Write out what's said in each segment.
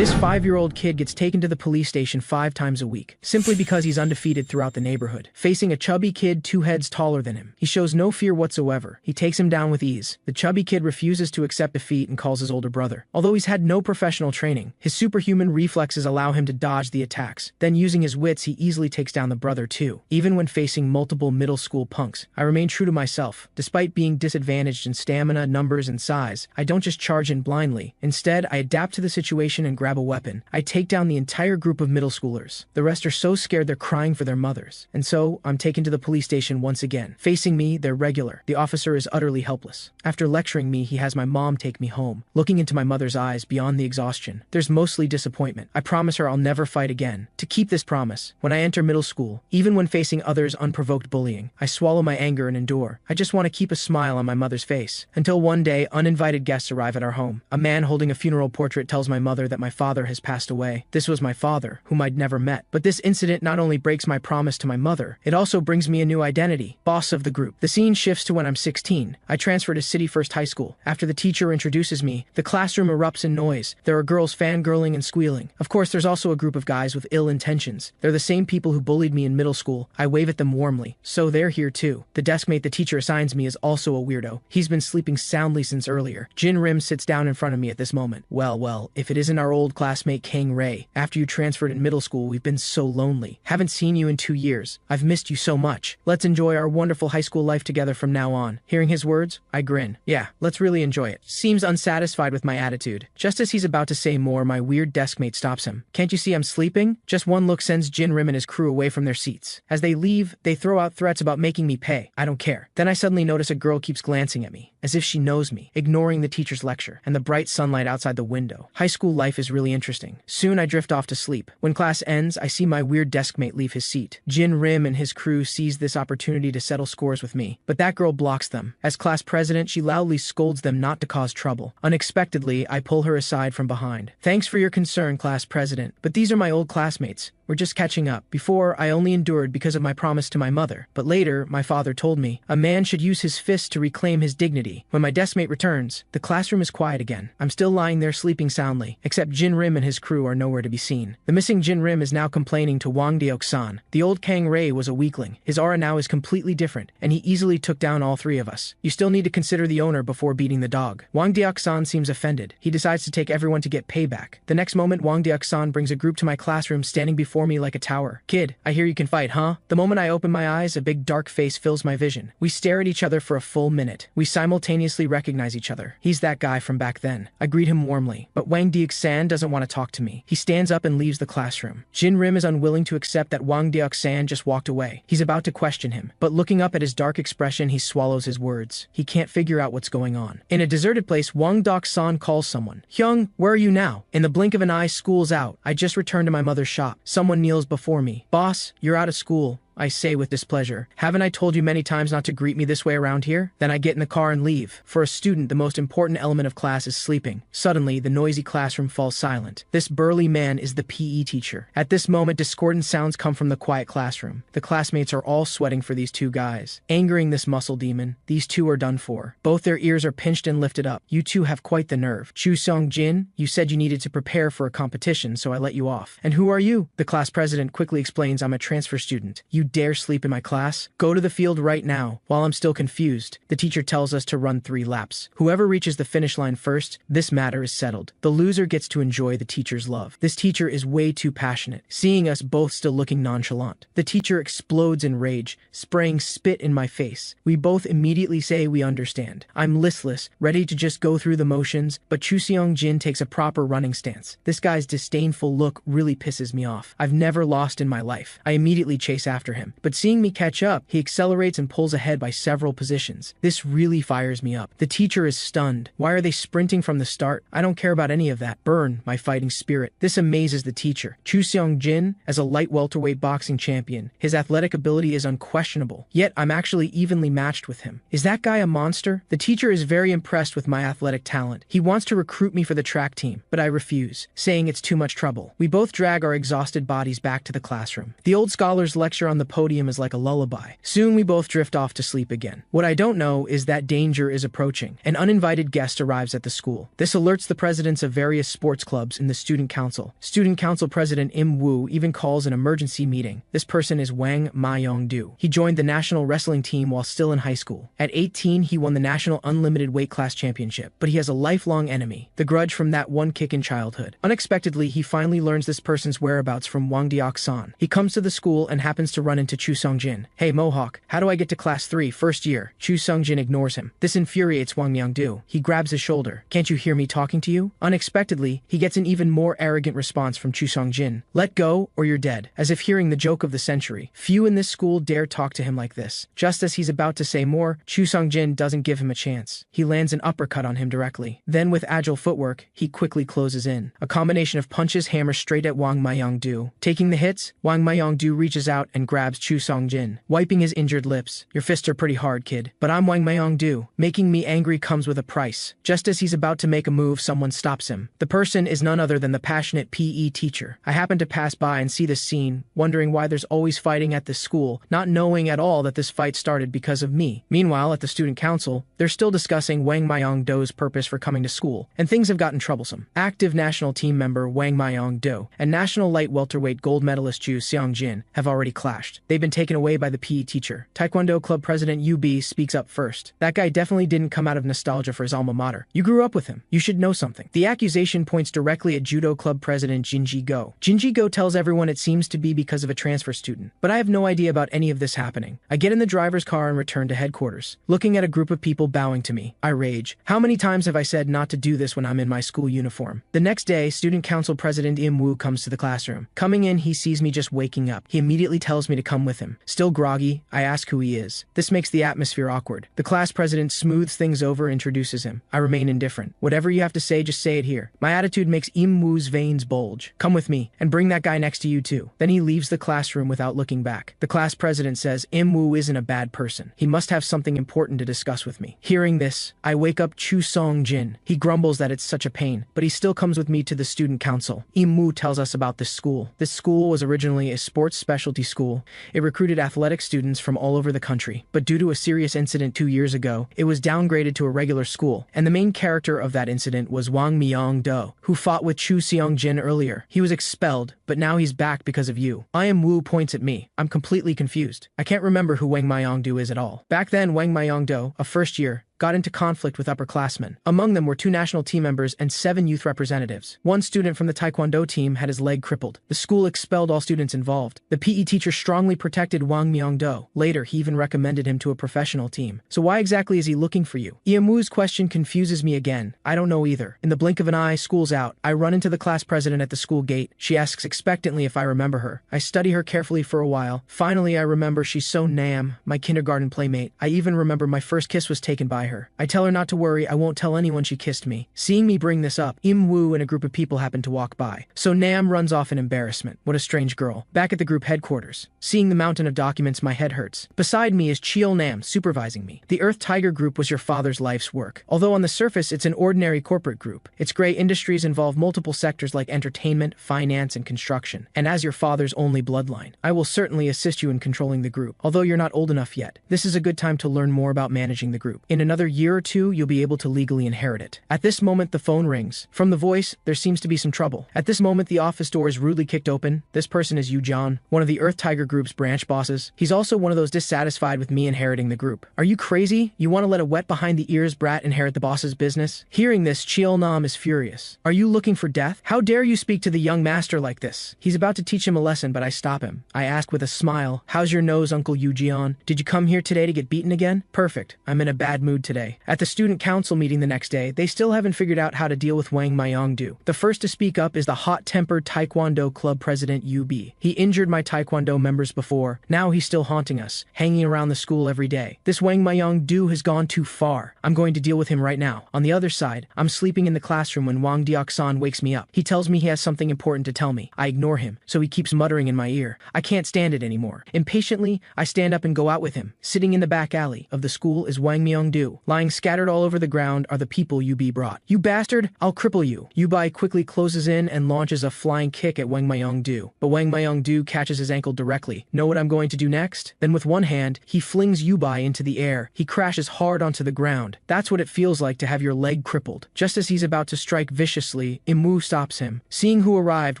This 5-year-old kid gets taken to the police station 5 times a week, simply because he's undefeated throughout the neighborhood, facing a chubby kid 2 heads taller than him. He shows no fear whatsoever. He takes him down with ease. The chubby kid refuses to accept defeat and calls his older brother. Although he's had no professional training, his superhuman reflexes allow him to dodge the attacks. Then using his wits, he easily takes down the brother too. Even when facing multiple middle school punks, I remain true to myself. Despite being disadvantaged in stamina, numbers, and size, I don't just charge in blindly. Instead, I adapt to the situation and grab a weapon. I take down the entire group of middle schoolers. The rest are so scared they're crying for their mothers. And so, I'm taken to the police station once again. Facing me, they're regular. The officer is utterly helpless. After lecturing me, he has my mom take me home. Looking into my mother's eyes beyond the exhaustion, there's mostly disappointment. I promise her I'll never fight again. To keep this promise, when I enter middle school, even when facing others' unprovoked bullying, I swallow my anger and endure. I just want to keep a smile on my mother's face. Until one day, uninvited guests arrive at our home. A man holding a funeral portrait tells my mother that my father has passed away. This was my father, whom I'd never met. But this incident not only breaks my promise to my mother, it also brings me a new identity, boss of the group. The scene shifts to when I'm 16. I transfer to City First High School. After the teacher introduces me, the classroom erupts in noise. There are girls fangirling and squealing. Of course, there's also a group of guys with ill intentions. They're the same people who bullied me in middle school. I wave at them warmly. So they're here too. The deskmate the teacher assigns me is also a weirdo. He's been sleeping soundly since earlier. Jin Rim sits down in front of me at this moment. Well, if it isn't our old classmate Kang Ray. After you transferred in middle school, we've been so lonely. Haven't seen you in 2 years. I've missed you so much. Let's enjoy our wonderful high school life together from now on. Hearing his words, I grin. Yeah, let's really enjoy it. Seems unsatisfied with my attitude. Just as he's about to say more, my weird deskmate stops him. Can't you see I'm sleeping? Just one look sends Jin Rim and his crew away from their seats. As they leave, they throw out threats about making me pay. I don't care. Then I suddenly notice a girl keeps glancing at me, as if she knows me, ignoring the teacher's lecture and the bright sunlight outside the window. High school life is really interesting. Soon I drift off to sleep. When class ends, I see my weird deskmate leave his seat. Jin Rim and his crew seize this opportunity to settle scores with me, but that girl blocks them. As class president, she loudly scolds them not to cause trouble. Unexpectedly, I pull her aside from behind. Thanks for your concern, class president, but these are my old classmates. We're just catching up. Before, I only endured because of my promise to my mother. But later, my father told me, a man should use his fists to reclaim his dignity. When my deskmate returns, the classroom is quiet again. I'm still lying there sleeping soundly, except Jin Rim and his crew are nowhere to be seen. The missing Jin Rim is now complaining to Wang Deok-san. The old Kang Ray was a weakling. His aura now is completely different, and he easily took down all 3 of us. You still need to consider the owner before beating the dog. Wang Deok-san seems offended. He decides to take everyone to get payback. The next moment, Wang Deok-san brings a group to my classroom, standing before me like a tower. Kid, I hear you can fight, huh? The moment I open my eyes, a big dark face fills my vision. We stare at each other for a full minute. We simultaneously recognize each other. He's that guy from back then. I greet him warmly, but Wang Deok-san doesn't want to talk to me. He stands up and leaves the classroom. Jin Rim is unwilling to accept that Wang Deok-san just walked away. He's about to question him, but looking up at his dark expression, he swallows his words. He can't figure out what's going on. In a deserted place, Wang Deok-san calls someone. Hyung, where are you now? In the blink of an eye, school's out. I just returned to my mother's shop. Someone kneels before me. Boss, you're out of school, I say with displeasure. Haven't I told you many times not to greet me this way around here? Then I get in the car and leave. For a student, the most important element of class is sleeping. Suddenly, the noisy classroom falls silent. This burly man is the PE teacher. At this moment, discordant sounds come from the quiet classroom. The classmates are all sweating for these 2 guys. Angering this muscle demon, these 2 are done for. Both their ears are pinched and lifted up. You 2 have quite the nerve. Chu Seong-jin, you said you needed to prepare for a competition, so I let you off. And who are you? The class president quickly explains I'm a transfer student. You dare sleep in my class? Go to the field right now. While I'm still confused, the teacher tells us to run 3 laps. Whoever reaches the finish line first, this matter is settled. The loser gets to enjoy the teacher's love. This teacher is way too passionate, seeing us both still looking nonchalant. The teacher explodes in rage, spraying spit in my face. We both immediately say we understand. I'm listless, ready to just go through the motions, but Chu Seong-jin takes a proper running stance. This guy's disdainful look really pisses me off. I've never lost in my life. I immediately chase after him, but seeing me catch up, he accelerates and pulls ahead by several positions. This really fires me up. The teacher is stunned. Why are they sprinting from the start? I don't care about any of that. Burn my fighting spirit. This amazes the teacher. Chu Seong-jin, as a light welterweight boxing champion, his athletic ability is unquestionable. Yet I'm actually evenly matched with him. Is that guy a monster? The teacher is very impressed with my athletic talent. He wants to recruit me for the track team, but I refuse, saying it's too much trouble. We both drag our exhausted bodies back to the classroom. The old scholars lecture on the the podium is like a lullaby. Soon we both drift off to sleep again. What I don't know is that danger is approaching. An uninvited guest arrives at the school. This alerts the presidents of various sports clubs in the student council. Student council president Im Woo even calls an emergency meeting. This person is Wang Myong-do. He joined the national wrestling team while still in high school. At 18, he won the national unlimited weight class championship, but he has a lifelong enemy, the grudge from that one kick in childhood. Unexpectedly, he finally learns this person's whereabouts from Wang Deok-san. He comes to the school and happens to run into Chu Sung-jin. "Hey Mohawk, how do I get to class 3, first year?" Chu Sung-jin ignores him. This infuriates Wang Myong-do. He grabs his shoulder. "Can't you hear me talking to you?" Unexpectedly, he gets an even more arrogant response from Chu Sung-jin. "Let go or you're dead." As if hearing the joke of the century. Few in this school dare talk to him like this. Just as he's about to say more, Chu Sung-jin doesn't give him a chance. He lands an uppercut on him directly. Then with agile footwork, he quickly closes in. A combination of punches hammer straight at Wang Myong-do. Taking the hits, Wang Myong-do reaches out and grabs Chu Sung-jin, wiping his injured lips. "Your fists are pretty hard, kid. But I'm Wang Myong-do. Making me angry comes with a price." Just as he's about to make a move, someone stops him. The person is none other than the passionate PE teacher. I happen to pass by and see this scene, wondering why there's always fighting at this school, not knowing at all that this fight started because of me. Meanwhile, at the student council, they're still discussing Wang Myong-do's purpose for coming to school, and things have gotten troublesome. Active national team member Wang Myong-do and national light welterweight gold medalist Chu Seong-jin have already clashed. They've been taken away by the PE teacher. Taekwondo club president UB speaks up first. "That guy definitely didn't come out of nostalgia for his alma mater. You grew up with him. You should know something." The accusation points directly at judo club president Jinji Go. Jinji Go tells everyone it seems to be because of a transfer student, but I have no idea about any of this happening. I get in the driver's car and return to headquarters. Looking at a group of people bowing to me, I rage. How many times have I said not to do this when I'm in my school uniform? The next day, student council president Im Woo comes to the classroom. Coming in, he sees me just waking up. He immediately tells me to come with him. Still groggy, I ask who he is. This makes the atmosphere awkward. The class president smooths things over and introduces him. I remain indifferent. "Whatever you have to say, just say it here." My attitude makes Im Woo's veins bulge. "Come with me, and bring that guy next to you too." Then he leaves the classroom without looking back. The class president says Im Woo isn't a bad person. He must have something important to discuss with me. Hearing this, I wake up Chu Sung-jin. He grumbles that it's such a pain, but he still comes with me to the student council. Im Woo tells us about this school. This school was originally a sports specialty school. It recruited athletic students from all over the country, but due to a serious incident 2 years ago, it was downgraded to a regular school, and the main character of that incident was Wang Myong-do, who fought with Chu Seong-jin earlier. He was expelled, but now he's back because of you. Im Woo points at me. I'm completely confused. I can't remember who Wang Myong-do is at all. Back then, Wang Myong-do, a first year, got into conflict with upperclassmen. Among them were 2 national team members and 7 youth representatives. One student from the Taekwondo team had his leg crippled. The school expelled all students involved. The PE teacher strongly protected Wang Myong-do. Later, he even recommended him to a professional team. So why exactly is he looking for you? Im Woo's question confuses me again. I don't know either. In the blink of an eye, school's out. I run into the class president at the school gate. She asks expectantly if I remember her. I study her carefully for a while. Finally, I remember she's So Nam, my kindergarten playmate. I even remember my first kiss was taken by her. I tell her not to worry, I won't tell anyone she kissed me. Seeing me bring this up, Im Woo and a group of people happen to walk by. So Nam runs off in embarrassment. What a strange girl. Back at the group headquarters. Seeing the mountain of documents, my head hurts. Beside me is Cheol Nam, supervising me. The Earth Tiger Group was your father's life's work. Although on the surface it's an ordinary corporate group, its gray industries involve multiple sectors like entertainment, finance, and construction. And as your father's only bloodline, I will certainly assist you in controlling the group. Although you're not old enough yet, this is a good time to learn more about managing the group. In another year or two, you'll be able to legally inherit it. At this moment, the phone rings. From the voice, there seems to be some trouble. At this moment, the office door is rudely kicked open. This person is Yu John, one of the Earth Tiger Group's branch bosses. He's also one of those dissatisfied with me inheriting the group. Are you crazy? You want to let a wet behind the ears brat inherit the boss's business? Hearing this, Cheol Nam is furious. Are you looking for death? How dare you speak to the young master like this? He's about to teach him a lesson, but I stop him. I ask with a smile, how's your nose, Uncle Yu Jian? Did you come here today to get beaten again? Perfect. I'm in a bad mood today. At the student council meeting the next day, they still haven't figured out how to deal with Wang Myong-do. The first to speak up is the hot-tempered Taekwondo club president UB. He injured my Taekwondo members before. Now he's still haunting us, hanging around the school every day. This Wang Myong-do has gone too far. I'm going to deal with him right now. On the other side, I'm sleeping in the classroom when Wang Deok-san wakes me up. He tells me he has something important to tell me. I ignore him, so he keeps muttering in my ear. I can't stand it anymore. Impatiently, I stand up and go out with him. Sitting in the back alley of the school is Wang Myong-do. Lying scattered all over the ground are the people Yubi brought. You bastard, I'll cripple you. Yubi quickly closes in and launches a flying kick at Wang Mayong-du, but Wang Mayong-du catches his ankle directly. Know what I'm going to do next? Then with one hand, he flings Yubi into the air. He crashes hard onto the ground. That's what it feels like to have your leg crippled. Just as he's about to strike viciously, Imwoo stops him. Seeing who arrived,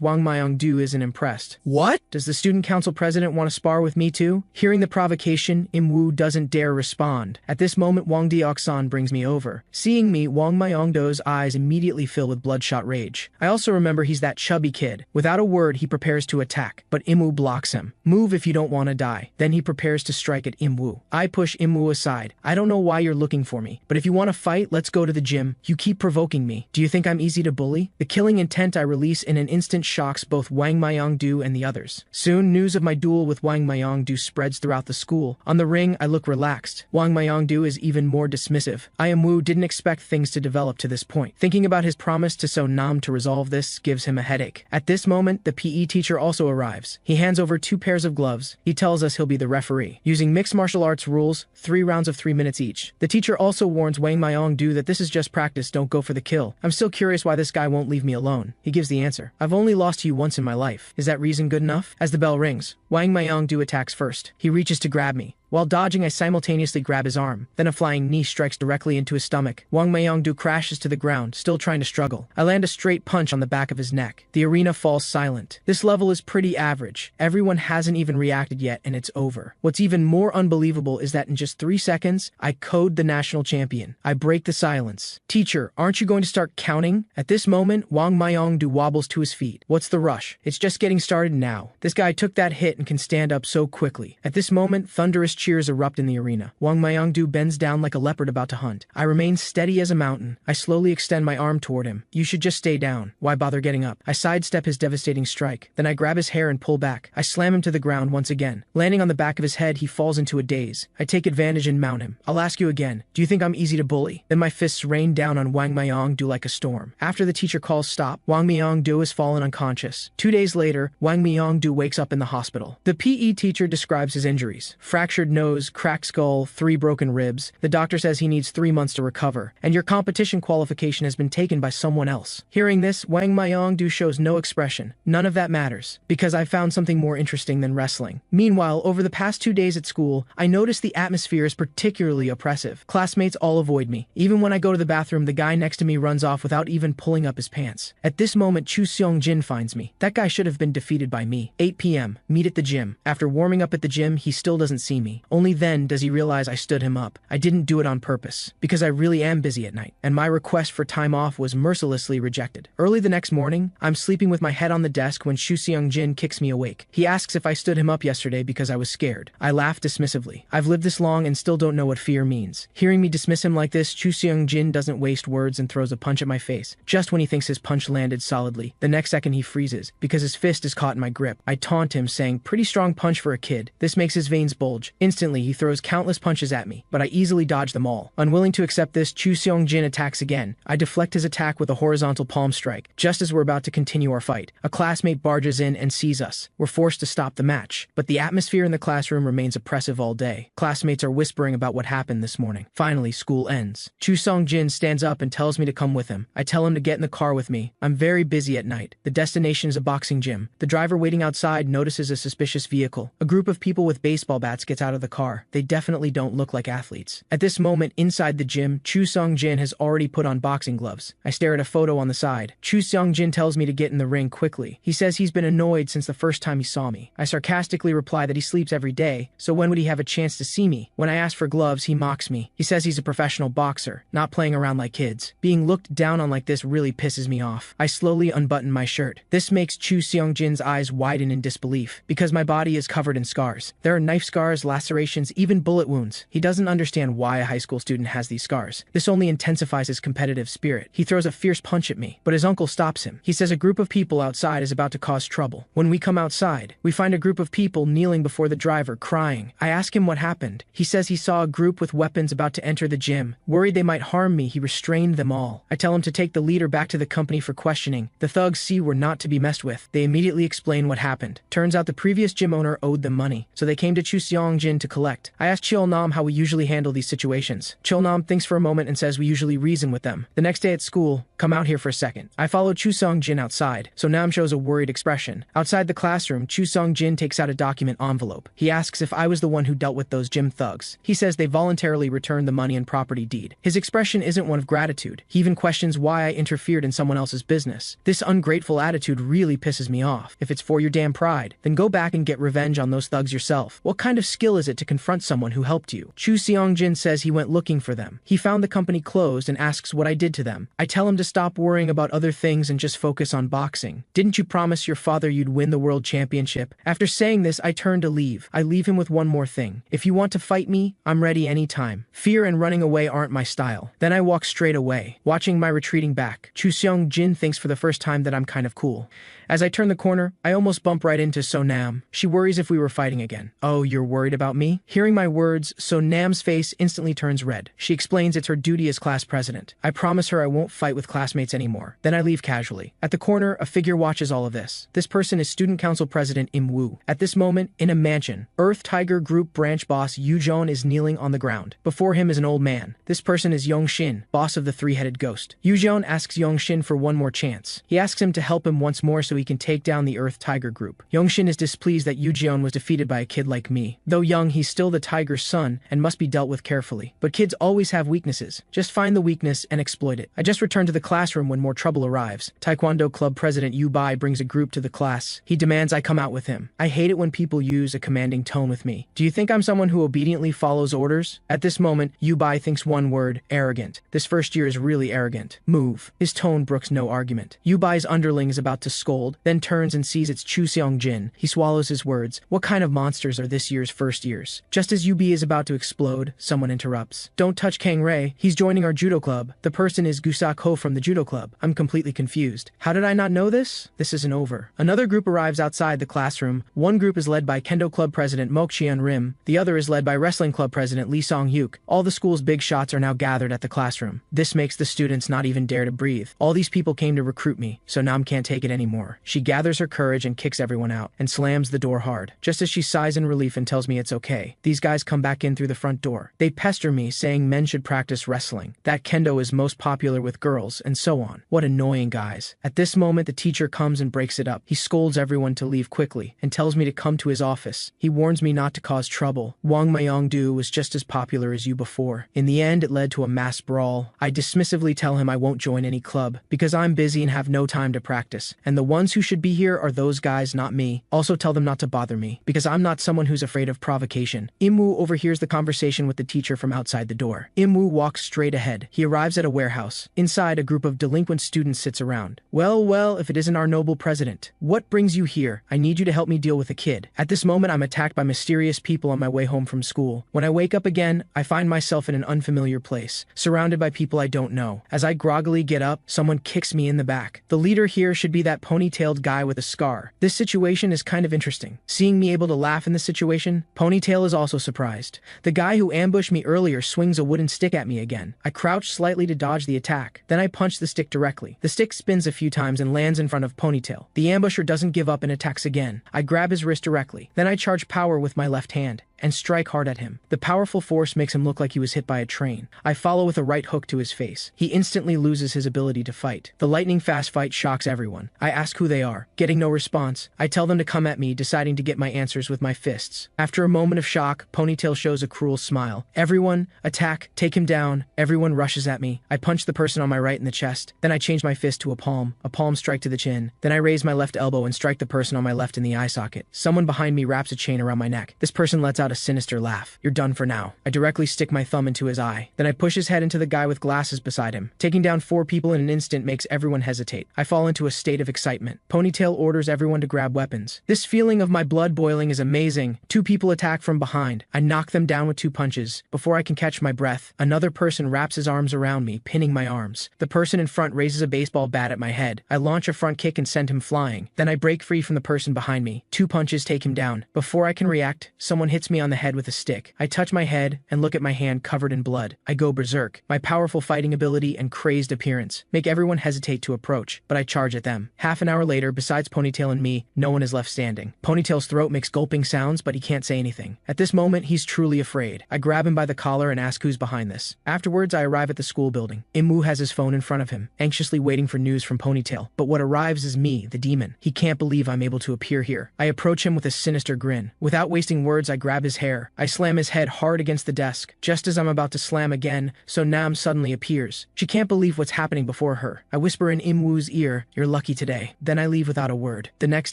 Wang Mayong-du isn't impressed. What? Does the student council president want to spar with me too? Hearing the provocation, Imwoo doesn't dare respond. At this moment, Wang Deok-san brings me over. Seeing me, Wang Mayong-do's eyes immediately fill with bloodshot rage. I also remember he's that chubby kid. Without a word, he prepares to attack, but Imwoo blocks him. Move if you don't want to die. Then he prepares to strike at Imwoo. I push Imwoo aside. I don't know why you're looking for me, but if you want to fight, let's go to the gym. You keep provoking me. Do you think I'm easy to bully? The killing intent I release in an instant shocks both Wang Mayong-du and the others. Soon, news of my duel with Wang Mayong-du spreads throughout the school. On the ring, I look relaxed. Wang Mayong-du is even more dismissive. Imwoo didn't expect things to develop to this point. Thinking about his promise to So Nam to resolve this gives him a headache. At this moment, the PE teacher also arrives. He hands over 2 pairs of gloves. He tells us he'll be the referee. Using mixed martial arts rules, 3 rounds of 3 minutes each. The teacher also warns Wang Mayong-du that this is just practice, don't go for the kill. I'm still curious why this guy won't leave me alone. He gives the answer. I've only lost to you once in my life. Is that reason good enough? As the bell rings, Wang Mayong-du attacks first. He reaches to grab me. While dodging, I simultaneously grab his arm. Then a flying knee strikes directly into his stomach. Wang Mayong-du crashes to the ground, still trying to struggle. I land a straight punch on the back of his neck. The arena falls silent. This level is pretty average. Everyone hasn't even reacted yet, and it's over. What's even more unbelievable is that in just 3 seconds, I code the national champion. I break the silence. Teacher, aren't you going to start counting? At this moment, Wang Mayong-du wobbles to his feet. What's the rush? It's just getting started now. This guy took that hit and can stand up so quickly. At this moment, thunderous cheers erupt in the arena. Wang Mayong-du bends down like a leopard about to hunt. I remain steady as a mountain. I slowly extend my arm toward him. You should just stay down. Why bother getting up? I sidestep his devastating strike. Then I grab his hair and pull back. I slam him to the ground once again. Landing on the back of his head, he falls into a daze. I take advantage and mount him. I'll ask you again. Do you think I'm easy to bully? Then my fists rain down on Wang Mayong-du like a storm. After the teacher calls stop, Wang Mayong-du has fallen unconscious. 2 days later, Wang Mayong-du wakes up in the hospital. The PE teacher describes his injuries. Fractured nose, cracked skull, 3 broken ribs. The doctor says he needs 3 months to recover, and your competition qualification has been taken by someone else. Hearing this, Wang Mayong-du shows no expression. None of that matters, because I found something more interesting than wrestling. Meanwhile, over the past 2 days at school, I noticed the atmosphere is particularly oppressive. Classmates all avoid me. Even when I go to the bathroom, the guy next to me runs off without even pulling up his pants. At this moment, Chu Seong-jin finds me. That guy should have been defeated by me. 8 p.m. Meet at the gym. After warming up at the gym, he still doesn't see me. Only then does he realize I stood him up. I didn't do it on purpose, because I really am busy at night, and my request for time off was mercilessly rejected. Early the next morning, I'm sleeping with my head on the desk when Chu Seong-jin kicks me awake. He asks if I stood him up yesterday because I was scared. I laugh dismissively. I've lived this long and still don't know what fear means. Hearing me dismiss him like this, Chu Seong-jin doesn't waste words and throws a punch at my face. Just when he thinks his punch landed solidly, the next second he freezes, because his fist is caught in my grip. I taunt him, saying, "Pretty strong punch for a kid." This makes his veins bulge. Instantly, he throws countless punches at me, but I easily dodge them all. Unwilling to accept this, Chu Seong-jin attacks again. I deflect his attack with a horizontal palm strike, just as we're about to continue our fight. A classmate barges in and sees us. We're forced to stop the match, but the atmosphere in the classroom remains oppressive all day. Classmates are whispering about what happened this morning. Finally, school ends. Chu Seong-jin stands up and tells me to come with him. I tell him to get in the car with me. I'm very busy at night. The destination is a boxing gym. The driver waiting outside notices a suspicious vehicle. A group of people with baseball bats gets out of the car. They definitely don't look like athletes. At this moment, inside the gym, Chu Seong-jin has already put on boxing gloves. I stare at a photo on the side. Chu Seong-jin tells me to get in the ring quickly. He says he's been annoyed since the first time he saw me. I sarcastically reply that he sleeps every day, so when would he have a chance to see me? When I ask for gloves, he mocks me. He says he's a professional boxer, not playing around like kids. Being looked down on like this really pisses me off. I slowly unbutton my shirt. This makes Chu Seong-jin's eyes widen in disbelief, because my body is covered in scars. There are knife scars, lacerations, even bullet wounds. He doesn't understand why a high school student has these scars. This only intensifies his competitive spirit. He throws a fierce punch at me, but his uncle stops him. He says a group of people outside is about to cause trouble. When we come outside, we find a group of people kneeling before the driver, crying. I ask him what happened. He says he saw a group with weapons about to enter the gym. Worried they might harm me, he restrained them all. I tell him to take the leader back to the company for questioning. The thugs see we're not to be messed with. They immediately explain what happened. Turns out the previous gym owner owed them money, so they came to Chu Seong-jin Jin to collect. I ask Cheolnam how we usually handle these situations. Cheolnam thinks for a moment and says we usually reason with them. The next day at school, come out here for a second. I follow Chusong Jin outside, so Nam shows a worried expression. Outside the classroom, Chusong Jin takes out a document envelope. He asks if I was the one who dealt with those gym thugs. He says they voluntarily returned the money and property deed. His expression isn't one of gratitude. He even questions why I interfered in someone else's business. This ungrateful attitude really pisses me off. If it's for your damn pride, then go back and get revenge on those thugs yourself. What kind of skill is it to confront someone who helped you? Chu Seong-jin says he went looking for them. He found the company closed and asks what I did to them. I tell him to stop worrying about other things and just focus on boxing. Didn't you promise your father you'd win the world championship? After saying this, I turn to leave. I leave him with one more thing. If you want to fight me, I'm ready anytime. Fear and running away aren't my style. Then I walk straight away. Watching my retreating back, Chu Seong-jin thinks for the first time that I'm kind of cool. As I turn the corner, I almost bump right into So-nam. She worries if we were fighting again. Oh, you're worried about me? Hearing my words, So-nam's face instantly turns red. She explains it's her duty as class president. I promise her I won't fight with classmates anymore. Then I leave casually. At the corner, a figure watches all of this. This person is Student Council President Im Woo. At this moment, in a mansion, Earth Tiger Group branch boss Yu Jeon is kneeling on the ground. Before him is an old man. This person is Yong Shin, boss of the three-headed ghost. Yu Jeon asks Yong Shin for one more chance. He asks him to help him once more so he can take down the Earth Tiger Group. Yong Shin is displeased that Yu Jeon was defeated by a kid like me. Though young, he's still the tiger's son and must be dealt with carefully. But kids always have weaknesses. Just find the weakness and exploit it. I just returned to the classroom when more trouble arrives. Taekwondo Club President Yu Bai brings a group to the class. He demands I come out with him. I hate it when people use a commanding tone with me. Do you think I'm someone who obediently follows orders? At this moment, Yu Bai thinks one word, arrogant. This first year is really arrogant. Move. His tone brooks no argument. Yu Bai's underling is about to scold, then turns and sees it's Chu Seong-jin. He swallows his words. What kind of monsters are this year's first years? Just as Yu Bai is about to explode, someone interrupts. Don't touch Kang Rei. He's joining our judo club. The person is Gusak Ho from the judo club. I'm completely confused. How did I not know this? This isn't over. Another group arrives outside the classroom. One group is led by Kendo Club President Mok Cheon Rim. The other is led by Wrestling Club President Lee Song-hyuk. All the school's big shots are now gathered at the classroom. This makes the students not even dare to breathe. All these people came to recruit me, so Nam can't take it anymore. She gathers her courage and kicks everyone out, and slams the door hard. Just as she sighs in relief and tells me it's okay, these guys come back in through the front door. They pester me, saying men should practice wrestling, that kendo is most popular with girls, and so on. What annoying guys. At this moment, the teacher comes and breaks it up. He scolds everyone to leave quickly, and tells me to come to his office. He warns me not to cause trouble. Wang Mayong-do was just as popular as you before. In the end, it led to a mass brawl. I dismissively tell him I won't join any club, because I'm busy and have no time to practice, and the ones who should be here are those guys, not me. Also tell them not to bother me, because I'm not someone who's afraid of provocation. Im Woo overhears the conversation with the teacher from outside the door. Im Woo walks straight ahead. He arrives at a warehouse. Inside, a group of delinquent students sits around. Well, if it isn't our noble president. What brings you here? I need you to help me deal with a kid. At this moment, I'm attacked by mysterious people on my way home from school. When I wake up again, I find myself in an unfamiliar place, surrounded by people I don't know. As I groggily get up, someone kicks me in the back. The leader here should be that ponytailed guy with a scar. This situation is kind of interesting. Seeing me able to laugh in this situation, Ponytail is also surprised. The guy who ambushed me earlier swings a wooden stick at me again. I crouch slightly to dodge the attack. Then I punch the stick directly. The stick spins a few times and lands in front of Ponytail. The ambusher doesn't give up and attacks again. I grab his wrist directly. Then I charge power with my left hand and strike hard at him. The powerful force makes him look like he was hit by a train. I follow with a right hook to his face. He instantly loses his ability to fight. The lightning-fast fight shocks everyone. I ask who they are. Getting no response, I tell them to come at me, deciding to get my answers with my fists. After a moment of shock, Ponytail shows a cruel smile. Everyone, attack, take him down. Everyone rushes at me. I punch the person on my right in the chest. Then I change my fist to a palm strike to the chin. Then I raise my left elbow and strike the person on my left in the eye socket. Someone behind me wraps a chain around my neck. This person lets out a sinister laugh. You're done for now. I directly stick my thumb into his eye. Then I push his head into the guy with glasses beside him. Taking down 4 people in an instant makes everyone hesitate. I fall into a state of excitement. Ponytail orders everyone to grab weapons. This feeling of my blood boiling is amazing. 2 people attack from behind. I knock them down with 2 punches. Before I can catch my breath, another person wraps his arms around me, pinning my arms. The person in front raises a baseball bat at my head. I launch a front kick and send him flying. Then I break free from the person behind me. 2 punches take him down. Before I can react, someone hits me me on the head with a stick. I touch my head and look at my hand covered in blood. I go berserk. My powerful fighting ability and crazed appearance make everyone hesitate to approach, but I charge at them. Half an hour later, besides Ponytail and me, no one is left standing. Ponytail's throat makes gulping sounds, but he can't say anything. At this moment, he's truly afraid. I grab him by the collar and ask who's behind this. Afterwards, I arrive at the school building. Imwu has his phone in front of him, anxiously waiting for news from Ponytail. But what arrives is me, the demon. He can't believe I'm able to appear here. I approach him with a sinister grin. Without wasting words, I grab his hair. I slam his head hard against the desk. Just as I'm about to slam again, So Nam suddenly appears. She can't believe what's happening before her. I whisper in Imwu's ear, "You're lucky today." Then I leave without a word. The next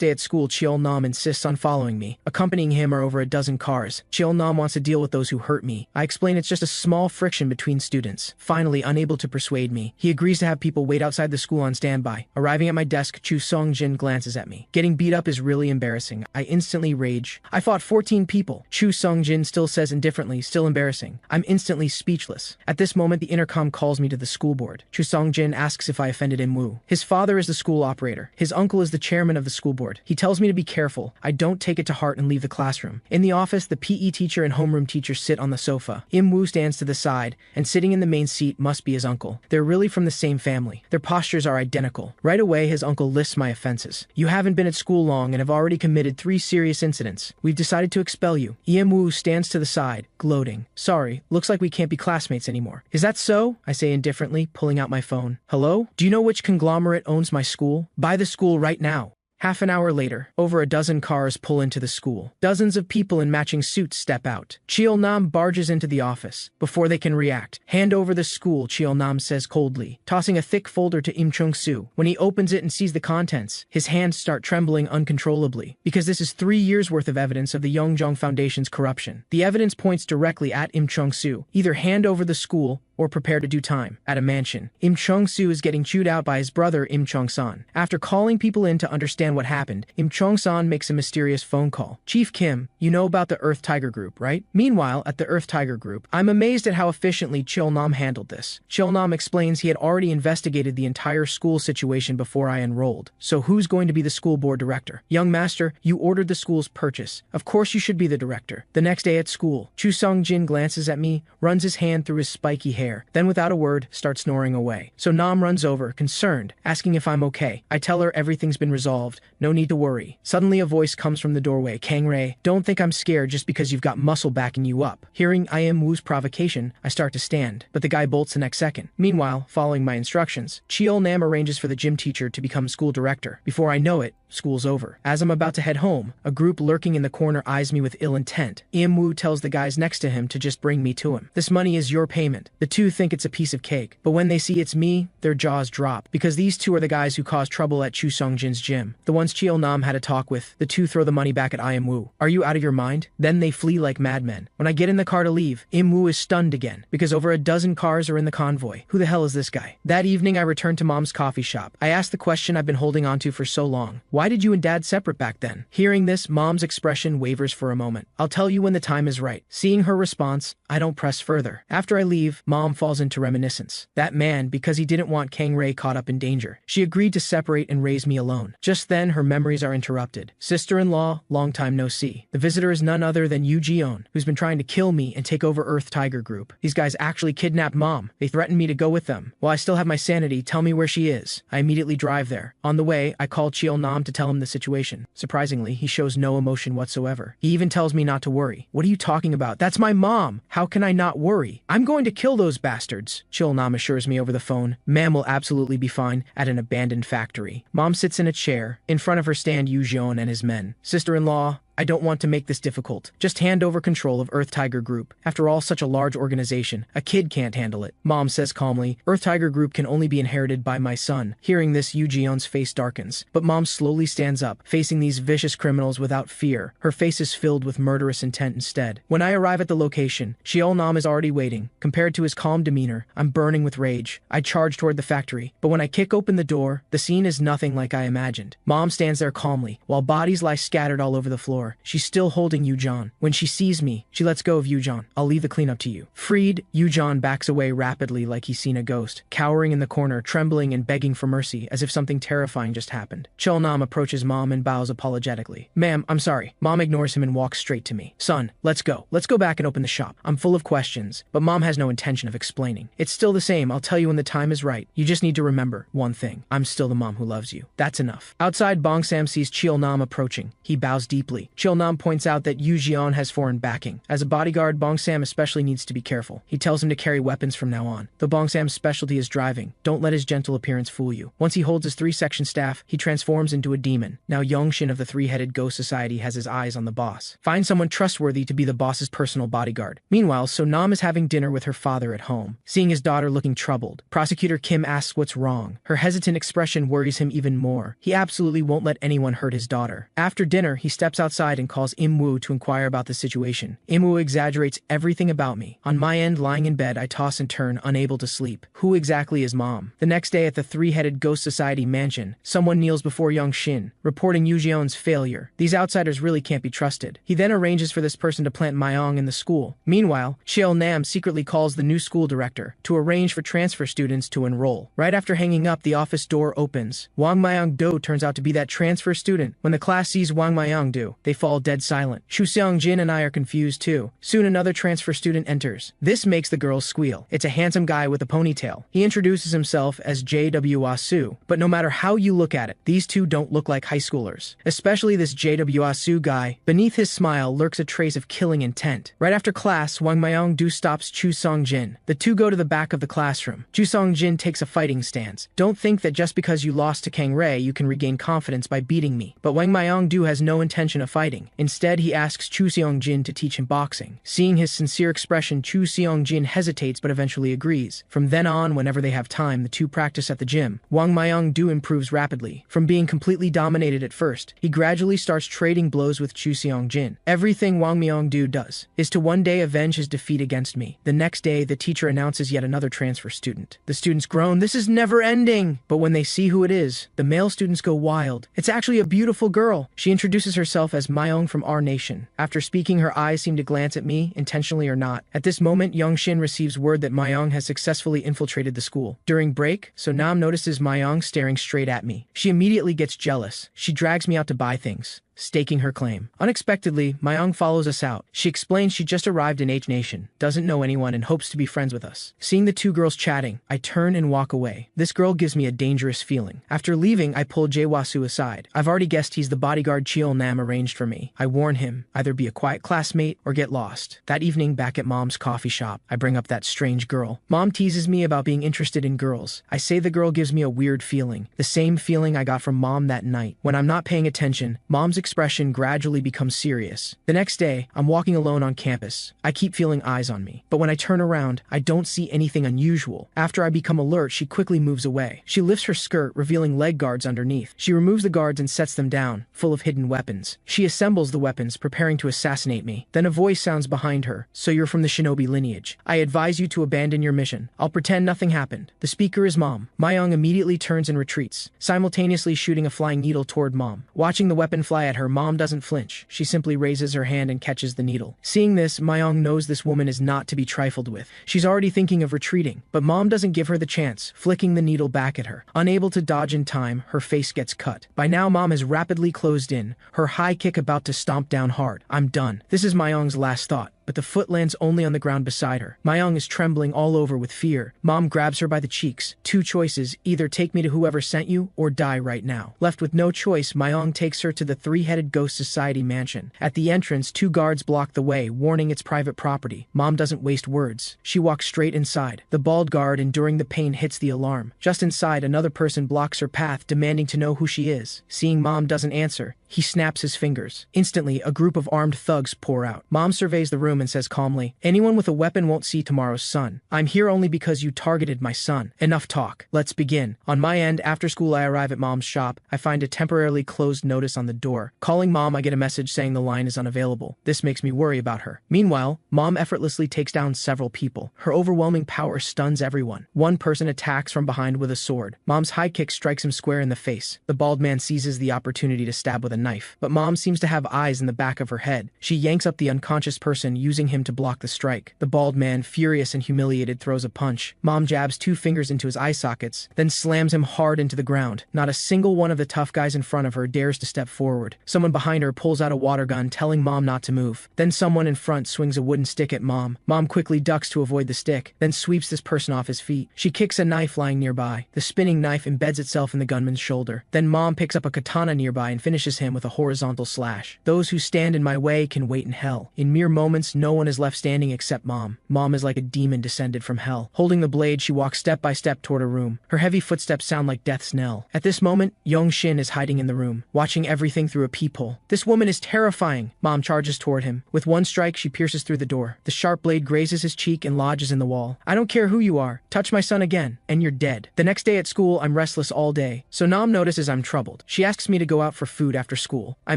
day at school, Cheol Nam insists on following me. Accompanying him are over a dozen cars. Cheol Nam wants to deal with those who hurt me. I explain it's just a small friction between students. Finally, unable to persuade me, he agrees to have people wait outside the school on standby. Arriving at my desk, Chu Song-jin glances at me. Getting beat up is really embarrassing. I instantly rage. I fought 14 people. Chu Song-jin still says indifferently, still embarrassing. I'm instantly speechless. At this moment, the intercom calls me to the school board. Chu Song-jin asks if I offended Imwu. His father is the school operator. His uncle is the chairman of the school board. He tells me to be careful. I don't take it to heart and leave the classroom. In the office, the PE teacher and homeroom teacher sit on the sofa. Imwu stands to the side, and sitting in the main seat must be his uncle. They're really from the same family. Their postures are identical. Right away, his uncle lists my offenses. "You haven't been at school long and have already committed 3 serious incidents. We've decided to expel you." Imwu stands to the side, gloating. "Sorry, looks like we can't be classmates anymore." "Is that so?" I say indifferently, pulling out my phone. "Hello? Do you know which conglomerate owns my school? Buy the school right now." Half an hour later, over a dozen cars pull into the school. Dozens of people in matching suits step out. Cheol Nam barges into the office. Before they can react, "Hand over the school," Cheol Nam says coldly, tossing a thick folder to Im Chung-soo. When he opens it and sees the contents, his hands start trembling uncontrollably, because this is 3 years' worth of evidence of the Yongjong Foundation's corruption. The evidence points directly at Im Chung-soo. Either hand over the school, or prepare to do time. At a mansion, Im Chung-soo is getting chewed out by his brother Im Chung-san. After calling people in to understand what happened, Im Chung-san makes a mysterious phone call. "Chief Kim, you know about the Earth Tiger Group, right?" Meanwhile, at the Earth Tiger Group, I'm amazed at how efficiently Cheol Nam handled this. Cheol Nam explains he had already investigated the entire school situation before I enrolled. "So who's going to be the school board director?" "Young master, you ordered the school's purchase. Of course you should be the director." The next day at school, Chu Sung-jin glances at me, runs his hand through his spiky hair, then without a word, starts snoring away. So Nam runs over, concerned, asking if I'm okay. I tell her everything's been resolved, no need to worry. Suddenly a voice comes from the doorway. "Kang Rei, don't think I'm scared just because you've got muscle backing you up." Hearing I am Wu's provocation, I start to stand, but the guy bolts the next second. Meanwhile, following my instructions, Cheol Nam arranges for the gym teacher to become school director. Before I know it, school's over. As I'm about to head home, a group lurking in the corner eyes me with ill intent. Imwu tells the guys next to him to just bring me to him. "This money is your payment." The two think it's a piece of cake, but when they see it's me, their jaws drop, because these two are the guys who caused trouble at Chu Sung-jin's gym. The ones Cheol Nam had a talk with. The two throw the money back at Imwu. "Are you out of your mind?" Then they flee like madmen. When I get in the car to leave, Imwu is stunned again, because over a dozen cars are in the convoy. Who the hell is this guy? That evening I return to Mom's coffee shop. I ask the question I've been holding onto for so long. "Why did you and Dad separate back then?" Hearing this, Mom's expression wavers for a moment. "I'll tell you when the time is right." Seeing her response, I don't press further. After I leave, Mom falls into reminiscence. That man, because he didn't want Kang Rei caught up in danger. She agreed to separate and raise me alone. Just then, her memories are interrupted. Sister-in-law, long time no see. The visitor is none other than Yu Ji-on, who's been trying to kill me and take over Earth Tiger Group. These guys actually kidnapped Mom. They threatened me to go with them. While I still have my sanity, tell me where she is. I immediately drive there. On the way, I call Cheol Nam to tell him the situation. Surprisingly, he shows no emotion whatsoever. He even tells me not to worry. "What are you talking about? That's my mom! How can I not worry? I'm going to kill those bastards." Cheol Nam assures me over the phone, "Ma'am will absolutely be fine at an abandoned factory." Mom sits in a chair. In front of her stand Yu Ji-on and his men. "Sister-in-law, I don't want to make this difficult. Just hand over control of Earth Tiger Group. After all, such a large organization. A kid can't handle it." Mom says calmly, "Earth Tiger Group can only be inherited by my son." Hearing this, Yu Ji-on's face darkens. But Mom slowly stands up, facing these vicious criminals without fear. Her face is filled with murderous intent instead. When I arrive at the location, Cheol Nam is already waiting. Compared to his calm demeanor, I'm burning with rage. I charge toward the factory, but when I kick open the door, the scene is nothing like I imagined. Mom stands there calmly, while bodies lie scattered all over the floor. door. She's still holding Yu-John. When she sees me, she lets go of Yu-John. I'll leave the cleanup to you. Freed, Yu-John backs away rapidly like he's seen a ghost, cowering in the corner, trembling and begging for mercy as if something terrifying just happened. Cheol-nam approaches Mom and bows apologetically. Ma'am, I'm sorry. Mom ignores him and walks straight to me. Son, let's go. Let's go back and open the shop. I'm full of questions, but Mom has no intention of explaining. It's still the same. I'll tell you when the time is right. You just need to remember one thing. I'm still the mom who loves you. That's enough. Outside, Bong-sam sees Cheol-nam approaching. He bows deeply. Cheol-nam points out that Yu-Jian has foreign backing. As a bodyguard, Bong-sam especially needs to be careful. He tells him to carry weapons from now on. Though Bong-sam's specialty is driving, don't let his gentle appearance fool you. Once he holds his 3-section staff, he transforms into a demon. Now Yongshin of the Three-Headed Ghost Society has his eyes on the boss. Find someone trustworthy to be the boss's personal bodyguard. Meanwhile, Sonam is having dinner with her father at home. Seeing his daughter looking troubled, Prosecutor Kim asks what's wrong. Her hesitant expression worries him even more. He absolutely won't let anyone hurt his daughter. After dinner, he steps outside and calls Im-woo to inquire about the situation. Im-woo exaggerates everything about me. On my end, lying in bed, I toss and turn, unable to sleep. Who exactly is Mom? The next day at the Three-Headed Ghost Society mansion, someone kneels before young Shin, reporting Yu-Jion's failure. These outsiders really can't be trusted. He then arranges for this person to plant Mayong in the school. Meanwhile, Cheol-nam secretly calls the new school director to arrange for transfer students to enroll. Right after hanging up, the office door opens. Wang Mayong-do turns out to be that transfer student. When the class sees Wang Mayong-do, they fall dead silent. Shu Seong-jin and I are confused too. Soon another transfer student enters. This makes the girls squeal. It's a handsome guy with a ponytail. He introduces himself as J.W. Asu, but no matter how you look at it, these two don't look like high schoolers. Especially this J.W. Asu guy. Beneath his smile lurks a trace of killing intent. Right after class, Wang Mayong-do stops Chu Song-jin. The two go to the back of the classroom. Chu Song-jin takes a fighting stance. Don't think that just because you lost to Kang Rei, you can regain confidence by beating me. But Wang Mayong-do has no intention of fighting. Instead, he asks Chu Seong-jin to teach him boxing. Seeing his sincere expression, Chu Seong-jin hesitates but eventually agrees. From then on, whenever they have time, the two practice at the gym. Wang Mayong-do improves rapidly. From being completely dominated at first, he gradually starts trading blows with Chu Seong-jin. Everything Wang Mayong-do does is to one day avenge his defeat against me. The next day, the teacher announces yet another transfer student. The students groan, "This is never ending!" But when they see who it is, the male students go wild. It's actually a beautiful girl. She introduces herself as Mayong from our nation. After speaking, her eyes seem to glance at me, intentionally or not. At this moment, Young Shin receives word that Mayong has successfully infiltrated the school. During break, Sonam notices Mayong staring straight at me. She immediately gets jealous. She drags me out to buy things, staking her claim. Unexpectedly, Mayong follows us out. She explains she just arrived in H Nation, doesn't know anyone, and hopes to be friends with us. Seeing the two girls chatting, I turn and walk away. This girl gives me a dangerous feeling. After leaving, I pull Jae-wasu aside. I've already guessed he's the bodyguard Cheol-nam arranged for me. I warn him, either be a quiet classmate or get lost. That evening, back at Mom's coffee shop, I bring up that strange girl. Mom teases me about being interested in girls. I say the girl gives me a weird feeling, the same feeling I got from Mom that night. When I'm not paying attention, Mom's expression gradually becomes serious. The next day, I'm walking alone on campus. I keep feeling eyes on me, but when I turn around, I don't see anything unusual. After I become alert, she quickly moves away. She lifts her skirt, revealing leg guards underneath. She removes the guards and sets them down, full of hidden weapons. She assembles the weapons, preparing to assassinate me. Then a voice sounds behind her, "So you're from the shinobi lineage. I advise you to abandon your mission." I'll pretend nothing happened. The speaker is Mom. Mayong immediately turns and retreats, simultaneously shooting a flying needle toward Mom. Watching the weapon fly at her, Mom doesn't flinch. She simply raises her hand and catches the needle. Seeing this, Mayong knows this woman is not to be trifled with. She's already thinking of retreating, but Mom doesn't give her the chance, flicking the needle back at her. Unable to dodge in time, her face gets cut. By now, Mom has rapidly closed in, her high kick about to stomp down hard. I'm done. This is Mayong's last thought, but the foot lands only on the ground beside her. Mayong is trembling all over with fear. Mom grabs her by the cheeks. Two choices, either take me to whoever sent you, or die right now. Left with no choice, Mayong takes her to the Three-Headed Ghost Society mansion. At the entrance, two guards block the way, warning it's private property. Mom doesn't waste words. She walks straight inside. The bald guard, enduring the pain, hits the alarm. Just inside, another person blocks her path, demanding to know who she is. Seeing Mom doesn't answer, he snaps his fingers. Instantly, a group of armed thugs pour out. Mom surveys the room and says calmly, "Anyone with a weapon won't see tomorrow's sun. I'm here only because you targeted my son. Enough talk. Let's begin." On my end, after school, I arrive at Mom's shop. I find a temporarily closed notice on the door. Calling Mom, I get a message saying the line is unavailable. This makes me worry about her. Meanwhile, Mom effortlessly takes down several people. Her overwhelming power stuns everyone. One person attacks from behind with a sword. Mom's high kick strikes him square in the face. The bald man seizes the opportunity to stab with a knife. But Mom seems to have eyes in the back of her head. She yanks up the unconscious person, using him to block the strike. The bald man, furious and humiliated, throws a punch. Mom jabs 2 fingers into his eye sockets, then slams him hard into the ground. Not a single one of the tough guys in front of her dares to step forward. Someone behind her pulls out a water gun, telling Mom not to move. Then someone in front swings a wooden stick at Mom. Mom quickly ducks to avoid the stick, then sweeps this person off his feet. She kicks a knife lying nearby. The spinning knife embeds itself in the gunman's shoulder. Then Mom picks up a katana nearby and finishes him with a horizontal slash. Those who stand in my way can wait in hell. In mere moments, no one is left standing except Mom. Mom is like a demon descended from hell. Holding the blade, she walks step by step toward a room. Her heavy footsteps sound like death's knell. At this moment, Young-shin is hiding in the room, watching everything through a peephole. This woman is terrifying. Mom charges toward him. With one strike, she pierces through the door. The sharp blade grazes his cheek and lodges in the wall. I don't care who you are. Touch my son again, and you're dead. The next day at school, I'm restless all day. So Nam notices I'm troubled. She asks me to go out for food after school. I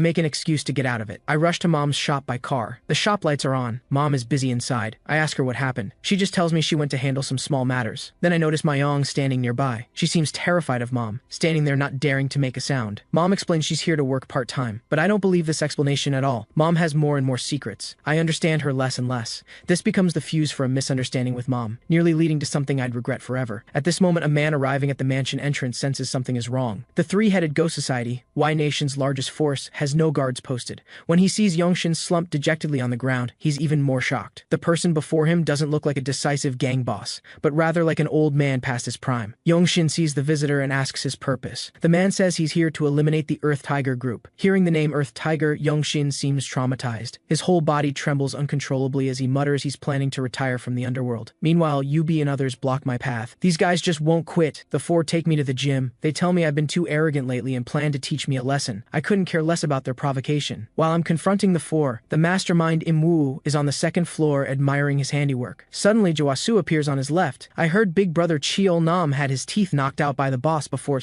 make an excuse to get out of it. I rush to Mom's shop by car. The shop lights are on. Mom is busy inside. I ask her what happened. She just tells me she went to handle some small matters. Then I notice Mayong standing nearby. She seems terrified of Mom, standing there not daring to make a sound. Mom explains she's here to work part-time, but I don't believe this explanation at all. Mom has more and more secrets. I understand her less and less. This becomes the fuse for a misunderstanding with Mom, nearly leading to something I'd regret forever. At this moment, a man arriving at the mansion entrance senses something is wrong. The three-headed ghost society, Y Nation's largest force, has no guards posted. When he sees Yongshin slumped dejectedly on the ground, he's even more shocked. The person before him doesn't look like a decisive gang boss, but rather like an old man past his prime. Yongshin sees the visitor and asks his purpose. The man says he's here to eliminate the Earth Tiger group. Hearing the name Earth Tiger, Yongshin seems traumatized. His whole body trembles uncontrollably as he mutters he's planning to retire from the underworld. Meanwhile, Yubi and others block my path. These guys just won't quit. The four take me to the gym. They tell me I've been too arrogant lately and plan to teach me a lesson. I couldn't care less about their provocation. While I'm confronting the four, the mastermind Imwoo is on the second floor admiring his handiwork. Suddenly, Joasu appears on his left. I heard Big Brother Cheol Nam had his teeth knocked out by the boss before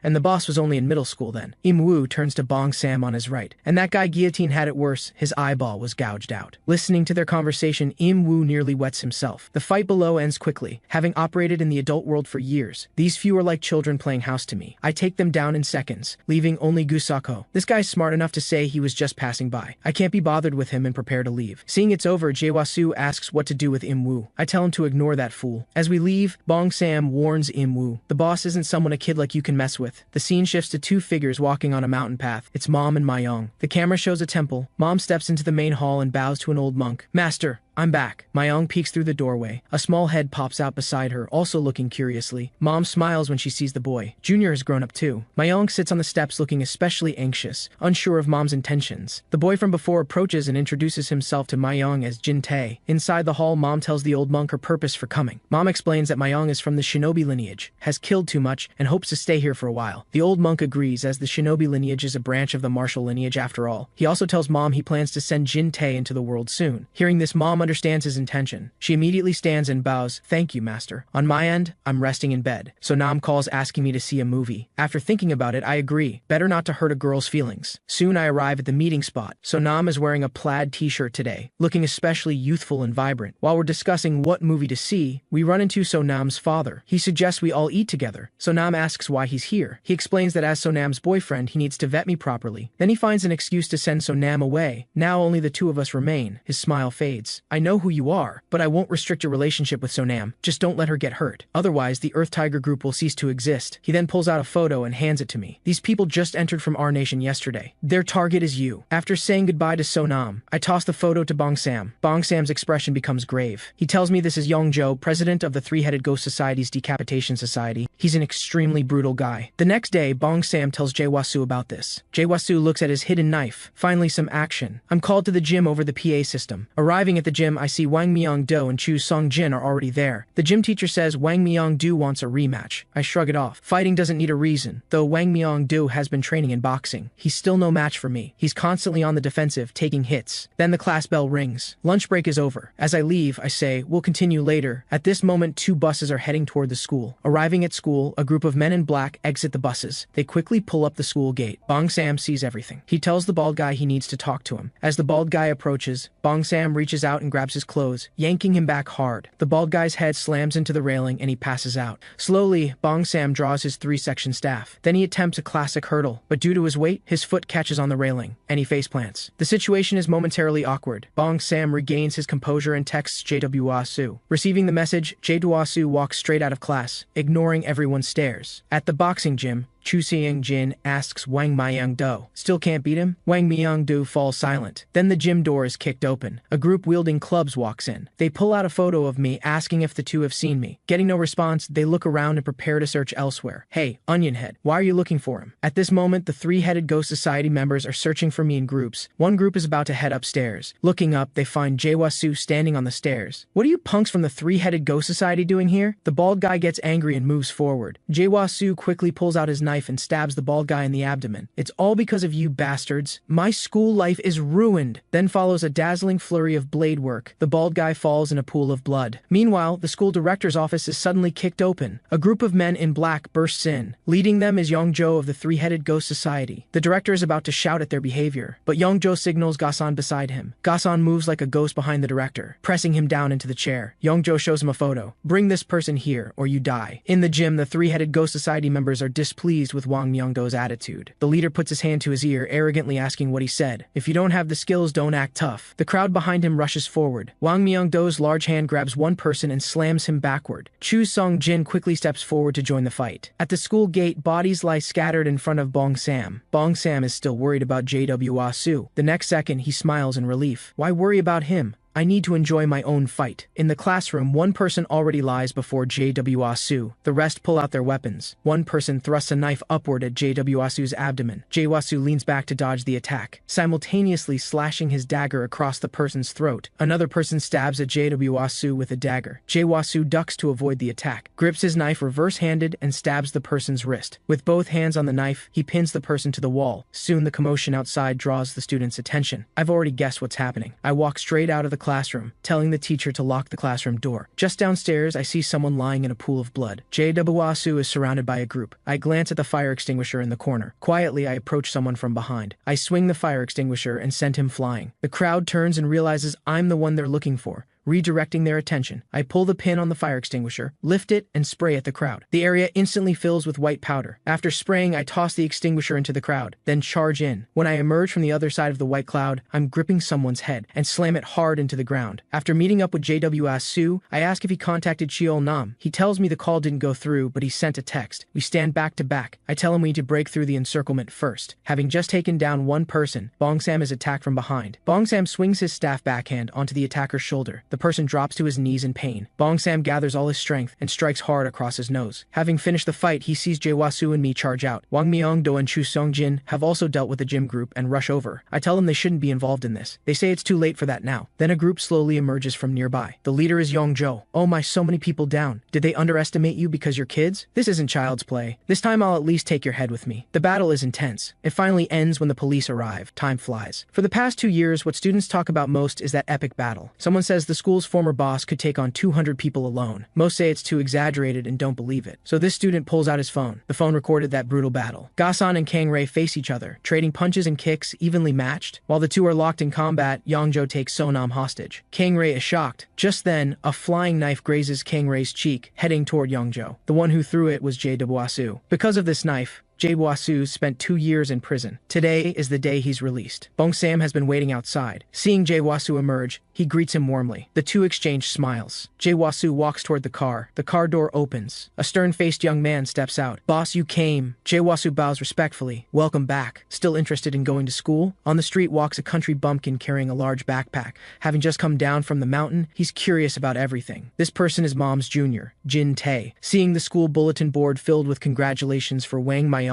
and the boss was only in middle school then. Imwoo turns to Bong Sam on his right. And that guy Guillotine had it worse. His eyeball was gouged out. Listening to their conversation, Imwoo nearly wets himself. The fight below ends quickly. Having operated in the adult world for years, these few are like children playing house to me. I take them down in seconds, leaving only Gusako. This guy's smart enough to say he was just passing by. I can't be bothered with him and prepare to leave. Seeing it's over, Jaewasu asks what to do with Imwoo. I tell him to ignore that fool. As we leave, Bong Sam warns Imwoo. The boss isn't someone a kid like you can mess with. The scene shifts to two figures walking on a mountain path. It's Mom and Mayong. The camera shows a temple. Mom steps into the main hall and bows to an old monk. Master, I'm back. Mayong peeks through the doorway. A small head pops out beside her, also looking curiously. Mom smiles when she sees the boy. Junior has grown up too. Mayong sits on the steps looking especially anxious, unsure of Mom's intentions. The boy from before approaches and introduces himself to Mayong as Jin Tae. Inside the hall, Mom tells the old monk her purpose for coming. Mom explains that Mayong is from the shinobi lineage, has killed too much, and hopes to stay here for a while. The old monk agrees, as the shinobi lineage is a branch of the martial lineage after all. He also tells Mom he plans to send Jin Tae into the world soon. Hearing this, Mom understands his intention. She immediately stands and bows. Thank you, Master. On my end, I'm resting in bed. So Nam calls asking me to see a movie. After thinking about it, I agree. Better not to hurt a girl's feelings. Soon I arrive at the meeting spot. So Nam is wearing a plaid t-shirt today, looking especially youthful and vibrant. While we're discussing what movie to see, we run into Sonam's father. He suggests we all eat together. Sonam asks why he's here. He explains that as Sonam's boyfriend, he needs to vet me properly. Then he finds an excuse to send Sonam away. Now only the two of us remain. His smile fades. I know who you are, but I won't restrict your relationship with Sonam. Just don't let her get hurt. Otherwise, the Earth Tiger group will cease to exist. He then pulls out a photo and hands it to me. These people just entered from our nation yesterday. Their target is you. After saying goodbye to Sonam, I toss the photo to Bong Sam. Bong Sam's expression becomes grave. He tells me this is Yongjo, president of the Three-Headed Ghost Society's Decapitation Society. He's an extremely brutal guy. The next day, Bong Sam tells Jaewasu about this. Jaewasu looks at his hidden knife. Finally, some action. I'm called to the gym over the PA system. Arriving at the gym, I see Wang Myung-do and Chu Song-jin are already there. The gym teacher says Wang Myung-do wants a rematch. I shrug it off. Fighting doesn't need a reason. Though Wang Myung-do has been training in boxing, he's still no match for me. He's constantly on the defensive, taking hits. Then the class bell rings. Lunch break is over. As I leave, I say, we'll continue later. At this moment, two buses are heading toward the school. Arriving at school, a group of men in black exit the buses. They quickly pull up the school gate. Bong Sam sees everything. He tells the bald guy he needs to talk to him. As the bald guy approaches, Bong Sam reaches out and grabs his clothes, yanking him back hard. The bald guy's head slams into the railing and he passes out. Slowly, Bong Sam draws his 3-section staff. Then he attempts a classic hurdle, but due to his weight, his foot catches on the railing, and he faceplants. The situation is momentarily awkward. Bong Sam regains his composure and texts Jae-Dwa-Soo. Receiving the message, Jae-Dwa-Soo walks straight out of class, ignoring everyone's stares. At the boxing gym, Chu Seung-jin asks Wang Myung-do, "Still can't beat him?" Wang Myung-do falls silent. Then the gym door is kicked open. A group wielding clubs walks in. They pull out a photo of me, asking if the two have seen me. Getting no response, they look around and prepare to search elsewhere. "Hey, Onionhead, why are you looking for him?" At this moment, the 3-headed Ghost Society members are searching for me in groups. One group is about to head upstairs. Looking up, they find Jae-Dwa-Soo standing on the stairs. "What are you punks from the 3-headed Ghost Society doing here?" The bald guy gets angry and moves forward. Jae-Dwa-Soo quickly pulls out his knife and stabs the bald guy in the abdomen. "It's all because of you bastards. My school life is ruined." Then follows a dazzling flurry of blade work. The bald guy falls in a pool of blood. Meanwhile, the school director's office is suddenly kicked open. A group of men in black bursts in. Leading them is Yongjo of the 3-headed Ghost Society. The director is about to shout at their behavior, but Yongjo signals Gasan beside him. Gasan moves like a ghost behind the director, pressing him down into the chair. Yongjo shows him a photo. "Bring this person here, or you die." In the gym, the 3-headed Ghost Society members are displeased with Wang Myung-do's attitude. The leader puts his hand to his ear, arrogantly asking what he said. "If you don't have the skills, don't act tough." The crowd behind him rushes forward. Wang Myung-do's large hand grabs one person and slams him backward. Chu Seung-jin quickly steps forward to join the fight. At the school gate, bodies lie scattered in front of Bong Sam. Bong Sam is still worried about Jae-Dwa-Soo. The next second, he smiles in relief. Why worry about him? I need to enjoy my own fight. In the classroom, one person already lies before Jae-Dwa-Soo. The rest pull out their weapons. One person thrusts a knife upward at Jae-Dwa-Soo's abdomen. Jae-Dwa-Soo leans back to dodge the attack, simultaneously slashing his dagger across the person's throat. Another person stabs at Jae-Dwa-Soo with a dagger. Jae-Dwa-Soo ducks to avoid the attack, grips his knife reverse-handed, and stabs the person's wrist. With both hands on the knife, he pins the person to the wall. Soon the commotion outside draws the students' attention. I've already guessed what's happening. I walk straight out of the classroom, telling the teacher to lock the classroom door. Just downstairs, I see someone lying in a pool of blood. Jae-Dwa-Soo is surrounded by a group. I glance at the fire extinguisher in the corner. Quietly, I approach someone from behind. I swing the fire extinguisher and send him flying. The crowd turns and realizes I'm the one they're looking for. Redirecting their attention, I pull the pin on the fire extinguisher, lift it, and spray at the crowd. The area instantly fills with white powder. After spraying, I toss the extinguisher into the crowd, then charge in. When I emerge from the other side of the white cloud, I'm gripping someone's head and slam it hard into the ground. After meeting up with Jae-Dwa-Soo, I ask if he contacted Cheol-nam. He tells me the call didn't go through, but he sent a text. We stand back to back. I tell him we need to break through the encirclement first. Having just taken down one person, Bong Sam is attacked from behind. Bong Sam swings his staff backhand onto the attacker's shoulder. The person drops to his knees in pain. Bong Sam gathers all his strength and strikes hard across his nose. Having finished the fight, he sees Jae-Dwa-Soo and me charge out. Wang Myung-do and Chu Seung-jin have also dealt with the gym group and rush over. I tell them they shouldn't be involved in this. They say it's too late for that now. Then a group slowly emerges from nearby. The leader is Yongjo. "Oh my, so many people down. Did they underestimate you because you're kids? This isn't child's play. This time I'll at least take your head with me." The battle is intense. It finally ends when the police arrive. Time flies. For the past 2 years, what students talk about most is that epic battle. Someone says the school's former boss could take on 200 people alone. Most say it's too exaggerated and don't believe it. So this student pulls out his phone. The phone recorded that brutal battle. Gasan and Kang-rae face each other, trading punches and kicks evenly matched. While the two are locked in combat, Yongjo takes Sonam hostage. Kang-rae is shocked. Just then, a flying knife grazes Kang-rae's cheek, heading toward Yongjo. The one who threw it was Jae-Dwa-Soo. Because of this knife, Jae-Dwa-Soo spent 2 years in prison. Today is the day he's released. Bong Sam has been waiting outside. Seeing Jae-Dwa-Soo emerge, he greets him warmly. The two exchange smiles. Jae-Dwa-Soo walks toward the car. The car door opens. A stern-faced young man steps out. "Boss, you came." Jae-Dwa-Soo bows respectfully. "Welcome back. Still interested in going to school?" On the street walks a country bumpkin carrying a large backpack. Having just come down from the mountain, he's curious about everything. This person is Mom's junior, Jin Tae. Seeing the school bulletin board filled with congratulations for Wang Myung-do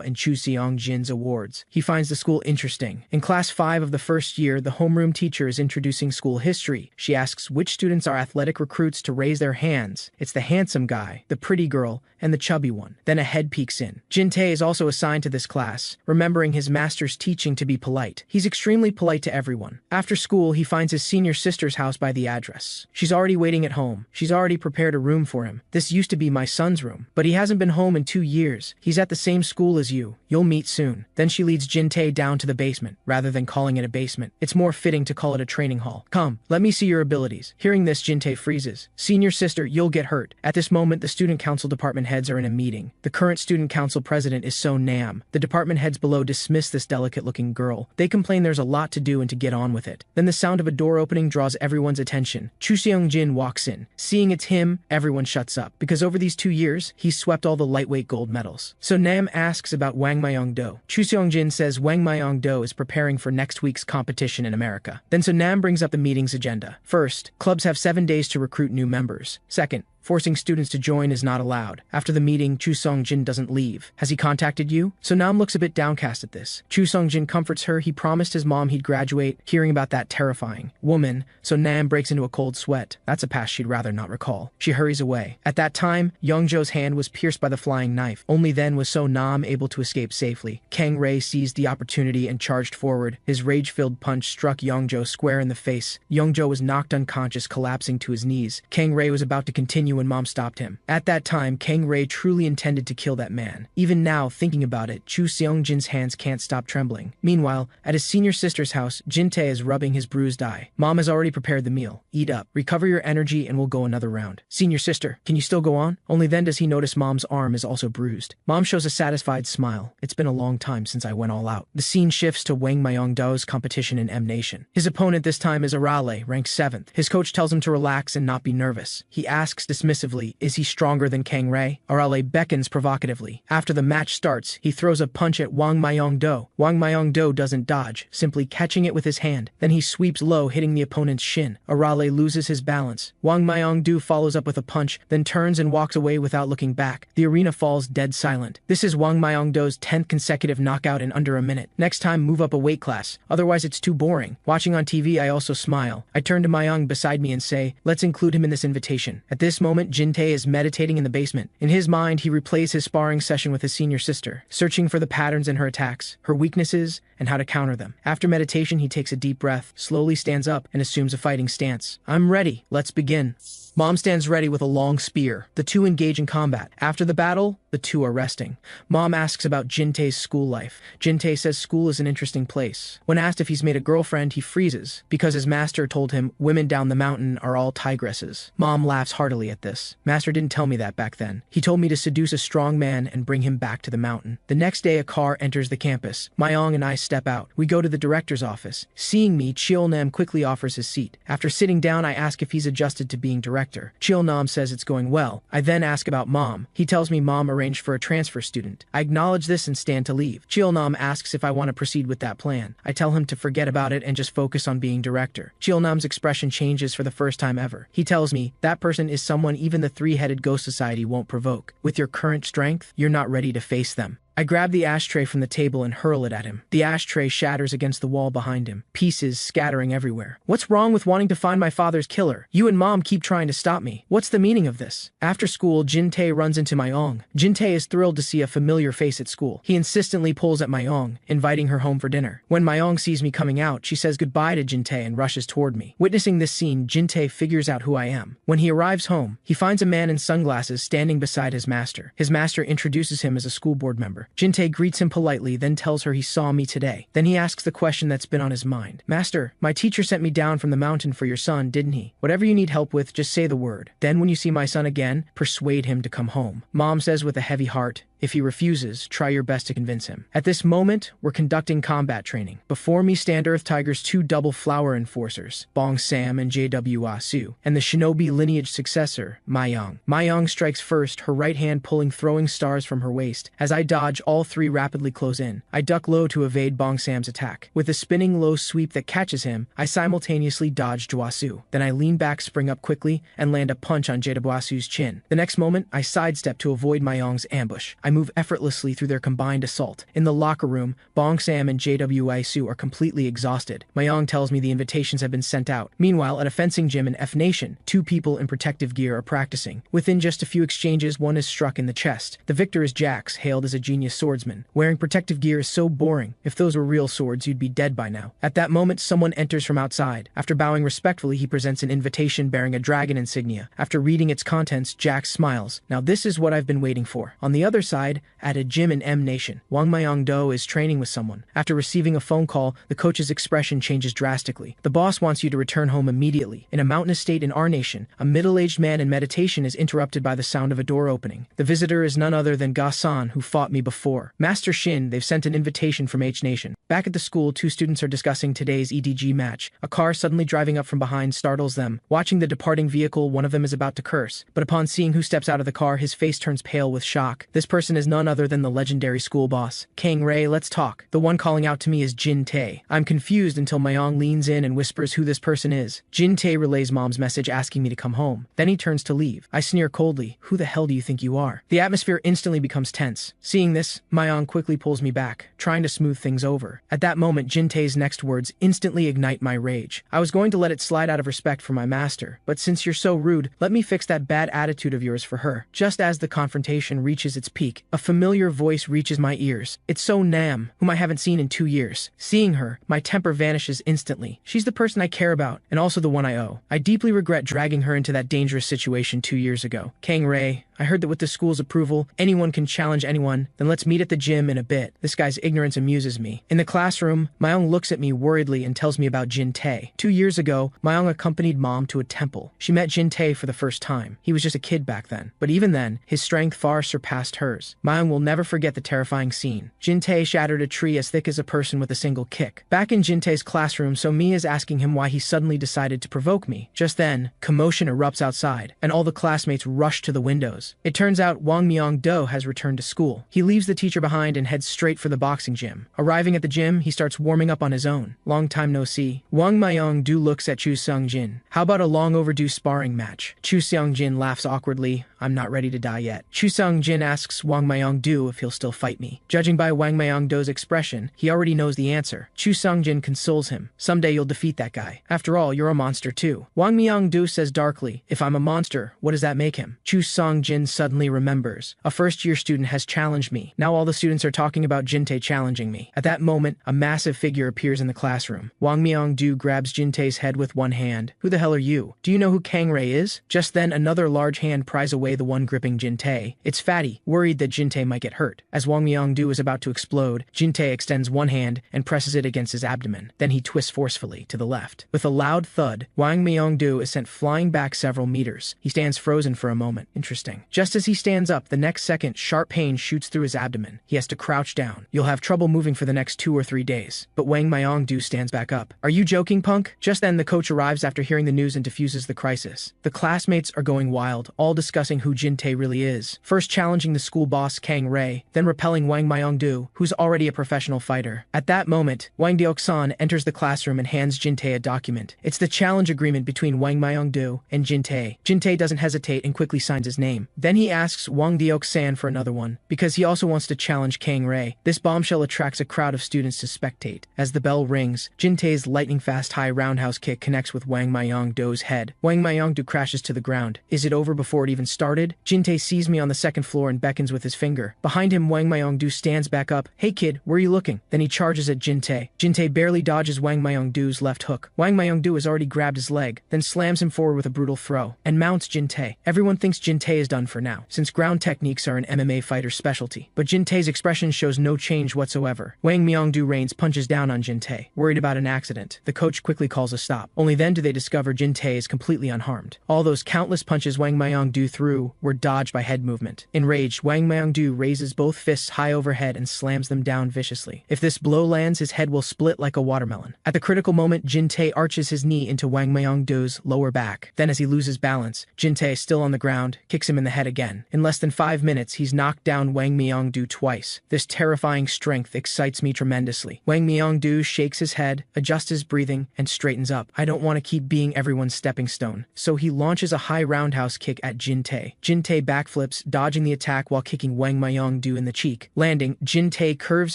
and Chu Seung-jin's awards, he finds the school interesting. In class 5 of the first year, the homeroom teacher is introducing school history. She asks which students are athletic recruits to raise their hands. It's the handsome guy, the pretty girl, and the chubby one. Then a head peeks in. Jin Tae is also assigned to this class, remembering his master's teaching to be polite. He's extremely polite to everyone. After school, he finds his senior sister's house by the address. She's already waiting at home. She's already prepared a room for him. This used to be my son's room, but he hasn't been home in 2 years. He's at the same same school as you. You'll meet soon. Then she leads Jin-tae down to the basement. Rather than calling it a basement, it's more fitting to call it a training hall. Come, let me see your abilities. Hearing this, Jin-tae freezes. Senior sister, you'll get hurt. At this moment, the student council department heads are in a meeting. The current student council president is So Nam. The department heads below dismiss this delicate-looking girl. They complain there's a lot to do and to get on with it. Then the sound of a door opening draws everyone's attention. Chu Seong-jin walks in. Seeing it's him, everyone shuts up, because over these 2 years, he's swept all the lightweight gold medals. So Nam asks about Wang Myong-do. Chu Seong-jin says Wang Myong-do is preparing for next week's competition in America. Then So Nam brings up the meeting's agenda. First, clubs have 7 days to recruit new members. Second, forcing students to join is not allowed. After the meeting, Chu Seong-jin doesn't leave. Has he contacted you? So Nam looks a bit downcast at this. Chu Seong-jin comforts her. He promised his mom he'd graduate. Hearing about that terrifying woman, So Nam breaks into a cold sweat. That's a past she'd rather not recall. She hurries away. At that time, Youngjo's hand was pierced by the flying knife. Only then was So Nam able to escape safely. Kang Rei seized the opportunity and charged forward. His rage-filled punch struck Youngjo square in the face. Youngjo was knocked unconscious, collapsing to his knees. Kang Rei was about to continue when Mom stopped him. At that time, Kang Rei truly intended to kill that man. Even now, thinking about it, Chu Seong-jin's hands can't stop trembling. Meanwhile, at his senior sister's house, Jin-tae is rubbing his bruised eye. Mom has already prepared the meal. Eat up, recover your energy, and we'll go another round. Senior sister, can you still go on? Only then does he notice Mom's arm is also bruised. Mom shows a satisfied smile. It's been a long time since I went all out. The scene shifts to Wang Myong-do's competition in M Nation. His opponent this time is Arale, ranked 7th. His coach tells him to relax and not be nervous. He asks dismissively, is he stronger than Kang Rei? Arale beckons provocatively. After the match starts, he throws a punch at Wang Myong-do. Wang Myong-do doesn't dodge, simply catching it with his hand. Then he sweeps low, hitting the opponent's shin. Arale loses his balance. Wang Myong-do follows up with a punch, then turns and walks away without looking back. The arena falls dead silent. This is Wang Myong-do's 10th consecutive knockout in under a minute. Next time, move up a weight class. Otherwise, it's too boring. Watching on TV, I also smile. I turn to Myong beside me and say, let's include him in this invitation. At this moment, Jin-tae is meditating in the basement. In his mind, he replays his sparring session with his senior sister, searching for the patterns in her attacks, her weaknesses, and how to counter them. After meditation, he takes a deep breath, slowly stands up, and assumes a fighting stance. I'm ready. Let's begin. Mom stands ready with a long spear. The two engage in combat. After the battle, the two are resting. Mom asks about Jin-tae's school life. Jin-tae says school is an interesting place. When asked if he's made a girlfriend, he freezes, because his master told him women down the mountain are all tigresses. Mom laughs heartily at this. Master didn't tell me that back then. He told me to seduce a strong man and bring him back to the mountain. The next day, a car enters the campus. Myong and I step out. We go to the director's office. Seeing me, Cheol-nam quickly offers his seat. After sitting down, I ask if he's adjusted to being director. Cheol-nam says it's going well. I then ask about Mom. He tells me Mom arranged for a transfer student. I acknowledge this and stand to leave. Cheol-nam asks if I want to proceed with that plan. I tell him to forget about it and just focus on being director. Cheol-nam's expression changes for the first time ever. He tells me, that person is someone even the three-headed ghost society won't provoke. With your current strength, you're not ready to face them. I grab the ashtray from the table and hurl it at him. The ashtray shatters against the wall behind him, pieces scattering everywhere. What's wrong with wanting to find my father's killer? You and Mom keep trying to stop me. What's the meaning of this? After school, Jin-tae runs into Myong. Jin-tae is thrilled to see a familiar face at school. He insistently pulls at Myong, inviting her home for dinner. When Myong sees me coming out, she says goodbye to Jin-tae and rushes toward me. Witnessing this scene, Jin-tae figures out who I am. When he arrives home, he finds a man in sunglasses standing beside his master. His master introduces him as a school board member. Jin-tae greets him politely, then tells her he saw me today. Then he asks the question that's been on his mind. Master, my teacher sent me down from the mountain for your son, didn't he? Whatever you need help with, just say the word. Then when you see my son again, persuade him to come home. Mom says with a heavy heart, if he refuses, try your best to convince him. At this moment, we're conducting combat training. Before me stand Earth Tiger's 2 double flower enforcers, Bong Sam and JW Asu, and the shinobi lineage successor, Myong. Myong strikes first, her right hand pulling throwing stars from her waist. As I dodge, all 3 rapidly close in. I duck low to evade Bong Sam's attack. With a spinning low sweep that catches him, I simultaneously dodge Jwasu. Then I lean back, spring up quickly, and land a punch on JWasu's chin. The next moment, I sidestep to avoid Myong's ambush. I move effortlessly through their combined assault. In the locker room, Bong Sam and JW are completely exhausted. Myong tells me the invitations have been sent out. Meanwhile, at a fencing gym in F Nation, 2 people in protective gear are practicing. Within just a few exchanges, one is struck in the chest. The victor is Jax, hailed as a genius swordsman. Wearing protective gear is so boring. If those were real swords, you'd be dead by now. At that moment, someone enters from outside. After bowing respectfully, he presents an invitation bearing a dragon insignia. After reading its contents, Jax smiles. Now this is what I've been waiting for. On the other side, outside, at a gym in M Nation. Wang Myong-do is training with someone. After receiving a phone call, the coach's expression changes drastically. The boss wants you to return home immediately. In a mountainous state in R Nation, a middle-aged man in meditation is interrupted by the sound of a door opening. The visitor is none other than Ga-san, who fought me before. Master Shin, they've sent an invitation from H Nation. Back at the school, two students are discussing today's EDG match. A car suddenly driving up from behind startles them. Watching the departing vehicle, one of them is about to curse, but upon seeing who steps out of the car, his face turns pale with shock. This person is none other than the legendary school boss. Kang Rei, let's talk. The one calling out to me is Jin Tae. I'm confused until Myong leans in and whispers who this person is. Jin Tae relays mom's message asking me to come home. Then he turns to leave. I sneer coldly. Who the hell do you think you are? The atmosphere instantly becomes tense. Seeing this, Myong quickly pulls me back, trying to smooth things over. At that moment, Jin Tae's next words instantly ignite my rage. I was going to let it slide out of respect for my master, but since you're so rude, let me fix that bad attitude of yours for her. Just as the confrontation reaches its peak, a familiar voice reaches my ears. It's So Nam, whom I haven't seen in 2 years. Seeing her, my temper vanishes instantly. She's the person I care about, and also the one I owe. I deeply regret dragging her into that dangerous situation 2 years ago. Kang Rei, I heard that with the school's approval, anyone can challenge anyone. Then let's meet at the gym in a bit. This guy's ignorance amuses me. In the classroom, Myong looks at me worriedly and tells me about Jin Tae. 2 years ago, Myong accompanied mom to a temple. She met Jin Tae for the first time. He was just a kid back then. But even then, his strength far surpassed hers. Myong will never forget the terrifying scene. Jin Tae shattered a tree as thick as a person with a single kick. Back in Jin Tae's classroom, So-mi is asking him why he suddenly decided to provoke me. Just then, commotion erupts outside, and all the classmates rush to the windows. It turns out Wang Myong-do has returned to school. He leaves the teacher behind and heads straight for the boxing gym. Arriving at the gym, he starts warming up on his own. Long time no see. Wang Myong-do looks at Chu Seung-jin. How about a long overdue sparring match? Chu Seung-jin laughs awkwardly. I'm not ready to die yet. Chu Seung-jin asks Wang Myong-do if he'll still fight me. Judging by Wang Myong-do's expression, he already knows the answer. Chu Seung-jin consoles him. Someday you'll defeat that guy. After all, you're a monster too. Wang Myong-do says darkly, if I'm a monster, what does that make him? Chu Seung-jin suddenly remembers. A first-year student has challenged me. Now all the students are talking about Jin Tae challenging me. At that moment, a massive figure appears in the classroom. Wang Myong-do grabs Jin Tae's head with one hand. Who the hell are you? Do you know who Kang Rei is? Just then, another large hand pries away the one gripping Jin Tae. It's Fatty, worried that Jin Tae might get hurt. As Wang Myong-do is about to explode, Jin Tae extends one hand and presses it against his abdomen. Then he twists forcefully to the left. With a loud thud, Wang Myong-do is sent flying back several meters. He stands frozen for a moment. Interesting. Just as he stands up, the next second, sharp pain shoots through his abdomen. He has to crouch down. You'll have trouble moving for the next 2 or 3 days. But Wang Myong-do stands back up. Are you joking, punk? Just then, the coach arrives after hearing the news and diffuses the crisis. The classmates are going wild, all discussing who Jin Tae really is. First challenging the school boss Kang Rei, then repelling Wang Myong-do, who's already a professional fighter. At that moment, Wang Deok-san enters the classroom and hands Jin Tae a document. It's the challenge agreement between Wang Myong-do and Jin Tae. Jin Tae doesn't hesitate and quickly signs his name. Then he asks Wang Deok-san for another one, because he also wants to challenge Kang Rei. This bombshell attracts a crowd of students to spectate. As the bell rings, Jin Tae's lightning-fast high roundhouse kick connects with Wang Myong-do's head. Wang Myong-do crashes to the ground. Is it over before it even started? Jin Tae sees me on the second floor and beckons with his finger. Behind him, Wang Myong-do stands back up. Hey kid, where are you looking? Then he charges at Jin Tae. Jin Tae barely dodges Wang Myong-do's left hook. Wang Myong-do has already grabbed his leg, then slams him forward with a brutal throw, and mounts Jin Tae. Everyone thinks Jin Tae is done for now, since ground techniques are an MMA fighter's specialty. But Jin Tae's expression shows no change whatsoever. Wang Myong-do rains punches down on Jin Tae. Worried about an accident, the coach quickly calls a stop. Only then do they discover Jin Tae is completely unharmed. All those countless punches Wang Myong-do threw were dodged by head movement. Enraged, Wang Myong-do raises both fists high overhead and slams them down viciously. If this blow lands, his head will split like a watermelon. At the critical moment, Jin Tae arches his knee into Wang Myong-do's lower back. Then as he loses balance, Jin Tae, still on the ground, kicks him in the head again. In less than 5 minutes, he's knocked down Wang Myong-do twice. This terrifying strength excites me tremendously. Wang Myong-do shakes his head, adjusts his breathing, and straightens up. I don't want to keep being everyone's stepping stone. So he launches a high roundhouse kick at Jin Tae. Jin Tae backflips, dodging the attack while kicking Wang Myong-do in the cheek. Landing, Jin Tae curves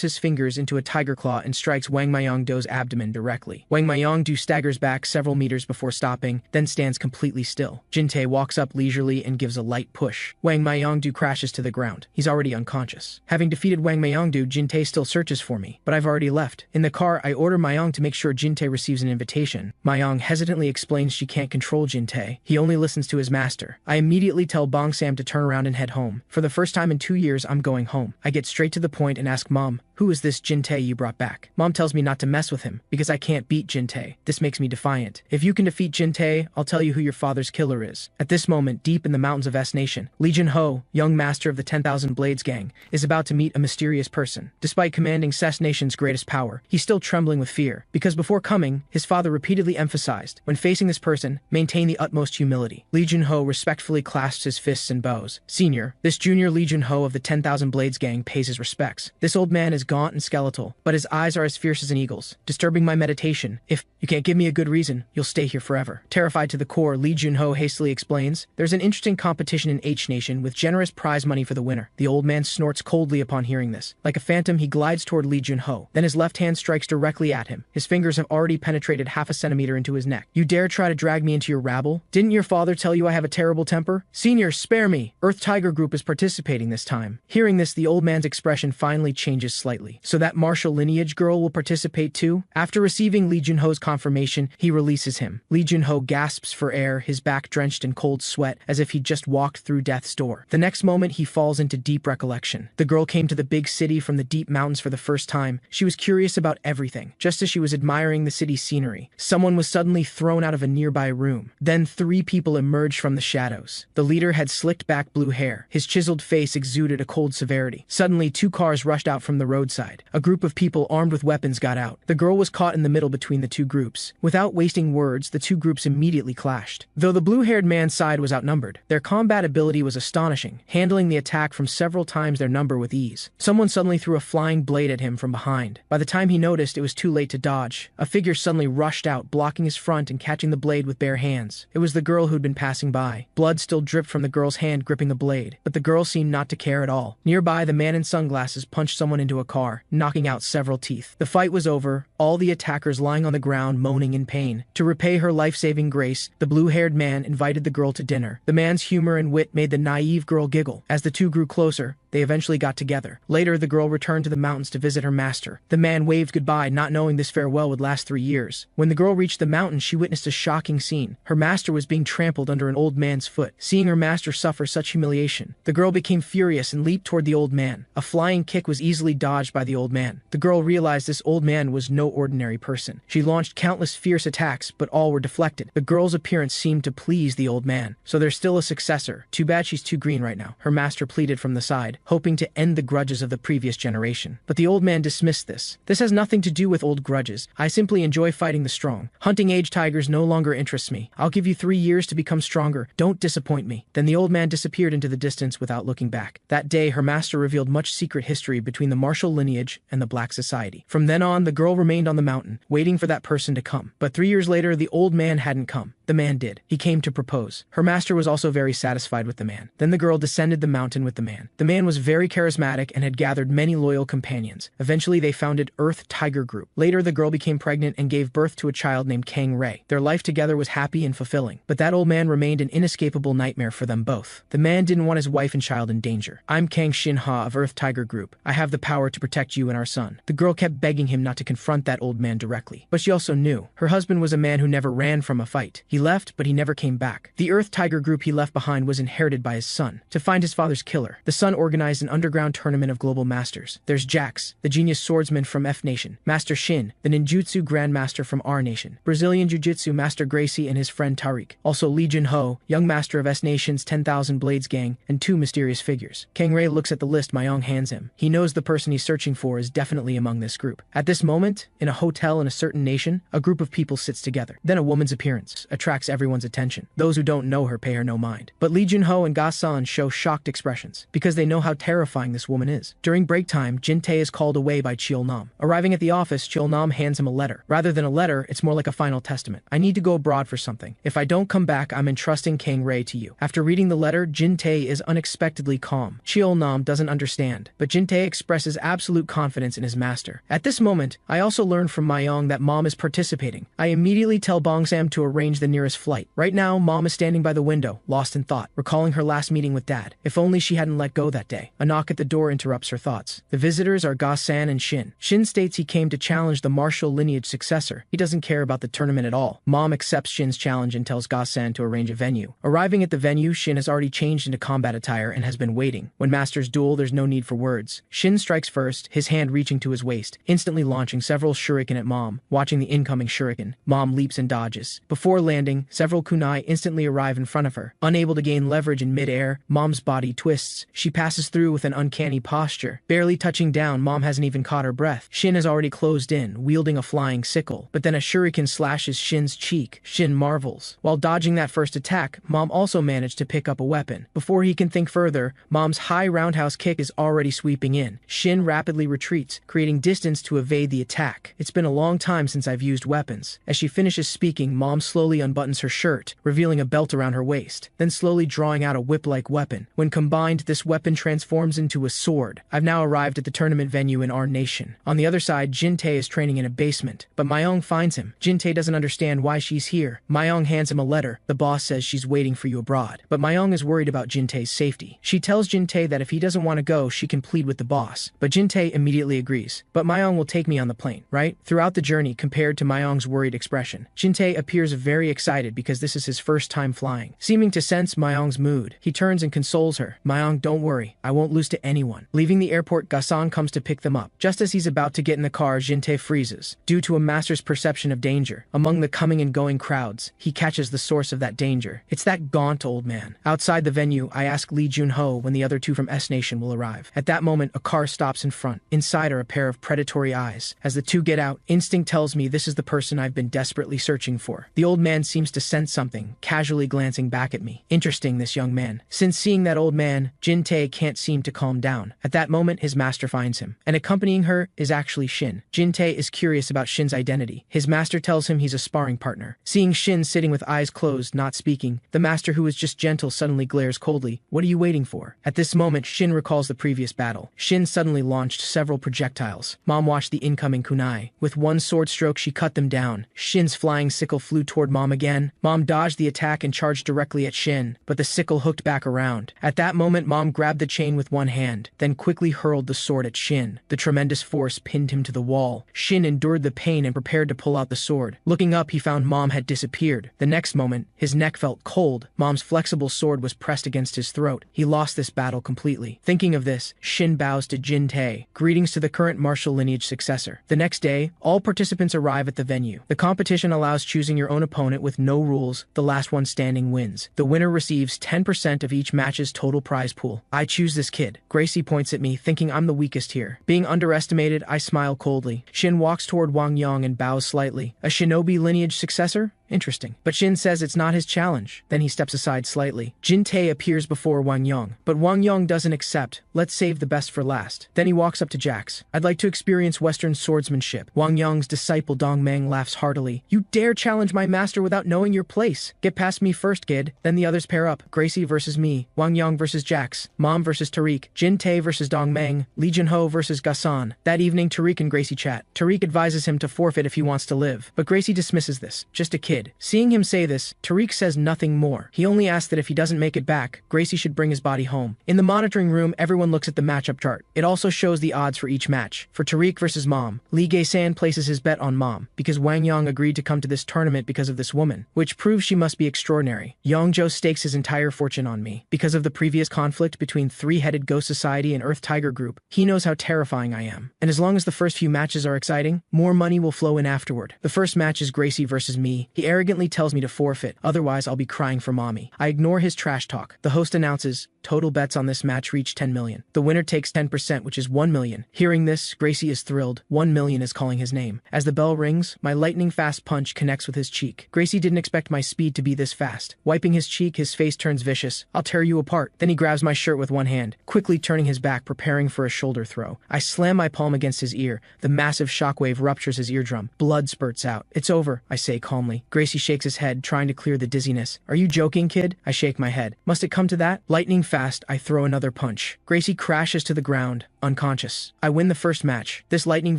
his fingers into a tiger claw and strikes Wang Myong-do's abdomen directly. Wang Myong-do staggers back several meters before stopping, then stands completely still. Jin Tae walks up leisurely and gives a light push push. Wang Mayongdu crashes to the ground. He's already unconscious. Having defeated Wang Mayongdu, Jin-tae still searches for me, but I've already left. In the car, I order Mayong to make sure Jin-tae receives an invitation. Mayong hesitantly explains she can't control Jin-tae. He only listens to his master. I immediately tell Bong-sam to turn around and head home. For the first time in 2 years, I'm going home. I get straight to the point and ask Mom, who is this Jin-tae you brought back? Mom tells me not to mess with him, because I can't beat Jin-tae. This makes me defiant. If you can defeat Jin-tae, I'll tell you who your father's killer is. At this moment, deep in the mountains of S-Nation, Lee Jin-ho, young master of the 10,000 Blades gang, is about to meet a mysterious person. Despite commanding S-Nation's greatest power, he's still trembling with fear, because before coming, his father repeatedly emphasized, when facing this person, maintain the utmost humility. Lee Jin-ho respectfully clasps his fists and bows. Senior, this junior Lee Jin-ho of the 10,000 Blades gang pays his respects. This old man is gaunt and skeletal, but his eyes are as fierce as an eagle's, disturbing my meditation. If you can't give me a good reason, you'll stay here forever. Terrified to the core, Lee Jin-ho hastily explains, there's an interesting competition in H-Nation with generous prize money for the winner. The old man snorts coldly upon hearing this. Like a phantom, he glides toward Lee Jin-ho. Then his left hand strikes directly at him. His fingers have already penetrated half a centimeter into his neck. You dare try to drag me into your rabble? Didn't your father tell you I have a terrible temper? Senior, spare me! Earth Tiger Group is participating this time. Hearing this, the old man's expression finally changes slightly. So that martial lineage girl will participate too? After receiving Lee Jin-ho's confirmation, he releases him. Lee Jin-ho gasps for air, his back drenched in cold sweat, as if he'd just walked through death's door. The next moment, he falls into deep recollection. The girl came to the big city from the deep mountains for the first time. She was curious about everything. Just as she was admiring the city's scenery, someone was suddenly thrown out of a nearby room. Then 3 people emerged from the shadows. The leader had slicked back blue hair. His chiseled face exuded a cold severity. Suddenly, 2 cars rushed out from the roadside. A group of people armed with weapons got out. The girl was caught in the middle between the 2 groups. Without wasting words, the 2 groups immediately clashed. Though the blue-haired man's side was outnumbered, their combat ability was astonishing, handling the attack from several times their number with ease. Someone suddenly threw a flying blade at him from behind. By the time he noticed, it was too late to dodge. A figure suddenly rushed out, blocking his front and catching the blade with bare hands. It was the girl who'd been passing by. Blood still dripped from the girl's hand gripping the blade, but the girl seemed not to care at all. Nearby, the man in sunglasses punched someone into a car, knocking out several teeth. The fight was over, all the attackers lying on the ground moaning in pain. To repay her life-saving grace, the blue-haired man invited the girl to dinner. The man's humor and wit made the naive girl giggle. As the 2 grew closer, they eventually got together. Later, the girl returned to the mountains to visit her master. The man waved goodbye, not knowing this farewell would last 3 years. When the girl reached the mountain, she witnessed a shocking scene. Her master was being trampled under an old man's foot. Seeing her master suffer such humiliation, the girl became furious and leaped toward the old man. A flying kick was easily dodged by the old man. The girl realized this old man was no ordinary person. She launched countless fierce attacks, but all were deflected. The girl's appearance seemed to please the old man. So there's still a successor. Too bad she's too green right now, her master pleaded from the side, hoping to end the grudges of the previous generation. But the old man dismissed this. This has nothing to do with old grudges. I simply enjoy fighting the strong. Hunting age tigers no longer interests me. I'll give you 3 years to become stronger. Don't disappoint me. Then the old man disappeared into the distance without looking back. That day, her master revealed much secret history between the martial lineage and the Black Society. From then on, the girl remained on the mountain, waiting for that person to come. But 3 years later, the old man hadn't come. The man did. He came to propose. Her master was also very satisfied with the man. Then the girl descended the mountain with the man. The man was very charismatic and had gathered many loyal companions. Eventually, they founded Earth Tiger Group. Later, the girl became pregnant and gave birth to a child named Kang Rei. Their life together was happy and fulfilling. But that old man remained an inescapable nightmare for them both. The man didn't want his wife and child in danger. I'm Kang Shin-ha of Earth Tiger Group. I have the power to protect you and our son. The girl kept begging him not to confront that old man directly. But she also knew. Her husband was a man who never ran from a fight. He left, but he never came back. The Earth Tiger Group he left behind was inherited by his son. To find his father's killer, the son organized an underground tournament of global masters. There's Jax, the genius swordsman from F Nation, Master Shin, the ninjutsu grandmaster from R Nation, Brazilian jiu-jitsu master Gracie and his friend Tariq, also Lee Jin-ho, young master of S Nation's 10,000 Blades gang, and 2 mysterious figures. Kang Rei looks at the list Mayong hands him. He knows the person he's searching for is definitely among this group. At this moment, in a hotel in a certain nation, a group of people sits together. Then a woman's appearance attracts everyone's attention. Those who don't know her pay her no mind. But Lee Jin-ho and Ga-san show shocked expressions, because they know how terrifying this woman is. During break time, Jin-tae is called away by Cheol-nam. Arriving at the office, Cheol-nam hands him a letter. Rather than a letter, it's more like a final testament. I need to go abroad for something. If I don't come back, I'm entrusting Kang Rei to you. After reading the letter, Jin-tae is unexpectedly calm. Cheol-nam doesn't understand, but Jin-tae expresses absolute confidence in his master. At this moment, I also learn from Mayong that mom is participating. I immediately tell Bong-sam to arrange the nearest flight. Right now, Mom is standing by the window, lost in thought, recalling her last meeting with Dad. If only she hadn't let go that day. A knock at the door interrupts her thoughts. The visitors are Ga-san and Shin. Shin states he came to challenge the martial lineage successor. He doesn't care about the tournament at all. Mom accepts Shin's challenge and tells Ga-san to arrange a venue. Arriving at the venue, Shin has already changed into combat attire and has been waiting. When masters duel, there's no need for words. Shin strikes first, his hand reaching to his waist, instantly launching several shuriken at Mom. Watching the incoming shuriken, Mom leaps and dodges. Before landing, several kunai instantly arrive in front of her. Unable to gain leverage in mid-air, Mom's body twists. She passes through with an uncanny posture. Barely touching down, Mom hasn't even caught her breath. Shin has already closed in, wielding a flying sickle. But then a shuriken slashes Shin's cheek. Shin marvels. While dodging that first attack, Mom also managed to pick up a weapon. Before he can think further, Mom's high roundhouse kick is already sweeping in. Shin rapidly retreats, creating distance to evade the attack. It's been a long time since I've used weapons. As she finishes speaking, Mom slowly unbuttons her shirt, revealing a belt around her waist, then slowly drawing out a whip-like weapon. When combined, this weapon transforms into a sword. I've now arrived at the tournament venue in our nation. On the other side, Jin-tae is training in a basement, but Myung finds him. Jin-tae doesn't understand why she's here. Myung hands him a letter. The boss says she's waiting for you abroad, but Myung is worried about Jin-tae's safety. She tells Jin-tae that if he doesn't want to go, she can plead with the boss, but Jin-tae immediately agrees. But Myung will take me on the plane, right? Throughout the journey, compared to Myung's worried expression, Jin-tae appears very excited because this is his first time flying. Seeming to sense Myung's mood, he turns and consoles her. Myung, don't worry, I won't lose to anyone. Leaving the airport, Gasan comes to pick them up. Just as he's about to get in the car, Jin-tae freezes. Due to a master's perception of danger, among the coming and going crowds, he catches the source of that danger. It's that gaunt old man. Outside the venue, I ask Lee Jun-ho when the other two from S Nation will arrive. At that moment, a car stops in front. Inside are a pair of predatory eyes. As the two get out, instinct tells me this is the person I've been desperately searching for. The old man seems to sense something, casually glancing back at me. Interesting, this young man. Since seeing that old man, Jin-tae can't seem to calm down. At that moment, his master finds him, and accompanying her is actually Shin. Jin-tae is curious about Shin's identity. His master tells him he's a sparring partner. Seeing Shin sitting with eyes closed, not speaking, the master, who is just gentle, suddenly glares coldly. What are you waiting for? At this moment, Shin recalls the previous battle. Shin suddenly launched several projectiles. Mom watched the incoming kunai. With one sword stroke, she cut them down. Shin's flying sickle flew toward Mom again. Mom dodged the attack and charged directly at Shin, but the sickle hooked back around. At that moment, Mom grabbed the chain with one hand, then quickly hurled the sword at Shin. The tremendous force pinned him to the wall. Shin endured the pain and prepared to pull out the sword. Looking up, he found Mom had disappeared. The next moment, his neck felt cold. Mom's flexible sword was pressed against his throat. He lost this battle completely. Thinking of this, Shin bows to Jin-tae. Greetings to the current martial lineage successor. The next day, all participants arrive at the venue. The competition allows choosing your own opponent with no rules. The last one standing wins. The winner receives 10% of each match's total prize pool. I choose this kid. Gracie points at me, thinking I'm the weakest here. Being underestimated, I smile coldly. Shin walks toward Wang Yang and bows slightly. A shinobi lineage successor? Interesting. But Shin says it's not his challenge. Then he steps aside slightly. Jin-tae appears before Wang Yang, but Wang Yang doesn't accept. Let's save the best for last. Then he walks up to Jax. I'd like to experience Western swordsmanship. Wang Yang's disciple Dong Meng laughs heartily. You dare challenge my master without knowing your place? Get past me first, kid. Then the others pair up. Gracie versus me. Wang Yang versus Jax. Mom versus Tariq. Jin-tae versus Dong Meng. Lee Jun-ho versus Gasan. That evening, Tariq and Gracie chat. Tariq advises him to forfeit if he wants to live, but Gracie dismisses this. Just a kid. Seeing him say this, Tariq says nothing more. He only asks that if he doesn't make it back, Gracie should bring his body home. In the monitoring room, everyone looks at the matchup chart. It also shows the odds for each match. For Tariq versus Mom, Lee Gae-san places his bet on Mom, because Wang Yang agreed to come to this tournament because of this woman, which proves she must be extraordinary. Yongjo stakes his entire fortune on me. Because of the previous conflict between Three-Headed Ghost Society and Earth Tiger Group, he knows how terrifying I am. And as long as the first few matches are exciting, more money will flow in afterward. The first match is Gracie versus me. He arrogantly tells me to forfeit, otherwise I'll be crying for mommy. I ignore his trash talk. The host announces, total bets on this match reach 10 million. The winner takes 10%, which is 1 million. Hearing this, Gracie is thrilled. 1 million is calling his name. As the bell rings, my lightning-fast punch connects with his cheek. Gracie didn't expect my speed to be this fast. Wiping his cheek, his face turns vicious. I'll tear you apart. Then he grabs my shirt with one hand, quickly turning his back, preparing for a shoulder throw. I slam my palm against his ear. The massive shockwave ruptures his eardrum. Blood spurts out. It's over, I say calmly. Gracie shakes his head, trying to clear the dizziness. Are you joking, kid? I shake my head. Must it come to that? Lightning fast fast, I throw another punch. Gracie crashes to the ground, unconscious. I win the first match. This lightning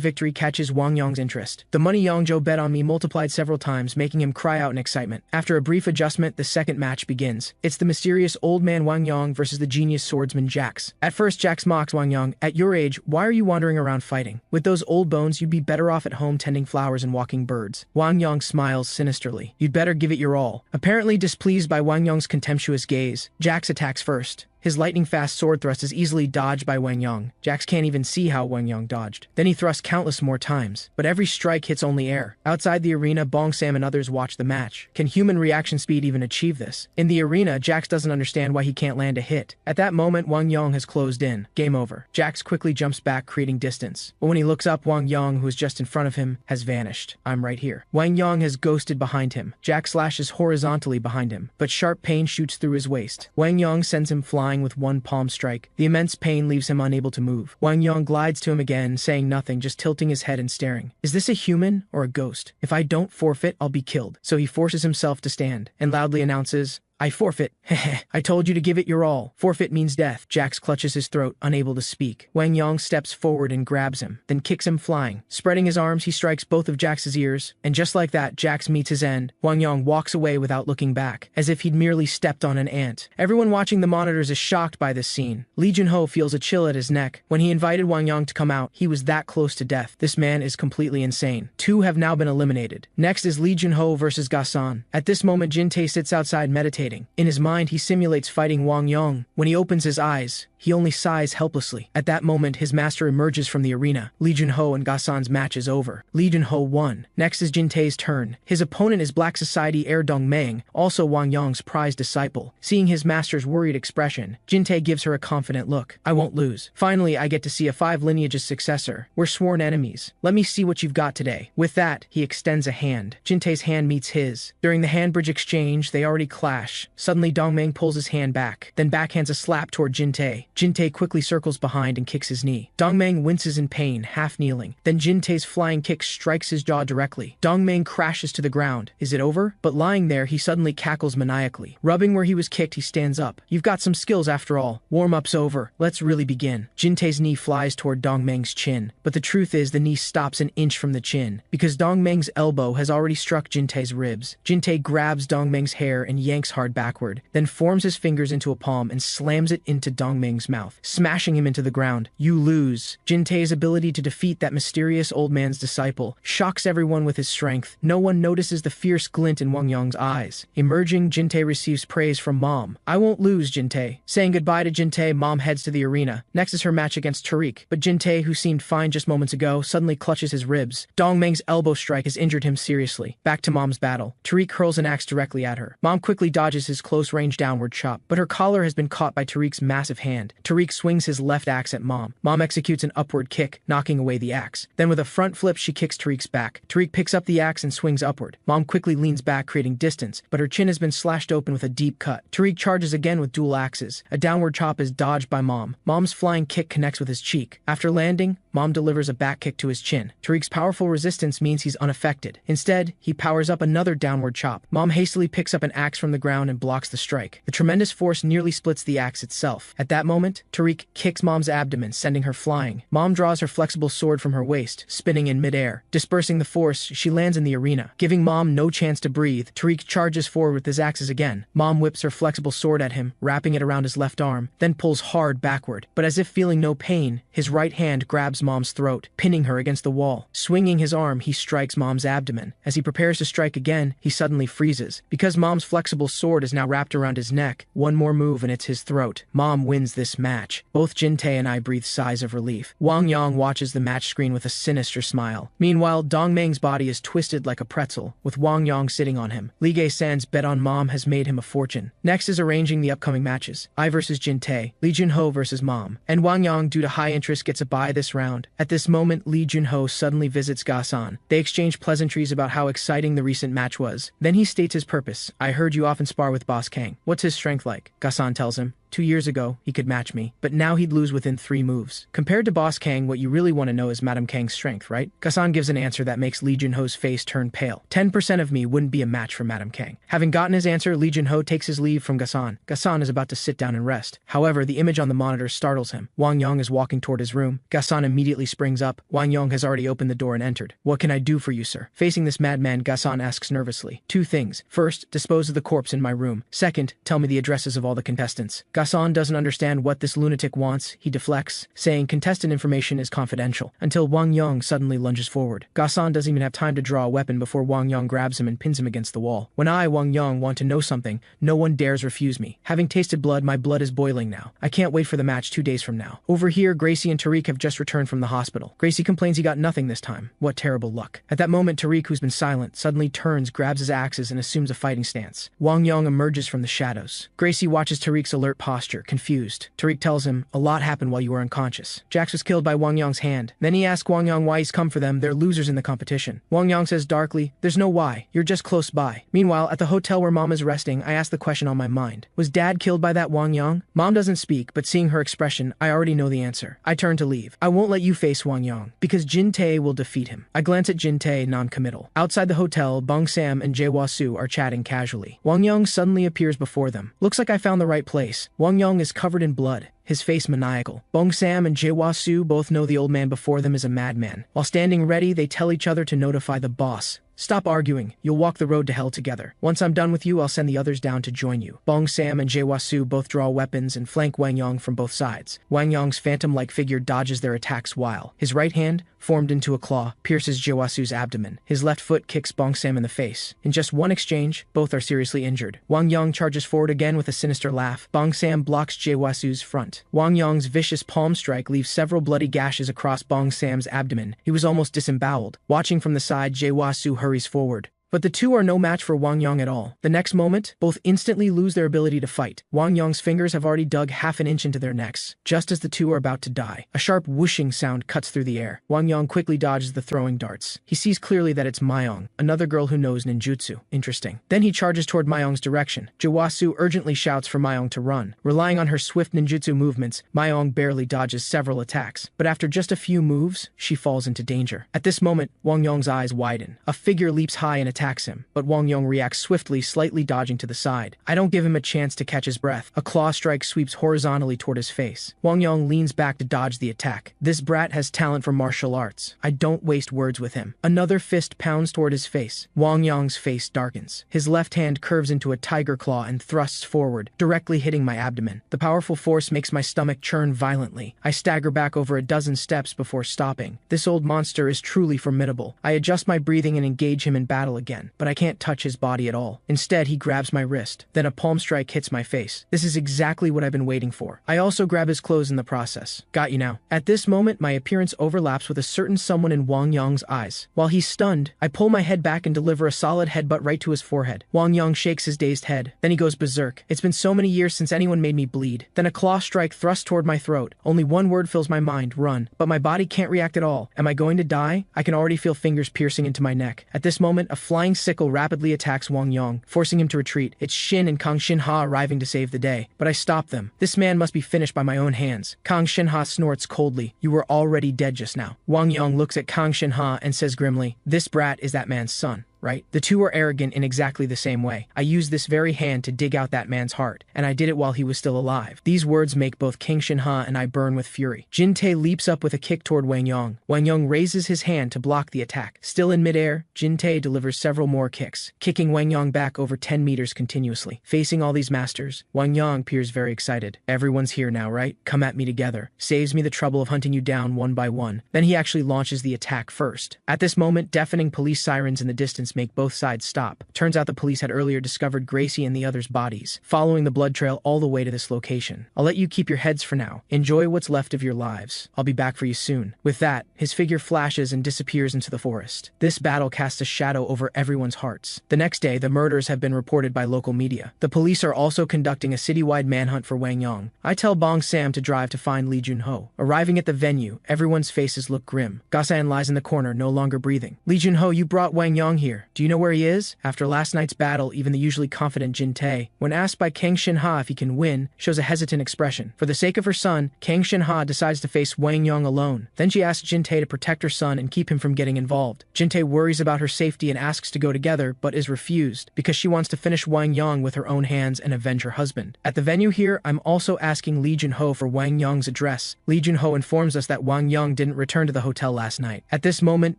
victory catches Wang Yong's interest. The money Yongzhou bet on me multiplied several times, making him cry out in excitement. After a brief adjustment, the second match begins. It's the mysterious old man Wang Yong versus the genius swordsman Jax. At first, Jax mocks Wang Yong, "At your age, why are you wandering around fighting? With those old bones, you'd be better off at home tending flowers and walking birds." Wang Yong smiles sinisterly. "You'd better give it your all." Apparently displeased by Wang Yong's contemptuous gaze, Jax attacks first. His lightning-fast sword thrust is easily dodged by Wang Yong. Jax can't even see how Wang Yong dodged. Then he thrusts countless more times, but every strike hits only air. Outside the arena, Bong Sam and others watch the match. Can human reaction speed even achieve this? In the arena, Jax doesn't understand why he can't land a hit. At that moment, Wang Yong has closed in. Game over. Jax quickly jumps back, creating distance. But when he looks up, Wang Yong, who is just in front of him, has vanished. "I'm right here." Wang Yong has ghosted behind him. Jax slashes horizontally behind him, but sharp pain shoots through his waist. Wang Yong sends him flying with one palm strike. The immense pain leaves him unable to move. Wang Yong glides to him again, saying nothing, just tilting his head and staring. Is this a human or a ghost? If I don't forfeit, I'll be killed. So he forces himself to stand and loudly announces, "I forfeit." Heh. I told you to give it your all. Forfeit means death. Jax clutches his throat, unable to speak. Wang Yong steps forward and grabs him, then kicks him flying. Spreading his arms, he strikes both of Jax's ears, and just like that, Jax meets his end. Wang Yong walks away without looking back, as if he'd merely stepped on an ant. Everyone watching the monitors is shocked by this scene. Lee Jun-ho feels a chill at his neck. When he invited Wang Yong to come out, he was that close to death. This man is completely insane. Two have now been eliminated. Next is Lee Jun-ho versus Gasan. At this moment, Jin-tae sits outside meditating. In his mind, he simulates fighting Wang Yong. When he opens his eyes, he only sighs helplessly. At that moment, his master emerges from the arena. Lee Jun-ho and Gasan's match is over. Lee Jun-ho won. Next is Jin-tae's turn. His opponent is Black Society heir Dong-meng, also Wang Yong's prized disciple. Seeing his master's worried expression, Jin-tae gives her a confident look. "I won't lose. Finally, I get to see a 5 lineage's successor. We're sworn enemies. Let me see what you've got today." With that, he extends a hand. Jin-tae's hand meets his. During the hand-bridge exchange, they already clash. Suddenly, Dong-meng pulls his hand back, then backhands a slap toward Jin-tae. Jin-tae quickly circles behind and kicks his knee. Dong-meng winces in pain, half kneeling. Then Jin-tae's flying kick strikes his jaw directly. Dong-meng crashes to the ground. Is it over? But lying there, he suddenly cackles maniacally. Rubbing where he was kicked, he stands up. "You've got some skills after all. Warm-up's over. Let's really begin." Jin-tae's knee flies toward Dong-meng's chin. But the truth is, the knee stops an inch from the chin, because Dong-meng's elbow has already struck Jin-tae's ribs. Jin-tae grabs Dong-meng's hair and yanks hard backward, then forms his fingers into a palm and slams it into Dong-meng's mouth, smashing him into the ground. "You lose." Jin-tae's ability to defeat that mysterious old man's disciple shocks everyone with his strength. No one notices the fierce glint in Wang Yong's eyes. Emerging, Jin-tae receives praise from Mom. "I won't lose, Jin-tae." Saying goodbye to Jin-tae, Mom heads to the arena. Next is her match against Tariq, but Jin-tae, who seemed fine just moments ago, suddenly clutches his ribs. Dong-meng's elbow strike has injured him seriously. Back to Mom's battle. Tariq hurls an axe directly at her. Mom quickly dodges his close-range downward chop, but her collar has been caught by Tariq's massive hand. Tariq swings his left axe at Mom. Mom executes an upward kick, knocking away the axe. Then with a front flip, she kicks Tariq's back. Tariq picks up the axe and swings upward. Mom quickly leans back, creating distance, but her chin has been slashed open with a deep cut. Tariq charges again with dual axes. A downward chop is dodged by Mom. Mom's flying kick connects with his cheek. After landing, Mom delivers a back kick to his chin. Tariq's powerful resistance means he's unaffected. Instead, he powers up another downward chop. Mom hastily picks up an axe from the ground and blocks the strike. The tremendous force nearly splits the axe itself. At that moment, Tariq kicks Mom's abdomen, sending her flying. Mom draws her flexible sword from her waist, spinning in midair. Dispersing the force, she lands in the arena. Giving Mom no chance to breathe, Tariq charges forward with his axes again. Mom whips her flexible sword at him, wrapping it around his left arm, then pulls hard backward. But as if feeling no pain, his right hand grabs Mom's throat, pinning her against the wall. Swinging his arm, he strikes Mom's abdomen. As he prepares to strike again, he suddenly freezes. Because Mom's flexible sword is now wrapped around his neck, one more move and it's his throat. Mom wins this match. Both Jin-tae and I breathe sighs of relief. Wang Yong watches the match screen with a sinister smile. Meanwhile, Dong-meng's body is twisted like a pretzel, with Wang Yong sitting on him. Lee Gae-san's bet on Mom has made him a fortune. Next is arranging the upcoming matches. I versus Jin-tae, Lee Jun-ho versus Mom, and Wang Yong, due to high interest, gets a bye this round. At this moment, Lee Jun-ho suddenly visits Ga-san. They exchange pleasantries about how exciting the recent match was. Then he states his purpose. "I heard you often spar with Boss Kang. What's his strength like?" Ga-san tells him. 2 years ago, he could match me, but now he'd lose within 3 moves. Compared to Boss Kang, what you really want to know is Madame Kang's strength, right? Gasan gives an answer that makes Lee Junho's face turn pale. 10% of me wouldn't be a match for Madame Kang. Having gotten his answer, Lee Junho takes his leave from Gasan. Gasan is about to sit down and rest. However, the image on the monitor startles him. Wang Yang is walking toward his room. Gasan immediately springs up. Wang Yang has already opened the door and entered. What can I do for you, sir? Facing this madman, Gasan asks nervously. 2 things. First, dispose of the corpse in my room. Second, tell me the addresses of all the contestants. Gasan doesn't understand what this lunatic wants. He deflects, saying contestant information is confidential, until Wang Yang suddenly lunges forward. Gasan doesn't even have time to draw a weapon before Wang Yang grabs him and pins him against the wall. When I, Wang Yang, want to know something, no one dares refuse me. Having tasted blood, my blood is boiling now. I can't wait for the match 2 days from now. Over here, Gracie and Tariq have just returned from the hospital. Gracie complains he got nothing this time. What terrible luck. At that moment, Tariq, who's been silent, suddenly turns, grabs his axes, and assumes a fighting stance. Wang Yang emerges from the shadows. Gracie watches Tariq's alert posture, confused. Tariq tells him, a lot happened while you were unconscious. Jax was killed by Wang Yang's hand. Then he asks Wang Yang why he's come for them. They're losers in the competition. Wang Yang says darkly, there's no why. You're just close by. Meanwhile, at the hotel where Mom is resting, I ask the question on my mind. Was Dad killed by that Wang Yang? Mom doesn't speak, but seeing her expression, I already know the answer. I turn to leave. I won't let you face Wang Yang, because Jin Tae will defeat him. I glance at Jin Tae, non-committal. Outside the hotel, Bong Sam and Jae Hwa-soo are chatting casually. Wang Yang suddenly appears before them. Looks like I found the right place. Wang Yang is covered in blood, his face maniacal. Bong Sam and Jae Hwa-soo both know the old man before them is a madman. While standing ready, they tell each other to notify the boss. Stop arguing. You'll walk the road to hell together. Once I'm done with you, I'll send the others down to join you. Bong Sam and Jae Hwa-soo both draw weapons and flank Wang Yang from both sides. Wang Yang's phantom-like figure dodges their attacks while his right hand, formed into a claw, pierces Jae Hwa-soo's abdomen. His left foot kicks Bong Sam in the face. In just one exchange, both are seriously injured. Wang Yang charges forward again with a sinister laugh. Bong Sam blocks Jae Hwa-soo's front. Wang Yang's vicious palm strike leaves several bloody gashes across Bong Sam's abdomen. He was almost disemboweled. Watching from the side, Jae Hwa-soo hurries forward. But the two are no match for Wang Yang at all. The next moment, both instantly lose their ability to fight. Wang Yang's fingers have already dug half an inch into their necks, just as the two are about to die. A sharp whooshing sound cuts through the air. Wang Yang quickly dodges the throwing darts. He sees clearly that it's Mayong, another girl who knows ninjutsu. Interesting. Then he charges toward Mayong's direction. Jae Hwa-soo urgently shouts for Mayong to run. Relying on her swift ninjutsu movements, Mayong barely dodges several attacks. But after just a few moves, she falls into danger. At this moment, Wang Yang's eyes widen. A figure leaps high and attacks him, but Wang Yang reacts swiftly, slightly dodging to the side. I don't give him a chance to catch his breath. A claw strike sweeps horizontally toward his face. Wang Yang leans back to dodge the attack. This brat has talent for martial arts. I don't waste words with him. Another fist pounds toward his face. Wang Yang's face darkens. His left hand curves into a tiger claw and thrusts forward, directly hitting my abdomen. The powerful force makes my stomach churn violently. I stagger back over a dozen steps before stopping. This old monster is truly formidable. I adjust my breathing and engage him in battle again, but I can't touch his body at all. Instead, he grabs my wrist. Then a palm strike hits my face. This is exactly what I've been waiting for. I also grab his clothes in the process. Got you now. At this moment, my appearance overlaps with a certain someone in Wang Yang's eyes. While he's stunned, I pull my head back and deliver a solid headbutt right to his forehead. Wang Yang shakes his dazed head. Then he goes berserk. It's been so many years since anyone made me bleed. Then a claw strike thrusts toward my throat. Only one word fills my mind, run. But my body can't react at all. Am I going to die? I can already feel fingers piercing into my neck. At this moment, a flying sickle rapidly attacks Wang Yang, forcing him to retreat. It's Shin and Kang Shin-ha arriving to save the day. But I stop them. This man must be finished by my own hands. Kang Shin-ha snorts coldly. You were already dead just now. Wang Yang looks at Kang Shin-ha and says grimly, this brat is that man's son, right? The two are arrogant in exactly the same way. I used this very hand to dig out that man's heart, and I did it while he was still alive. These words make both King Shin-ha and I burn with fury. Jin Tae leaps up with a kick toward Wang Yang. Wang Yang raises his hand to block the attack. Still in midair, Jin Tae delivers several more kicks, kicking Wang Yang back over 10 meters continuously. Facing all these masters, Wang Yang appears very excited. Everyone's here now, right? Come at me together. Saves me the trouble of hunting you down one by one. Then he actually launches the attack first. At this moment, deafening police sirens in the distance make both sides stop. Turns out the police had earlier discovered Gracie and the others' bodies, following the blood trail all the way to this location. I'll let you keep your heads for now. Enjoy what's left of your lives. I'll be back for you soon. With that, his figure flashes and disappears into the forest. This battle casts a shadow over everyone's hearts. The next day, the murders have been reported by local media. The police are also conducting a citywide manhunt for Wang Yang. I tell Bong Sam to drive to find Lee Junho. Arriving at the venue, everyone's faces look grim. Gasan lies in the corner, no longer breathing. Lee Junho, you brought Wang Yang here. here. Do you know where he is? After last night's battle, even the usually confident Jin Tae, when asked by Kang Shin-ha if he can win, shows a hesitant expression. For the sake of her son, Kang Shin-ha decides to face Wang Yong alone. Then she asks Jin Tae to protect her son and keep him from getting involved. Jin Tae worries about her safety and asks to go together, but is refused, because she wants to finish Wang Yong with her own hands and avenge her husband. At the venue here, I'm also asking Lee Jun-ho for Wang Yong's address. Lee Jun-ho informs us that Wang Yong didn't return to the hotel last night. At this moment,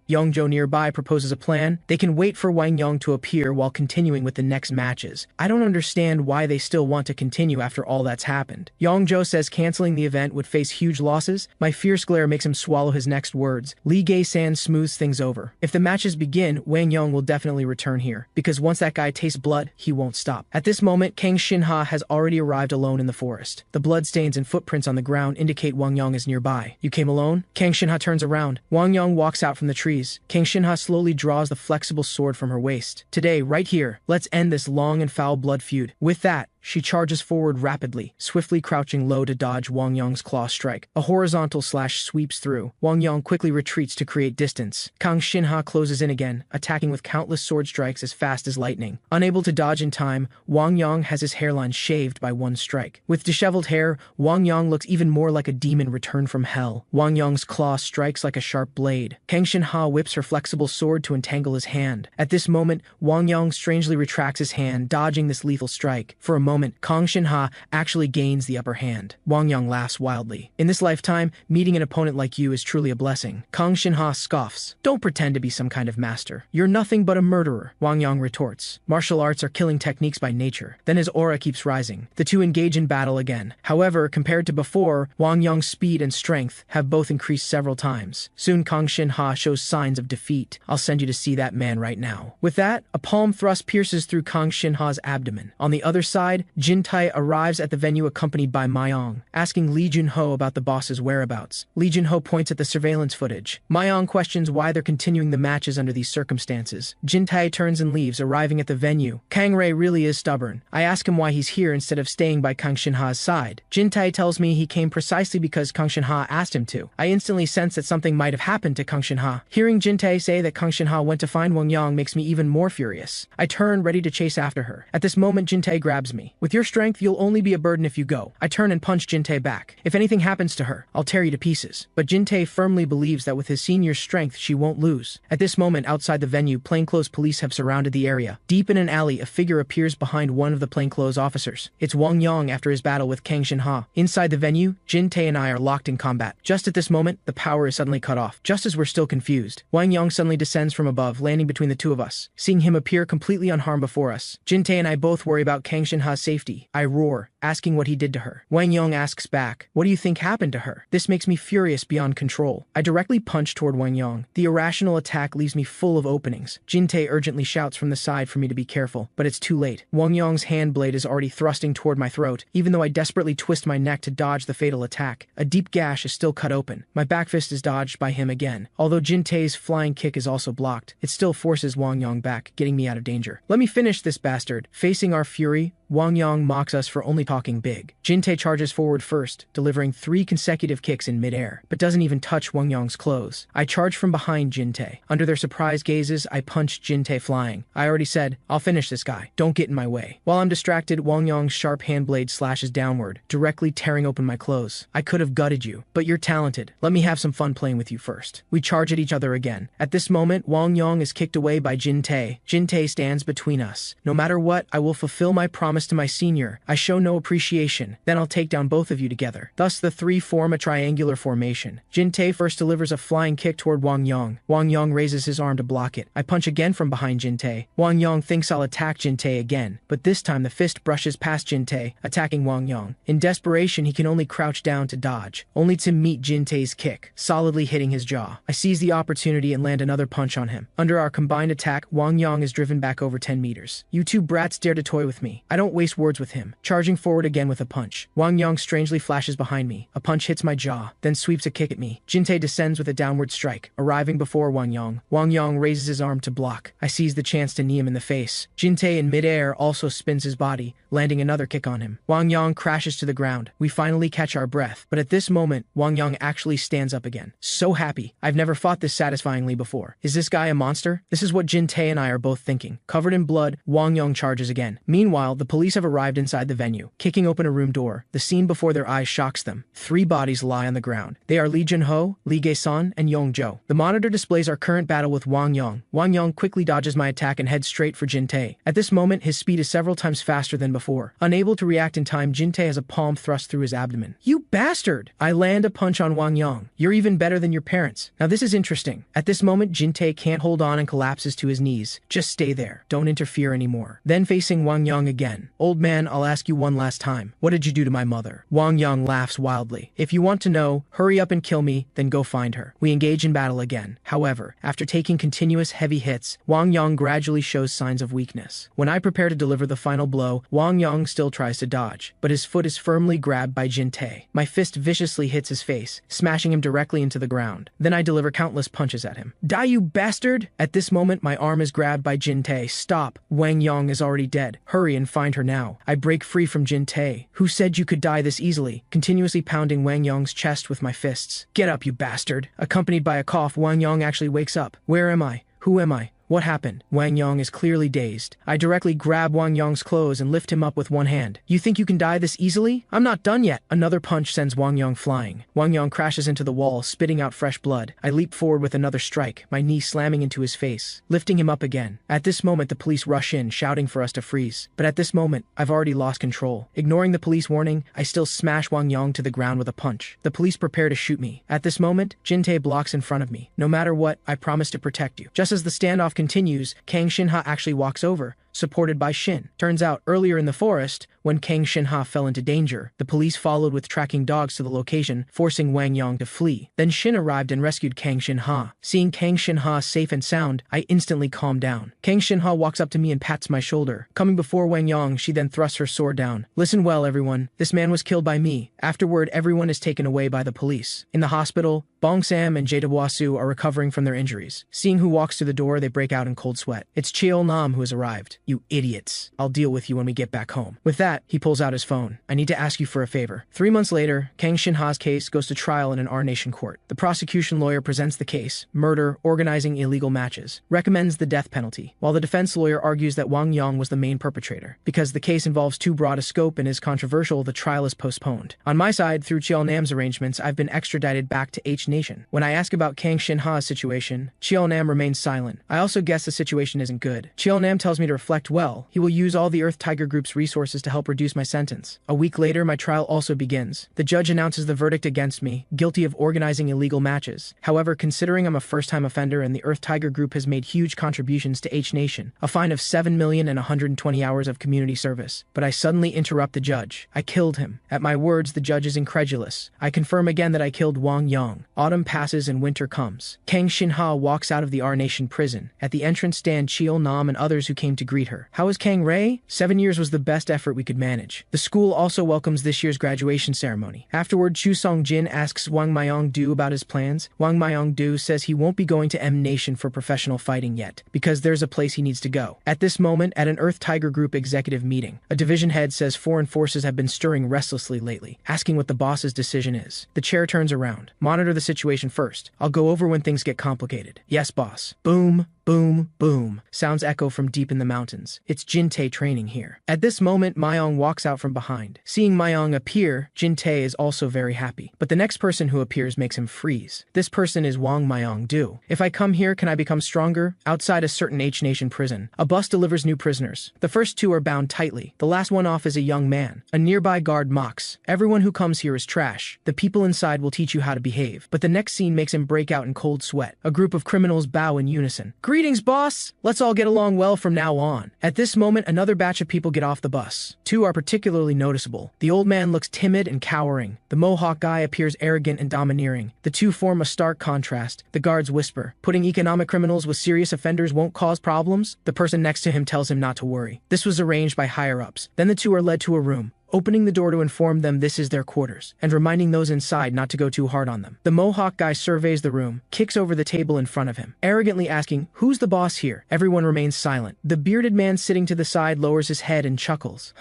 Young-jo nearby proposes a plan. They can wait for Wang Yong to appear while continuing with the next matches. I don't understand why they still want to continue after all that's happened. Young-jo says canceling the event would face huge losses. My fierce glare makes him swallow his next words. Lee Gae-san smooths things over. If the matches begin, Wang Yong will definitely return here, because once that guy tastes blood, he won't stop. At this moment, Kang Shin-ha has already arrived alone in the forest. The bloodstains and footprints on the ground indicate Wang Yong is nearby. You came alone? Kang Shin-ha turns around. Wang Yong walks out from the trees. Kang Shin-ha slowly draws the flexible sword from her waist. Today, right here, let's end this long and foul blood feud. With that, she charges forward rapidly, swiftly crouching low to dodge Wang Yong's claw strike. A horizontal slash sweeps through. Wang Yong quickly retreats to create distance. Kang Shin-ha closes in again, attacking with countless sword strikes as fast as lightning. Unable to dodge in time, Wang Yong has his hairline shaved by one strike. With disheveled hair, Wang Yong looks even more like a demon returned from hell. Wang Yong's claw strikes like a sharp blade. Kang Shin-ha whips her flexible sword to entangle his hand. At this moment, Wang Yong strangely retracts his hand, dodging this lethal strike. For a moment, Kang Shin-ha actually gains the upper hand. Wang Yong laughs wildly. In this lifetime, meeting an opponent like you is truly a blessing. Kang Shin-ha scoffs. Don't pretend to be some kind of master. You're nothing but a murderer, Wang Yong retorts. Martial arts are killing techniques by nature. Then his aura keeps rising. The two engage in battle again. However, compared to before, Wang Yong's speed and strength have both increased several times. Soon Kang Shin-ha shows signs of defeat. I'll send you to see that man right now. With that, a palm thrust pierces through Kang Shin-ha's abdomen. On the other side, Jin Tae arrives at the venue accompanied by Mayong, asking Lee Jun-ho about the boss's whereabouts. Lee Jun-ho points at the surveillance footage. Mayong questions why they're continuing the matches under these circumstances. Jin Tae turns and leaves, arriving at the venue. Kang Rei really is stubborn. I ask him why he's here instead of staying by Kang Shin-ha's side. Jin Tae tells me he came precisely because Kang Shin-ha asked him to. I instantly sense that something might have happened to Kang Shin-ha. Hearing Jin Tae say that Kang Shin-ha went to find Wang Yong makes me even more furious. I turn, ready to chase after her. At this moment, Jin Tae grabs me. With your strength, you'll only be a burden if you go. I turn and punch Jin Tae back. If anything happens to her, I'll tear you to pieces. But Jin Tae firmly believes that with his senior's strength, she won't lose. At this moment, outside the venue, plainclothes police have surrounded the area. Deep in an alley, a figure appears behind one of the plainclothes officers. It's Wang Yong after his battle with Kang Shin-ha. Inside the venue, Jin Tae and I are locked in combat. Just at this moment, the power is suddenly cut off. Just as we're still confused, Wang Yong suddenly descends from above, landing between the two of us. Seeing him appear completely unharmed before us, Jin Tae and I both worry about Kang Shin-ha's safety. I roar, asking what he did to her. Wang Yong asks back, what do you think happened to her? This makes me furious beyond control. I directly punch toward Wang Yong. The irrational attack leaves me full of openings. Jin Tae urgently shouts from the side for me to be careful, but it's too late. Wang Yong's hand blade is already thrusting toward my throat, even though I desperately twist my neck to dodge the fatal attack. A deep gash is still cut open. My back fist is dodged by him again. Although Jin Tae's flying kick is also blocked, it still forces Wang Yong back, getting me out of danger. Let me finish this bastard. Facing our fury, Wang Yong mocks us for only talking big. Jin Tae charges forward first, delivering 3 consecutive kicks in midair, but doesn't even touch Wang Yong's clothes. I charge from behind Jin Tae. Under their surprised gazes, I punch Jin Tae flying. I already said, I'll finish this guy. Don't get in my way. While I'm distracted, Wang Yong's sharp hand blade slashes downward, directly tearing open my clothes. I could have gutted you, but you're talented. Let me have some fun playing with you first. We charge at each other again. At this moment, Wang Yong is kicked away by Jin Tae. Jin Tae stands between us. No matter what, I will fulfill my promise to my senior. I show no appreciation. Then I'll take down both of you together. Thus, the three form a triangular formation. Jin Tae first delivers a flying kick toward Wang Yong. Wang Yong raises his arm to block it. I punch again from behind Jin Tae. Wang Yong thinks I'll attack Jin Tae again, but this time the fist brushes past Jin Tae, attacking Wang Yong. In desperation, he can only crouch down to dodge, only to meet Jin Tae's kick, solidly hitting his jaw. I seize the opportunity and land another punch on him. Under our combined attack, Wang Yong is driven back over 10 meters. You two brats dare to toy with me. I don't don't waste words with him, charging forward again with a punch. Wang Yang strangely flashes behind me. A punch hits my jaw, then sweeps a kick at me. Jin-tae descends with a downward strike, arriving before Wang Yang. Wang Yang raises his arm to block. I seize the chance to knee him in the face. Jin-tae in midair also spins his body, landing another kick on him. Wang Yang crashes to the ground. We finally catch our breath, but at this moment, Wang Yang actually stands up again. So happy. I've never fought this satisfyingly before. Is this guy a monster? This is what Jin-tae and I are both thinking. Covered in blood, Wang Yang charges again. Meanwhile, the police have arrived inside the venue. Kicking open a room door, the scene before their eyes shocks them. 3 bodies lie on the ground. They are Lee Jun-ho, Lee Gae-sun, and Yong-jo. The monitor displays our current battle with Wang Yang. Wang Yang quickly dodges my attack and heads straight for Jin-tae. At this moment, his speed is several times faster than before. Unable to react in time, Jin-tae has a palm thrust through his abdomen. You bastard! I land a punch on Wang Yang. You're even better than your parents. Now this is interesting. At this moment, Jin-tae can't hold on and collapses to his knees. Just stay there. Don't interfere anymore. Then facing Wang Yang again. Old man, I'll ask you one last time. What did you do to my mother? Wang Yang laughs wildly. If you want to know, hurry up and kill me, then go find her. We engage in battle again. However, after taking continuous heavy hits, Wang Yang gradually shows signs of weakness. When I prepare to deliver the final blow, Wang Yang still tries to dodge, but his foot is firmly grabbed by Jin-tae. My fist viciously hits his face, smashing him directly into the ground. Then I deliver countless punches at him. Die, you bastard! At this moment, my arm is grabbed by Jin-tae. Stop! Wang Yang is already dead. Hurry and find her now. I break free from Jin-tae. Who said you could die this easily? Continuously pounding Wang Yang's chest with my fists. Get up, you bastard! Accompanied by a cough, Wang Yang actually wakes up. Where am I? Who am I? What happened? Wang Yang is clearly dazed. I directly grab Wang Yang's clothes and lift him up with one hand. You think you can die this easily? I'm not done yet. Another punch sends Wang Yang flying. Wang Yang crashes into the wall, spitting out fresh blood. I leap forward with another strike, my knee slamming into his face, lifting him up again. At this moment, the police rush in, shouting for us to freeze. But at this moment, I've already lost control. Ignoring the police warning, I still smash Wang Yang to the ground with a punch. The police prepare to shoot me. At this moment, Jin-tae blocks in front of me. No matter what, I promise to protect you. Just as the standoff continues, Kang Shin-ha actually walks over, supported by Shin. Turns out, earlier in the forest, when Kang Shin-ha fell into danger, the police followed with tracking dogs to the location, forcing Wang Yang to flee. Then Shin arrived and rescued Kang Shin-ha. Seeing Kang Shin-ha safe and sound, I instantly calm down. Kang Shin-ha walks up to me and pats my shoulder. Coming before Wang Yang, she then thrusts her sword down. Listen well, everyone. This man was killed by me. Afterward, everyone is taken away by the police. In the hospital, Bong Sam and Jae-da-Bwa-su are recovering from their injuries. Seeing who walks through the door, they break out in cold sweat. It's Cheol-nam who has arrived. You idiots. I'll deal with you when we get back home. With that, he pulls out his phone. I need to ask you for a favor. 3 months later, Kang Shin-ha's case goes to trial in an R-Nation court. The prosecution lawyer presents the case, murder, organizing illegal matches, recommends the death penalty, while the defense lawyer argues that Wang Yang was the main perpetrator. Because the case involves too broad a scope and is controversial, the trial is postponed. On my side, through Cheol-nam's arrangements, I've been extradited back to H-Nation. When I ask about Kang Shin-ha's situation, Cheol-nam remains silent. I also guess the situation isn't good. Cheol-nam tells me to reflect well. He will use all the Earth Tiger Group's resources to help reduce my sentence. A week later, my trial also begins. The judge announces the verdict against me, guilty of organizing illegal matches. However, considering I'm a first-time offender and the Earth Tiger Group has made huge contributions to H-Nation, a fine of 7,120 hours of community service. But I suddenly interrupt the judge. I killed him. At my words, the judge is incredulous. I confirm again that I killed Wang Yang. Autumn passes and winter comes. Kang Shin-ha walks out of the R-Nation prison. At the entrance stand Cheol-nam and others who came to greet her. How is Kang Rei? 7 years was the best effort we could manage. The school also welcomes this year's graduation ceremony. Afterward, Chu Song-jin asks Wang Myong-do about his plans. Wang Myong-do says he won't be going to M-Nation for professional fighting yet, because there's a place he needs to go. At this moment, at an Earth Tiger Group executive meeting, a division head says foreign forces have been stirring restlessly lately, asking what the boss's decision is. The chair turns around. Monitor the situation first. I'll go over when things get complicated. Yes, boss. Boom. Boom, boom, sounds echo from deep in the mountains. It's Jin-tae training here. At this moment, Myong walks out from behind. Seeing Myong appear, Jin-tae is also very happy. But the next person who appears makes him freeze. This person is Wang Myong-do. If I come here, can I become stronger? Outside a certain H-Nation prison, a bus delivers new prisoners. The first 2 are bound tightly. The last one off is a young man. A nearby guard mocks. Everyone who comes here is trash. The people inside will teach you how to behave. But the next scene makes him break out in cold sweat. A group of criminals bow in unison. Greetings, boss! Let's all get along well from now on. At this moment, another batch of people get off the bus. two are particularly noticeable. The old man looks timid and cowering. The Mohawk guy appears arrogant and domineering. The two form a stark contrast. The guards whisper, "Putting economic criminals with serious offenders won't cause problems?" The person next to him tells him not to worry. This was arranged by higher-ups. Then the two are led to a room, opening the door to inform them this is their quarters, and reminding those inside not to go too hard on them. The Mohawk guy surveys the room, kicks over the table in front of him, arrogantly asking, "Who's the boss here?" Everyone remains silent. The bearded man sitting to the side lowers his head and chuckles.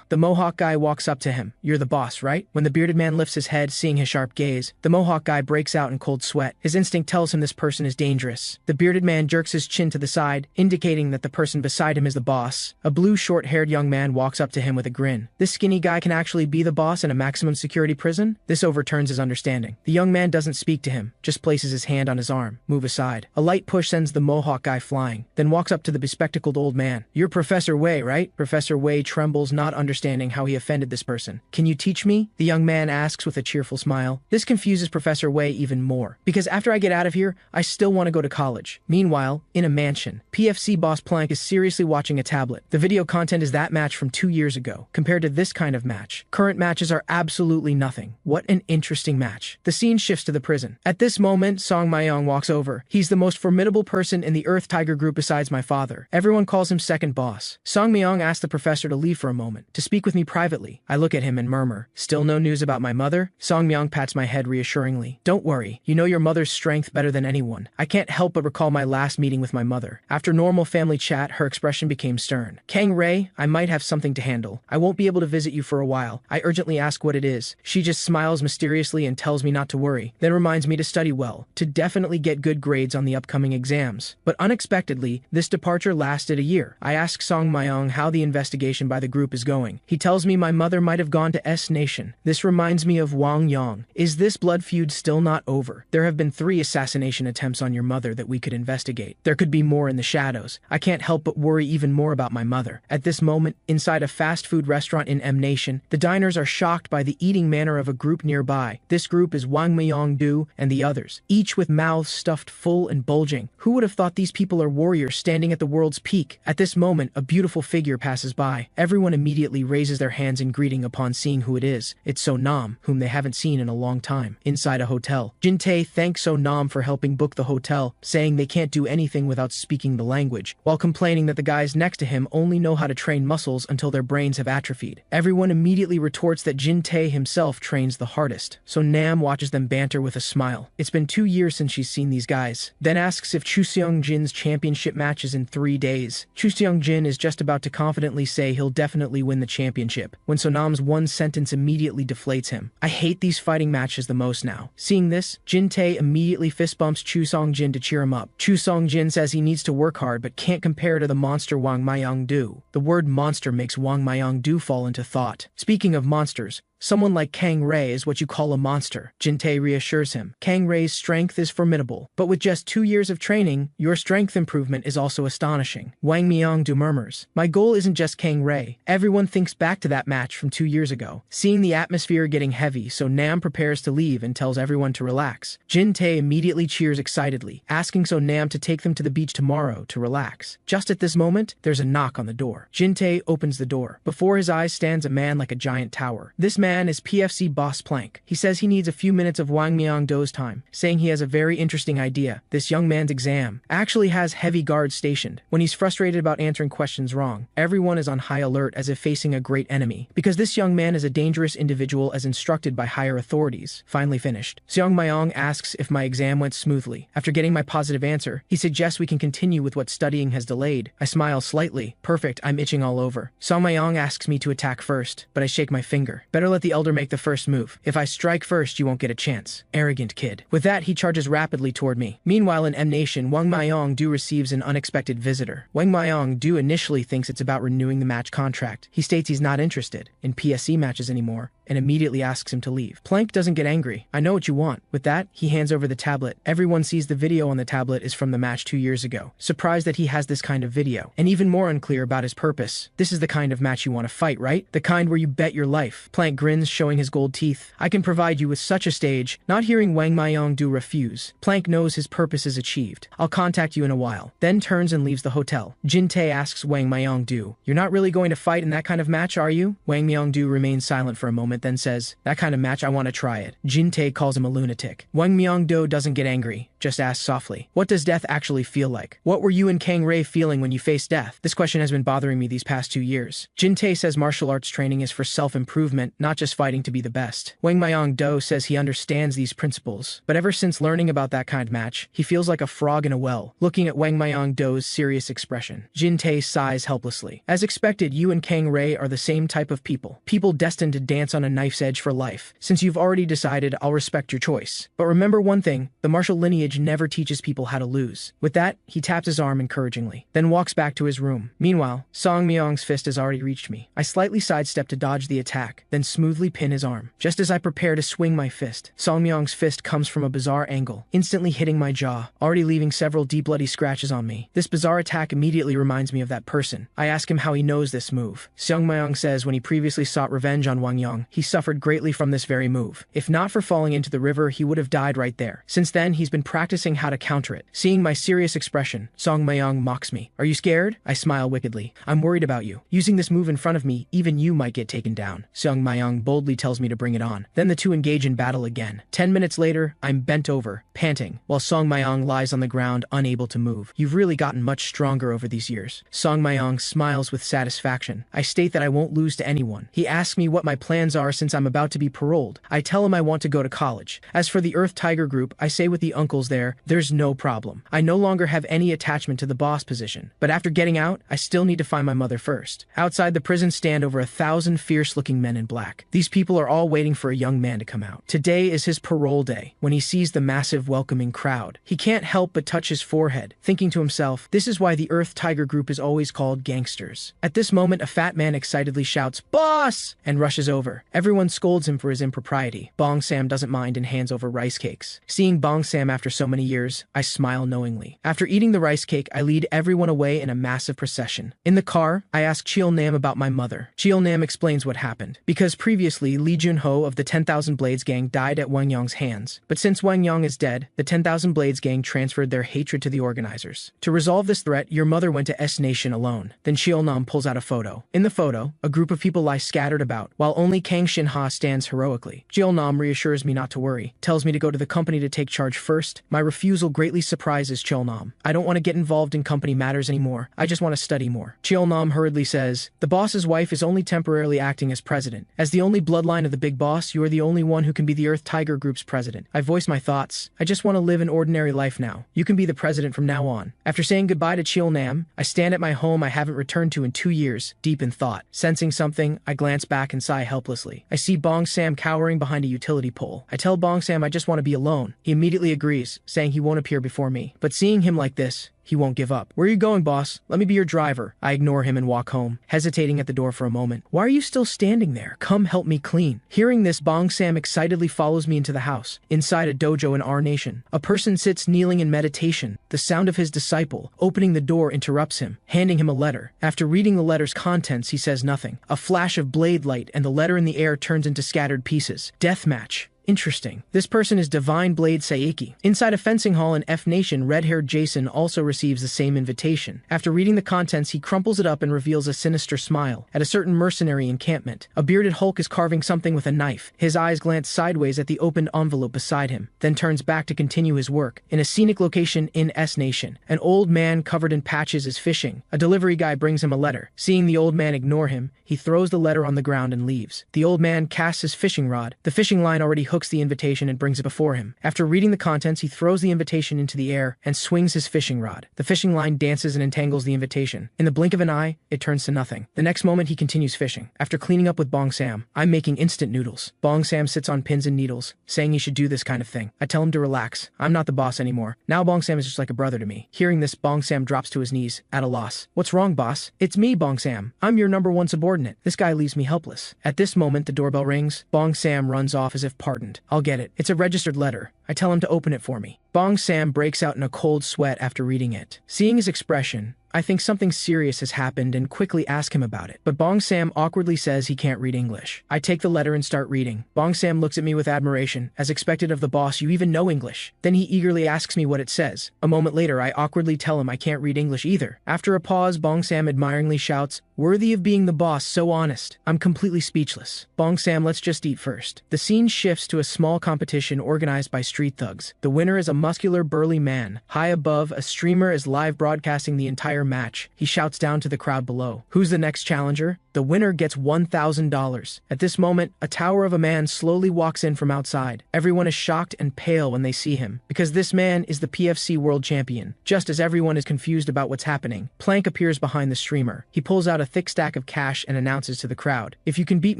The Mohawk guy walks up to him. "You're the boss, right?" When the bearded man lifts his head, seeing his sharp gaze, the Mohawk guy breaks out in cold sweat. His instinct tells him this person is dangerous. The bearded man jerks his chin to the side, indicating that the person beside him is the boss. A blue short-haired young man walks up to him with a grin. This skinny guy can actually be the boss in a maximum security prison? This overturns his understanding. The young man doesn't speak to him, just places his hand on his arm. Move aside. A light push sends the Mohawk guy flying, then walks up to the bespectacled old man. "You're Professor Wei, right?" Professor Wei trembles, not understanding how he offended this person. "Can you teach me?" the young man asks with a cheerful smile. This confuses Professor Wei even more, because after I get out of here, I still want to go to college. Meanwhile, in a mansion, PFC boss Plank is seriously watching a tablet. The video content is that match from 2 years ago, compared to this kind of match. Current matches are absolutely nothing. What an interesting match. The scene shifts to the prison. At this moment, Song Mayong walks over. He's the most formidable person in the Earth Tiger group besides my father. Everyone calls him second boss. Song Mayong asks the professor to leave for a moment, to speak with me privately. I look at him and murmur, "Still no news about my mother?" Song Mayong pats my head reassuringly. "Don't worry. You know your mother's strength better than anyone." I can't help but recall my last meeting with my mother. After normal family chat, her expression became stern. "Kang Rei, I might have something to handle. I won't be able to visit you for a while." I urgently ask what it is. She just smiles mysteriously and tells me not to worry, then reminds me to study well, to definitely get good grades on the upcoming exams. But unexpectedly, this departure lasted a year. I ask Song Mayong how the investigation by the group is going. He tells me my mother might have gone to S Nation. This reminds me of Wang Yang. Is this blood feud still not over? There have been 3 assassination attempts on your mother that we could investigate. There could be more in the shadows. I can't help but worry even more about my mother. At this moment, inside a fast food restaurant in M Nation, the diners are shocked by the eating manner of a group nearby. This group is Wang Mayong-do and the others, each with mouths stuffed full and bulging. Who would have thought these people are warriors standing at the world's peak? At this moment, a beautiful figure passes by. Everyone immediately raises their hands in greeting upon seeing who it is. It's So Nam, whom they haven't seen in a long time. Inside a hotel, Jin Tae thanks So Nam for helping book the hotel, saying they can't do anything without speaking the language, while complaining that the guys next to him only know how to train muscles until their brains have atrophied. Everyone immediately retorts that Jin Tae himself trains the hardest. So Nam watches them banter with a smile. It's been 2 years since she's seen these guys. Then asks if Chu Seong-jin's championship match is in 3 days. Chu Seong-jin is just about to confidently say he'll definitely win the championship, when Sonam's one sentence immediately deflates him. I hate these fighting matches the most now. Seeing this, Jin Tae immediately fist bumps Chu Seong-jin to cheer him up. Chu Seong-jin says he needs to work hard but can't compare to the monster Wang Mayong-do. The word monster makes Wang Mayong-do fall into thought. Speaking of monsters, someone like Kang Rei is what you call a monster, Jin Tae reassures him. Kang Rei's strength is formidable, but with just 2 years of training, your strength improvement is also astonishing. Wang Mayong-do murmurs, "My goal isn't just Kang Rei." Everyone thinks back to that match from 2 years ago. Seeing the atmosphere getting heavy, So Nam prepares to leave and tells everyone to relax. Jin Tae immediately cheers excitedly, asking So Nam to take them to the beach tomorrow to relax. Just at this moment, there's a knock on the door. Jin Tae opens the door. Before his eyes stands a man like a giant tower. This man is PFC boss Plank. He says he needs a few minutes of Wang Mayong-do's time, saying he has a very interesting idea. This young man's exam actually has heavy guards stationed. When he's frustrated about answering questions wrong, everyone is on high alert as if facing a great enemy, because this young man is a dangerous individual as instructed by higher authorities. Finally finished, Seong Mayong asks if my exam went smoothly. After getting my positive answer, he suggests we can continue with what studying has delayed. I smile slightly. Perfect, I'm itching all over. Seong Mayong asks me to attack first, but I shake my finger. Better let the elder make the first move. If I strike first, you won't get a chance. Arrogant kid. With that, he charges rapidly toward me. Meanwhile, in M Nation, Wang Mayong-do receives an unexpected visitor. Wang Mayong-do initially thinks it's about renewing the match contract. He states he's not interested in PSC matches anymore, and immediately asks him to leave. Plank doesn't get angry. I know what you want. With that, he hands over the tablet. Everyone sees the video on the tablet is from the match 2 years ago. Surprised that he has this kind of video, and even more unclear about his purpose. This is the kind of match you want to fight, right? The kind where you bet your life. Plank grins, showing his gold teeth. I can provide you with such a stage. Not hearing Wang Myong-do refuse, Plank knows his purpose is achieved. I'll contact you in a while. Then turns and leaves the hotel. Jin-tae asks Wang Myong-do, you're not really going to fight in that kind of match, are you? Wang Myong-do remains silent for a moment, then says, that kind of match, I want to try it. Jin-tae calls him a lunatic. Wang Myong-do doesn't get angry, just asks softly, what does death actually feel like? What were you and Kang Rei feeling when you faced death? This question has been bothering me these past 2 years. Jin-tae says martial arts training is for self-improvement, not just fighting to be the best. Wang Myong-do says he understands these principles, but ever since learning about that kind of match, he feels like a frog in a well, looking at Wang Myong-do's serious expression. Jin-tae sighs helplessly. As expected, you and Kang Rei are the same type of people. People destined to dance on a knife's edge for life. Since you've already decided, I'll respect your choice. But remember one thing, the martial lineage never teaches people how to lose. With that, he taps his arm encouragingly, then walks back to his room. Meanwhile, Song Myong's fist has already reached me. I slightly sidestep to dodge the attack, then smoothly pin his arm. Just as I prepare to swing my fist, Song Myong's fist comes from a bizarre angle, instantly hitting my jaw, already leaving several deep bloody scratches on me. This bizarre attack immediately reminds me of that person. I ask him how he knows this move. Song Myong says when he previously sought revenge on Wang Yong, he suffered greatly from this very move. If not for falling into the river, he would have died right there. Since then, he's been practicing how to counter it. Seeing my serious expression, Song Myong mocks me. Are you scared? I smile wickedly. I'm worried about you. Using this move in front of me, even you might get taken down. Song Myong boldly tells me to bring it on. Then the two engage in battle again. 10 minutes later, I'm bent over, panting, while Song Myong lies on the ground, unable to move. You've really gotten much stronger over these years. Song Myong smiles with satisfaction. I state that I won't lose to anyone. He asks me what my plans are since I'm about to be paroled. I tell him I want to go to college. As for the Earth Tiger Group, I say with the uncles there's no problem. I no longer have any attachment to the boss position. But after getting out, I still need to find my mother first. Outside the prison stand over 1,000 fierce-looking men in black. These people are all waiting for a young man to come out. Today is his parole day. When he sees the massive welcoming crowd, he can't help but touch his forehead, thinking to himself, this is why the Earth Tiger Group is always called gangsters. At this moment, a fat man excitedly shouts, "Boss!" and rushes over. Everyone scolds him for his impropriety. Bong Sam doesn't mind and hands over rice cakes. Seeing Bong Sam after so many years, I smile knowingly. After eating the rice cake, I lead everyone away in a massive procession. In the car, I ask Cheol Nam about my mother. Cheol Nam explains what happened. Because previously, Lee Jun-ho of the 10,000 Blades gang died at Wang Yong's hands. But since Wang Yong is dead, the 10,000 Blades gang transferred their hatred to the organizers. To resolve this threat, your mother went to S Nation alone. Then Cheol Nam pulls out a photo. In the photo, a group of people lie scattered about, while only Kang Shin-ha stands heroically. Cheol Nam reassures me not to worry, tells me to go to the company to take charge first. My refusal greatly surprises Cheol Nam. I don't want to get involved in company matters anymore. I just want to study more. Cheol Nam hurriedly says, the boss's wife is only temporarily acting as president. As the only bloodline of the big boss, you are the only one who can be the Earth Tiger Group's president. I voice my thoughts. I just want to live an ordinary life now. You can be the president from now on. After saying goodbye to Cheol Nam, I stand at my home I haven't returned to in 2 years, deep in thought. Sensing something, I glance back and sigh helplessly. I see Bong Sam cowering behind a utility pole. I tell Bong Sam I just want to be alone. He immediately agrees, saying he won't appear before me. But seeing him like this, he won't give up. Where are you going, boss? Let me be your driver. I ignore him and walk home, hesitating at the door for a moment. Why are you still standing there? Come help me clean. Hearing this, Bong Sam excitedly follows me into the house. Inside a dojo in our nation, a person sits kneeling in meditation. The sound of his disciple opening the door interrupts him, handing him a letter. After reading the letter's contents, he says nothing. A flash of blade light and the letter in the air turns into scattered pieces. Deathmatch. Interesting. This person is Divine Blade Saiki. Inside a fencing hall in F Nation, red-haired Jason also receives the same invitation. After reading the contents, he crumples it up and reveals a sinister smile. At a certain mercenary encampment, a bearded Hulk is carving something with a knife. His eyes glance sideways at the opened envelope beside him, then turns back to continue his work. In a scenic location in S Nation, an old man covered in patches is fishing. A delivery guy brings him a letter. Seeing the old man ignore him, he throws the letter on the ground and leaves. The old man casts his fishing rod. The fishing line already hooked hooks the invitation and brings it before him. After reading the contents, he throws the invitation into the air and swings his fishing rod. The fishing line dances and entangles the invitation. In the blink of an eye, it turns to nothing. The next moment, he continues fishing. After cleaning up with Bong Sam, I'm making instant noodles. Bong Sam sits on pins and needles, saying he should do this kind of thing. I tell him to relax. I'm not the boss anymore. Now Bong Sam is just like a brother to me. Hearing this, Bong Sam drops to his knees, at a loss. What's wrong, boss? It's me, Bong Sam. I'm your #1 subordinate. This guy leaves me helpless. At this moment, the doorbell rings. Bong Sam runs off as if pardoned. I'll get it. It's a registered letter. I tell him to open it for me. Bong Sam breaks out in a cold sweat after reading it. Seeing his expression, I think something serious has happened and quickly ask him about it. But Bong Sam awkwardly says he can't read English. I take the letter and start reading. Bong Sam looks at me with admiration. As expected of the boss, you even know English. Then he eagerly asks me what it says. A moment later, I awkwardly tell him I can't read English either. After a pause, Bong Sam admiringly shouts, "Worthy of being the boss, so honest." I'm completely speechless. Bong Sam, let's just eat first. The scene shifts to a small competition organized by street thugs. The winner is a muscular, burly man. High above, a streamer is live broadcasting the entire match. He shouts down to the crowd below. Who's the next challenger? The winner gets $1,000. At this moment, a tower of a man slowly walks in from outside. Everyone is shocked and pale when they see him, because this man is the PFC World Champion. Just as everyone is confused about what's happening, Plank appears behind the streamer. He pulls out a thick stack of cash and announces to the crowd, if you can beat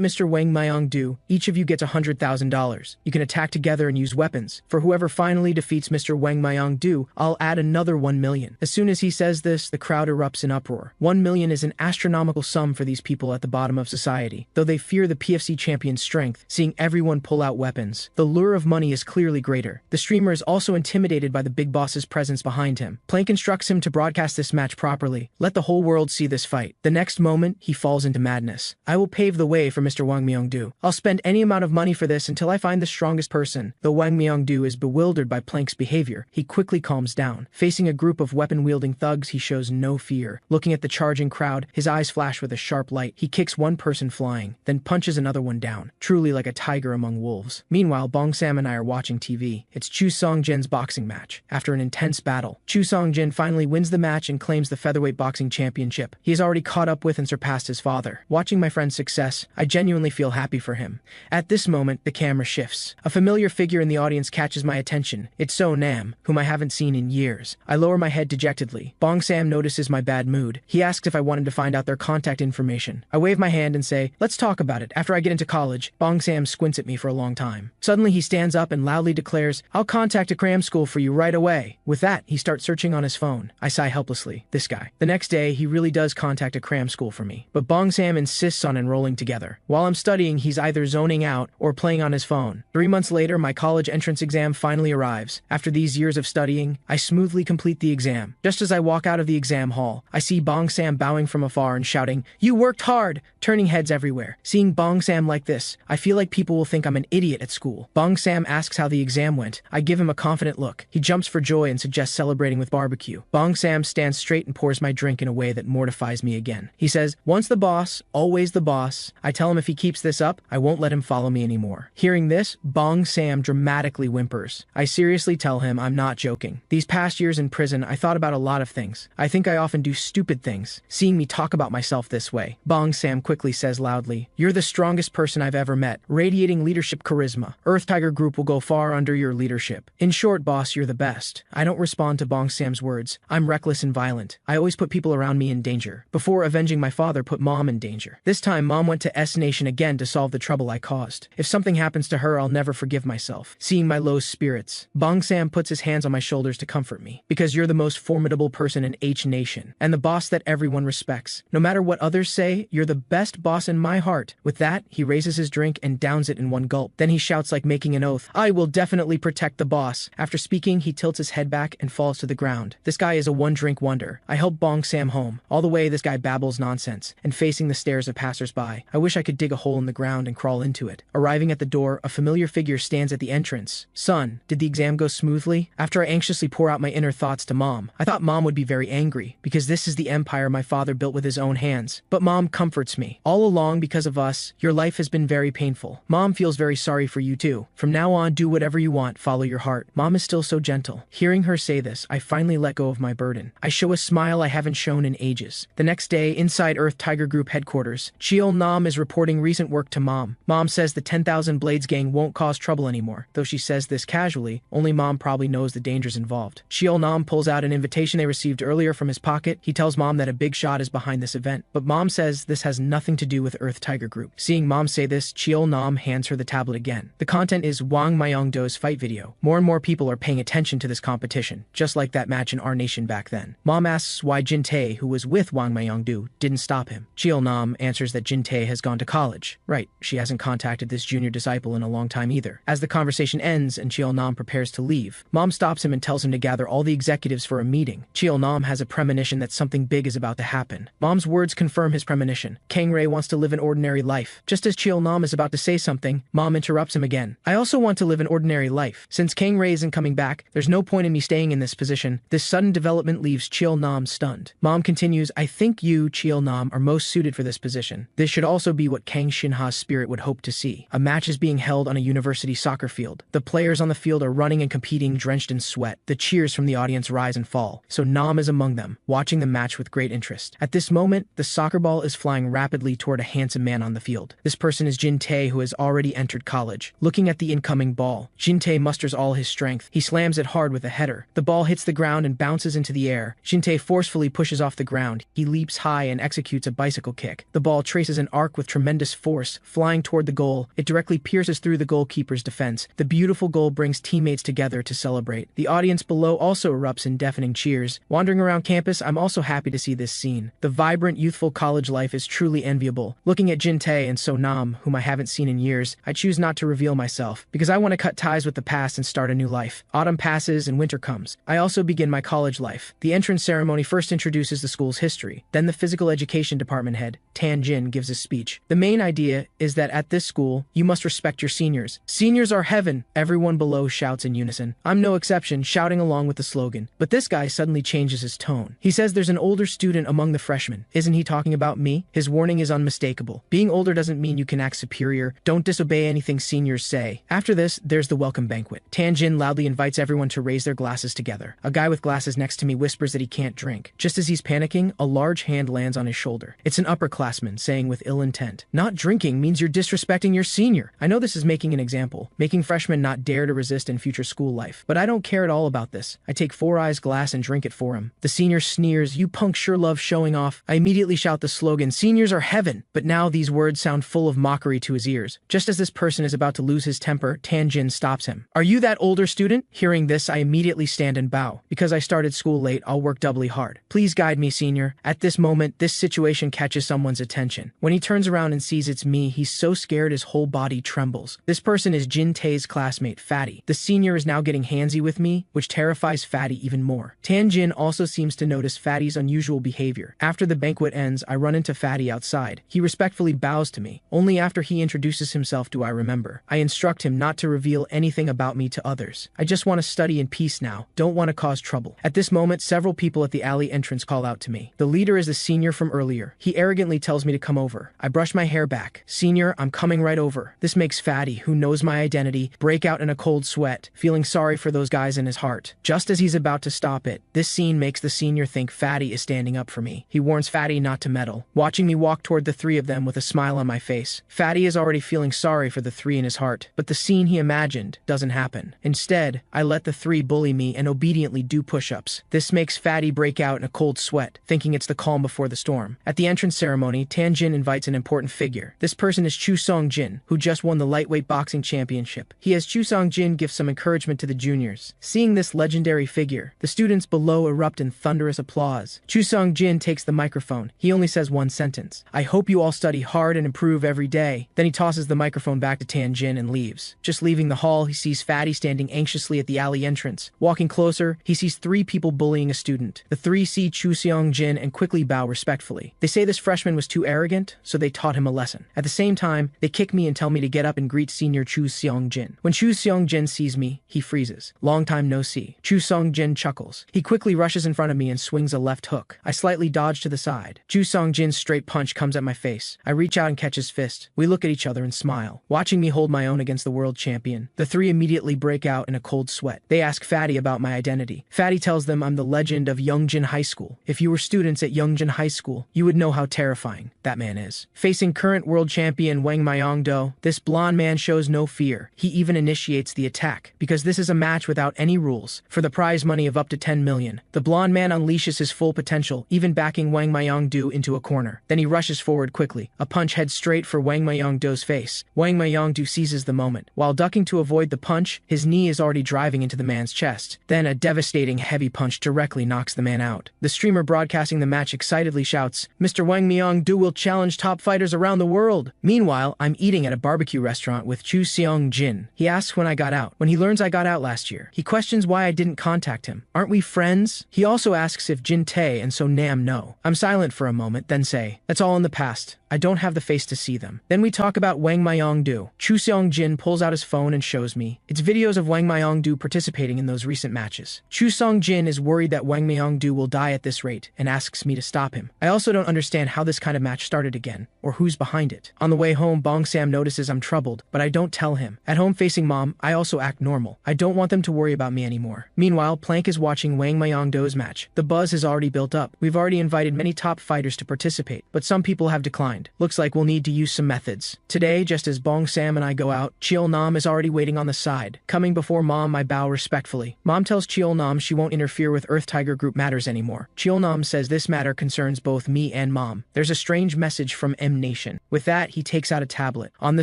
Mr. Wang Myong-do, each of you gets $100,000. You can attack together and use weapons. For whoever finally defeats Mr. Wang Myong-do, I'll add another 1 million. As soon as he says this, the crowd erupts in uproar. 1 million is an astronomical sum for these people at the bottom of society. Though they fear the PFC champion's strength, seeing everyone pull out weapons, the lure of money is clearly greater. The streamer is also intimidated by the big boss's presence behind him. Plank instructs him to broadcast this match properly. Let the whole world see this fight. The next moment, he falls into madness. I will pave the way for Mr. Wang Myong-do. I'll spend any amount of money for this until I find the strongest person. Though Wang Myong-do is bewildered by Plank's behavior, he quickly calms down. Facing a group of weapon-wielding thugs, he shows no fear. Looking at the charging crowd, his eyes flash with a sharp light. He kicks one person flying, then punches another one down, truly like a tiger among wolves. Meanwhile, Bong Sam and I are watching TV. It's Chu Song-jin's boxing match. After an intense battle, Chu Song-jin finally wins the match and claims the featherweight boxing championship. He has already caught up with and surpassed his father. Watching my friend's success, I genuinely feel happy for him. At this moment, the camera shifts. A familiar figure in the audience catches my attention. It's So Nam, whom I haven't seen in years. I lower my head dejectedly. Bong Sam notices my bad mood. He asks if I wanted to find out their contact information. I wave my hand and say, let's talk about it. After I get into college, Bong Sam squints at me for a long time. Suddenly he stands up and loudly declares, I'll contact a cram school for you right away. With that, he starts searching on his phone. I sigh helplessly. This guy. The next day, he really does contact a cram school for me. But Bong Sam insists on enrolling together. While I'm studying, he's either zoning out or playing on his phone. 3 months later, my college entrance exam finally arrives. After these years of studying, I smoothly complete the exam. Just as I walk out of the exam hall, I see Bong Sam bowing from afar and shouting, "You worked hard!" turning heads everywhere. Seeing Bong Sam like this, I feel like people will think I'm an idiot at school. Bong Sam asks how the exam went. I give him a confident look. He jumps for joy and suggests celebrating with barbecue. Bong Sam stands straight and pours my drink in a way that mortifies me again. He says, once the boss, always the boss. I tell him if he keeps this up, I won't let him follow me anymore. Hearing this, Bong Sam dramatically whimpers. I seriously tell him I'm not joking. These past years in prison, I thought about a lot of things. I think I often do stupid things. Seeing me talk about myself this way, Bong Sam quickly says loudly, "You're the strongest person I've ever met, radiating leadership charisma. Earth Tiger Group will go far under your leadership. In short, boss, you're the best." I don't respond to Bong Sam's words. I'm reckless and violent. I always put people around me in danger. Before avenging my father, put Mom in danger. This time, Mom went to S Nation again to solve the trouble I caused. If something happens to her, I'll never forgive myself. Seeing my low spirits, Bong Sam puts his hands on my shoulders to comfort me. Because you're the most formidable person in H Nation, and the boss that everyone respects. No matter what others say, you're the best boss in my heart. With that, he raises his drink and downs it in one gulp. Then he shouts like making an oath, "I will definitely protect the boss." After speaking, he tilts his head back and falls to the ground. This guy is a one-drink wonder. I help Bong Sam home. All the way, this guy babbles nonsense, and facing the stares of passers-by. I wish I could dig a hole in the ground and crawl into it. Arriving at the door, a familiar figure stands at the entrance. "Son, did the exam go smoothly?" After I anxiously pour out my inner thoughts to Mom, I thought Mom would be very angry, because this is the empire my father built with his own hands. But Mom comforts me. All along, because of us, your life has been very painful. Mom feels very sorry for you too. From now on, do whatever you want, follow your heart. Mom is still so gentle. Hearing her say this, I finally let go of my burden. I show a smile I haven't shown in ages. The next day, inside Earth Tiger Group headquarters, Cheol Nam is reporting recent work to Mom. Mom says the 10,000 Blades gang won't cause trouble anymore. Though she says this casually, only Mom probably knows the dangers involved. Cheol Nam pulls out an invitation they received earlier from his pocket. He tells Mom that a big shot is behind this event, but Mom says this has nothing to do with Earth Tiger Group. Seeing Mom say this, Cheol Nam hands her the tablet again. The content is Wang Myongdo's fight video. More and more people are paying attention to this competition, just like that match in our nation back then. Mom asks why Jin Tae, who was with Wang Myongdo, didn't stop him. Cheol Nam answers that Jin Tae has gone to college. Right, she hasn't contacted this junior disciple in a long time either. As the conversation ends and Cheol Nam prepares to leave, Mom stops him and tells him to gather all the executives for a meeting. Cheol Nam has a premonition that something big is about to happen. Mom's words confirm his premonition. Kang Rae wants to live an ordinary life. Just as Cheol Nam is about to say something, Mom interrupts him again. I also want to live an ordinary life. Since Kang Rae isn't coming back, there's no point in me staying in this position. This sudden development leaves Cheol Nam stunned. Mom continues, I think you, Cheol Nam, are most suited for this position. This should also be what Kang Shinha's spirit would hope to see. A match is being held on a university soccer field. The players on the field are running and competing, drenched in sweat. The cheers from the audience rise and fall. So Nam is among them, watching the match with great interest. At this moment, the soccer ball is flying rapidly toward a handsome man on the field. This person is Jin Tae, who has already entered college. Looking at the incoming ball, Jin Tae musters all his strength. He slams it hard with a header. The ball hits the ground and bounces into the air. Jin Tae forcefully pushes off the ground. He leaps high and executes a bicycle kick. The ball traces an arc with tremendous force, flying toward the goal. It directly pierces through the goalkeeper's defense. The beautiful goal brings teammates together to celebrate. The audience below also erupts in deafening cheers. Wandering around campus, I'm also happy to see this scene. The vibrant, youthful college life is truly enviable. Looking at Jin Tae and So Nam, whom I haven't seen in years, I choose not to reveal myself, because I want to cut ties with the past and start a new life. Autumn passes and winter comes. I also begin my college life. The entrance ceremony first introduces the school's history. Then the physical education department head, Tan Jin, gives a speech. The main idea is that at this school, you must respect your seniors. Seniors are heaven! Everyone below shouts in unison. I'm no exception, shouting along with the slogan. But this guy suddenly changes his tone. He says there's an older student among the freshmen. Isn't he talking about me? His warning is unmistakable. Being older doesn't mean you can act superior. Don't disobey anything seniors say. After this, there's the welcome banquet. Tan Jin loudly invites everyone to raise their glasses together. A guy with glasses next to me whispers that he can't drink. Just as he's panicking, a large hand lands on his shoulder. It's an upperclassman saying with ill intent, not drinking means you're disrespecting your senior. I know this is making an example, making freshmen not dare to resist in future school life, but I don't care at all about this. I take Four Eyes' glass and drink it for him. The senior sneers, you punk sure love showing off. I immediately shout the slogan, seniors are heaven. But now these words sound full of mockery to his ears. Just as this person is about to lose his temper, Tan Jin stops him. Are you that older student? Hearing this, I immediately stand and bow. Because I started school late, I'll work doubly hard. Please guide me, senior. At this moment, this situation catches someone's attention. When he turns around and sees it's me, he's so scared his whole body trembles. This person is Jin Tae's classmate, Fatty. The senior is now getting handsy with me, which terrifies Fatty even more. Tan Jin also seems to notice Fatty's unusual behavior. After the banquet ends, I run into Fatty outside. He respectfully bows to me. Only after he introduces himself do I remember. I instruct him not to reveal anything about me to others. I just want to study in peace now. Don't want to cause trouble. At this moment, several people at the alley entrance call out to me. The leader is the senior from earlier. He arrogantly tells me to come over. I brush my hair back. Senior, I'm coming right over. This makes Fatty, who knows my identity, break out in a cold sweat, feeling sorry for those guys in his heart. Just as he's about to stop it, this scene makes the senior think Fatty is standing up for me. He warns Fatty not to meddle, watching me walk toward the three of them with a smile on my face. Fatty is already feeling sorry for the three in his heart, but the scene he imagined doesn't happen. Instead, I let the three bully me and obediently do push-ups. This makes Fatty break out in a cold sweat, thinking it's the calm before the storm. At the entrance ceremony, Tan Jin invites an important figure. This person is Chu Song Jin, who just won the lightweight boxing championship. He has Chu Song Jin give some encouragement to the juniors. Seeing this legendary figure, the students below erupt in thunderous applause. Chu Song Jin takes the microphone. He only says one sentence. I hope you all study hard and improve every day. Then he tosses the microphone back to Tan Jin and leaves. Just leaving the hall, he sees Fatty standing anxiously at the alley entrance. Walking closer, he sees three people bullying a student. The three see Chu Song Jin and quickly bow respectfully. They say this freshman was too arrogant, so they taught him a lesson. At the same time, they kick me and tell me to get up and greet senior Chu Song Jin. When Chu Song Jin sees me, he freezes. Long time no see. Chu Song Jin chuckles. He quickly rushes in front of me and swings a left hook. I slightly dodge to the side. Chu Song Jin straight punch comes at my face. I reach out and catch his fist. We look at each other and smile. Watching me hold my own against the world champion, the three immediately break out in a cold sweat. They ask Fatty about my identity. Fatty tells them I'm the legend of Youngjin High School. If you were students at Youngjin High School, you would know how terrifying that man is. Facing current world champion Wang Myongdo, this blonde man shows no fear. He even initiates the attack, because this is a match without any rules. For the prize money of up to 10 million, the blonde man unleashes his full potential, even backing Wang Myongdo into a corner. Then he rushes forward quickly. A punch heads straight for Wang Myongdo's face. Wang Myongdo seizes the moment. While ducking to avoid the punch, his knee is already driving into the man's chest. Then a devastating heavy punch directly knocks the man out. The streamer broadcasting the match excitedly shouts, "Mr. Wang Myongdo will challenge top fighters around the world." Meanwhile, I'm eating at a barbecue restaurant with Chu Seong-jin. He asks when I got out. When he learns I got out last year, he questions why I didn't contact him. Aren't we friends? He also asks if Jin Tae and So Nam know. I'm silent for a moment, then say, "That's all in the past. I don't have the face to see them." Then we talk about Wang Myongdo. Chu Seong-jin pulls out his phone and shows me. It's videos of Wang Myongdo participating in those recent matches. Chu Seong-jin is worried that Wang Myongdo will die at this rate and asks me to stop him. I also don't understand how this kind of match started again, or who's behind it. On the way home, Bong Sam notices I'm troubled, but I don't tell him. At home facing Mom, I also act normal. I don't want them to worry about me anymore. Meanwhile, Plank is watching Wang Myongdo's match. The buzz has already built up. We've already invited many top fighters to participate, but some people have declined. Looks like we'll need to use some methods. Today, just as Bong Sam and I go out, Cheol Nam is already waiting on the side. Coming before Mom, I bow respectfully. Mom tells Cheol Nam she won't interfere with Earth Tiger Group matters anymore. Cheol Nam says this matter concerns both me and Mom. There's a strange message from M Nation. With that, he takes out a tablet. On the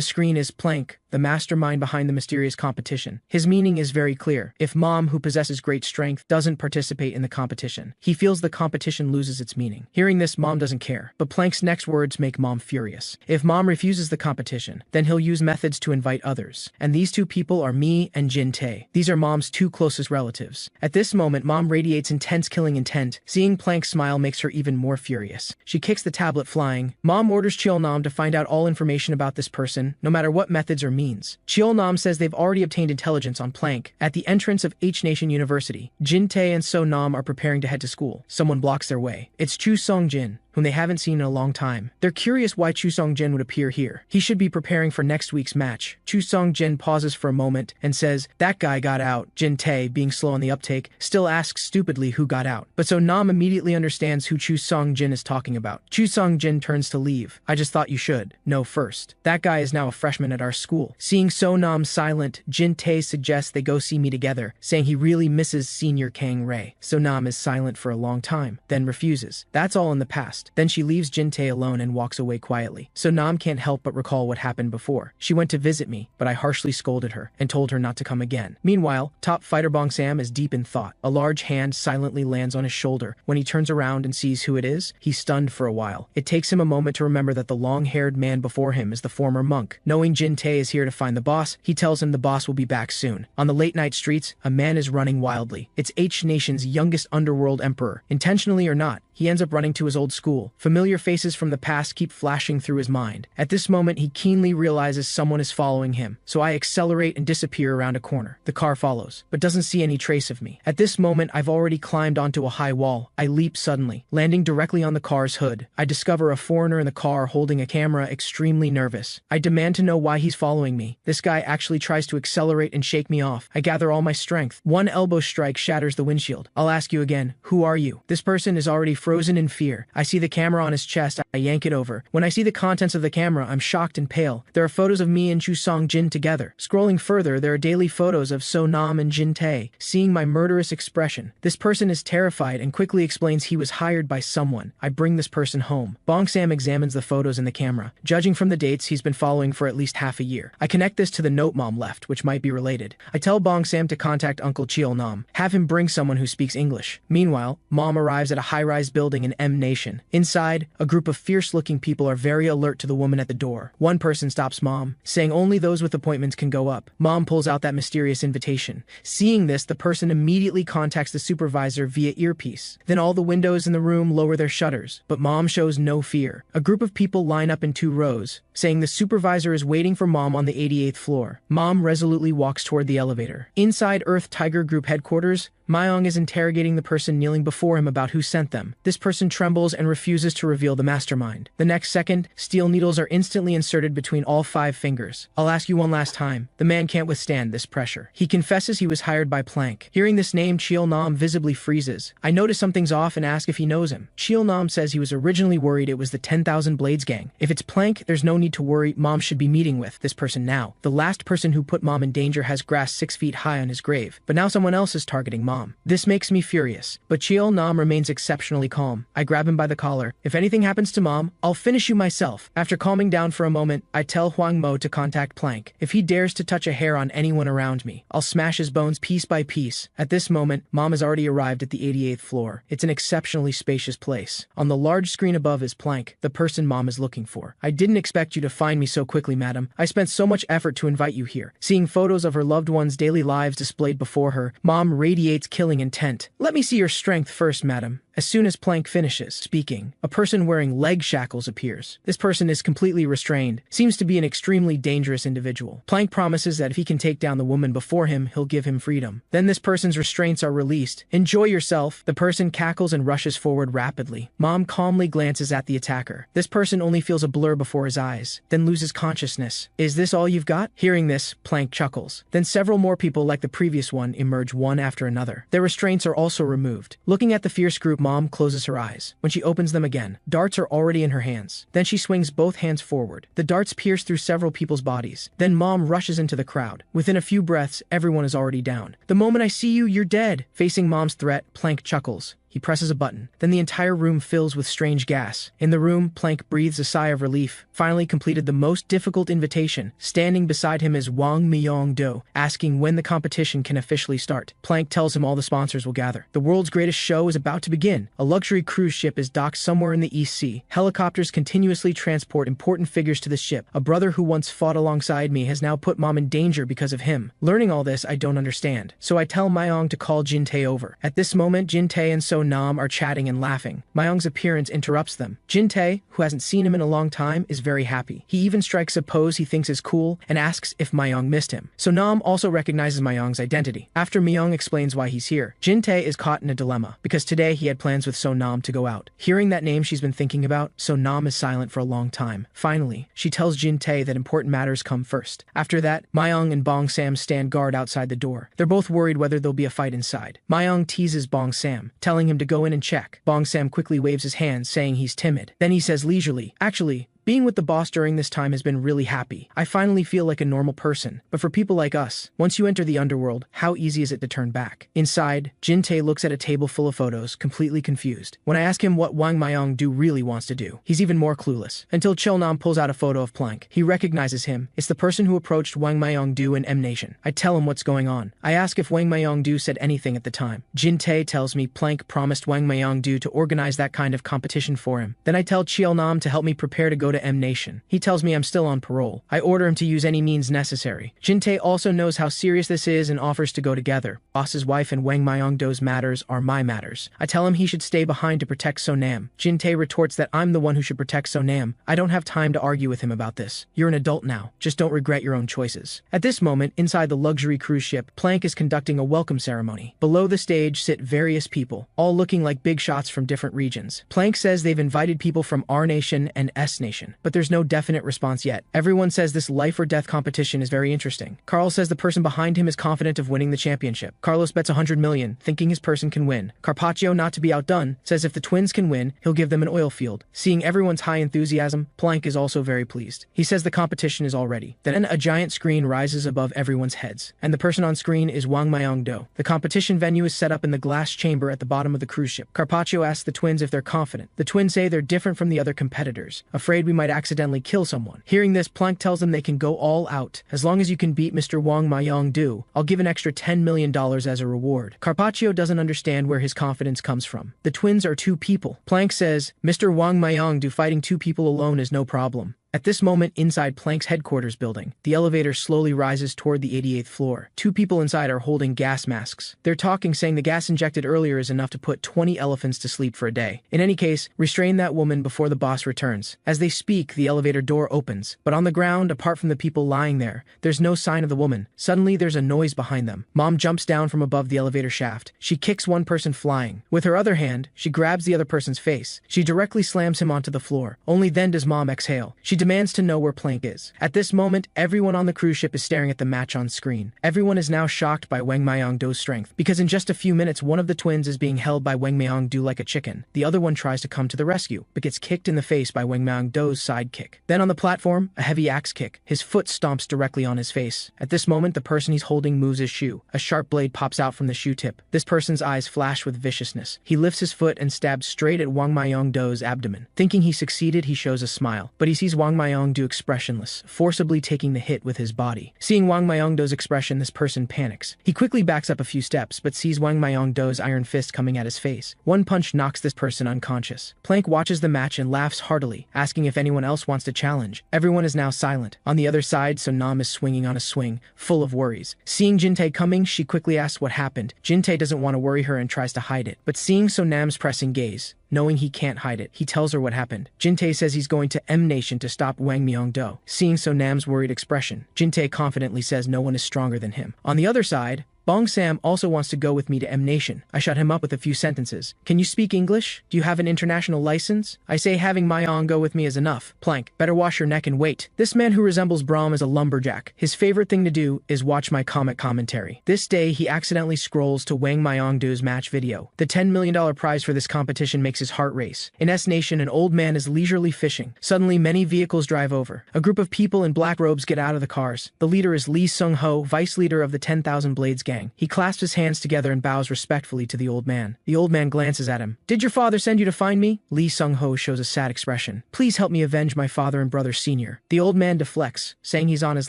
screen is Plank, the mastermind behind the mysterious competition. His meaning is very clear. If Mom, who possesses great strength, doesn't participate in the competition, he feels the competition loses its meaning. Hearing this, Mom doesn't care, but Plank's next words make Mom furious. If Mom refuses the competition, then he'll use methods to invite others. And these two people are me and Jin Tae. These are Mom's two closest relatives. At this moment, Mom radiates intense killing intent. Seeing Plank's smile makes her even more furious. She kicks the tablet flying. Mom orders Cheol Nam to find out all information about this person, no matter what methods or means. Cheol Nam says they've already obtained intelligence on Plank. At the entrance of H Nation University, Jin Tae and So Nam are preparing to head to school. Someone blocks their way. It's Chu Seong-jin, whom they haven't seen in a long time. They're curious why Chu Seong-jin would appear here. He should be preparing for next week's match. Chu Seong-jin pauses for a moment and says, "That guy got out." Jin Tae, being slow on the uptake, still asks stupidly who got out. But So Nam immediately understands who Chu Seong-jin is talking about. Chu Seong-jin turns to leave. "I just thought you should know first. That guy is now a freshman at our school." Seeing So Nam silent, Jin Tae suggests they go see me together, saying he really misses senior Kang Rae. So Nam is silent for a long time, then refuses. That's all in the past. Then she leaves Jin Tae alone and walks away quietly. So Nam can't help but recall what happened before. She went to visit me, but I harshly scolded her and told her not to come again. Meanwhile, top fighter Bong Sam is deep in thought. A large hand silently lands on his shoulder. When he turns around and sees who it is, he's stunned for a while. It takes him a moment to remember that the long-haired man before him is the former monk. Knowing Jin Tae is here to find the boss, he tells him the boss will be back soon. On the late-night streets, a man is running wildly. It's H Nation's youngest underworld emperor. Intentionally or not, he ends up running to his old school. Familiar faces from the past keep flashing through his mind. At this moment, he keenly realizes someone is following him, so I accelerate and disappear around a corner. The car follows, but doesn't see any trace of me. At this moment, I've already climbed onto a high wall. I leap suddenly, landing directly on the car's hood. I discover a foreigner in the car holding a camera, extremely nervous. I demand to know why he's following me. This guy actually tries to accelerate and shake me off. I gather all my strength. One elbow strike shatters the windshield. "I'll ask you again, who are you?" This person is already frozen in fear. I see the camera on his chest. I yank it over. When I see the contents of the camera, I'm shocked and pale. There are photos of me and Chu Seong-jin together. Scrolling further, there are daily photos of So Nam and Jin Tae. Seeing my murderous expression, this person is terrified and quickly explains he was hired by someone. I bring this person home. Bong Sam examines the photos in the camera. Judging from the dates, he's been following for at least half a year. I connect this to the note Mom left, which might be related. I tell Bong Sam to contact Uncle Cheol Nam. Have him bring someone who speaks English. Meanwhile, Mom arrives at a high-rise building in M Nation. Inside, a group of fierce-looking people are very alert to the woman at the door. One person stops Mom, saying only those with appointments can go up. Mom pulls out that mysterious invitation. Seeing this, the person immediately contacts the supervisor via earpiece. Then all the windows in the room lower their shutters, but Mom shows no fear. A group of people line up in 2 rows, saying the supervisor is waiting for Mom on the 88th floor. Mom resolutely walks toward the elevator. Inside Earth Tiger Group headquarters, Myung is interrogating the person kneeling before him about who sent them. This person trembles and refuses to reveal the mastermind. The next second, steel needles are instantly inserted between all 5 fingers. I'll ask you one last time. The man can't withstand this pressure. He confesses he was hired by Plank. Hearing this name, Cheol-nam visibly freezes. I notice something's off and ask if he knows him. Cheol-nam says he was originally worried it was the 10,000 Blades gang. If it's Plank, there's no need to worry. Mom should be meeting with this person now. The last person who put Mom in danger has grass 6 feet high on his grave, but now someone else is targeting Mom. This makes me furious, but Cheol-nam remains exceptionally calm. I grab him by the collar. If anything happens to Mom, I'll finish you myself. After calming down for a moment, I tell Hwang Mo to contact Plank. If he dares to touch a hair on anyone around me, I'll smash his bones piece by piece. At this moment, Mom has already arrived at the 88th floor. It's an exceptionally spacious place. On the large screen above is Plank, the person Mom is looking for. I didn't expect you to find me so quickly, madam. I spent so much effort to invite you here. Seeing photos of her loved ones' daily lives displayed before her, Mom radiates killing intent. Let me see your strength first, madam. As soon as Plank finishes speaking, a person wearing leg shackles appears. This person is completely restrained, seems to be an extremely dangerous individual. Plank promises that if he can take down the woman before him, he'll give him freedom. Then this person's restraints are released. Enjoy yourself. The person cackles and rushes forward rapidly. Mom calmly glances at the attacker. This person only feels a blur before his eyes, then loses consciousness. Is this all you've got? Hearing this, Plank chuckles. Then several more people like the previous one emerge one after another. Their restraints are also removed. Looking at the fierce group, Mom closes her eyes. When she opens them again, darts are already in her hands. Then she swings both hands forward. The darts pierce through several people's bodies. Then Mom rushes into the crowd. Within a few breaths, everyone is already down. The moment I see you, you're dead. Facing Mom's threat, Plank chuckles. He presses a button. Then the entire room fills with strange gas. In the room, Plank breathes a sigh of relief. Finally completed the most difficult invitation. Standing beside him is Wang Myong-do, asking when the competition can officially start. Plank tells him all the sponsors will gather. The world's greatest show is about to begin. A luxury cruise ship is docked somewhere in the East Sea. Helicopters continuously transport important figures to the ship. A brother who once fought alongside me has now put Mom in danger because of him. Learning all this, I don't understand. So I tell Myong to call Jin-tae over. At this moment, Jin-tae and So-nam are chatting and laughing. Myong's appearance interrupts them. Jin-tae, who hasn't seen him in a long time, is very happy. He even strikes a pose he thinks is cool and asks if Myong missed him. So-nam also recognizes Myong's identity. After Myong explains why he's here, Jin-tae is caught in a dilemma, because today he had plans with So-nam to go out. Hearing that name she's been thinking about, So-nam is silent for a long time. Finally, she tells Jin-tae that important matters come first. After that, Myong and Bong-sam stand guard outside the door. They're both worried whether there'll be a fight inside. Myong teases Bong-sam, telling him to go in and check. Bong-sam quickly waves his hand, saying he's timid. Then he says leisurely, "Actually, being with the boss during this time has been really happy. I finally feel like a normal person. But for people like us, once you enter the underworld, how easy is it to turn back?" Inside, Jin-tae looks at a table full of photos, completely confused. When I ask him what Wang Myong-do really wants to do, he's even more clueless. Until Cheol-nam pulls out a photo of Plank. He recognizes him. It's the person who approached Wang Myong-do in M-Nation. I tell him what's going on. I ask if Wang Myong-do said anything at the time. Jin-tae tells me Plank promised Wang Myong-do to organize that kind of competition for him. Then I tell Cheol-nam to help me prepare to go to M-Nation. He tells me I'm still on parole. I order him to use any means necessary. Jin-tae also knows how serious this is and offers to go together. Boss's wife and Wang Myong-do's matters are my matters. I tell him he should stay behind to protect So-nam. Jin-tae retorts that I'm the one who should protect So-nam. I don't have time to argue with him about this. You're an adult now. Just don't regret your own choices. At this moment, inside the luxury cruise ship, Plank is conducting a welcome ceremony. Below the stage sit various people, all looking like big shots from different regions. Plank says they've invited people from R Nation and S Nation, but there's no definite response yet. Everyone says this life or death competition is very interesting. Carl says the person behind him is confident of winning the championship. Carlos bets 100 million, thinking his person can win. Carpaccio, not to be outdone, says if the twins can win, he'll give them an oil field. Seeing everyone's high enthusiasm, Plank is also very pleased. He says the competition is all ready. Then a giant screen rises above everyone's heads, and the person on screen is Wang Myong-do. The competition venue is set up in the glass chamber at the bottom of the cruise ship. Carpaccio asks the twins if they're confident. The twins say they're different from the other competitors, afraid we might accidentally kill someone. Hearing this, Plank tells them they can go all out. As long as you can beat Mr. Wang Myong-do, I'll give an extra $10 million as a reward. Carpaccio doesn't understand where his confidence comes from. The twins are two people. Plank says, Mr. Wang Myong-do fighting two people alone is no problem. At this moment, inside Plank's headquarters building, the elevator slowly rises toward the 88th floor. Two people inside are holding gas masks. They're talking, saying the gas injected earlier is enough to put 20 elephants to sleep for a day. In any case, restrain that woman before the boss returns. As they speak, the elevator door opens, but on the ground, apart from the people lying there, there's no sign of the woman. Suddenly, there's a noise behind them. Mom jumps down from above the elevator shaft. She kicks one person flying. With her other hand, she grabs the other person's face. She directly slams him onto the floor. Only then does Mom exhale. She demands to know where Plank is. At this moment, everyone on the cruise ship is staring at the match on screen. Everyone is now shocked by Wang Myong-do's strength, because in just a few minutes, one of the twins is being held by Wang Myong-do like a chicken. The other one tries to come to the rescue, but gets kicked in the face by Wang Myong-do's sidekick. Then on the platform, a heavy axe kick. His foot stomps directly on his face. At this moment, the person he's holding moves his shoe. A sharp blade pops out from the shoe tip. This person's eyes flash with viciousness. He lifts his foot and stabs straight at Wang Myong-do's abdomen. Thinking he succeeded, he shows a smile, but he sees Wang Myong-do expressionless, forcibly taking the hit with his body. Seeing Wang Myong-do's expression, this person panics. He quickly backs up a few steps, but sees Wang Myong-do's iron fist coming at his face. One punch knocks this person unconscious. Plank watches the match and laughs heartily, asking if anyone else wants to challenge. Everyone is now silent. On the other side, Sonam is swinging on a swing, full of worries. Seeing Jin-tae coming, she quickly asks what happened. Jin-tae doesn't want to worry her and tries to hide it, but seeing Sonam's pressing gaze, knowing he can't hide it, he tells her what happened. Jin-tae says he's going to M-Nation to stop Wang Myong-do. Seeing Sonam's worried expression, Jin-tae confidently says no one is stronger than him. On the other side, Bong Sam also wants to go with me to M-Nation. I shut him up with a few sentences. Can you speak English? Do you have an international license? I say having Myong go with me is enough. Plank, better wash your neck and wait. This man who resembles Brahm is a lumberjack. His favorite thing to do is watch my comic commentary. This day, he accidentally scrolls to Wang Myong-do's match video. The $10 million prize for this competition makes his heart race. In S-Nation, an old man is leisurely fishing. Suddenly, many vehicles drive over. A group of people in black robes get out of the cars. The leader is Lee Sung-ho, vice leader of the 10,000 Blades gang. He clasps his hands together and bows respectfully to the old man. The old man glances at him. Did your father send you to find me? Lee Sung-ho shows a sad expression. Please help me avenge my father and brother senior. The old man deflects, saying he's on his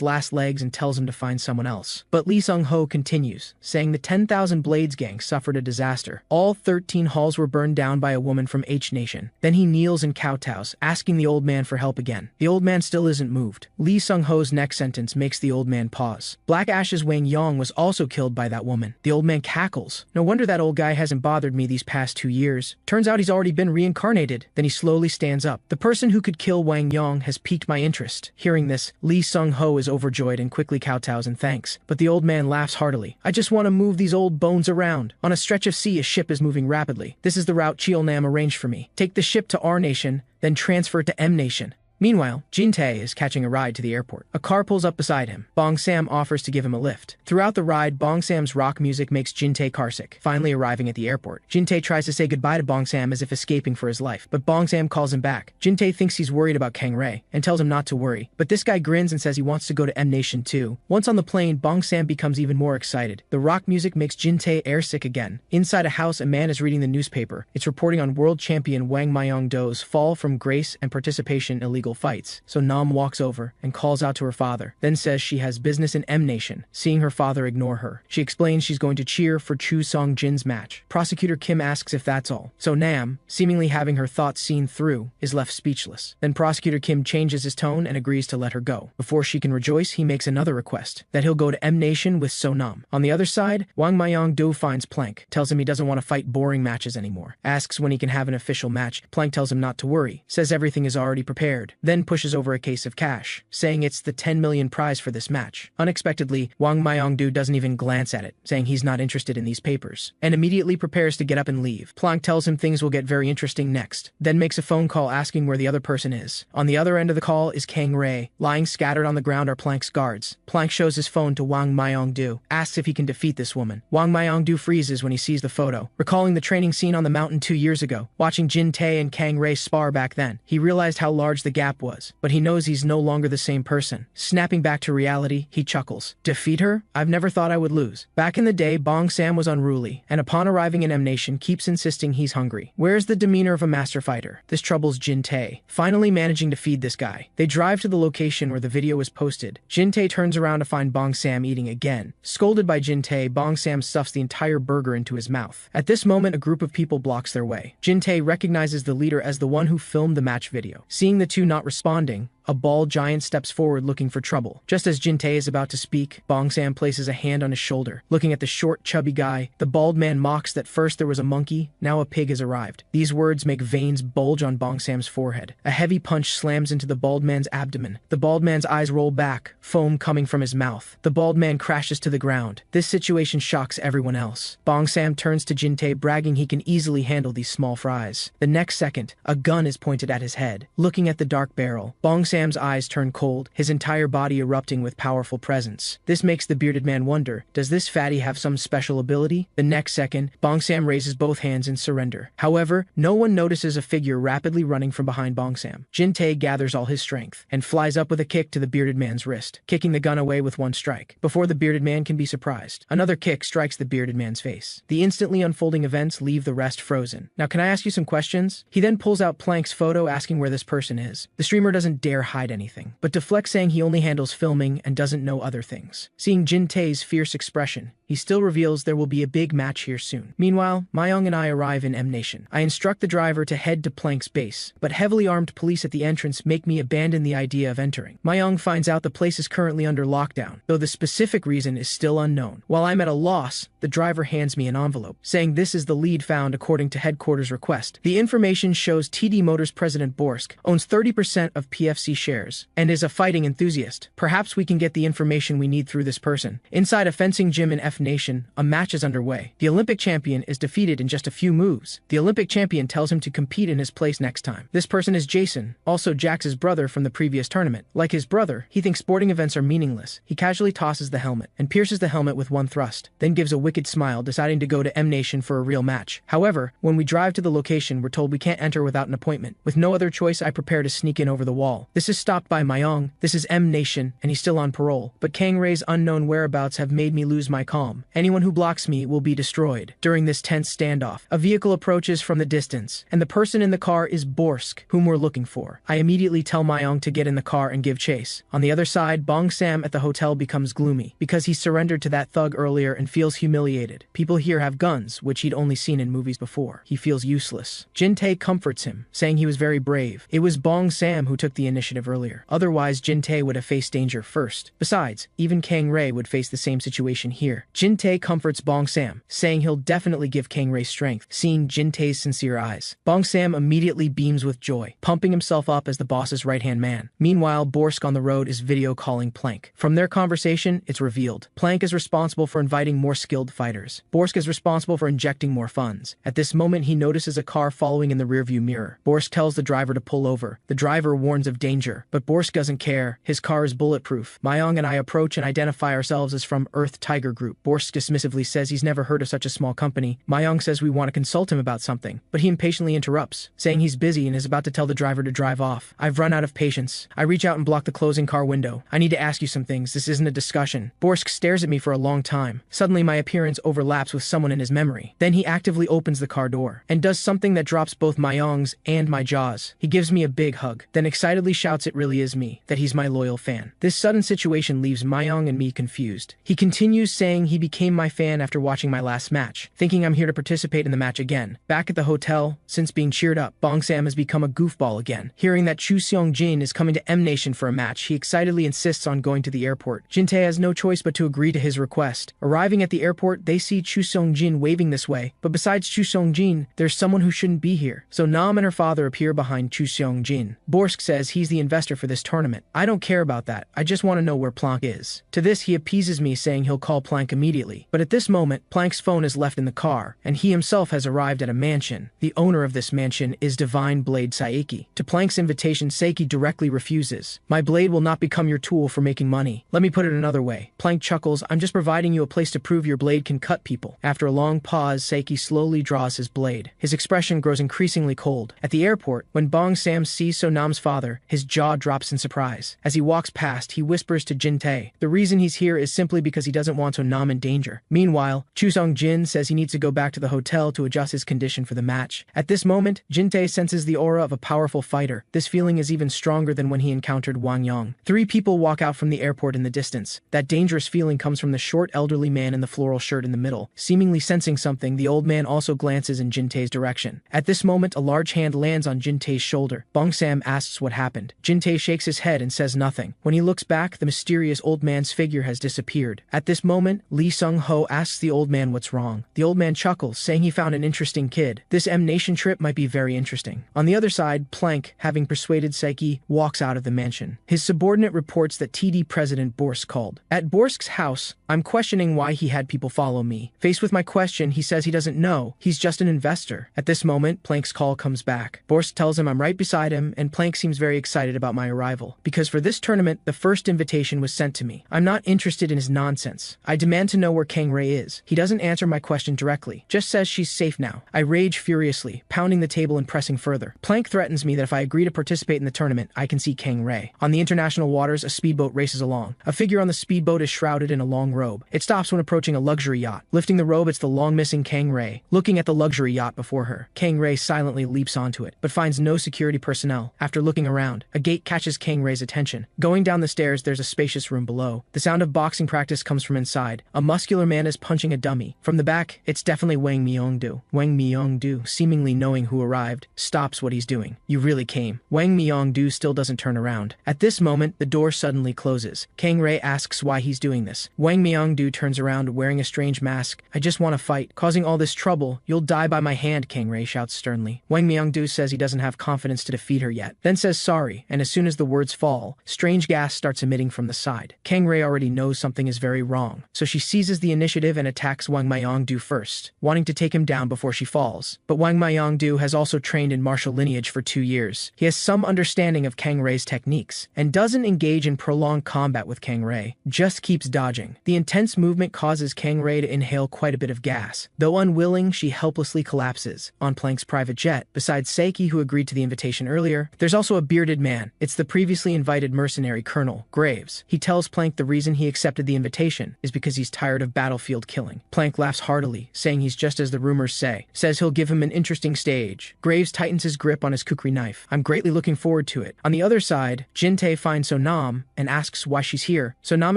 last legs and tells him to find someone else. But Lee Sung-ho continues, saying the 10,000 Blades gang suffered a disaster. All 13 halls were burned down by a woman from H-Nation. Then he kneels and kowtows, asking the old man for help again. The old man still isn't moved. Lee Sung-ho's next sentence makes the old man pause. Black Ash's Wang Yong was also killed by that woman. The old man cackles. No wonder that old guy hasn't bothered me these past 2 years. Turns out he's already been reincarnated. Then he slowly stands up. The person who could kill Wang Yong has piqued my interest. Hearing this, Lee Sung-ho is overjoyed and quickly kowtows and thanks. But the old man laughs heartily. I just want to move these old bones around. On a stretch of sea, a ship is moving rapidly. This is the route Cheolnam arranged for me. Take the ship to R-Nation, then transfer it to M-Nation. Meanwhile, Jin-tae is catching a ride to the airport. A car pulls up beside him. Bong Sam offers to give him a lift. Throughout the ride, Bong Sam's rock music makes Jin-tae carsick. Finally arriving at the airport, Jin-tae tries to say goodbye to Bong Sam as if escaping for his life, but Bong Sam calls him back. Jin-tae thinks he's worried about Kang Rae and tells him not to worry, but this guy grins and says he wants to go to M-Nation too. Once on the plane, Bong Sam becomes even more excited. The rock music makes Jin-tae airsick again. Inside a house, a man is reading the newspaper. It's reporting on world champion Wang Myong-do's fall from grace and participation in illegal fights. So Nam walks over and calls out to her father, then says she has business in M-Nation. Seeing her father ignore her, she explains she's going to cheer for Chu Song-jin's match. Prosecutor Kim asks if that's all. So Nam, seemingly having her thoughts seen through, is left speechless. Then Prosecutor Kim changes his tone and agrees to let her go. Before she can rejoice, he makes another request, that he'll go to M-Nation with So Nam. On the other side, Wang Myong-do finds Plank, tells him he doesn't want to fight boring matches anymore. Asks when he can have an official match. Plank tells him not to worry, says everything is already prepared, then pushes over a case of cash, saying it's the 10 million prize for this match. Unexpectedly, Wang Myong-do doesn't even glance at it, saying he's not interested in these papers, and immediately prepares to get up and leave. Plank tells him things will get very interesting next, then makes a phone call asking where the other person is. On the other end of the call is Kang Rae. Lying scattered on the ground are Plank's guards. Plank shows his phone to Wang Myong-do, asks if he can defeat this woman. Wang Myong-do freezes when he sees the photo, recalling the training scene on the mountain 2 years ago. Watching Jin-tae and Kang Rae spar back then, he realized how large the gap was, but he knows he's no longer the same person. Snapping back to reality, he chuckles. Defeat her? I've never thought I would lose. Back in the day, Bong Sam was unruly, and upon arriving in M-Nation, keeps insisting he's hungry. Where's the demeanor of a master fighter? This troubles Jin-tae, finally managing to feed this guy. They drive to the location where the video was posted. Jin-tae turns around to find Bong Sam eating again. Scolded by Jin-tae, Bong Sam stuffs the entire burger into his mouth. At this moment, a group of people blocks their way. Jin-tae recognizes the leader as the one who filmed the match video. Seeing the two not responding, A bald giant steps forward looking for trouble. Just as Jin-tae is about to speak, Bong-sam places a hand on his shoulder. Looking at the short, chubby guy, the bald man mocks that first there was a monkey, now a pig has arrived. These words make veins bulge on Bong-sam's forehead. A heavy punch slams into the bald man's abdomen. The bald man's eyes roll back, foam coming from his mouth. The bald man crashes to the ground. This situation shocks everyone else. Bong-sam turns to Jin-tae, bragging he can easily handle these small fries. The next second, a gun is pointed at his head. Looking at the dark barrel, Bong-sam's eyes turn cold, his entire body erupting with powerful presence. This makes the bearded man wonder, does this fatty have some special ability? The next second, Bong-sam raises both hands in surrender. However, no one notices a figure rapidly running from behind Bong-sam. Jin-tae gathers all his strength and flies up with a kick to the bearded man's wrist, kicking the gun away with one strike. Before the bearded man can be surprised, another kick strikes the bearded man's face. The instantly unfolding events leave the rest frozen. Now, can I ask you some questions? He then pulls out Plank's photo, asking where this person is. The streamer doesn't dare hide anything, but deflects, saying he only handles filming and doesn't know other things. Seeing Jin-tae's fierce expression, he still reveals there will be a big match here soon. Meanwhile, Mayong and I arrive in M Nation. I instruct the driver to head to Plank's base, but heavily armed police at the entrance make me abandon the idea of entering. Mayong finds out the place is currently under lockdown, though the specific reason is still unknown. While I'm at a loss, the driver hands me an envelope, saying this is the lead found according to headquarters request. The information shows TD Motors President Borsk owns 30% of PFC shares and is a fighting enthusiast. Perhaps we can get the information we need through this person. Inside a fencing gym in F Nation, a match is underway. The Olympic champion is defeated in just a few moves. The Olympic champion tells him to compete in his place next time. This person is Jason, also Jax's brother from the previous tournament. Like his brother, he thinks sporting events are meaningless. He casually tosses the helmet and pierces the helmet with one thrust, then gives a wicked smile, deciding to go to M Nation for a real match. However, when we drive to the location, we're told we can't enter without an appointment. With no other choice, I prepare to sneak in over the wall. This is stopped by Mayong. This is M Nation, and he's still on parole. But Kang Ray's unknown whereabouts have made me lose my calm. Anyone who blocks me will be destroyed. During this tense standoff, a vehicle approaches from the distance, and the person in the car is Borsk, whom we're looking for. I immediately tell Mayong to get in the car and give chase. On the other side, Bong-sam at the hotel becomes gloomy, because he surrendered to that thug earlier and feels humiliated. People here have guns, which he'd only seen in movies before. He feels useless. Jin-tae comforts him, saying he was very brave. It was Bong-sam who took the initiative earlier. Otherwise, Jin-tae would have faced danger first. Besides, even Kang Ray would face the same situation here. Jin-tae comforts Bong-sam, saying he'll definitely give Kang Ray strength. Seeing Jin-tae's sincere eyes, Bong-sam immediately beams with joy, pumping himself up as the boss's right-hand man. Meanwhile, Borsk on the road is video calling Plank. From their conversation, it's revealed Plank is responsible for inviting more skilled fighters. Borsk is responsible for injecting more funds. At this moment, he notices a car following in the rearview mirror. Borsk tells the driver to pull over. The driver warns of danger, but Borsk doesn't care. His car is bulletproof. Mayong and I approach and identify ourselves as from Earth Tiger Group. Borsk dismissively says he's never heard of such a small company. Mayong says we want to consult him about something, but he impatiently interrupts, saying he's busy and is about to tell the driver to drive off. I've run out of patience. I reach out and block the closing car window. I need to ask you some things. This isn't a discussion. Borsk stares at me for a long time. Suddenly, my appearance overlaps with someone in his memory. Then he actively opens the car door and does something that drops both Mayong's and my jaws. He gives me a big hug, then excitedly shouts it really is me, that he's my loyal fan. This sudden situation leaves Mayong and me confused. He continues saying he became my fan after watching my last match, thinking I'm here to participate in the match again. Back at the hotel, since being cheered up, Bong-sam has become a goofball again. Hearing that Chu Seong-jin is coming to M Nation for a match, he excitedly insists on going to the airport. Jin-tae has no choice but to agree to his request. Arriving at the airport, they see Chu Seong-jin waving this way, but besides Chu Seong-jin, there's someone who shouldn't be here. So Nam and her father appear behind Chu Seong-jin. Borsk says he's the investor for this tournament. I don't care about that. I just want to know where Plank is. To this, he appeases me, saying he'll call Plank immediately. But at this moment, Plank's phone is left in the car, and he himself has arrived at a mansion. The owner of this mansion is Divine Blade Saeki. To Plank's invitation, Saeki directly refuses. My blade will not become your tool for making money. Let me put it another way. Plank chuckles, I'm just providing you a place to prove your blade can cut people. After a long pause, Saeki slowly draws his blade. His expression grows increasingly cold. At the airport, when Bong-sam sees So-nam's father, his jaw drops in surprise. As he walks past, he whispers to Jin-tae. The reason he's here is simply because he doesn't want So-nam in danger. Meanwhile, Chu Seong-jin says he needs to go back to the hotel to adjust his condition for the match. At this moment, Jin-tae senses the aura of a powerful fighter. This feeling is even stronger than when he encountered Wang Yang. 3 people walk out from the airport in the distance. That dangerous feeling comes from the short elderly man in the floral shirt in the middle. Seemingly sensing something, the old man also glances in Jin-tae's direction. At this moment, a large hand lands on Jin-tae's shoulder. Bong-sam asks what happened. Jin-tae shakes his head and says nothing. When he looks back, the mysterious old man's figure has disappeared. At this moment, Lee Sung-ho asks the old man what's wrong. The old man chuckles, saying he found an interesting kid. This M-Nation trip might be very interesting. On the other side, Plank, having persuaded Saiki, walks out of the mansion. His subordinate reports that TD President Borsk called. At Borsk's house, I'm questioning why he had people follow me. Faced with my question, he says he doesn't know. He's just an investor. At this moment, Plank's call comes back. Borsk tells him I'm right beside him, and Plank seems very excited about my arrival. Because for this tournament, the first invitation was sent to me. I'm not interested in his nonsense. I demand to know where Kang Rei is. He doesn't answer my question directly, just says she's safe now. I rage furiously, pounding the table and pressing further. Plank threatens me that if I agree to participate in the tournament, I can see Kang Rei. On the international waters, a speedboat races along. A figure on the speedboat is shrouded in a long robe. It stops when approaching a luxury yacht. Lifting the robe, it's the long-missing Kang Rei. Looking at the luxury yacht before her, Kang Rei silently leaps onto it, but finds no security personnel. After looking around, a gate catches Kang Rei's attention. Going down the stairs, there's a spacious room below. The sound of boxing practice comes from inside. A muscular man is punching a dummy. From the back, it's definitely Wang Myung-do. Wang Myung-do, seemingly knowing who arrived, stops what he's doing. You really came. Wang Myung-do still doesn't turn around. At this moment, the door suddenly closes. Kang Rei asks why he's doing this. Wang Myung-do turns around wearing a strange mask. I just want to fight. Causing all this trouble, you'll die by my hand, Kang Rei shouts sternly. Wang Myung-do says he doesn't have confidence to defeat her yet, then says sorry, and as soon as the words fall, strange gas starts emitting from the side. Kang Rei already knows something is very wrong, so she seizes the initiative and attacks Wang Myung-do first, wanting to take him down before she falls. But Wang Myung-do has also trained in martial lineage for 2 years. He has some understanding of Kang Rei's techniques, and doesn't engage in prolonged combat with Kang Rei, just keeps dodging. The intense movement causes Kang Rei to inhale quite a bit of gas. Though unwilling, she helplessly collapses. On Plank's private jet, besides Saiki, who agreed to the invitation earlier, there's also a bearded man. It's the previously invited mercenary Colonel Graves. He tells Plank the reason he accepted the invitation is because he's tired of battlefield killing. Plank laughs heartily, saying he's just as the rumors say. Says he'll give him an interesting stage. Graves tightens his grip on his kukri knife. I'm greatly looking forward to it. On the other side, Jin-tae finds Sonam and asks why she's here. Sonam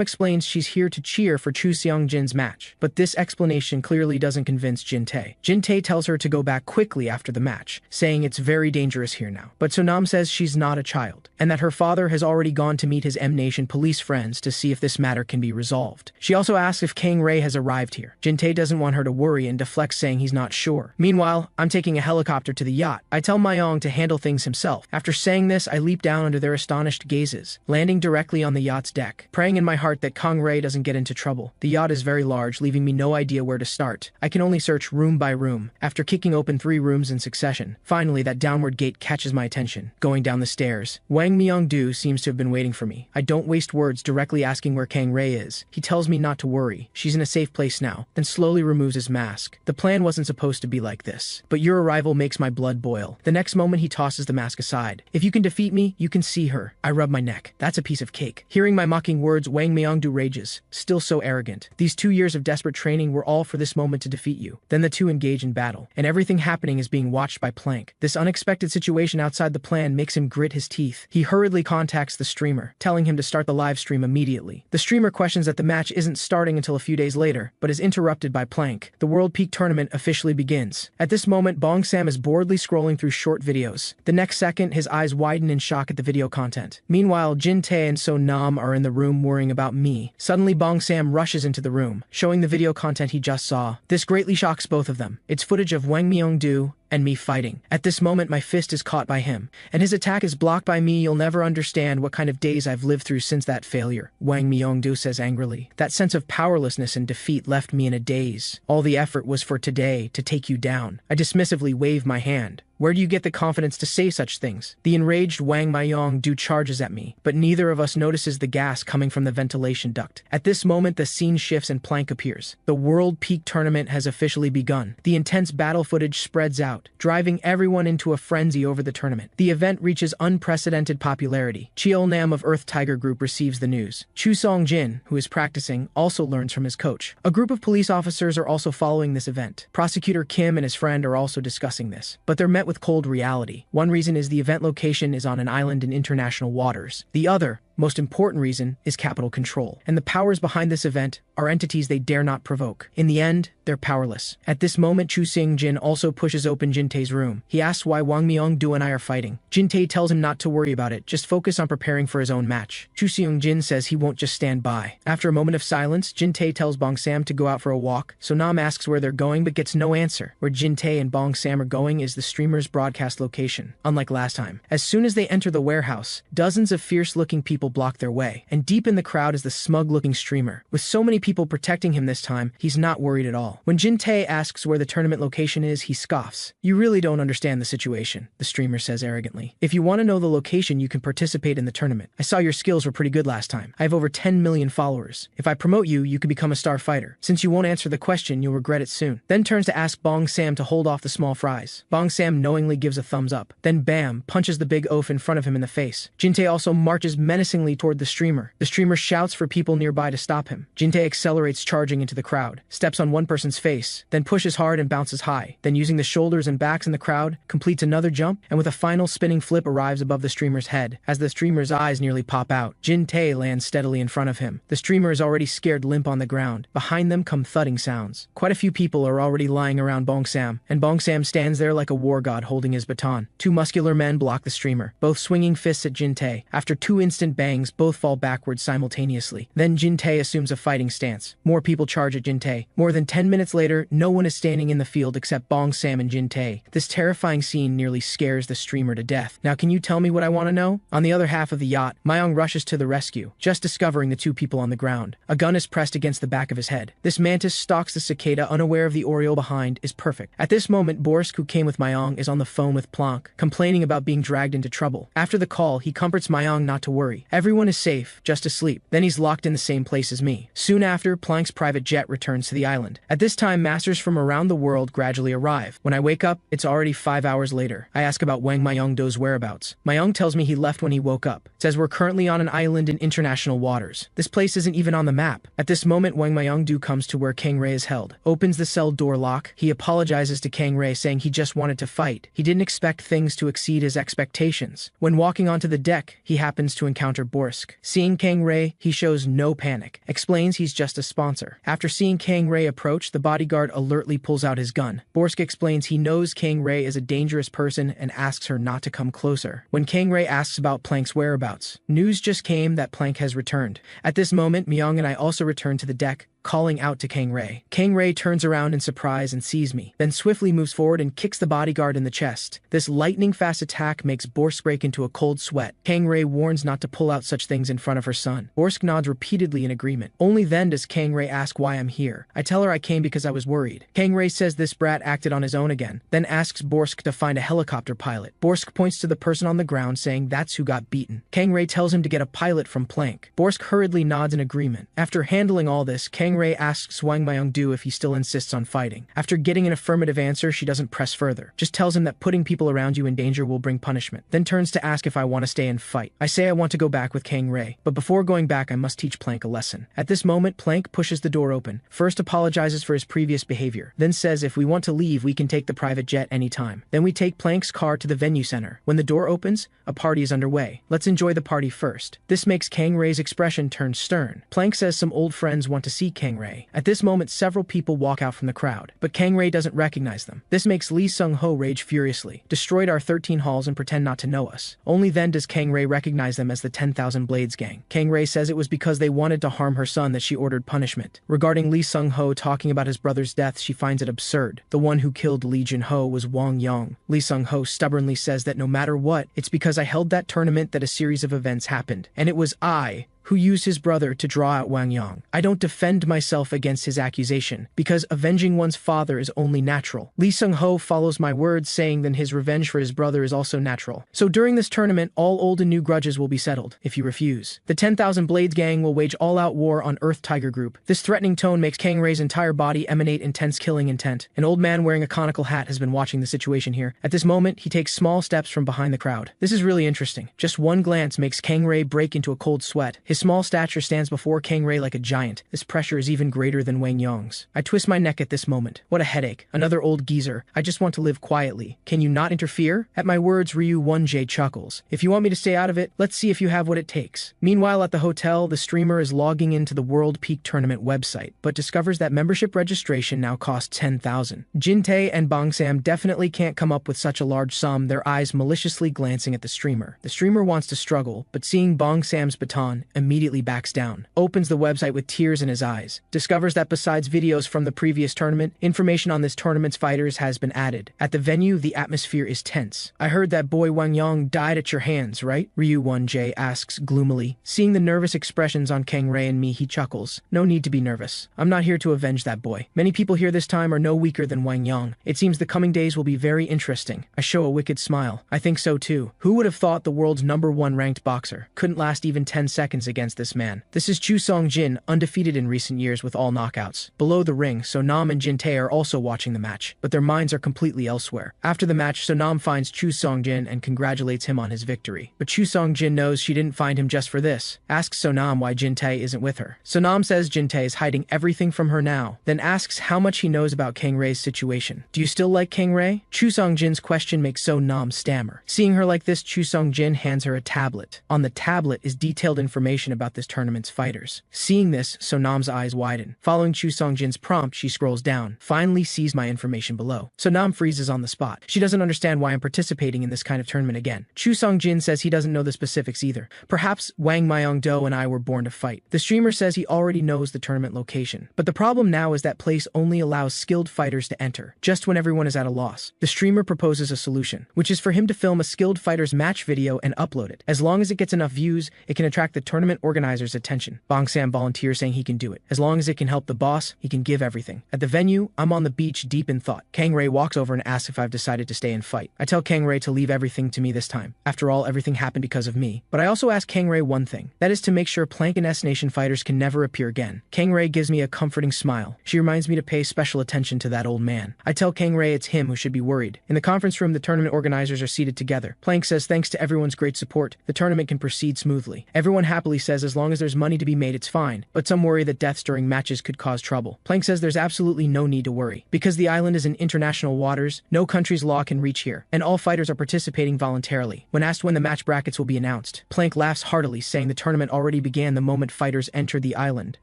explains she's here to cheer for Chu Seong-jin's match, but this explanation clearly doesn't convince Jin-tae. Jin-tae tells her to go back quickly after the match, saying it's very dangerous here now. But Sonam says she's not a child, and that her father has already gone to meet his M-Nation police friends to see if this matter can be resolved. She also asks if Kang Rei has arrived here. Jin-tae doesn't want her to worry and deflects, saying he's not sure. Meanwhile, I'm taking a helicopter to the yacht. I tell Mayong to handle things himself. After saying this, I leap down under their astonished gazes, landing directly on the yacht's deck, praying in my heart that Kang Rei doesn't get into trouble. The yacht is very large, leaving me no idea where to start. I can only search room by room, after kicking open 3 rooms in succession. Finally, that downward gate catches my attention. Going down the stairs, Wang Myung-do seems to have been waiting for me. I don't waste words directly asking where Kang Rei is. He tells me not to worry. She's in a safe place now, then slowly removes his mask. The plan wasn't supposed to be like this, but your arrival makes my blood boil. The next moment, he tosses the mask aside. If you can defeat me, you can see her. I rub my neck. That's a piece of cake. Hearing my mocking words, Wang Myung-do rages, still so arrogant. These 2 years of desperate training were all for this moment to defeat you. Then the two engage in battle, and everything happening is being watched by Plank. This unexpected situation outside the plan makes him grit his teeth. He hurriedly contacts the streamer, telling him to start the live stream immediately. The streamer questions that the match isn't starting until a few days later, but is interrupted by Plank. The World Peak Tournament officially begins. At this moment, Bong Sam is boredly scrolling through short videos. The next second, his eyes widen in shock at the video content. Meanwhile, Jin-tae and So-nam are in the room worrying about me. Suddenly, Bong Sam rushes into the room, showing the video content he just saw. This greatly shocks both of them. It's footage of Wang Myung-do and me fighting. At this moment, my fist is caught by him, and his attack is blocked by me. You'll never understand what kind of days I've lived through since that failure, Wang Myung-do says angrily. That sense of powerlessness and defeat left me in a daze. All the effort was for today, to take you down. I dismissively wave my hand. Where do you get the confidence to say such things? The enraged Wang Myung-do charges at me, but neither of us notices the gas coming from the ventilation duct. At this moment, the scene shifts and Plank appears. The World Peak Tournament has officially begun. The intense battle footage spreads out, driving everyone into a frenzy over the tournament. The event reaches unprecedented popularity. Cheol-nam of Earth Tiger Group receives the news. Chu Song-jin, who is practicing, also learns from his coach. A group of police officers are also following this event. Prosecutor Kim and his friend are also discussing this, but they're met with cold reality. One reason is the event location is on an island in international waters. The other, most important reason is capital control. And the powers behind this event are entities they dare not provoke. In the end, they're powerless. At this moment, Chu Seung-jin also pushes open Jin-tae's room. He asks why Wang Myung-do and I are fighting. Jin-tae tells him not to worry about it, just focus on preparing for his own match. Chu Seung-jin says he won't just stand by. After a moment of silence, Jin-tae tells Bong-sam to go out for a walk, so Nam asks where they're going but gets no answer. Where Jin-tae and Bong-sam are going is the streamer's broadcast location. Unlike last time, as soon as they enter the warehouse, dozens of fierce-looking people block their way, and deep in the crowd is the smug-looking streamer. With so many people protecting him this time, he's not worried at all. When Jin-tae asks where the tournament location is, he scoffs. You really don't understand the situation, the streamer says arrogantly. If you want to know the location, you can participate in the tournament. I saw your skills were pretty good last time. I have over 10 million followers. If I promote you, you could become a star fighter. Since you won't answer the question, you'll regret it soon. Then turns to ask Bong-sam to hold off the small fries. Bong-sam knowingly gives a thumbs up. Then bam, punches the big oaf in front of him in the face. Jin-tae also marches menacingly toward the streamer. The streamer shouts for people nearby to stop him. Jin-tae accelerates, charging into the crowd, steps on one person's face, then pushes hard and bounces high. Then using the shoulders and backs in the crowd, completes another jump, and with a final spinning flip arrives above the streamer's head. As the streamer's eyes nearly pop out, Jin-tae lands steadily in front of him. The streamer is already scared limp on the ground. Behind them come thudding sounds. Quite a few people are already lying around Bong-sam, and Bong-sam stands there like a war god holding his baton. Two muscular men block the streamer, both swinging fists at Jin-tae. After two instant bangs, both fall backwards simultaneously. Then Jin-tae assumes a fighting stance. More people charge at Jin-tae. More than 10 minutes later, no one is standing in the field except Bong-sam and Jin-tae. This terrifying scene nearly scares the streamer to death. Now can you tell me what I want to know? On the other half of the yacht, Myung rushes to the rescue, just discovering the two people on the ground. A gun is pressed against the back of his head. This mantis stalks the cicada, unaware of the oriole behind, is perfect. At this moment, Borsk, who came with Myung, is on the phone with Planck, complaining about being dragged into trouble. After the call, he comforts Myung not to worry. Everyone is safe, just asleep. Then he's locked in the same place as me. Soon after, Planck's private jet returns to the island. At this time, masters from around the world gradually arrive. When I wake up, it's already 5 hours later. I ask about Wang Myung-do's whereabouts. Myung tells me he left when he woke up. Says we're currently on an island in international waters. This place isn't even on the map. At this moment, Wang Myung-do comes to where Kang Rei is held. Opens the cell door lock. He apologizes to Kang Rei, saying he just wanted to fight. He didn't expect things to exceed his expectations. When walking onto the deck, he happens to encounter Borsk. Seeing Kang Rei, he shows no panic. Explains he's just a sponsor. After seeing Kang Rei approach, the bodyguard alertly pulls out his gun. Borsk explains he knows Kang Rei is a dangerous person and asks her not to come closer. When Kang Rei asks about Planck's whereabouts, news just came that Planck has returned. At this moment, Myung and I also return to the deck, calling out to Kang Rei. Kang Rei turns around in surprise and sees me, then swiftly moves forward and kicks the bodyguard in the chest. This lightning-fast attack makes Borsk break into a cold sweat. Kang Rei warns not to pull out such things in front of her son. Borsk nods repeatedly in agreement. Only then does Kang Rei ask why I'm here. I tell her I came because I was worried. Kang Rei says this brat acted on his own again, then asks Borsk to find a helicopter pilot. Borsk points to the person on the ground, saying that's who got beaten. Kang Rei tells him to get a pilot from Planck. Borsk hurriedly nods in agreement. After handling all this, Kang Rei asks Wang Myung-do if he still insists on fighting. After getting an affirmative answer, she doesn't press further. Just tells him that putting people around you in danger will bring punishment. Then turns to ask if I want to stay and fight. I say I want to go back with Kang Rei, but before going back I must teach Planck a lesson. At this moment, Planck pushes the door open, first apologizes for his previous behavior, then says if we want to leave we can take the private jet anytime. Then we take Planck's car to the venue center. When the door opens, a party is underway. Let's enjoy the party first. This makes Kang Rei's expression turn stern. Planck says some old friends want to see Kang Rei. At this moment, several people walk out from the crowd, but Kang Rei doesn't recognize them. This makes Lee Sung-ho rage furiously, destroyed our 13 halls and pretend not to know us. Only then does Kang Rei recognize them as the 10,000 Blades gang. Kang Rei says it was because they wanted to harm her son that she ordered punishment. Regarding Lee Sung-ho talking about his brother's death, she finds it absurd. The one who killed Lee Jin-ho was Wang Yong. Lee Sung-ho stubbornly says that no matter what, it's because I held that tournament that a series of events happened, and it was I who used his brother to draw out Wang Yang. I don't defend myself against his accusation, because avenging one's father is only natural. Lee Sung-ho follows my words, saying that his revenge for his brother is also natural. So during this tournament, all old and new grudges will be settled, if you refuse. The 10,000 Blades gang will wage all-out war on Earth Tiger Group. This threatening tone makes Kang Rei's entire body emanate intense killing intent. An old man wearing a conical hat has been watching the situation here. At this moment, he takes small steps from behind the crowd. This is really interesting. Just one glance makes Kang Rei break into a cold sweat. His small stature stands before Kang Rei like a giant. This pressure is even greater than Wang Yong's. I twist my neck at this moment. What a headache. Another old geezer. I just want to live quietly. Can you not interfere? At my words, Ryu 1J chuckles. If you want me to stay out of it, let's see if you have what it takes. Meanwhile, at the hotel, the streamer is logging into the World Peak Tournament website, but discovers that membership registration now costs 10,000. Jin-tae and Bang-sam definitely can't come up with such a large sum, their eyes maliciously glancing at the streamer. The streamer wants to struggle, but seeing Bang-sam's baton, immediately backs down. Opens the website with tears in his eyes. Discovers that besides videos from the previous tournament, information on this tournament's fighters has been added. At the venue, the atmosphere is tense. I heard that boy Wang Yong died at your hands, right? Ryu 1J asks gloomily. Seeing the nervous expressions on Kang Rei and me, he chuckles. No need to be nervous. I'm not here to avenge that boy. Many people here this time are no weaker than Wang Yong. It seems the coming days will be very interesting. I show a wicked smile. I think so too. Who would have thought the world's #1 ranked boxer couldn't last even 10 seconds against this man? This is Chu Song-jin, undefeated in recent years with all knockouts. Below the ring, Sonam and Jin-tae are also watching the match, but their minds are completely elsewhere. After the match, Sonam finds Chu Song-jin and congratulates him on his victory. But Chu Song-jin knows she didn't find him just for this. Asks Sonam why Jin-tae isn't with her. Sonam says Jin-tae is hiding everything from her now, then asks how much he knows about Kang Rei's situation. Do you still like Kang Rei? Chu Song-jin's question makes Sonam stammer. Seeing her like this, Chu Song-jin hands her a tablet. On the tablet is detailed information about this tournament's fighters. Seeing this, Sonam's eyes widen. Following Chu Song-jin's prompt, she scrolls down, finally sees my information below. Sonam freezes on the spot. She doesn't understand why I'm participating in this kind of tournament again. Chu Song-jin says he doesn't know the specifics either. Perhaps Wang Myung-do and I were born to fight. The streamer says he already knows the tournament location. But the problem now is that place only allows skilled fighters to enter, just when everyone is at a loss. The streamer proposes a solution, which is for him to film a skilled fighter's match video and upload it. As long as it gets enough views, it can attract the tournament organizer's attention. Bang-sam volunteers saying he can do it. As long as it can help the boss, he can give everything. At the venue, I'm on the beach deep in thought. Kang Rei walks over and asks if I've decided to stay and fight. I tell Kang Rei to leave everything to me this time. After all, everything happened because of me. But I also ask Kang Rei one thing. That is to make sure Plank and S-Nation fighters can never appear again. Kang Rei gives me a comforting smile. She reminds me to pay special attention to that old man. I tell Kang Rei it's him who should be worried. In the conference room, the tournament organizers are seated together. Plank says thanks to everyone's great support, the tournament can proceed smoothly. Everyone happily says as long as there's money to be made, it's fine. But some worry that deaths during matches could cause trouble. Plank says there's absolutely no need to worry. Because the island is in international waters, no country's law can reach here, and all fighters are participating voluntarily. When asked when the match brackets will be announced, Plank laughs heartily, saying the tournament already began the moment fighters entered the island.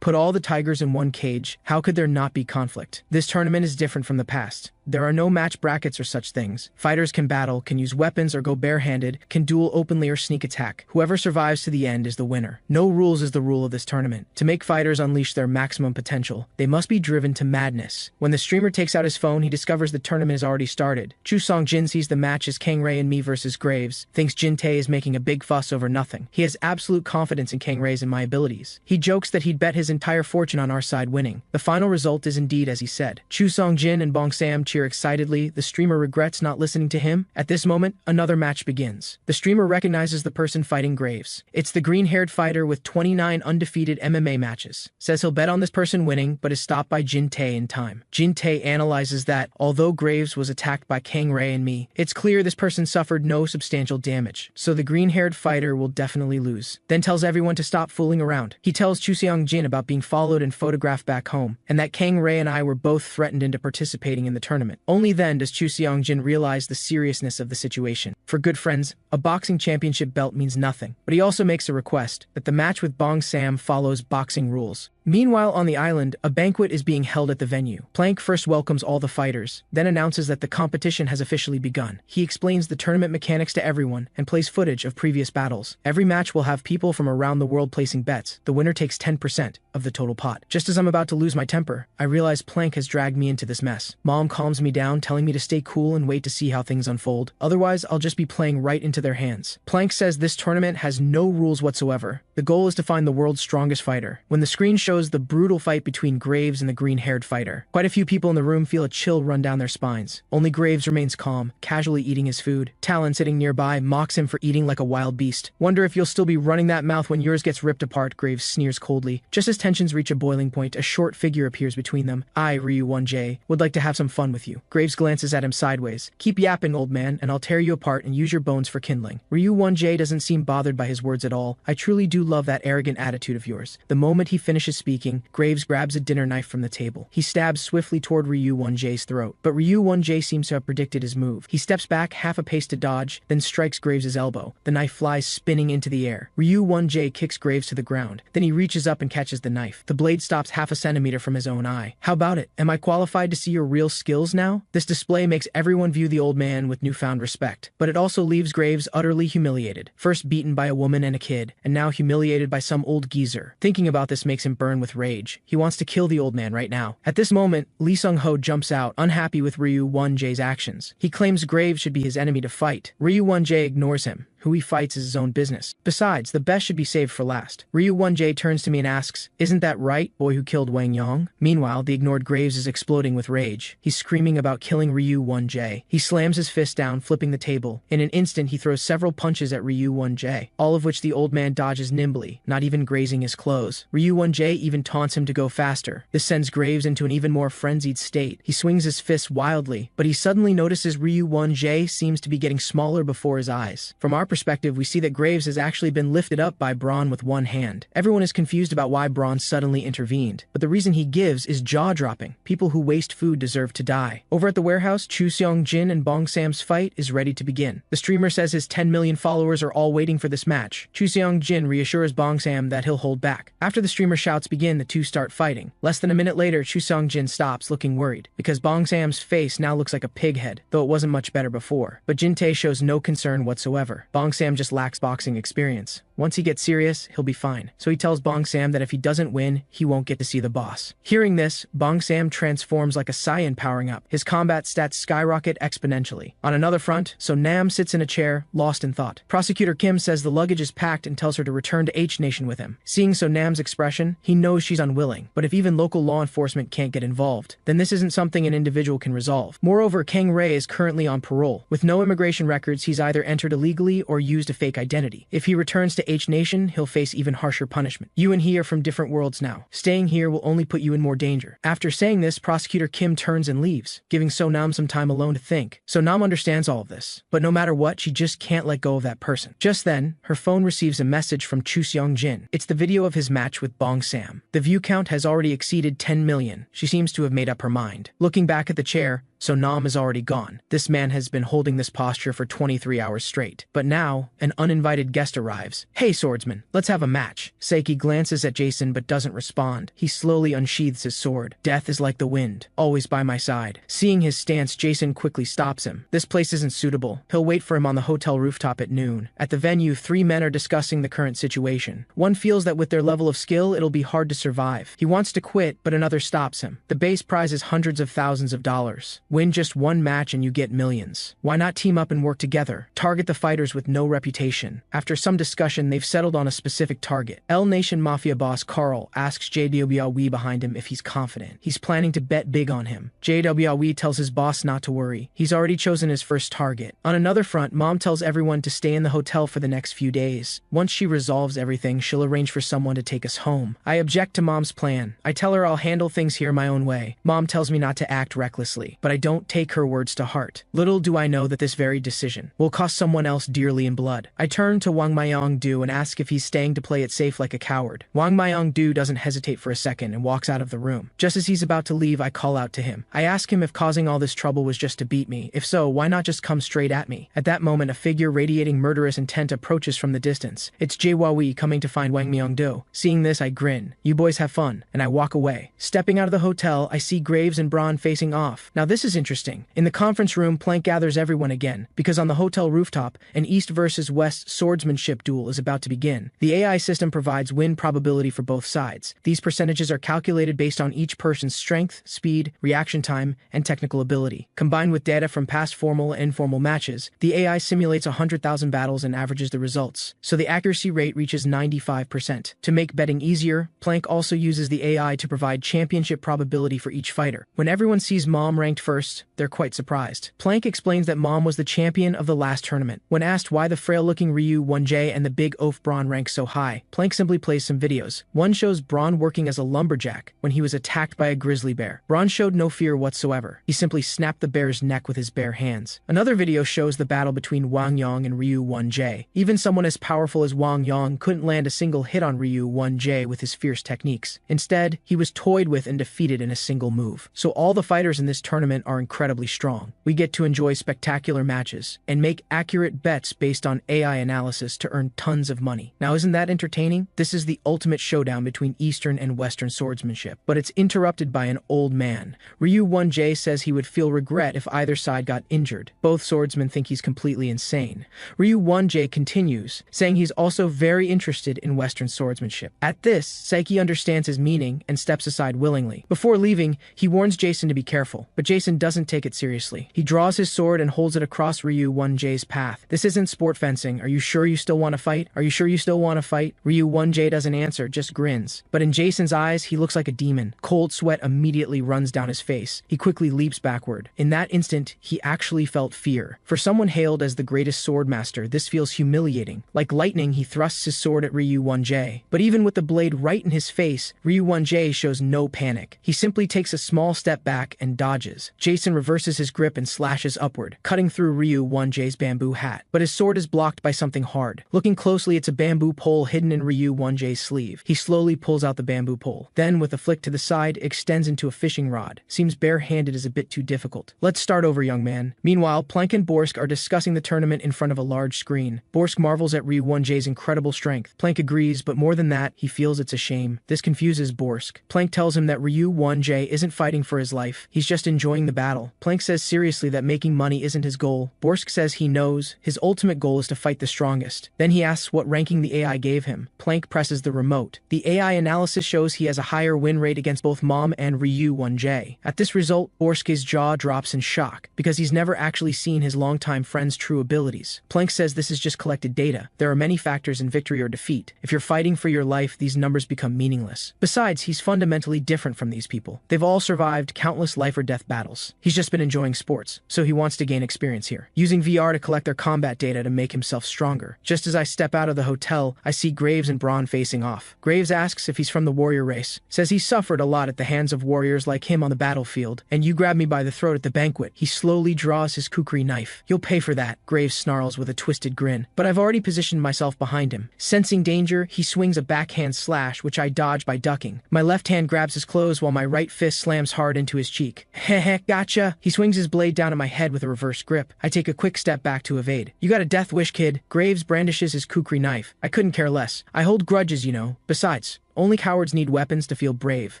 Put all the tigers in one cage, how could there not be conflict? This tournament is different from the past. There are no match brackets or such things. Fighters can battle, can use weapons or go barehanded, can duel openly or sneak attack. Whoever survives to the end is the winner. No rules is the rule of this tournament. To make fighters unleash their maximum potential, they must be driven to madness. When the streamer takes out his phone, he discovers the tournament has already started. Chu Song-jin sees the match as Kang Rei and me versus Graves, thinks Jin-tae is making a big fuss over nothing. He has absolute confidence in Kang Rei's and my abilities. He jokes that he'd bet his entire fortune on our side winning. The final result is indeed as he said. Chu Song-jin and Bang-sam cheer excitedly. The streamer regrets not listening to him. At this moment, another match begins. The streamer recognizes the person fighting Graves. It's the green-haired fighter with 29 undefeated MMA matches. Says he'll bet on this person winning, but is stopped by Jin-tae in time. Jin-tae analyzes that, although Graves was attacked by Kang Rei and me, it's clear this person suffered no substantial damage, so the green-haired fighter will definitely lose. Then tells everyone to stop fooling around. He tells Chu Seong-jin about being followed and photographed back home, and that Kang Rei and I were both threatened into participating in the tournament. Only then does Chu Seong-jin realize the seriousness of the situation. For good friends, a boxing championship belt means nothing, but he also makes a request that the match with Bang-sam follows boxing rules. Meanwhile, on the island, a banquet is being held at the venue. Plank first welcomes all the fighters, then announces that the competition has officially begun. He explains the tournament mechanics to everyone and plays footage of previous battles. Every match will have people from around the world placing bets. The winner takes 10% of the total pot. Just as I'm about to lose my temper, I realize Plank has dragged me into this mess. Mom calms me down, telling me to stay cool and wait to see how things unfold. Otherwise, I'll just be playing right into their hands. Plank says this tournament has no rules whatsoever. The goal is to find the world's strongest fighter. When the screen shows shows the brutal fight between Graves and the green-haired fighter. Quite a few people in the room feel a chill run down their spines. Only Graves remains calm, casually eating his food. Talon, sitting nearby, mocks him for eating like a wild beast. Wonder if you'll still be running that mouth when yours gets ripped apart, Graves sneers coldly. Just as tensions reach a boiling point, a short figure appears between them. I, Ryu-1J, would like to have some fun with you. Graves glances at him sideways. Keep yapping, old man, and I'll tear you apart and use your bones for kindling. Ryu-1J doesn't seem bothered by his words at all. I truly do love that arrogant attitude of yours. The moment he finishes speaking, Graves grabs a dinner knife from the table. He stabs swiftly toward Ryu-1J's throat, but Ryu-1J seems to have predicted his move. He steps back half a pace to dodge, then strikes Graves' elbow. The knife flies spinning into the air. Ryu-1J kicks Graves to the ground. Then he reaches up and catches the knife. The blade stops half a centimeter from his own eye. How about it? Am I qualified to see your real skills now? This display makes everyone view the old man with newfound respect, but it also leaves Graves utterly humiliated. First beaten by a woman and a kid, and now humiliated by some old geezer. Thinking about this makes him burn with rage. He wants to kill the old man right now. At this moment, Lee Sung-ho jumps out, unhappy with Ryu-1J's actions. He claims Graves should be his enemy to fight. Ryu-1J ignores him. Who he fights is his own business. Besides, the best should be saved for last. Ryu-1J turns to me and asks, "Isn't that right, boy who killed Wang Yong?" Meanwhile, the ignored Graves is exploding with rage. He's screaming about killing Ryu-1J. He slams his fist down, flipping the table. In an instant, he throws several punches at Ryu-1J, all of which the old man dodges nimbly, not even grazing his clothes. Ryu-1J even taunts him to go faster. This sends Graves into an even more frenzied state. He swings his fists wildly, but he suddenly notices Ryu-1J seems to be getting smaller before his eyes. From our perspective, we see that Graves has actually been lifted up by Braun with one hand. Everyone is confused about why Braun suddenly intervened, but the reason he gives is jaw-dropping. People who waste food deserve to die. Over at the warehouse, Chu Seong-jin and Bong Sam's fight is ready to begin. The streamer says his 10 million followers are all waiting for this match. Chu Seong-jin reassures Bong Sam that he'll hold back. After the streamer shouts begin, the two start fighting. Less than a minute later, Chu Seong-jin stops, looking worried, because Bong Sam's face now looks like a pig head, though it wasn't much better before. But Jin-tae shows no concern whatsoever. Bong Sam just lacks boxing experience. Once he gets serious, he'll be fine. So he tells Bong Sam that if he doesn't win, he won't get to see the boss. Hearing this, Bong Sam transforms like a Saiyan powering up. His combat stats skyrocket exponentially. On another front, So Nam sits in a chair, lost in thought. Prosecutor Kim says the luggage is packed and tells her to return to H-Nation with him. Seeing So Nam's expression, he knows she's unwilling. But if even local law enforcement can't get involved, then this isn't something an individual can resolve. Moreover, Kang Rae is currently on parole. With no immigration records, he's either entered illegally or used a fake identity. If he returns to H-Nation, he'll face even harsher punishment. You and he are from different worlds now. Staying here will only put you in more danger. After saying this, Prosecutor Kim turns and leaves, giving So Nam some time alone to think. So Nam understands all of this, but no matter what, she just can't let go of that person. Just then, her phone receives a message from Chu Seong-jin. It's the video of his match with Bong Sam. The view count has already exceeded 10 million. She seems to have made up her mind. Looking back at the chair, So Nam is already gone. This man has been holding this posture for 23 hours straight. But now, an uninvited guest arrives. "Hey, swordsman, let's have a match." Seiki glances at Jason but doesn't respond. He slowly unsheathes his sword. Death is like the wind, always by my side. Seeing his stance, Jason quickly stops him. This place isn't suitable. He'll wait for him on the hotel rooftop at noon. At the venue, three men are discussing the current situation. One feels that with their level of skill, it'll be hard to survive. He wants to quit, but another stops him. The base prize is hundreds of thousands of dollars. Win just one match and you get millions. Why not team up and work together? Target the fighters with no reputation. After some discussion, they've settled on a specific target. L Nation Mafia boss Carl asks JWLW behind him if he's confident. He's planning to bet big on him. JWLW tells his boss not to worry. He's already chosen his first target. On another front, Mom tells everyone to stay in the hotel for the next few days. Once she resolves everything, she'll arrange for someone to take us home. I object to Mom's plan. I tell her I'll handle things here my own way. Mom tells me not to act recklessly, but I don't take her words to heart. Little do I know that this very decision will cost someone else dearly in blood. I turn to Wang Myong-do and ask if he's staying to play it safe like a coward. Wang Myong-do doesn't hesitate for a second and walks out of the room. Just as he's about to leave, I call out to him. I ask him if causing all this trouble was just to beat me. If so, why not just come straight at me? At that moment, a figure radiating murderous intent approaches from the distance. It's Jae-Wah-wee coming to find Wang Myong-do. Seeing this, I grin. "You boys have fun," and I walk away. Stepping out of the hotel, I see Graves and Braun facing off. Now this is is interesting. In the conference room, Plank gathers everyone again, because on the hotel rooftop, an East versus West swordsmanship duel is about to begin. The AI system provides win probability for both sides. These percentages are calculated based on each person's strength, speed, reaction time, and technical ability. Combined with data from past formal and informal matches, the AI simulates 100,000 battles and averages the results, so the accuracy rate reaches 95%. To make betting easier, Plank also uses the AI to provide championship probability for each fighter. When everyone sees Mom ranked first, they're quite surprised. Plank explains that Mom was the champion of the last tournament. When asked why the frail-looking Ryu 1J and the big oaf Braun rank so high, Plank simply plays some videos. One shows Braun working as a lumberjack when he was attacked by a grizzly bear. Braun showed no fear whatsoever. He simply snapped the bear's neck with his bare hands. Another video shows the battle between Wang Yang and Ryu 1J. Even someone as powerful as Wang Yang couldn't land a single hit on Ryu 1J with his fierce techniques. Instead, he was toyed with and defeated in a single move. So all the fighters in this tournament are incredibly strong. We get to enjoy spectacular matches and make accurate bets based on AI analysis to earn tons of money. Now, isn't that entertaining? This is the ultimate showdown between Eastern and Western swordsmanship, but it's interrupted by an old man. Ryu 1J says he would feel regret if either side got injured. Both swordsmen think he's completely insane. Ryu 1J continues, saying he's also very interested in Western swordsmanship. At this, Saiki understands his meaning and steps aside willingly. Before leaving, he warns Jason to be careful, but Jason doesn't take it seriously. He draws his sword and holds it across Ryu 1J's path. This isn't sport fencing. Are you sure you still want to fight? Are you sure you still want to fight? Ryu 1J doesn't answer, just grins. But in Jason's eyes, he looks like a demon. Cold sweat immediately runs down his face. He quickly leaps backward. In that instant, he actually felt fear. For someone hailed as the greatest swordmaster, this feels humiliating. Like lightning, he thrusts his sword at Ryu 1J. But even with the blade right in his face, Ryu 1J shows no panic. He simply takes a small step back and dodges. Jason reverses his grip and slashes upward, cutting through Ryu 1J's bamboo hat. But his sword is blocked by something hard. Looking closely, it's a bamboo pole hidden in Ryu 1J's sleeve. He slowly pulls out the bamboo pole. Then, with a flick to the side, extends into a fishing rod. Seems bare-handed is a bit too difficult. Let's start over, young man. Meanwhile, Plank and Borsk are discussing the tournament in front of a large screen. Borsk marvels at Ryu 1J's incredible strength. Plank agrees, but more than that, he feels it's a shame. This confuses Borsk. Plank tells him that Ryu 1J isn't fighting for his life. He's just enjoying the battle. Plank says seriously that making money isn't his goal. Borsk says he knows. His ultimate goal is to fight the strongest. Then he asks what ranking the AI gave him. Plank presses the remote. The AI analysis shows he has a higher win rate against both Mom and Ryu 1J. At this result, Borsk's jaw drops in shock, because he's never actually seen his longtime friend's true abilities. Plank says this is just collected data. There are many factors in victory or defeat. If you're fighting for your life, these numbers become meaningless. Besides, he's fundamentally different from these people. They've all survived countless life or death battles. He's just been enjoying sports, so he wants to gain experience here, using VR to collect their combat data to make himself stronger. Just as I step out of the hotel, I see Graves and Braun facing off. Graves asks if he's from the warrior race, says he suffered a lot at the hands of warriors like him on the battlefield, and you grabbed me by the throat at the banquet. He slowly draws his kukri knife. You'll pay for that, Graves snarls with a twisted grin, but I've already positioned myself behind him. Sensing danger, he swings a backhand slash, which I dodge by ducking. My left hand grabs his clothes while my right fist slams hard into his cheek. Heh, gotcha. He swings his blade down at my head with a reverse grip. I take a quick step back to evade. You got a death wish, kid. Graves brandishes his kukri knife. I couldn't care less. I hold grudges, you know. Besides, only cowards need weapons to feel brave.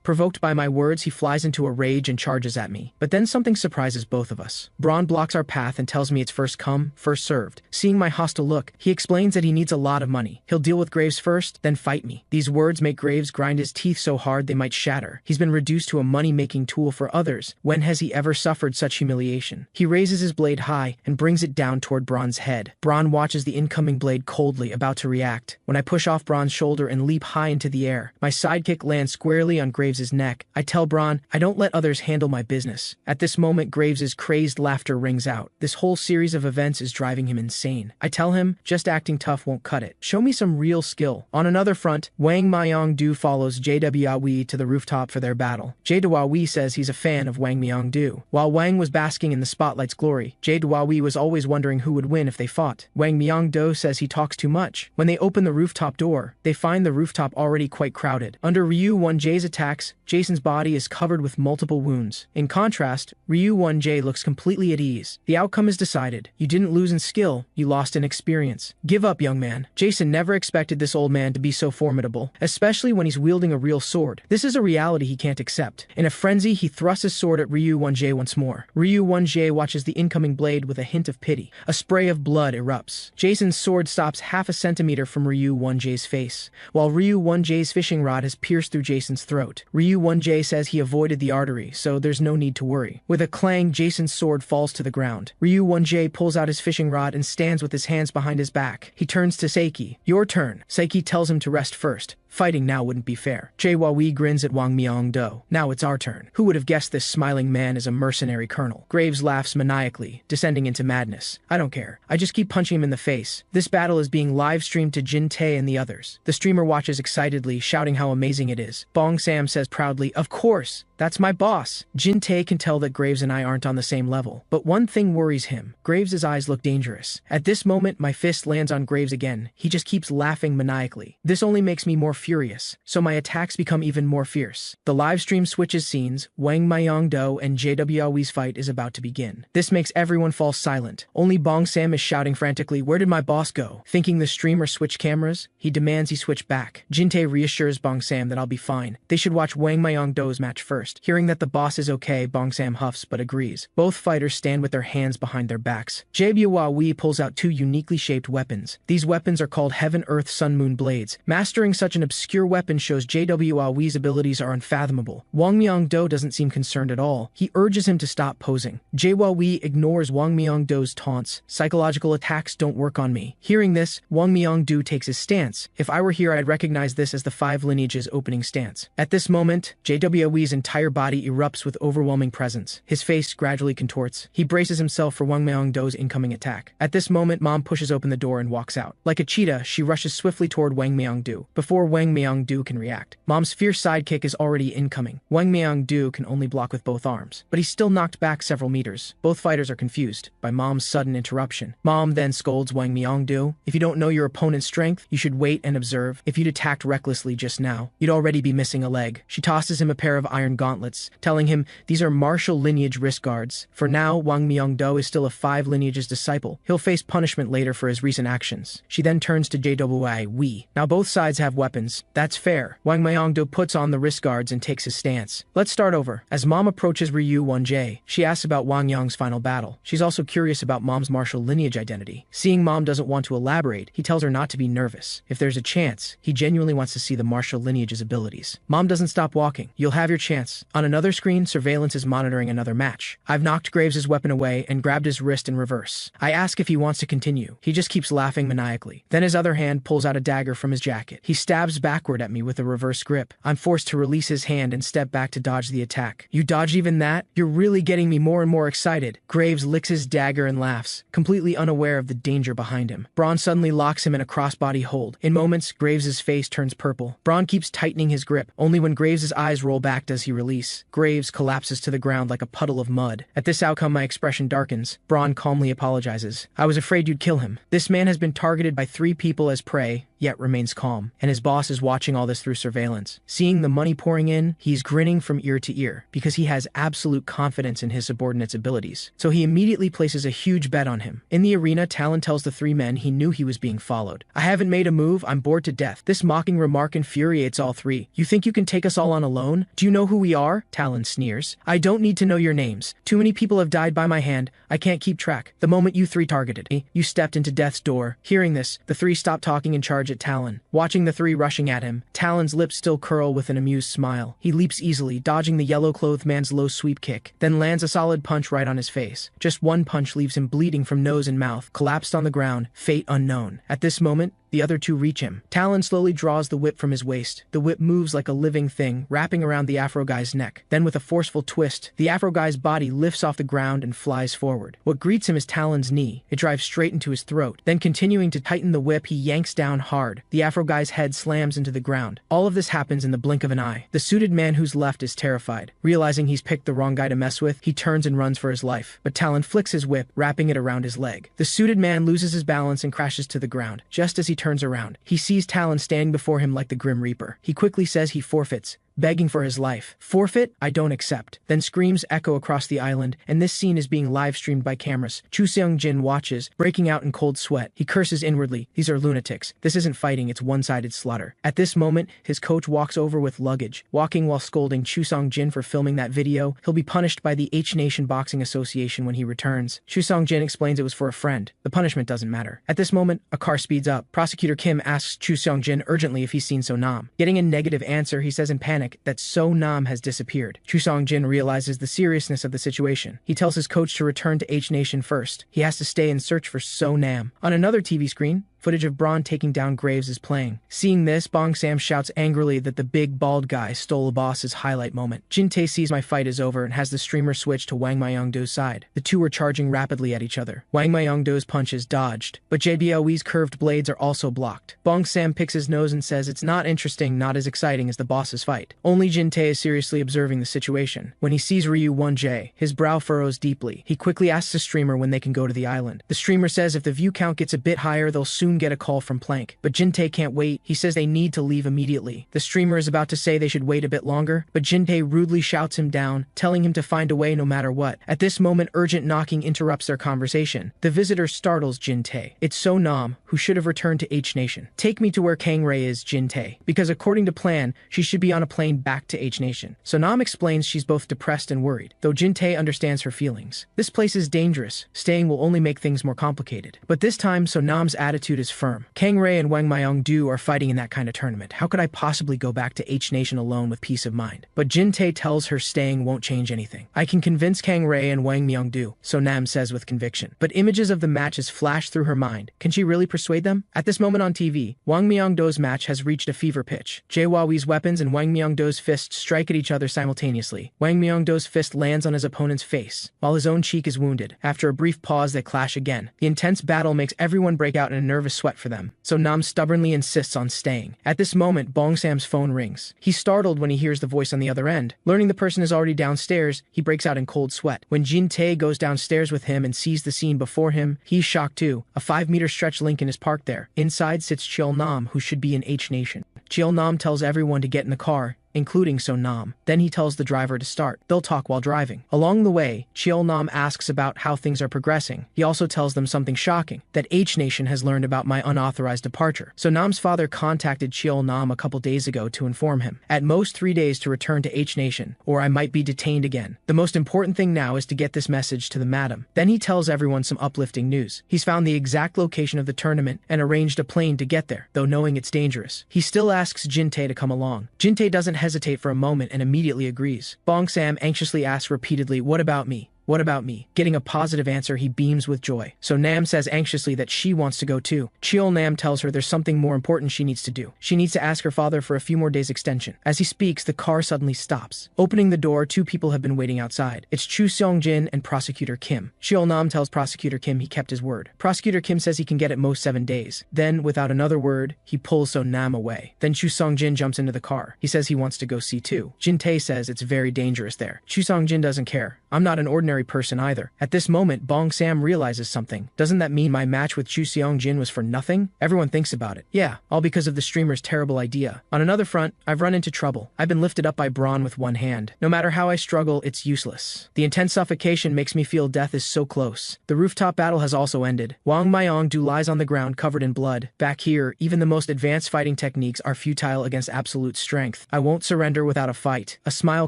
Provoked by my words, he flies into a rage and charges at me. But then something surprises both of us. Braun blocks our path and tells me it's first come, first served. Seeing my hostile look, he explains that he needs a lot of money. He'll deal with Graves first, then fight me. These words make Graves grind his teeth so hard they might shatter. He's been reduced to a money-making tool for others. When has he ever suffered such humiliation? He raises his blade high and brings it down toward Braun's head. Braun watches the incoming blade coldly, about to react. When I push off Braun's shoulder and leap high into the air, my sidekick lands squarely on Graves's neck. I tell Braun, I don't let others handle my business. At this moment, Graves's crazed laughter rings out. This whole series of events is driving him insane. I tell him, just acting tough won't cut it. Show me some real skill. On another front, Wang Myong-do follows JW to the rooftop for their battle. JW says he's a fan of Wang Myong-do. While Wang was basking in the spotlight's glory, JW was always wondering who would win if they fought. Wang Myong-do says he talks too much. When they open the rooftop door, they find the rooftop already quite quite crowded. Under Ryu 1J's attacks, Jason's body is covered with multiple wounds. In contrast, Ryu 1J looks completely at ease. The outcome is decided. You didn't lose in skill, you lost in experience. Give up, young man. Jason never expected this old man to be so formidable, especially when he's wielding a real sword. This is a reality he can't accept. In a frenzy, he thrusts his sword at Ryu 1J once more. Ryu 1J watches the incoming blade with a hint of pity. A spray of blood erupts. Jason's sword stops half a centimeter from Ryu 1J's face, while Ryu 1J's fishing rod has pierced through Jason's throat. Ryu 1J says he avoided the artery, so there's no need to worry. With a clang, Jason's sword falls to the ground. Ryu 1J pulls out his fishing rod and stands with his hands behind his back. He turns to Seiki. Your turn. Seiki tells him to rest first. Fighting now wouldn't be fair. Jae-Wei grins at Wang Myeong-do. Now it's our turn. Who would have guessed this smiling man is a mercenary colonel? Graves laughs maniacally, descending into madness. I don't care. I just keep punching him in the face. This battle is being live-streamed to Jin Tae and the others. The streamer watches excitedly, shouting how amazing it is. Bong Sam says proudly, of course! That's my boss. Jin Tae can tell that Graves and I aren't on the same level. But one thing worries him. Graves' eyes look dangerous. At this moment, my fist lands on Graves again. He just keeps laughing maniacally. This only makes me more furious, so my attacks become even more fierce. The livestream switches scenes. Wang Myeong-do and JWAWE's fight is about to begin. This makes everyone fall silent. Only Bong Sam is shouting frantically, where did my boss go? Thinking the streamer switched cameras, he demands he switch back. Jin Tae reassures Bong Sam that I'll be fine. They should watch Wang Myeong-do's match first. Hearing that the boss is okay, Bong Sam huffs but agrees. Both fighters stand with their hands behind their backs. JWAWE pulls out two uniquely shaped weapons. These weapons are called Heaven Earth Sun Moon Blades. Mastering such an obscure weapon shows JWAWE's abilities are unfathomable. Wang Myeong-do doesn't seem concerned at all. He urges him to stop posing. JWAWE ignores Wang Myeong-do's taunts. Psychological attacks don't work on me. Hearing this, Wang Myeong-do takes his stance. If I were here, I'd recognize this as the Five Lineages opening stance. At this moment, JWAWE's entire body erupts with overwhelming presence. His face gradually contorts. He braces himself for Wang Myeong-do's incoming attack. At this moment, Mom pushes open the door and walks out. Like a cheetah, she rushes swiftly toward Wang Myeong-do. Before Wang Myeong-do can react, Mom's fierce sidekick is already incoming. Wang Myeong-do can only block with both arms, but he's still knocked back several meters. Both fighters are confused by Mom's sudden interruption. Mom then scolds Wang Myeong-do. If you don't know your opponent's strength, you should wait and observe. If you'd attacked recklessly just now, you'd already be missing a leg. She tosses him a pair of iron gauntlets, telling him these are martial lineage wrist guards. For now, Wang Myeong-do is still a Five Lineages disciple. He'll face punishment later for his recent actions. She then turns to JWAWE. Now both sides have weapons. That's fair. Wang Myeong-do puts on the wrist guards and takes his stance. Let's start over. As Mom approaches Ryu 1J, she asks about Wang Yong's final battle. She's also curious about Mom's martial lineage identity. Seeing Mom doesn't want to elaborate, he tells her not to be nervous. If there's a chance, he genuinely wants to see the martial lineage's abilities. Mom doesn't stop walking. You'll have your chance. On another screen, surveillance is monitoring another match. I've knocked Graves' weapon away and grabbed his wrist in reverse. I ask if he wants to continue. He just keeps laughing maniacally. Then his other hand pulls out a dagger from his jacket. He stabs backward at me with a reverse grip. I'm forced to release his hand and step back to dodge the attack. You dodged even that? You're really getting me more and more excited. Graves licks his dagger and laughs, completely unaware of the danger behind him. Braun suddenly locks him in a crossbody hold. In moments, Graves' face turns purple. Braun keeps tightening his grip. Only when Graves' eyes roll back does he release. Graves collapses to the ground like a puddle of mud. At this outcome, my expression darkens. Braun calmly apologizes. I was afraid you'd kill him. This man has been targeted by 3 people as prey, yet remains calm, and his boss is watching all this through surveillance. Seeing the money pouring in, he's grinning from ear to ear, because he has absolute confidence in his subordinate's abilities. So he immediately places a huge bet on him. In the arena, Talon tells the 3 men he knew he was being followed. I haven't made a move, I'm bored to death. This mocking remark infuriates all 3. You think you can take us all on alone? Do you know who we are? Talon sneers. I don't need to know your names. Too many people have died by my hand. I can't keep track. The moment you 3 targeted me, you stepped into death's door. Hearing this, the 3 stop talking and charge at Talon. Watching the 3 rushing at him, Talon's lips still curl with an amused smile. He leaps easily, dodging the yellow-clothed man's low sweep kick, then lands a solid punch right on his face. Just one punch leaves him bleeding from nose and mouth, collapsed on the ground, fate unknown. At this moment, the other 2 reach him. Talon slowly draws the whip from his waist. The whip moves like a living thing, wrapping around the Afro guy's neck. Then with a forceful twist, the Afro guy's body lifts off the ground and flies forward. What greets him is Talon's knee. It drives straight into his throat. Then continuing to tighten the whip, he yanks down hard. The Afro guy's head slams into the ground. All of this happens in the blink of an eye. The suited man who's left is terrified. Realizing he's picked the wrong guy to mess with, he turns and runs for his life. But Talon flicks his whip, wrapping it around his leg. The suited man loses his balance and crashes to the ground. Just as he turns around. He sees Talon standing before him like the Grim Reaper. He quickly says he forfeits, begging for his life. Forfeit? I don't accept. Then screams echo across the island, and this scene is being live-streamed by cameras. Chu Seung-jin watches, breaking out in cold sweat. He curses inwardly. These are lunatics. This isn't fighting, it's one-sided slaughter. At this moment, his coach walks over with luggage, walking while scolding Chu Seung-jin for filming that video. He'll be punished by the H-Nation Boxing Association when he returns. Chu Seung-jin explains it was for a friend. The punishment doesn't matter. At this moment, a car speeds up. Prosecutor Kim asks Chu Seung-jin urgently if he's seen So-nam. Getting a negative answer, he says in panic that So-nam has disappeared. Chu Seung-jin realizes the seriousness of the situation. He tells his coach to return to H-Nation first. He has to stay and search for So-nam. On another TV screen, footage of Braun taking down Graves is playing. Seeing this, Bong Sam shouts angrily that the big bald guy stole a boss's highlight moment. Jin-tae sees my fight is over and has the streamer switch to Wang Myung-do's side. The two are charging rapidly at each other. Wang Myung-do's punches dodged, but JBLE's curved blades are also blocked. Bong Sam picks his nose and says it's not interesting, not as exciting as the boss's fight. Only Jin-tae is seriously observing the situation. When he sees Ryu 1J, his brow furrows deeply. He quickly asks the streamer when they can go to the island. The streamer says if the view count gets a bit higher, they'll soon get a call from Plank. But Jin-tae can't wait. He says they need to leave immediately. The streamer is about to say they should wait a bit longer, but Jin-tae rudely shouts him down, telling him to find a way no matter what. At this moment, urgent knocking interrupts their conversation. The visitor startles Jin-tae. It's So-nam, who should have returned to H-Nation. Take me to where Kang-rae is, Jin-tae. Because according to plan, she should be on a plane back to H-Nation. So-nam explains she's both depressed and worried, though Jin-tae understands her feelings. This place is dangerous. Staying will only make things more complicated. But this time, So-nam's attitude is firm. Kang-rae and Wang Myung-do are fighting in that kind of tournament. How could I possibly go back to H-Nation alone with peace of mind? But Jin-tae tells her staying won't change anything. I can convince Kang-rae and Wang Myung-do, So-nam says with conviction. But images of the matches flash through her mind. Can she really persuade them? At this moment on TV, Wang Myung-do's match has reached a fever pitch. Jae-Hwawi's weapons and Wang Myung-do's fists strike at each other simultaneously. Wang Myung-do's fist lands on his opponent's face, while his own cheek is wounded. After a brief pause, they clash again. The intense battle makes everyone break out in a nervous sweat for them. So-nam stubbornly insists on staying. At this moment, Bong Sam's phone rings. He's startled when he hears the voice on the other end. Learning the person is already downstairs, he breaks out in cold sweat. When Jin-tae goes downstairs with him and sees the scene before him, he's shocked too. A 5-meter stretch Lincoln is parked there. Inside sits Cheol-nam, who should be in H-Nation. Cheol-nam tells everyone to get in the car, including So-nam. Then he tells the driver to start. They'll talk while driving. Along the way, Cheol-nam asks about how things are progressing. He also tells them something shocking, that H-Nation has learned about my unauthorized departure. So-nam's father contacted Cheol-nam a couple days ago to inform him. At most 3 days to return to H-Nation, or I might be detained again. The most important thing now is to get this message to the madam. Then he tells everyone some uplifting news. He's found the exact location of the tournament and arranged a plane to get there, though knowing it's dangerous. He still asks Jin-tae to come along. Jin-tae doesn't hesitate for a moment and immediately agrees. Bong Sam anxiously asks repeatedly, "What about me? What about me?" Getting a positive answer, he beams with joy. So Nam says anxiously that she wants to go too. Cheol-nam tells her there's something more important she needs to do. She needs to ask her father for a few more days extension. As he speaks, the car suddenly stops. Opening the door, 2 people have been waiting outside. It's Chu Seung-jin and Prosecutor Kim. Cheol-nam tells Prosecutor Kim he kept his word. Prosecutor Kim says he can get at most 7 days. Then, without another word, he pulls So-nam away. Then Chu Seung-jin jumps into the car. He says he wants to go see too. Jin-tae says it's very dangerous there. Chu Seung-jin doesn't care. I'm not an ordinary person either. At this moment, Bong Sam realizes something. Doesn't that mean my match with Chu Seung-jin was for nothing? Everyone thinks about it. Yeah, all because of the streamer's terrible idea. On another front, I've run into trouble. I've been lifted up by Braun with one hand. No matter how I struggle, it's useless. The intense suffocation makes me feel death is so close. The rooftop battle has also ended. Wang Myung-do lies on the ground covered in blood. Back here, even the most advanced fighting techniques are futile against absolute strength. I won't surrender without a fight. A smile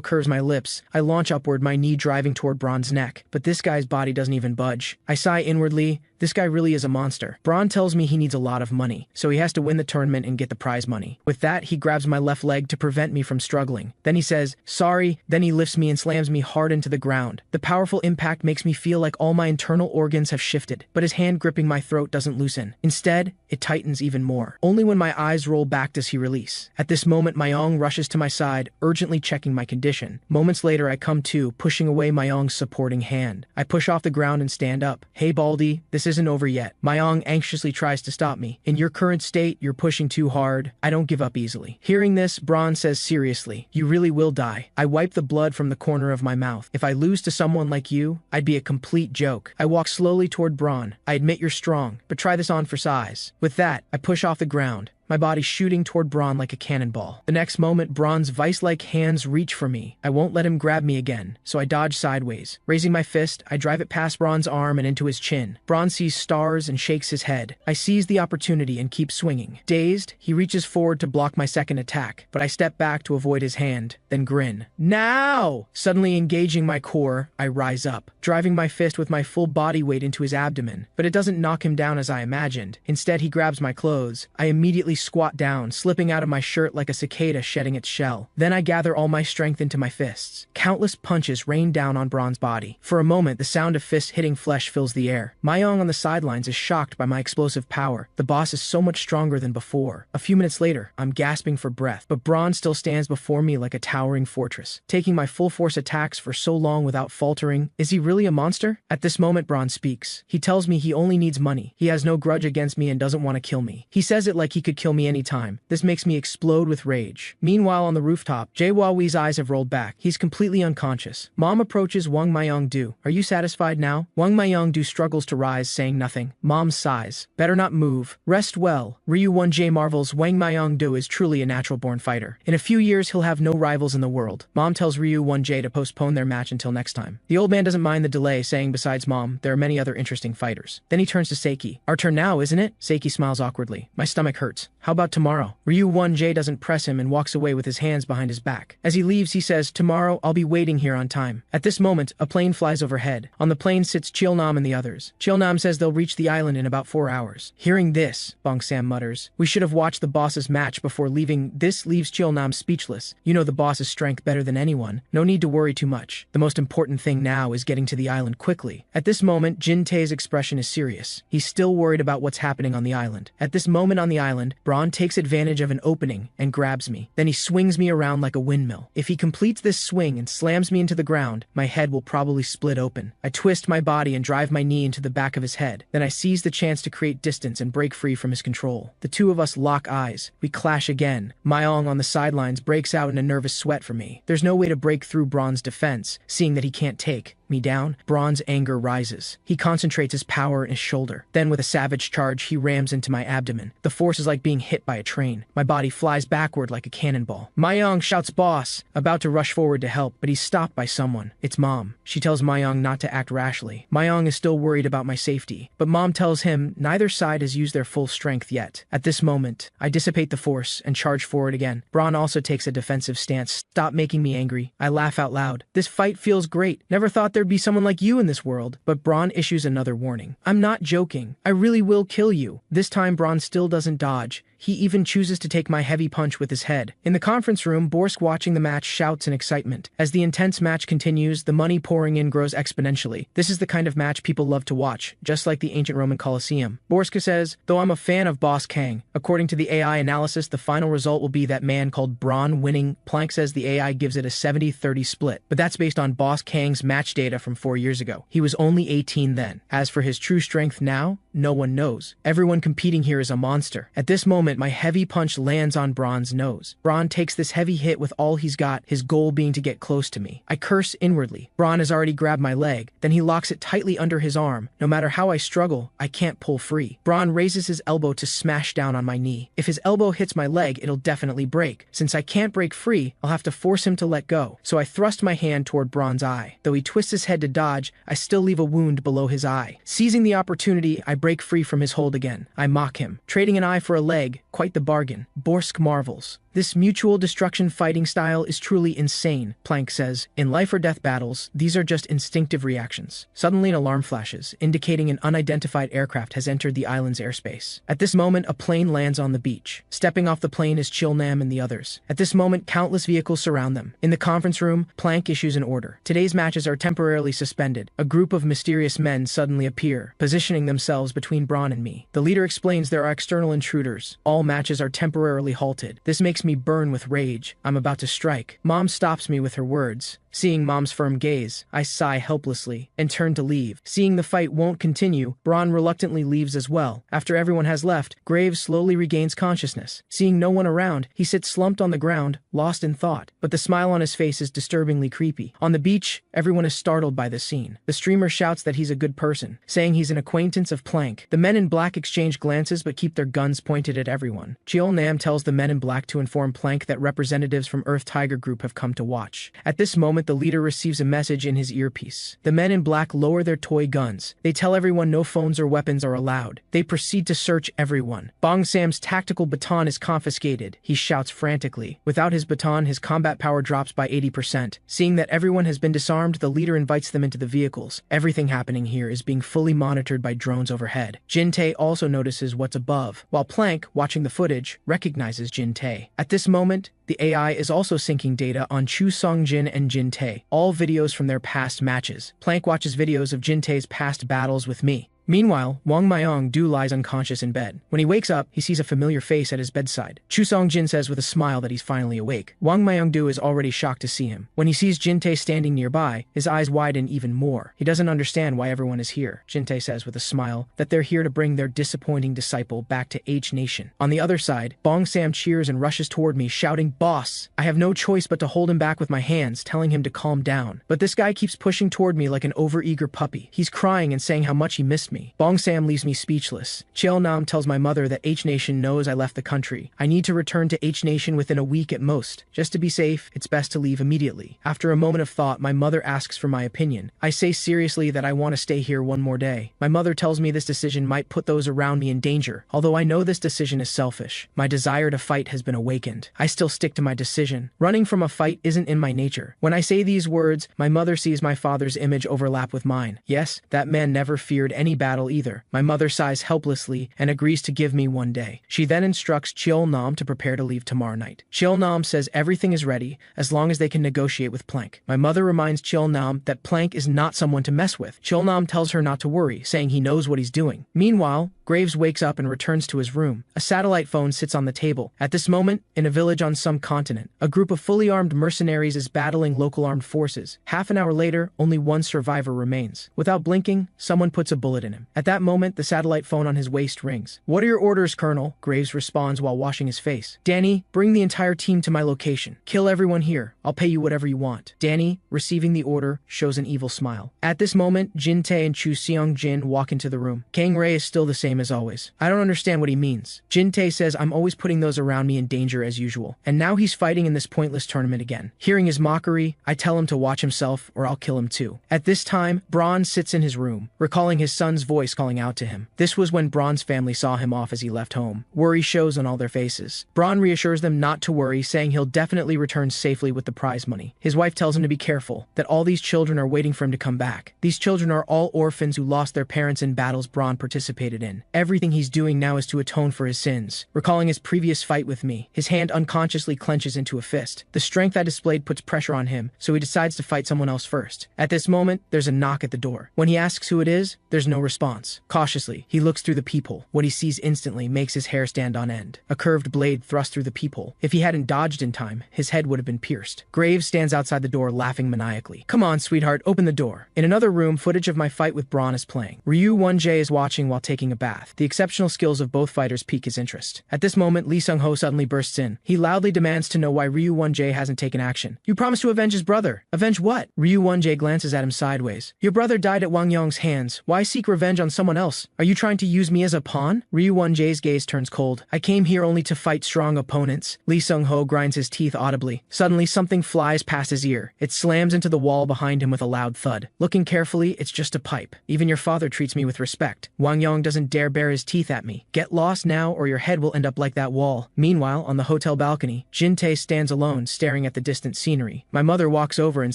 curves my lips. I launch upward, my knee driving toward Braun's neck. But this guy's body doesn't even budge. I sigh inwardly. This guy really is a monster. Braun tells me he needs a lot of money, so he has to win the tournament and get the prize money. With that, he grabs my left leg to prevent me from struggling. Then he says, "Sorry," then he lifts me and slams me hard into the ground. The powerful impact makes me feel like all my internal organs have shifted, but his hand gripping my throat doesn't loosen. Instead, it tightens even more. Only when my eyes roll back does he release. At this moment, Myung rushes to my side, urgently checking my condition. Moments later, I come to, pushing away Myung's supporting hand. I push off the ground and stand up. "Hey Baldy, this This isn't over yet. Mayong anxiously tries to stop me. In your current state, you're pushing too hard. I don't give up easily. Hearing this, Braun says seriously, you really will die. I wipe the blood from the corner of my mouth. If I lose to someone like you, I'd be a complete joke. I walk slowly toward Braun. I admit you're strong, but try this on for size. With that, I push off the ground, my body shooting toward Braun like a cannonball. The next moment, Braun's vice-like hands reach for me. I won't let him grab me again, so I dodge sideways. Raising my fist, I drive it past Braun's arm and into his chin. Braun sees stars and shakes his head. I seize the opportunity and keep swinging. Dazed, he reaches forward to block my second attack, but I step back to avoid his hand, then grin. Now! Suddenly engaging my core, I rise up, driving my fist with my full body weight into his abdomen, but it doesn't knock him down as I imagined. Instead, he grabs my clothes. I immediately squat down, slipping out of my shirt like a cicada shedding its shell. Then I gather all my strength into my fists. Countless punches rain down on Braun's body. For a moment, the sound of fists hitting flesh fills the air. Mayong on the sidelines is shocked by my explosive power. The boss is so much stronger than before. A few minutes later, I'm gasping for breath, but Braun still stands before me like a towering fortress, taking my full force attacks for so long without faltering. Is he really a monster? At this moment, Braun speaks. He tells me he only needs money. He has no grudge against me and doesn't want to kill me. He says it like he could kill me anytime. This makes me explode with rage. Meanwhile, on the rooftop, Jae-Hwa-Wee's eyes have rolled back. He's completely unconscious. Mom approaches Wang Mayong-do. Are you satisfied now? Wang Mayong-do struggles to rise, saying nothing. Mom sighs. Better not move. Rest well. Ryu Won-jae marvels Wang Mayong-do is truly a natural-born fighter. In a few years, he'll have no rivals in the world. Mom tells Ryu Won-jae to postpone their match until next time. The old man doesn't mind the delay, saying besides Mom, there are many other interesting fighters. Then he turns to Seiki. Our turn now, isn't it? Seiki smiles awkwardly. My stomach hurts. How about tomorrow? Ryu Won-jae doesn't press him and walks away with his hands behind his back. As he leaves, he says, tomorrow, I'll be waiting here on time. At this moment, a plane flies overhead. On the plane sits Cheolnam and the others. Cheolnam says they'll reach the island in about 4 hours. Hearing this, Bong Sam mutters, we should have watched the boss's match before leaving. This leaves Cheolnam speechless. You know the boss's strength better than anyone. No need to worry too much. The most important thing now is getting to the island quickly. At this moment, Jin Tae's expression is serious. He's still worried about what's happening on the island. At this moment on the island, Braun takes advantage of an opening and grabs me. Then he swings me around like a windmill. If he completes this swing and slams me into the ground, my head will probably split open. I twist my body and drive my knee into the back of his head. Then I seize the chance to create distance and break free from his control. The two of us lock eyes. We clash again. Mayong on the sidelines breaks out in a nervous sweat for me. There's no way to break through Braun's defense, seeing that he can't take me down. Braun's anger rises. He concentrates his power in his shoulder. Then with a savage charge, he rams into my abdomen. The force is like being hit by a train. My body flies backward like a cannonball. Mayong shouts boss, about to rush forward to help, but he's stopped by someone. It's Mom. She tells Mayong not to act rashly. Mayong is still worried about my safety, but Mom tells him neither side has used their full strength yet. At this moment, I dissipate the force and charge forward again. Braun also takes a defensive stance. Stop making me angry. I laugh out loud. This fight feels great. Never thought there'd be someone like you in this world. But Braun issues another warning. I'm not joking. I really will kill you. This time Braun still doesn't dodge. He even chooses to take my heavy punch with his head. In the conference room, Borsk watching the match shouts in excitement. As the intense match continues, the money pouring in grows exponentially. This is the kind of match people love to watch, just like the ancient Roman Colosseum. Borska says, though I'm a fan of Boss Kang, according to the AI analysis, the final result will be that man called Braun winning. Plank says the AI gives it a 70-30 split, but that's based on Boss Kang's match data from 4 years ago. He was only 18 then. As for his true strength now, no one knows. Everyone competing here is a monster. At this moment, my heavy punch lands on Braun's nose. Braun takes this heavy hit with all he's got, his goal being to get close to me. I curse inwardly. Braun has already grabbed my leg, then he locks it tightly under his arm. No matter how I struggle, I can't pull free. Braun raises his elbow to smash down on my knee. If his elbow hits my leg, it'll definitely break. Since I can't break free, I'll have to force him to let go. So I thrust my hand toward Braun's eye. Though he twists his head to dodge, I still leave a wound below his eye. Seizing the opportunity, I break free from his hold again. I mock him. Trading an eye for a leg, quite the bargain. Borsk marvels. This mutual destruction fighting style is truly insane, Plank says. In life or death battles, these are just instinctive reactions. Suddenly an alarm flashes, indicating an unidentified aircraft has entered the island's airspace. At this moment, a plane lands on the beach. Stepping off the plane is Cheolnam and the others. At this moment, countless vehicles surround them. In the conference room, Plank issues an order. Today's matches are temporarily suspended. A group of mysterious men suddenly appear, positioning themselves between Braun and me. The leader explains there are external intruders. All matches are temporarily halted. This makes me burn with rage. I'm about to strike. Mom stops me with her words. Seeing Mom's firm gaze, I sigh helplessly and turn to leave. Seeing the fight won't continue, Braun reluctantly leaves as well. After everyone has left, Graves slowly regains consciousness. Seeing no one around, he sits slumped on the ground, lost in thought. But the smile on his face is disturbingly creepy. On the beach, everyone is startled by this scene. The streamer shouts that he's a good person, saying he's an acquaintance of Plank. The men in black exchange glances but keep their guns pointed at everyone. Cheol-nam tells the men in black to inform Plank that representatives from Earth Tiger Group have come to watch. At this moment, the leader receives a message in his earpiece. The men in black lower their toy guns. They tell everyone no phones or weapons are allowed. They proceed to search everyone. Bong Sam's tactical baton is confiscated. He shouts frantically. Without his baton, his combat power drops by 80%. Seeing that everyone has been disarmed, the leader invites them into the vehicles. Everything happening here is being fully monitored by drones overhead. Jin-tae also notices what's above, while Plank, watching the footage, recognizes Jin-tae. At this moment, the AI is also syncing data on Chu Song-jin and Jin-tae, all videos from their past matches. Plank watches videos of Jin-tae's past battles with me. Meanwhile, Wang Myung-do lies unconscious in bed. When he wakes up, he sees a familiar face at his bedside. Chu Song-jin says with a smile that he's finally awake. Wang Myung-do is already shocked to see him. When he sees Jin-tae standing nearby, his eyes widen even more. He doesn't understand why everyone is here. Jin-tae says with a smile that they're here to bring their disappointing disciple back to H-Nation. On the other side, Bong Sam cheers and rushes toward me, shouting, "Boss!" I have no choice but to hold him back with my hands, telling him to calm down. But this guy keeps pushing toward me like an overeager puppy. He's crying and saying how much he missed me. Bong Sam leaves me speechless. Cheol-nam tells my mother that H-Nation knows I left the country. I need to return to H-Nation within a week at most. Just to be safe, it's best to leave immediately. After a moment of thought, my mother asks for my opinion. I say seriously that I want to stay here one more day. My mother tells me this decision might put those around me in danger. Although I know this decision is selfish, my desire to fight has been awakened. I still stick to my decision. Running from a fight isn't in my nature. When I say these words, my mother sees my father's image overlap with mine. Yes, that man never feared any battle either. My mother sighs helplessly and agrees to give me one day. She then instructs Cheol-nam to prepare to leave tomorrow night. Cheol-nam says everything is ready as long as they can negotiate with Plank. My mother reminds Cheol-nam that Plank is not someone to mess with. Cheol-nam tells her not to worry, saying he knows what he's doing. Meanwhile, Graves wakes up and returns to his room. A satellite phone sits on the table. At this moment, in a village on some continent, a group of fully armed mercenaries is battling local armed forces. Half an hour later, only one survivor remains. Without blinking, someone puts a bullet in him. At that moment, the satellite phone on his waist rings. "What are your orders, Colonel?" Graves responds while washing his face. "Danny, bring the entire team to my location. Kill everyone here. I'll pay you whatever you want." Danny, receiving the order, shows an evil smile. At this moment, Jin-tae and Chu Seong-jin walk into the room. Kang Rae is still the same as always. I don't understand what he means. Jin-tae says I'm always putting those around me in danger as usual, and now he's fighting in this pointless tournament again. Hearing his mockery, I tell him to watch himself or I'll kill him too. At this time, Braun sits in his room, recalling his son's voice calling out to him. This was when Braun's family saw him off as he left home. Worry shows on all their faces. Braun reassures them not to worry, saying he'll definitely return safely with the prize money. His wife tells him to be careful, that all these children are waiting for him to come back. These children are all orphans who lost their parents in battles Braun participated in. Everything he's doing now is to atone for his sins. Recalling his previous fight with me, his hand unconsciously clenches into a fist. The strength I displayed puts pressure on him, so he decides to fight someone else first. At this moment, there's a knock at the door. When he asks who it is, there's no response. Cautiously, he looks through the peephole. What he sees instantly makes his hair stand on end. A curved blade thrust through the peephole. If he hadn't dodged in time, his head would have been pierced. Graves stands outside the door laughing maniacally. "Come on, sweetheart, open the door." In another room, footage of my fight with Braun is playing. Ryu Won-jae is watching while taking a bath. The exceptional skills of both fighters pique his interest. At this moment, Lee Sung-ho suddenly bursts in. He loudly demands to know why Ryu Won-jae hasn't taken action. "You promised to avenge his brother." "Avenge what?" Ryu Won-jae glances at him sideways. "Your brother died at Wang Yong's hands. Why seek revenge on someone else? Are you trying to use me as a pawn?" Ryu Won-jae's gaze turns cold. "I came here only to fight strong opponents." Lee Sung-ho grinds his teeth audibly. Suddenly, something flies past his ear. It slams into the wall behind him with a loud thud. Looking carefully, it's just a pipe. "Even your father treats me with respect. Wang Yong doesn't dare bare his teeth at me. Get lost now or your head will end up like that wall." Meanwhile, on the hotel balcony, Jin-tae stands alone, staring at the distant scenery. My mother walks over and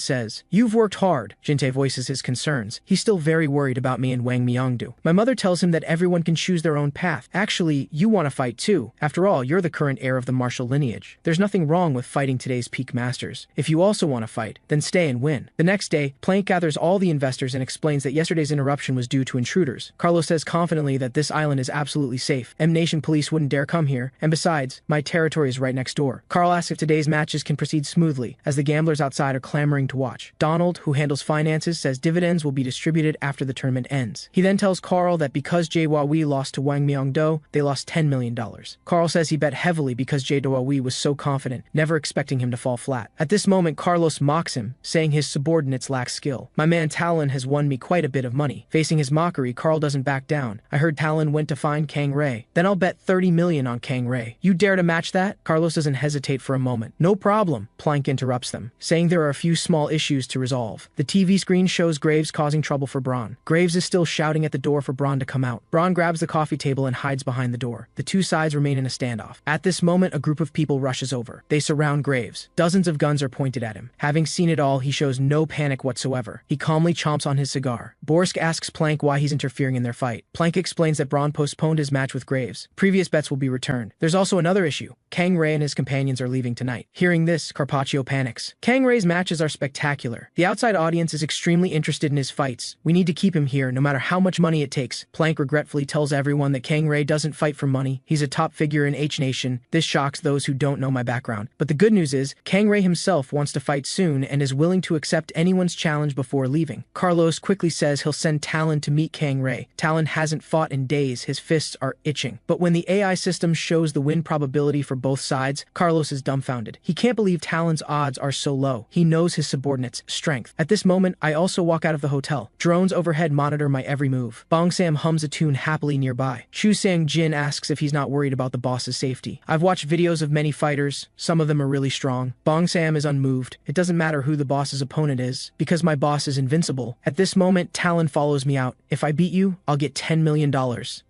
says, "You've worked hard." Jin-tae voices his concerns. He's still very worried about me and Wang Myung-do. My mother tells him that everyone can choose their own path. "Actually, you want to fight too. After all, you're the current heir of the martial lineage. There's nothing wrong with fighting today's peak masters. If you also want to fight, then stay and win." The next day, Plank gathers all the investors and explains that yesterday's interruption was due to intruders. Carlos says confidently that this island is absolutely safe. M-Nation police wouldn't dare come here, and besides, my territory is right next door. Carl asks if today's matches can proceed smoothly, as the gamblers outside are clamoring to watch. Donald, who handles finances, says dividends will be distributed after the tournament ends. He then tells Carl that because Jay Wei lost to Wang Myung-do, they lost $10 million. Carl says he bet heavily because Jay Wei was so confident, never expecting him to fall flat. At this moment, Carlos mocks him, saying his subordinates lack skill. My man Talon has won me quite a bit of money. Facing his mockery, Carl doesn't back down. I heard Talon went to find Kang Ray. Then I'll bet 30 million on Kang Ray. You dare to match that? Carlos doesn't hesitate for a moment. No problem, Plank interrupts them, saying there are a few small issues to resolve. The TV screen shows Graves causing trouble for Braun. Graves is still shouting at the door for Braun to come out. Braun grabs the coffee table and hides behind the door. The two sides remain in a standoff. At this moment, a group of people rushes over. They surround Graves. Dozens of guns are pointed at him. Having seen it all, he shows no panic whatsoever. He calmly chomps on his cigar. Borsk asks Plank why he's interfering in their fight. Plank explains that Braun postponed his match with Graves. Previous bets will be returned. There's also another issue. Kang Ray and his companions are leaving tonight. Hearing this, Carpaccio panics. Kang Ray's matches are spectacular. The outside audience is extremely interested in his fights. We need to keep him here no matter how much money it takes. Plank regretfully tells everyone that Kang Ray doesn't fight for money. He's a top figure in H-Nation. This shocks those who don't know my background. But the good news is, Kang Ray himself wants to fight soon and is willing to accept anyone's challenge before leaving. Carlos quickly says he'll send Talon to meet Kang Ray. Talon hasn't fought in days. His fists are itching. But when the AI system shows the win probability for both sides, Carlos is dumbfounded. He can't believe Talon's odds are so low. He knows his subordinates' strength. At this moment, I also walk out of the hotel. Drones overhead monitor my every move. Bong Sam hums a tune happily nearby. Chu Sang-jin asks if he's not worried about the boss's safety. I've watched videos of many fighters. Some of them are really strong. Bong Sam is unmoved. It doesn't matter who the boss's opponent is, because my boss is invincible. At this moment, Talon follows me out. If I beat you, I'll get $10 million.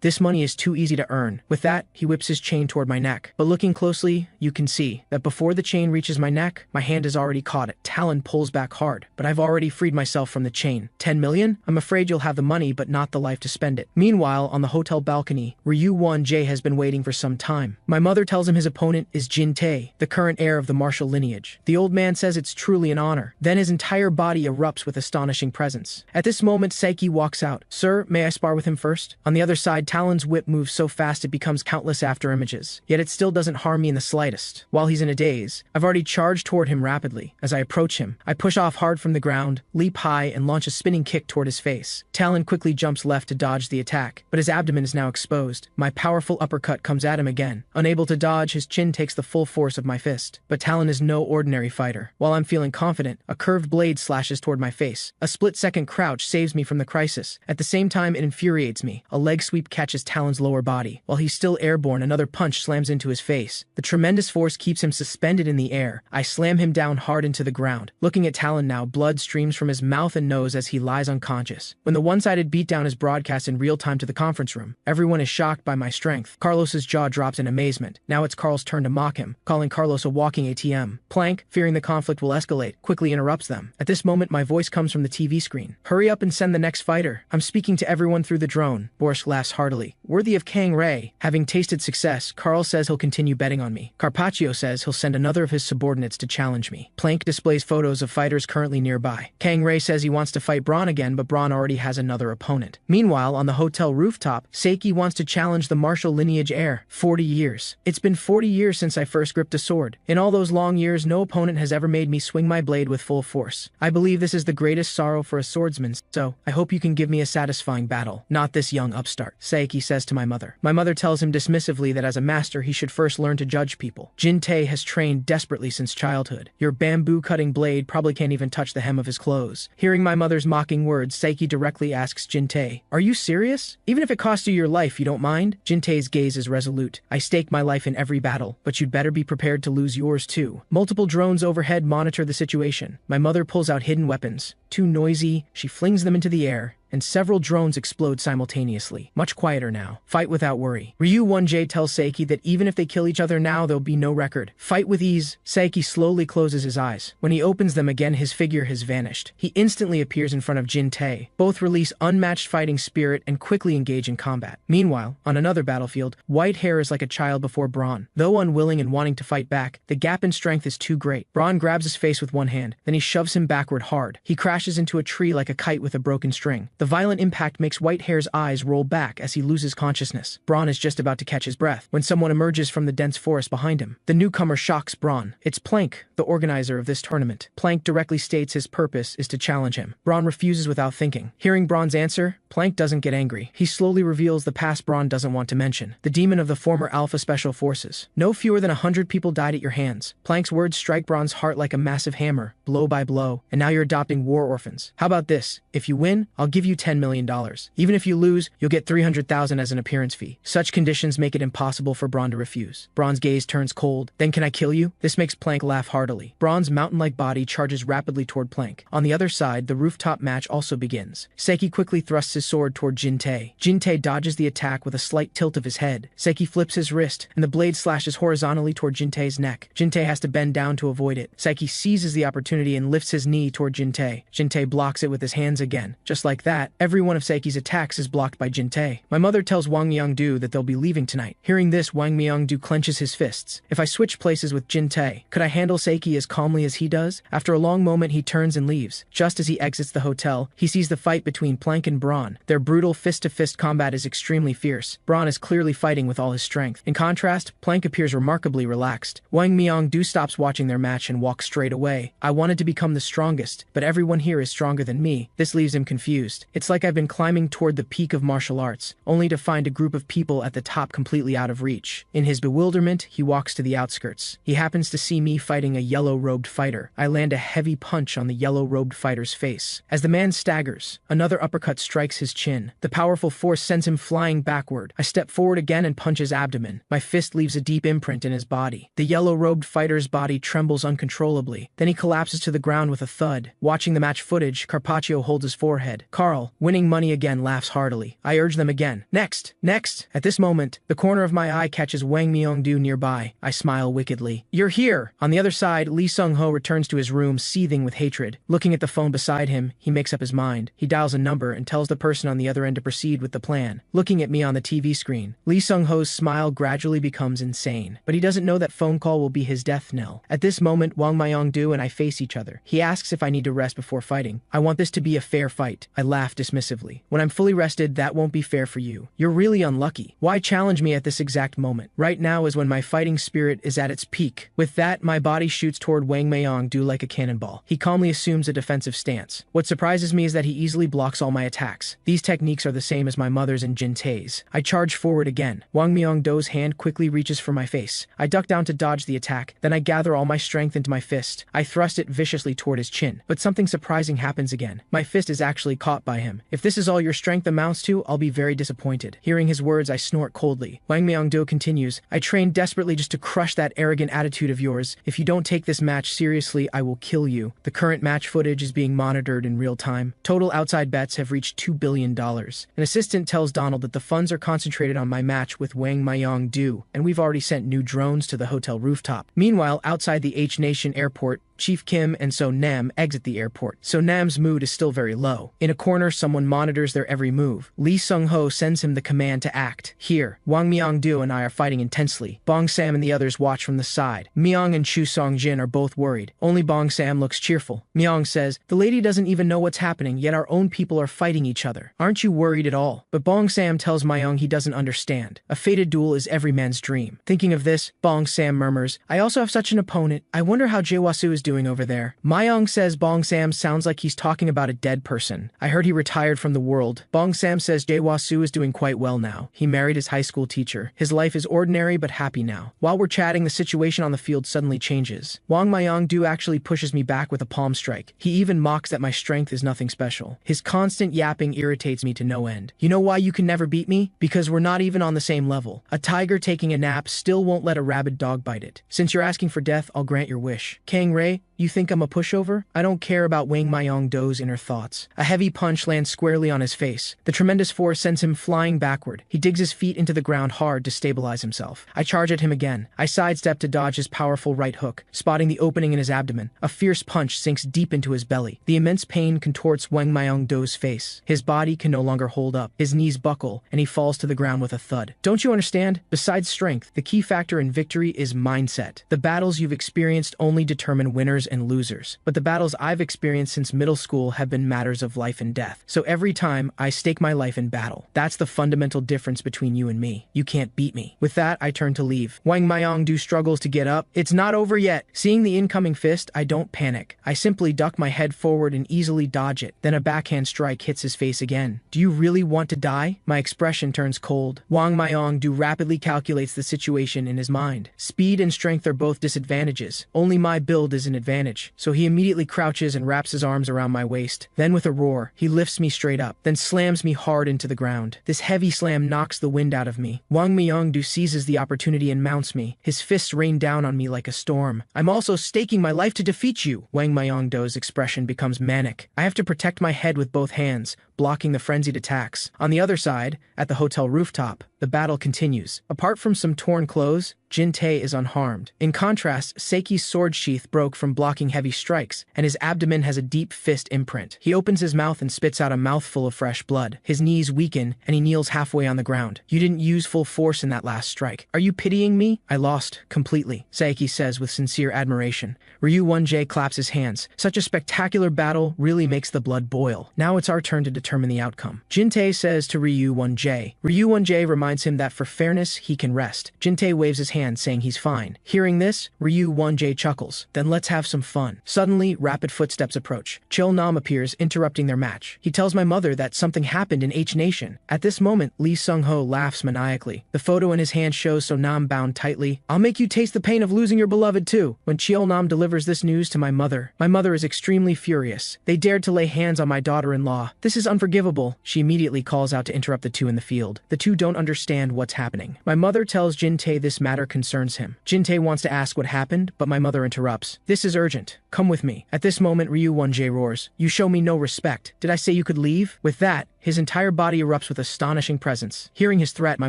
This money is too easy to earn. With that, he whips his chain toward my neck. But looking closely, you can see that before the chain reaches my neck, my hand has already caught it. Talon pulls back hard, but I've already freed myself from the chain. 10 million? I'm afraid you'll have the money, but not the life to spend it. Meanwhile, on the hotel balcony, Ryu Won-jae has been waiting for some time. My mother tells him his opponent is Jin Tae, the current heir of the martial lineage. The old man says it's truly an honor. Then his entire body erupts with astonishing presence. At this moment, Saiki walks out. Sir, may I spar with him first? On the other side, Talon's whip moves so fast it becomes countless after images. Yet it still doesn't harm me in the slightest. While he's in a daze, I've already charged toward him rapidly. As I approach him, I push off hard from the ground, leap high, and launch a spinning kick toward his face. Talon quickly jumps left to dodge the attack, but his abdomen is now exposed. My powerful uppercut comes at him again. Unable to dodge, his chin takes the full force of my fist. But Talon is no ordinary fighter. While I'm feeling confident, a curved blade slashes toward my face. A split-second crouch saves me from the crisis. At the same time, it infuriates me. A leg sweep catches Talon's lower body. While he's still airborne, another punch slams into his face. The tremendous force keeps him suspended in the air. I slam him down hard into the ground. Looking at Talon now, blood streams from his mouth and nose as he lies unconscious. When the one-sided beatdown is broadcast in real time to the conference room, everyone is shocked by my strength. Carlos's jaw drops in amazement. Now it's Carl's turn to mock him, calling Carlos a walking ATM. Plank, fearing the conflict will escalate, quickly interrupts them. At this moment, my voice comes from the TV screen. Hurry up and send the next fighter. I'm speaking to everyone through the drone. Borsk laughs heartily. Worthy of Kang Ray. Having tasted success, Carl says he'll continue betting on me. Carpaccio says he'll send another of his subordinates to challenge me. Plank displays photos of fighters currently nearby. Kang Ray says he wants to fight Braun again, but Braun already has another opponent. Meanwhile, on the hotel rooftop, Seiki wants to challenge the martial lineage heir. 40 years. It's been 40 years since I first gripped a sword. In all those long years, no opponent has ever made me swing my blade with full force. I believe this is the greatest sorrow for a swordsman, so I hope you can give me a satisfying battle. Not this young upstart, Seiki says to my mother. My mother tells him dismissively that as a master he should first learn to judge people. Jin Tae has trained desperately since childhood. Your bamboo-cutting blade probably can't even touch the hem of his clothes. Hearing my mother's mocking words, Seiki directly asks Jin Tae, "Are you serious? Even if it costs you your life, you don't mind?" Jin Tae's gaze is resolute. "I stake my life in every battle, but you'd better be prepared to lose yours too." Multiple drones overhead monitor the situation. My mother pulls out hidden weapons. Too noisy, she flings them into the air, and several drones explode simultaneously. Much quieter now. Fight without worry. Ryu Won-jae tells Seiki that even if they kill each other now, there'll be no record. Fight with ease. Seiki slowly closes his eyes. When he opens them again, his figure has vanished. He instantly appears in front of Jin Tae. Both release unmatched fighting spirit and quickly engage in combat. Meanwhile, on another battlefield, White Hair is like a child before Braun. Though unwilling and wanting to fight back, the gap in strength is too great. Braun grabs his face with one hand, then he shoves him backward hard. He crashes into a tree like a kite with a broken string. The violent impact makes Whitehair's eyes roll back as he loses consciousness. Braun is just about to catch his breath when someone emerges from the dense forest behind him. The newcomer shocks Braun. It's Plank, the organizer of this tournament. Plank directly states his purpose is to challenge him. Braun refuses without thinking. Hearing Braun's answer, Plank doesn't get angry. He slowly reveals the past Braun doesn't want to mention. The demon of the former Alpha Special Forces. No fewer than 100 people died at your hands. Plank's words strike Braun's heart like a massive hammer, blow by blow, and now you're adopting war orphans. How about this? If you win, I'll give you $10 million. Even if you lose, you'll get $300,000 as an appearance fee. Such conditions make it impossible for Braun to refuse. Braun's gaze turns cold. Then can I kill you? This makes Plank laugh heartily. Braun's mountain-like body charges rapidly toward Plank. On the other side, the rooftop match also begins. Seki quickly thrusts his sword toward Jin-tae. Jin-tae dodges the attack with a slight tilt of his head. Seki flips his wrist, and the blade slashes horizontally toward Jin-tae's neck. Jin-tae has to bend down to avoid it. Seki seizes the opportunity and lifts his knee toward Jin-tae. Jin-tae blocks it with his hands again. Just like that, every one of Seki's attacks is blocked by Jin-tae. My mother tells Wang Myeong-do that they'll be leaving tonight. Hearing this, Wang Myeong-do clenches his fists. If I switch places with Jin-tae, could I handle Seki as calmly as he does? After a long moment, he turns and leaves. Just as he exits the hotel, he sees the fight between Plank and Braun. Their brutal fist-to-fist combat is extremely fierce. Braun is clearly fighting with all his strength. In contrast, Plank appears remarkably relaxed. Wang Myeong-do stops watching their match and walks straight away. I wanted to become the strongest, but everyone here is stronger than me. This leaves him confused. It's like I've been climbing toward the peak of martial arts, only to find a group of people at the top completely out of reach. In his bewilderment, he walks to the outskirts. He happens to see me fighting a yellow-robed fighter. I land a heavy punch on the yellow-robed fighter's face. As the man staggers, another uppercut strikes his chin. The powerful force sends him flying backward. I step forward again and punch his abdomen. My fist leaves a deep imprint in his body. The yellow-robed fighter's body trembles uncontrollably. Then he collapses to the ground with a thud. Watching the match footage, Carpaccio holds his forehead. Carl, winning money again, laughs heartily. I urge them again. Next! Next! At this moment, the corner of my eye catches Wang Myeong-do nearby. I smile wickedly. You're here! On the other side, Lee Sung-ho returns to his room, seething with hatred. Looking at the phone beside him, he makes up his mind. He dials a number and tells the person on the other end to proceed with the plan. Looking at me on the TV screen, Lee Sung-ho's smile gradually becomes insane. But he doesn't know that phone call will be his death knell. At this moment, Wang Myeong-do and I face each other. He asks if I need to rest before fighting. I want this to be a fair fight. I laugh dismissively. When I'm fully rested, that won't be fair for you. You're really unlucky. Why challenge me at this exact moment? Right now is when my fighting spirit is at its peak. With that, my body shoots toward Wang Myeong-do like a cannonball. He calmly assumes a defensive stance. What surprises me is that he easily blocks all my attacks. These techniques are the same as my mother's and Jin-tae's. I charge forward again. Wang Myeong-do's hand quickly reaches for my face. I duck down to dodge the attack, then I gather all my strength into my fist. I thrust it viciously toward his chin. But something surprising happens again. My fist is actually caught by him. If this is all your strength amounts to, I'll be very disappointed. Hearing his words, I snort coldly. Wang Myeong-do continues, I trained desperately just to crush that arrogant attitude of yours. If you don't take this match seriously, I will kill you. The current match footage is being monitored in real time. Total outside bets have reached $2 billion. An assistant tells Donald that the funds are concentrated on my match with Wang Myeong-do, and we've already sent new drones to the hotel rooftop. Meanwhile, outside the H-Nation airport, Chief Kim and So Nam exit the airport. So Nam's mood is still very low. In a corner, someone monitors their every move. Lee Sung-ho sends him the command to act. Here, Wang Myeong-do and I are fighting intensely. Bong Sam and the others watch from the side. Myeong and Chu Song-jin are both worried. Only Bong Sam looks cheerful. Myeong says, the lady doesn't even know what's happening, yet our own people are fighting each other. Aren't you worried at all? But Bong Sam tells Myeong he doesn't understand. A fated duel is every man's dream. Thinking of this, Bong Sam murmurs, I also have such an opponent. I wonder how Jae-wasu is doing over there. Myeong says Bong Sam sounds like he's talking about a dead person. I heard he retired from the world. Bong Sam says Jae-wasu is doing quite well now. He married his high school teacher. His life is ordinary but happy now. While we're chatting, the situation on the field suddenly changes. Wang Myeong-do actually pushes me back with a palm strike. He even mocks that my strength is nothing special. His constant yapping irritates me to no end. You know why you can never beat me? Because we're not even on the same level. A tiger taking a nap still won't let a rabid dog bite it. Since you're asking for death, I'll grant your wish. Kang Rae, you think I'm a pushover? I don't care about Wang Myeong-do's inner thoughts. A heavy punch lands squarely on his face. The tremendous force sends him flying backward. He digs his feet into the ground hard to stabilize himself. I charge at him again. I sidestep to dodge his powerful right hook, spotting the opening in his abdomen. A fierce punch sinks deep into his belly. The immense pain contorts Wang Myeong-do's face. His body can no longer hold up. His knees buckle, and he falls to the ground with a thud. Don't you understand? Besides strength, the key factor in victory is mindset. The battles you've experienced only determine winners. winners and losers. But the battles I've experienced since middle school have been matters of life and death. So every time, I stake my life in battle. That's the fundamental difference between you and me. You can't beat me. With that, I turn to leave. Wang Myongdu struggles to get up. It's not over yet. Seeing the incoming fist, I don't panic. I simply duck my head forward and easily dodge it. Then a backhand strike hits his face again. Do you really want to die? My expression turns cold. Wang Myongdu rapidly calculates the situation in his mind. Speed and strength are both disadvantages. Only my build is an advantage. So he immediately crouches and wraps his arms around my waist. Then with a roar, he lifts me straight up, then slams me hard into the ground. This heavy slam knocks the wind out of me. Wang Myongdu seizes the opportunity and mounts me. His fists rain down on me like a storm. I'm also staking my life to defeat you. Wang Myongdo's expression becomes manic. I have to protect my head with both hands, blocking the frenzied attacks. On the other side, at the hotel rooftop, the battle continues. Apart from some torn clothes, Jin-tae is unharmed. In contrast, Seiki's sword sheath broke from blocking heavy strikes, and his abdomen has a deep fist imprint. He opens his mouth and spits out a mouthful of fresh blood. His knees weaken, and he kneels halfway on the ground. You didn't use full force in that last strike. Are you pitying me? I lost completely, Seiki says with sincere admiration. Ryu Won-jae claps his hands. Such a spectacular battle really makes the blood boil. Now it's our turn to determine the outcome. Jin-tae says to Ryu Won-jae. Ryu Won-jae reminds him that for fairness, he can rest. Jin-tae waves his hand, saying he's fine. Hearing this, Ryu Won-jae chuckles. Then let's have some fun. Suddenly, rapid footsteps approach. Chil-nam appears, interrupting their match. He tells my mother that something happened in H-Nation. At this moment, Lee Sung-ho laughs maniacally. The photo in his hand shows So-nam bound tightly. I'll make you taste the pain of losing your beloved too. When Chil-nam delivers this news to my mother is extremely furious. They dared to lay hands on my daughter-in-law. This is unforgivable. She immediately calls out to interrupt the two in the field. The two don't understand what's happening. My mother tells Jin-tae this matter concerns him. Jin-tae wants to ask what happened, but my mother interrupts. This is urgent. Come with me. At this moment, Ryu Won-jae roars. You show me no respect. Did I say you could leave? With that, his entire body erupts with astonishing presence. Hearing his threat, my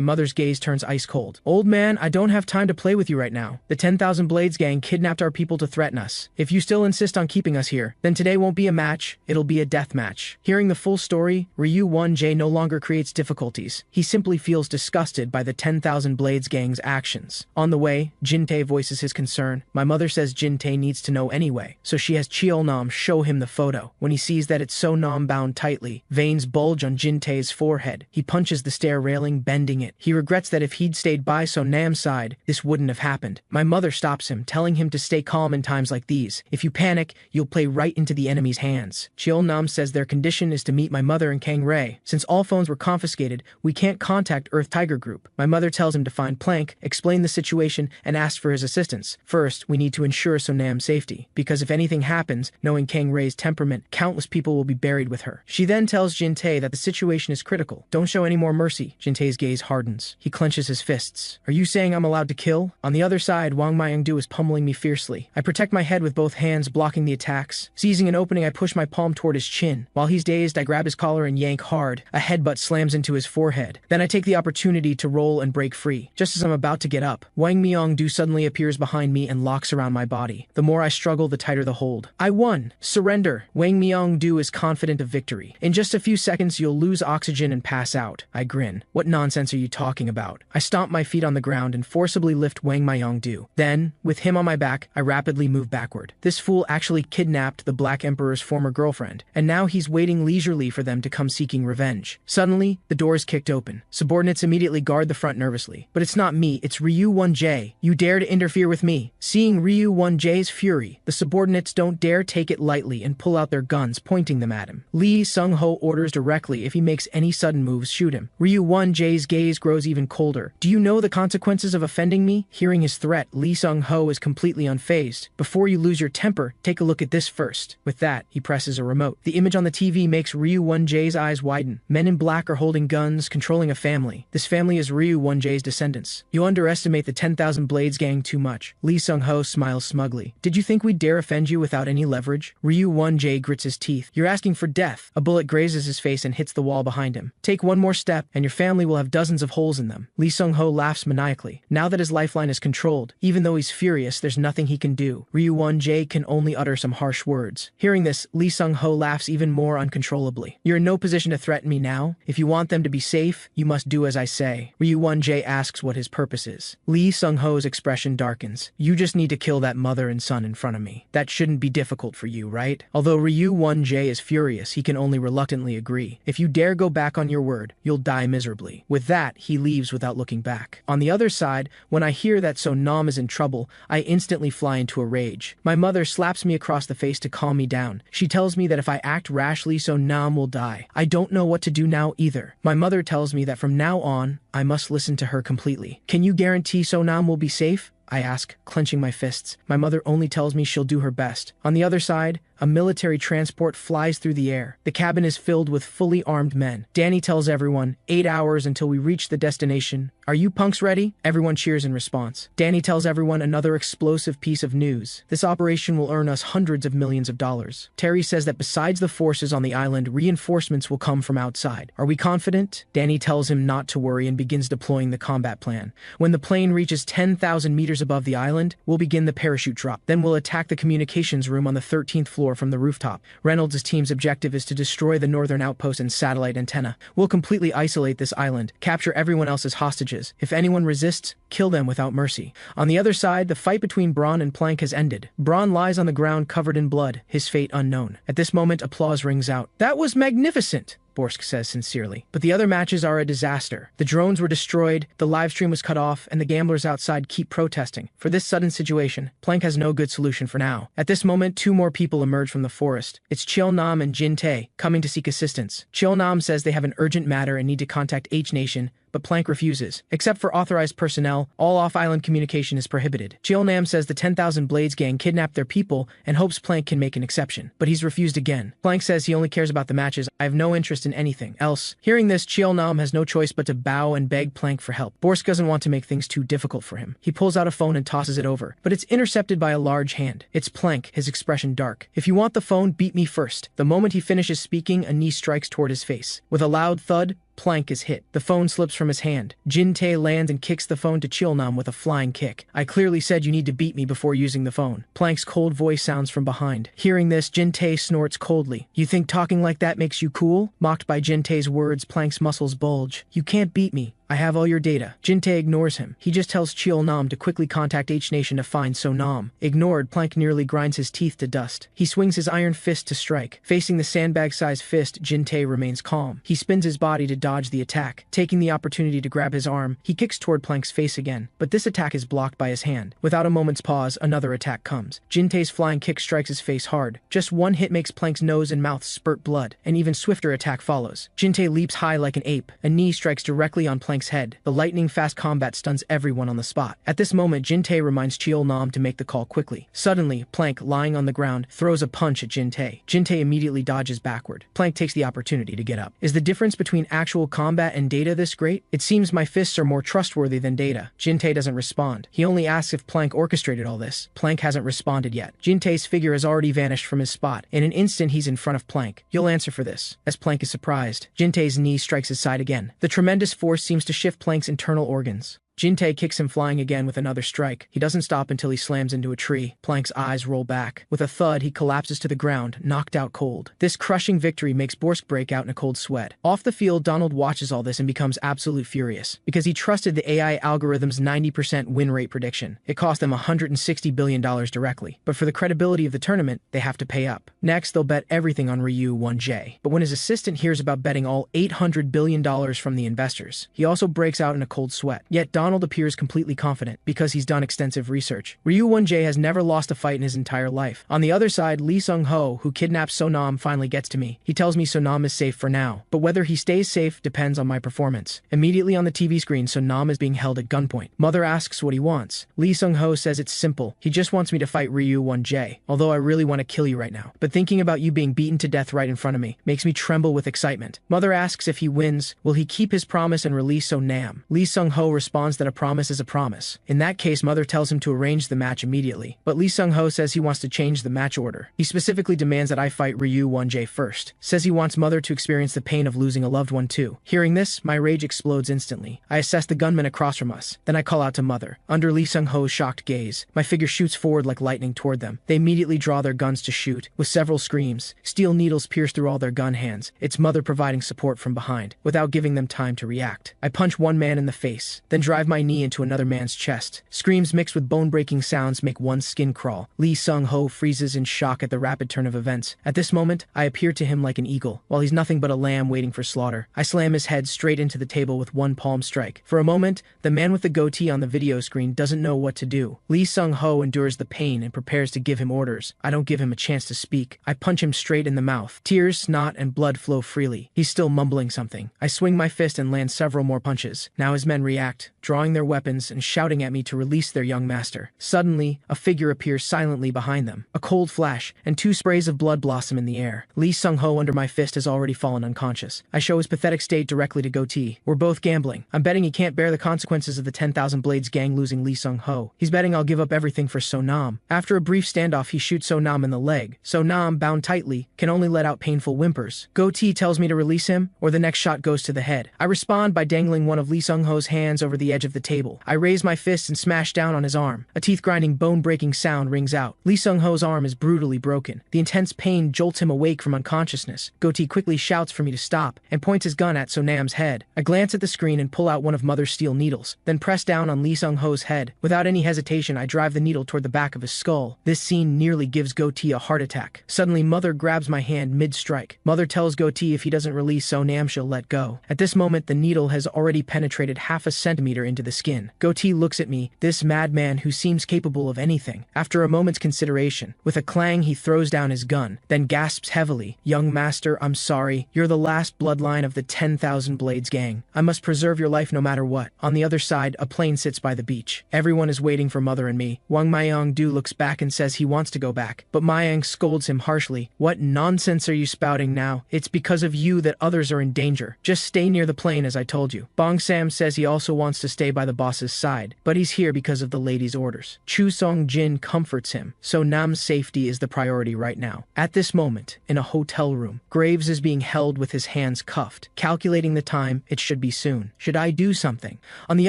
mother's gaze turns ice cold. Old man, I don't have time to play with you right now. The 10,000 Blades gang kidnapped our people to threaten us. If you still insist on keeping us here, then today won't be a match, it'll be a death match. Hearing the full story, Ryu Won-jae no longer creates difficulties. He simply feels disgusted by the 10,000 Blades gang's actions. On the way, Jin-tae voices his concern. My mother says Jin-tae needs to know anyway, so she has Chil-nam show him the photo. When he sees that it's So-nam bound tightly, veins bulge on Jin-tae's forehead. He punches the stair railing, bending it. He regrets that if he'd stayed by So-nam's side, this wouldn't have happened. My mother stops him, telling him to stay calm in times like these. If you panic, you'll play right into the enemy's hands. Chil-nam says their condition is to meet my mother and Kang Rae. Since all phones were confiscated, we can't contact Earth Tiger Group. My mother tells him to find Plank, explain the situation, and ask for his assistance. First, we need to ensure So-nam's safety, because if anything happens, knowing Kang Rae's temperament, countless people will be buried with her. She then tells Jin-tae that the situation is critical. Don't show any more mercy. Jin-tae's gaze hardens. He clenches his fists. Are you saying I'm allowed to kill? On the other side, Wang Myongdu is pummeling me fiercely. I protect my head with both hands, blocking the attacks. Seizing an opening, I push my palm toward his chin. While he's dazed, I grab his collar and yank hard. A headbutt slams into his forehead. Then I take the opportunity to roll and break free. Just as I'm about to get up, Wang Myongdu suddenly appears behind me and locks around my body. The more I struggle, the tighter the hold. I won. Surrender. Wang Myongdu is confident of victory. In just a few seconds, you'll lose oxygen and pass out. I grin. What nonsense are you talking about? I stomp my feet on the ground and forcibly lift Wang Myongdu. Then, with him on my back, I rapidly move backward. This fool actually kidnapped the Black Emperor's former girlfriend, and now he's waiting leisurely for them to come seeking revenge. Suddenly, the door is kicked open. Subordinates immediately guard the front nervously. But it's not me, it's Ryu Won-jae. You dare to interfere with me. Seeing Ryu Won-jae's fury, the subordinates don't dare take it lightly and pull out their guns, pointing them at him. Lee Sung-ho orders directly if he makes any sudden moves, shoot him. Ryu Won-jae's gaze grows even colder. Do you know the consequences of offending me? Hearing his threat, Lee Sung-ho is completely unfazed. Before you lose your temper, take a look at this first. With that, he presses a remote. The image on the TV makes Ryu Won-jae's eyes widen. Men in black are holding guns, controlling a family. This family is Ryu Won-jae's descendants. You underestimate the 10,000 Blades gang too much. Lee Sung-ho smiles smugly. Did you think we'd dare offend you without any leverage? Ryu Won-jae grits his teeth. You're asking for death. A bullet grazes his face and hits hits the wall behind him. Take one more step, and your family will have dozens of holes in them. Lee Sung-ho laughs maniacally. Now that his lifeline is controlled, even though he's furious, there's nothing he can do. Ryu Won-jae can only utter some harsh words. Hearing this, Lee Sung-ho laughs even more uncontrollably. You're in no position to threaten me now. If you want them to be safe, you must do as I say. Ryu Won-jae asks what his purpose is. Lee Sung-ho's expression darkens. You just need to kill that mother and son in front of me. That shouldn't be difficult for you, right? Although Ryu Won-jae is furious, he can only reluctantly agree. If you dare go back on your word, you'll die miserably. With that, he leaves without looking back. On the other side, when I hear that So-nam is in trouble, I instantly fly into a rage. My mother slaps me across the face to calm me down. She tells me that if I act rashly, So-nam will die. I don't know what to do now either. My mother tells me that from now on, I must listen to her completely. Can you guarantee So-nam will be safe? I ask, clenching my fists. My mother only tells me she'll do her best. On the other side, a military transport flies through the air. The cabin is filled with fully armed men. Danny tells everyone, 8 hours until we reach the destination. Are you punks ready? Everyone cheers in response. Danny tells everyone another explosive piece of news. This operation will earn us hundreds of millions of dollars. Terry says that besides the forces on the island, reinforcements will come from outside. Are we confident? Danny tells him not to worry and begins deploying the combat plan. When the plane reaches 10,000 meters above the island, we'll begin the parachute drop. Then we'll attack the communications room on the 13th floor from the rooftop. Reynolds' team's objective is to destroy the northern outpost and satellite antenna. We'll completely isolate this island, capture everyone else as hostages. If anyone resists, kill them without mercy. On the other side, the fight between Braun and Plank has ended. Braun lies on the ground covered in blood, his fate unknown. At this moment, applause rings out. That was magnificent! Borsk says sincerely. But the other matches are a disaster. The drones were destroyed, the livestream was cut off, and the gamblers outside keep protesting. For this sudden situation, Plank has no good solution for now. At this moment, 2 more people emerge from the forest. It's Cheol-nam and Jin Tae, coming to seek assistance. Cheol-nam says they have an urgent matter and need to contact H-Nation, but Plank refuses. Except for authorized personnel, all off-island communication is prohibited. Cheol-nam says the 10,000 Blades gang kidnapped their people and hopes Plank can make an exception. But he's refused again. Plank says he only cares about the matches. I have no interest in anything else. Hearing this, Cheol-nam has no choice but to bow and beg Plank for help. Borsk doesn't want to make things too difficult for him. He pulls out a phone and tosses it over, but it's intercepted by a large hand. It's Plank, his expression dark. If you want the phone, beat me first. The moment he finishes speaking, a knee strikes toward his face. With a loud thud, Plank is hit. The phone slips from his hand. Jin Tae lands and kicks the phone to Cheol-nam with a flying kick. I clearly said you need to beat me before using the phone. Plank's cold voice sounds from behind. Hearing this, Jin Tae snorts coldly. You think talking like that makes you cool? Mocked by Jin Tae's words, Plank's muscles bulge. You can't beat me. I have all your data. Jin Tae ignores him. He just tells Cheol-nam to quickly contact H-Nation to find So-nam. Ignored, Plank nearly grinds his teeth to dust. He swings his iron fist to strike. Facing the sandbag-sized fist, Jin Tae remains calm. He spins his body to dodge the attack. Taking the opportunity to grab his arm, he kicks toward Plank's face again. But this attack is blocked by his hand. Without a moment's pause, another attack comes. Jin Tae's flying kick strikes his face hard. Just one hit makes Plank's nose and mouth spurt blood. An even swifter attack follows. Jin Tae leaps high like an ape. A knee strikes directly on Plank's head. The lightning-fast combat stuns everyone on the spot. At this moment, Jin Tae reminds Cheol-nam to make the call quickly. Suddenly, Plank, lying on the ground, throws a punch at Jin Tae. Jin Tae immediately dodges backward. Plank takes the opportunity to get up. Is the difference between actual combat and data this great? It seems my fists are more trustworthy than data. Jin Tae doesn't respond. He only asks if Plank orchestrated all this. Plank hasn't responded yet. Jin Tae's figure has already vanished from his spot. In an instant, he's in front of Plank. You'll answer for this. As Plank is surprised, Jin Tae's knee strikes his side again. The tremendous force seems to shift Plank's internal organs. Jin Tae kicks him flying again with another strike. He doesn't stop until he slams into a tree. Plank's eyes roll back. With a thud, he collapses to the ground, knocked out cold. This crushing victory makes Borsk break out in a cold sweat. Off the field, Donald watches all this and becomes absolutely furious, because he trusted the AI algorithm's 90% win rate prediction. It cost them $160 billion directly, but for the credibility of the tournament, they have to pay up. Next, they'll bet everything on Ryu Won-jae. But when his assistant hears about betting all $800 billion from the investors, he also breaks out in a cold sweat. Yet Donald appears completely confident, because he's done extensive research. Ryu Won-jae has never lost a fight in his entire life. On the other side, Lee Sung-ho, who kidnaps So-nam, finally gets to me. He tells me So-nam is safe for now, but whether he stays safe depends on my performance. Immediately on the TV screen, So-nam is being held at gunpoint. Mother asks what he wants. Lee Sung-ho says it's simple. He just wants me to fight Ryu Won-jae, although I really want to kill you right now. But thinking about you being beaten to death right in front of me makes me tremble with excitement. Mother asks if he wins, will he keep his promise and release So-nam? Lee Sung-ho responds responds that a promise is a promise. In that case, Mother tells him to arrange the match immediately, but Lee Sung-ho says he wants to change the match order. He specifically demands that I fight Ryu Won-jae first. Says he wants Mother to experience the pain of losing a loved one too. Hearing this, my rage explodes instantly. I assess the gunman across from us. Then I call out to Mother. Under Lee Sung-ho's shocked gaze, my figure shoots forward like lightning toward them. They immediately draw their guns to shoot. With several screams, steel needles pierce through all their gun hands. It's Mother providing support from behind, without giving them time to react. I punch one man in the face, then drive my knee into another man's chest. Screams mixed with bone-breaking sounds make one's skin crawl. Lee Sung-ho freezes in shock at the rapid turn of events. At this moment, I appear to him like an eagle, while he's nothing but a lamb waiting for slaughter. I slam his head straight into the table with one palm strike. For a moment, the man with the goatee on the video screen doesn't know what to do. Lee Sung-ho endures the pain and prepares to give him orders. I don't give him a chance to speak. I punch him straight in the mouth. Tears, snot, and blood flow freely. He's still mumbling something. I swing my fist and land several more punches. Now his men react, drawing their weapons and shouting at me to release their young master. Suddenly, a figure appears silently behind them. A cold flash, and two sprays of blood blossom in the air. Lee Sung-ho under my fist has already fallen unconscious. I show his pathetic state directly to Goatee. We're both gambling. I'm betting he can't bear the consequences of the 10,000 Blades gang losing Lee Sung-ho. He's betting I'll give up everything for So-nam. After a brief standoff, he shoots So-nam in the leg. So-nam, bound tightly, can only let out painful whimpers. Goatee tells me to release him, or the next shot goes to the head. I respond by dangling one of Lee Sung-ho's hands over the edge of the table. I raise my fist and smash down on his arm. A teeth-grinding, bone-breaking sound rings out. Lee Sung-ho's arm is brutally broken. The intense pain jolts him awake from unconsciousness. Goatee quickly shouts for me to stop and points his gun at So-nam's head. I glance at the screen and pull out one of Mother's steel needles, then press down on Lee Sung-ho's head. Without any hesitation, I drive the needle toward the back of his skull. This scene nearly gives Goatee a heart attack. Suddenly, Mother grabs my hand mid-strike. Mother tells Goatee if he doesn't release So-nam, she'll let go. At this moment, the needle has already penetrated half a centimeter into the skin. Goatee looks at me, this madman who seems capable of anything. After a moment's consideration, with a clang, he throws down his gun, then gasps heavily, "Young master, I'm sorry. You're the last bloodline of the 10,000 Blades gang. I must preserve your life no matter what." On the other side, a plane sits by the beach. Everyone is waiting for Mother and me. Wang Myung-do looks back and says he wants to go back, but Myung scolds him harshly. "What nonsense are you spouting now? It's because of you that others are in danger. Just stay near the plane as I told you." Bong Sam says he also wants to stay by the boss's side, but he's here because of the lady's orders. Chu Song-jin comforts him, so Nam's safety is the priority right now. At this moment, in a hotel room, Graves is being held with his hands cuffed. Calculating the time, it should be soon. Should I do something? On the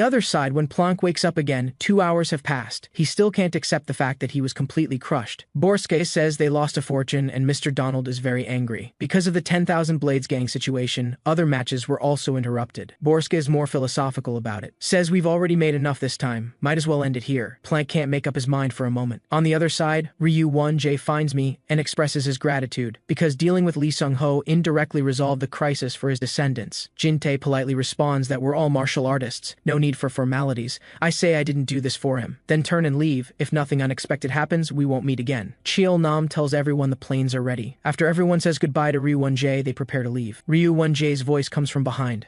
other side, when Planck wakes up again, 2 hours have passed. He still can't accept the fact that he was completely crushed. Borske says they lost a fortune and Mr. Donald is very angry. Because of the 10,000 Blades gang situation, other matches were also interrupted. Borske is more philosophical about it. Says we've already made enough this time. Might as well end it here. Planck can't make up his mind for a moment. On the other side, Ryu Won-jae finds me and expresses his gratitude, because dealing with Lee Sung-ho indirectly resolved the crisis for his descendants. Jin-tae politely responds that we're all martial artists. No need for formalities. I say I didn't do this for him. Then turn and leave. If nothing unexpected happens, we won't meet again. Cheol-nam tells everyone the planes are ready. After everyone says goodbye to Ryu Won-jae, they prepare to leave. Ryu Won-jae's voice comes from behind.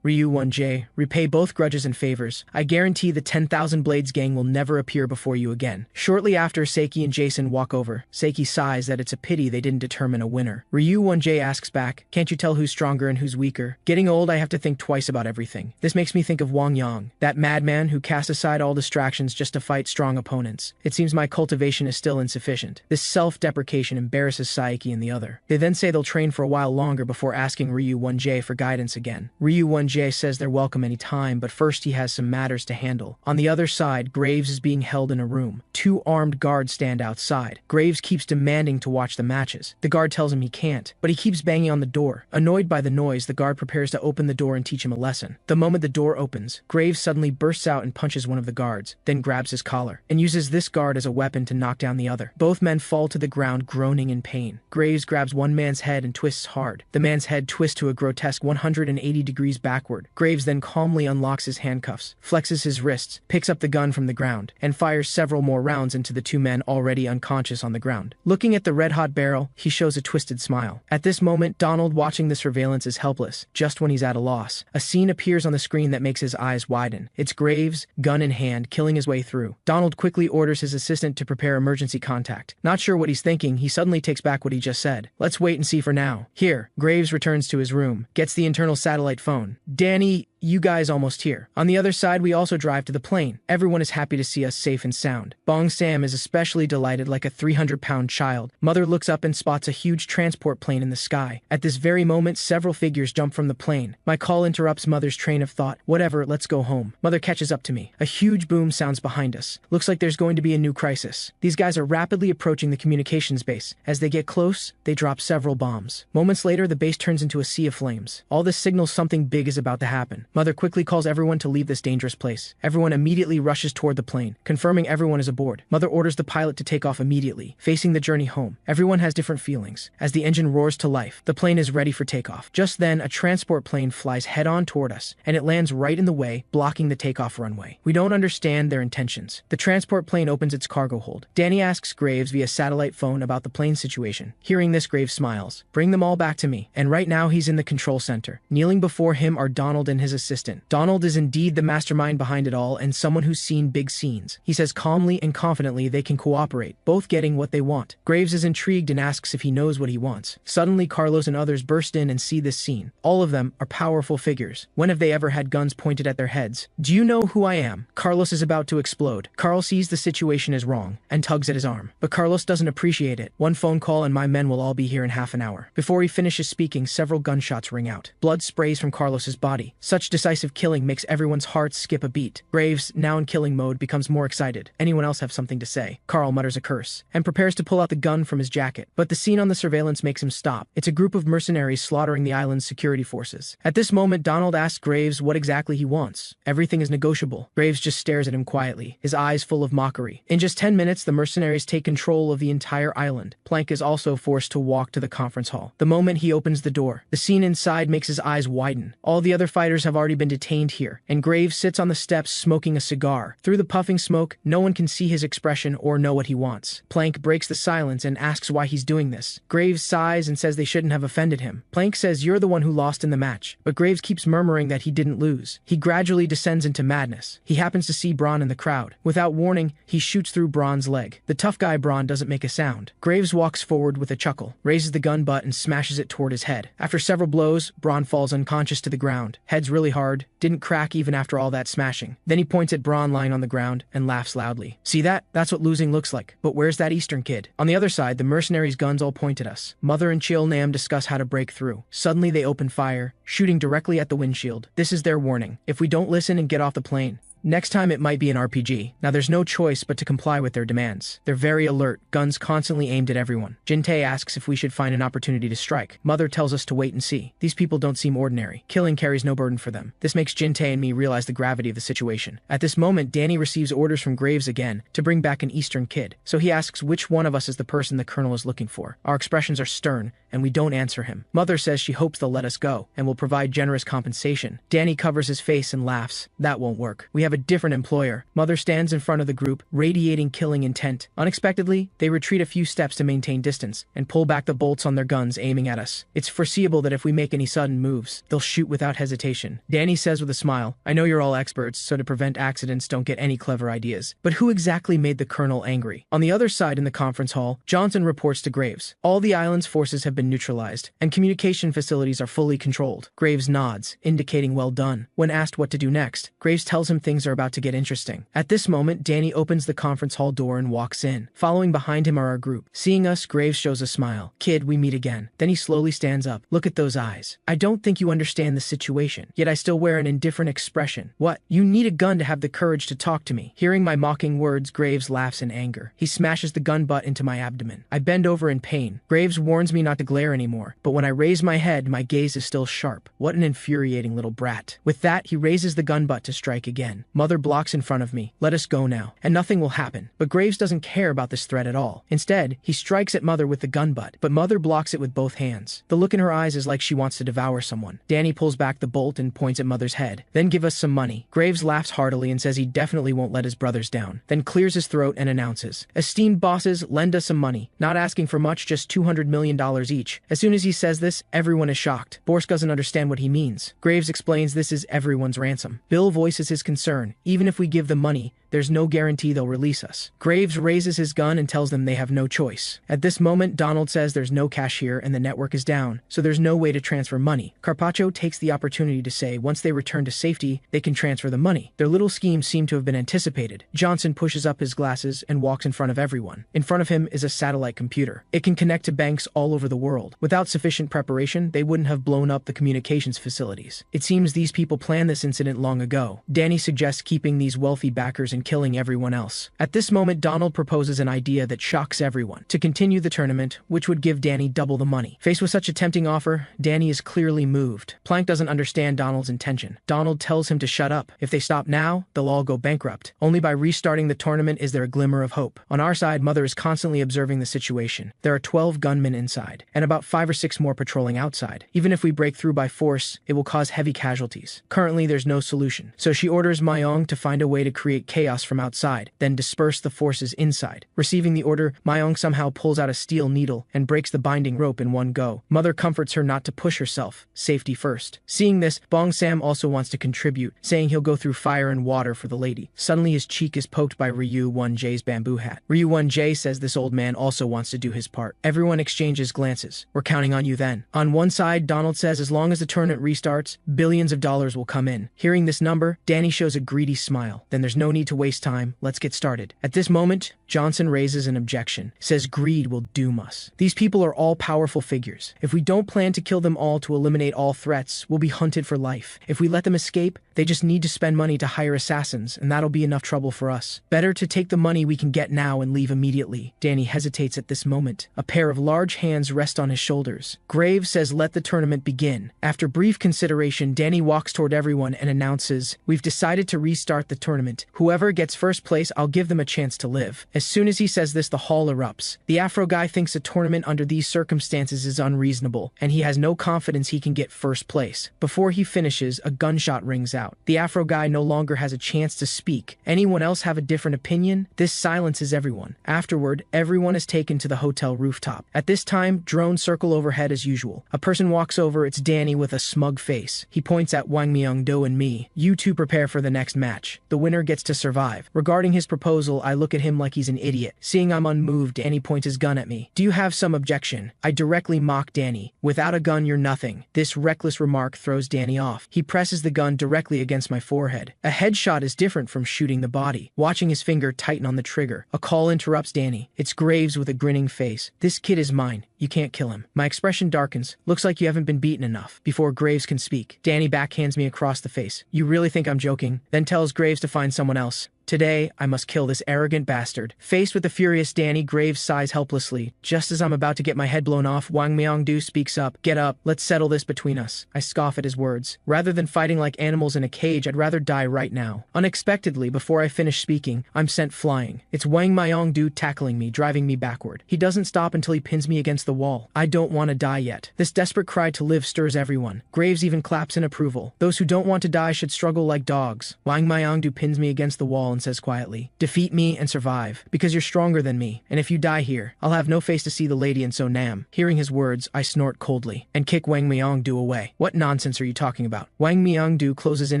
Ryu Won-jae, repay both grudges and favors. I guarantee the 10,000 Blades gang will never appear before you again. Shortly after, Seiki and Jason walk over. Seiki sighs that it's a pity they didn't determine a winner. Ryu Won-jae asks back, "Can't you tell who's stronger and who's weaker? Getting old, I have to think twice about everything." This makes me think of Wang Yang, that madman who cast aside all distractions just to fight strong opponents. It seems my cultivation is still insufficient. This self-deprecation embarrasses Saiki and the other. They then say they'll train for a while longer before asking Ryu Won-jae for guidance again. Ryu Won-jae says they're welcome any time, but first he has some matters to handle. On the other side, Graves is being held in a room. 2 armed guards stand outside. Graves keeps demanding to watch the matches. The guard tells him he can't, but he keeps banging on the door. Annoyed by the noise, the guard prepares to open the door and teach him a lesson. The moment the door opens, Graves suddenly bursts out and punches one of the guards, then grabs his collar, and uses this guard as a weapon to knock down the other. Both men fall to the ground groaning in pain. Graves grabs one man's head and twists hard. The man's head twists to a grotesque 180 degrees backward. Graves then calmly unlocks his handcuffs, flexes his wrists, picks up the gun from the ground, and fires several more rounds into the 2 men already unconscious on the ground. Looking at the red-hot barrel, he shows a twisted smile. At this moment, Donald, watching the surveillance, is helpless, just when he's at a loss. A scene appears on the screen that makes his eyes widen. It's Graves, gun in hand, killing his way through. Donald quickly orders his assistant to prepare emergency contact. Not sure what he's thinking, he suddenly takes back what he just said. "Let's wait and see for now." Here, Graves returns to his room, gets the internal satellite phone. "Danny, you guys almost here. On the other side, we also drive to the plane. Everyone is happy to see us safe and sound. Bong Sam is especially delighted like a 300-pound child. Mother looks up and spots a huge transport plane in the sky. At this very moment, several figures jump from the plane. My call interrupts Mother's train of thought. Whatever, let's go home. Mother catches up to me. A huge boom sounds behind us. Looks like there's going to be a new crisis. These guys are rapidly approaching the communications base. As they get close, they drop several bombs. Moments later, the base turns into a sea of flames. All this signals something big is about to happen. Mother quickly calls everyone to leave this dangerous place. Everyone immediately rushes toward the plane, confirming everyone is aboard. Mother orders the pilot to take off immediately, facing the journey home. Everyone has different feelings. As the engine roars to life, the plane is ready for takeoff. Just then, a transport plane flies head-on toward us, and it lands right in the way, blocking the takeoff runway. We don't understand their intentions. The transport plane opens its cargo hold. Danny asks Graves via satellite phone about the plane situation. Hearing this, Graves smiles. Bring them all back to me. And right now, he's in the control center. Kneeling before him are Donald and his assistant. Donald is indeed the mastermind behind it all and someone who's seen big scenes. He says calmly and confidently they can cooperate, both getting what they want. Graves is intrigued and asks if he knows what he wants. Suddenly, Carlos and others burst in and see this scene. All of them are powerful figures. When have they ever had guns pointed at their heads? Do you know who I am? Carlos is about to explode. Carl sees the situation is wrong and tugs at his arm. But Carlos doesn't appreciate it. One phone call and my men will all be here in half an hour. Before he finishes speaking, several gunshots ring out. Blood sprays from Carlos's body. Such decisive killing makes everyone's hearts skip a beat. Graves, now in killing mode, becomes more excited. Anyone else have something to say? Carl mutters a curse and prepares to pull out the gun from his jacket. But the scene on the surveillance makes him stop. It's a group of mercenaries slaughtering the island's security forces. At this moment, Donald asks Graves what exactly he wants. Everything is negotiable. Graves just stares at him quietly, his eyes full of mockery. In just 10 minutes, the mercenaries take control of the entire island. Plank is also forced to walk to the conference hall. The moment he opens the door, the scene inside makes his eyes widen. All the other fighters have already been detained here, and Graves sits on the steps smoking a cigar. Through the puffing smoke, no one can see his expression or know what he wants. Plank breaks the silence and asks why he's doing this. Graves sighs and says they shouldn't have offended him. Plank says you're the one who lost in the match, but Graves keeps murmuring that he didn't lose. He gradually descends into madness. He happens to see Braun in the crowd. Without warning, he shoots through Braun's leg. The tough guy Braun doesn't make a sound. Graves walks forward with a chuckle, raises the gun butt and smashes it toward his head. After several blows, Braun falls unconscious to the ground. Heads really hard, didn't crack even after all that smashing. Then he points at Braun lying on the ground and laughs loudly. See that? That's what losing looks like. But where's that Eastern kid? On the other side, the mercenaries' guns all point at us. Mother and Chil Nam discuss how to break through. Suddenly they open fire, shooting directly at the windshield. This is their warning. If we don't listen and get off the plane, next time it might be an RPG. Now there's no choice but to comply with their demands. They're very alert, guns constantly aimed at everyone. Jin-tae asks if we should find an opportunity to strike. Mother tells us to wait and see. These people don't seem ordinary. Killing carries no burden for them. This makes Jin-tae and me realize the gravity of the situation. At this moment, Danny receives orders from Graves again to bring back an Eastern kid. So he asks which one of us is the person the colonel is looking for. Our expressions are stern, and we don't answer him. Mother says she hopes they'll let us go, and will provide generous compensation. Danny covers his face and laughs. That won't work. We have a different employer. Mother stands in front of the group, radiating killing intent. Unexpectedly, they retreat a few steps to maintain distance, and pull back the bolts on their guns aiming at us. It's foreseeable that if we make any sudden moves, they'll shoot without hesitation. Danny says with a smile, I know you're all experts, so to prevent accidents, don't get any clever ideas. But who exactly made the colonel angry? On the other side in the conference hall, Johnson reports to Graves. All the island's forces have been neutralized, and communication facilities are fully controlled. Graves nods, indicating well done. When asked what to do next, Graves tells him things are about to get interesting. At this moment, Danny opens the conference hall door and walks in. Following behind him are our group. Seeing us, Graves shows a smile. Kid, we meet again. Then he slowly stands up. Look at those eyes. I don't think you understand the situation, yet I still wear an indifferent expression. What? You need a gun to have the courage to talk to me. Hearing my mocking words, Graves laughs in anger. He smashes the gun butt into my abdomen. I bend over in pain. Graves warns me not to glare anymore, but when I raise my head, my gaze is still sharp. What an infuriating little brat. With that, he raises the gun butt to strike again. Mother blocks in front of me. Let us go now, and nothing will happen. But Graves doesn't care about this threat at all. Instead, he strikes at Mother with the gun butt, but Mother blocks it with both hands. The look in her eyes is like she wants to devour someone. Danny pulls back the bolt and points at Mother's head. Then give us some money. Graves laughs heartily and says he definitely won't let his brothers down. Then clears his throat and announces, esteemed bosses, lend us some money. Not asking for much, just $200 million each. As soon as he says this, everyone is shocked. Borsk doesn't understand what he means. Graves explains this is everyone's ransom. Bill voices his concern. Even if we give the money, there's no guarantee they'll release us. Graves raises his gun and tells them they have no choice. At this moment, Donald says there's no cash here and the network is down, so there's no way to transfer money. Carpaccio takes the opportunity to say once they return to safety, they can transfer the money. Their little schemes seem to have been anticipated. Johnson pushes up his glasses and walks in front of everyone. In front of him is a satellite computer. It can connect to banks all over the world. Without sufficient preparation, they wouldn't have blown up the communications facilities. It seems these people planned this incident long ago. Danny suggests keeping these wealthy backers and killing everyone else. At this moment, Donald proposes an idea that shocks everyone: to continue the tournament, which would give Danny double the money. Faced with such a tempting offer, Danny is clearly moved. Plank doesn't understand Donald's intention. Donald tells him to shut up. If they stop now, they'll all go bankrupt. Only by restarting the tournament is there a glimmer of hope. On our side, Mother is constantly observing the situation. There are 12 gunmen inside, and about 5 or 6 more patrolling outside. Even if we break through by force, it will cause heavy casualties. Currently, there's no solution. So she orders Mayong to find a way to create chaos from outside, then disperse the forces inside. Receiving the order, Mayong somehow pulls out a steel needle and breaks the binding rope in one go. Mother comforts her not to push herself. Safety first. Seeing this, Bong Sam also wants to contribute, saying he'll go through fire and water for the lady. Suddenly his cheek is poked by Ryu 1J's bamboo hat. Ryu 1J says this old man also wants to do his part. Everyone exchanges glances. We're counting on you then. On one side, Donald says as long as the tournament restarts, billions of dollars will come in. Hearing this number, Danny shows a greedy smile. Then there's no need to waste time. Let's get started. At this moment, Johnson raises an objection, says greed will doom us. These people are all powerful figures. If we don't plan to kill them all to eliminate all threats, we'll be hunted for life. If we let them escape, they just need to spend money to hire assassins, and that'll be enough trouble for us. Better to take the money we can get now and leave immediately. Danny hesitates at this moment. A pair of large hands rest on his shoulders. Graves says let the tournament begin. After brief consideration, Danny walks toward everyone and announces, we've decided to restart the tournament. Whoever gets first place, I'll give them a chance to live. As soon as he says this, the hall erupts. The Afro guy thinks a tournament under these circumstances is unreasonable, and he has no confidence he can get first place. Before he finishes, a gunshot rings out. The Afro guy no longer has a chance to speak. Anyone else have a different opinion? This silences everyone. Afterward, everyone is taken to the hotel rooftop. At this time, drones circle overhead as usual. A person walks over. It's Danny with a smug face. He points at Wang Myung-do and me. You two prepare for the next match. The winner gets to survive. Regarding his proposal, I look at him like he's an idiot. Seeing I'm unmoved, Danny points his gun at me. Do you have some objection? I directly mock Danny. Without a gun, you're nothing. This reckless remark throws Danny off. He presses the gun directly against my forehead. A headshot is different from shooting the body. Watching his finger tighten on the trigger, a call interrupts Danny. It's Graves with a grinning face. This kid is mine. You can't kill him. My expression darkens. Looks like you haven't been beaten enough. Before Graves can speak, Danny backhands me across the face. You really think I'm joking? Then tells Graves to find someone else. Today, I must kill this arrogant bastard. Faced with the furious Danny, Graves sighs helplessly. Just as I'm about to get my head blown off, Wang Myung-do speaks up. Get up. Let's settle this between us. I scoff at his words. Rather than fighting like animals in a cage, I'd rather die right now. Unexpectedly, before I finish speaking, I'm sent flying. It's Wang Myung-do tackling me, driving me backward. He doesn't stop until he pins me against the wall. I don't want to die yet. This desperate cry to live stirs everyone. Graves even claps in approval. Those who don't want to die should struggle like dogs. Wang Myung-do pins me against the wall and says quietly, defeat me and survive, because you're stronger than me, and if you die here, I'll have no face to see the lady in Sonam. Hearing his words, I snort coldly, and kick Wang Myung-do away. What nonsense are you talking about? Wang Myung-do closes in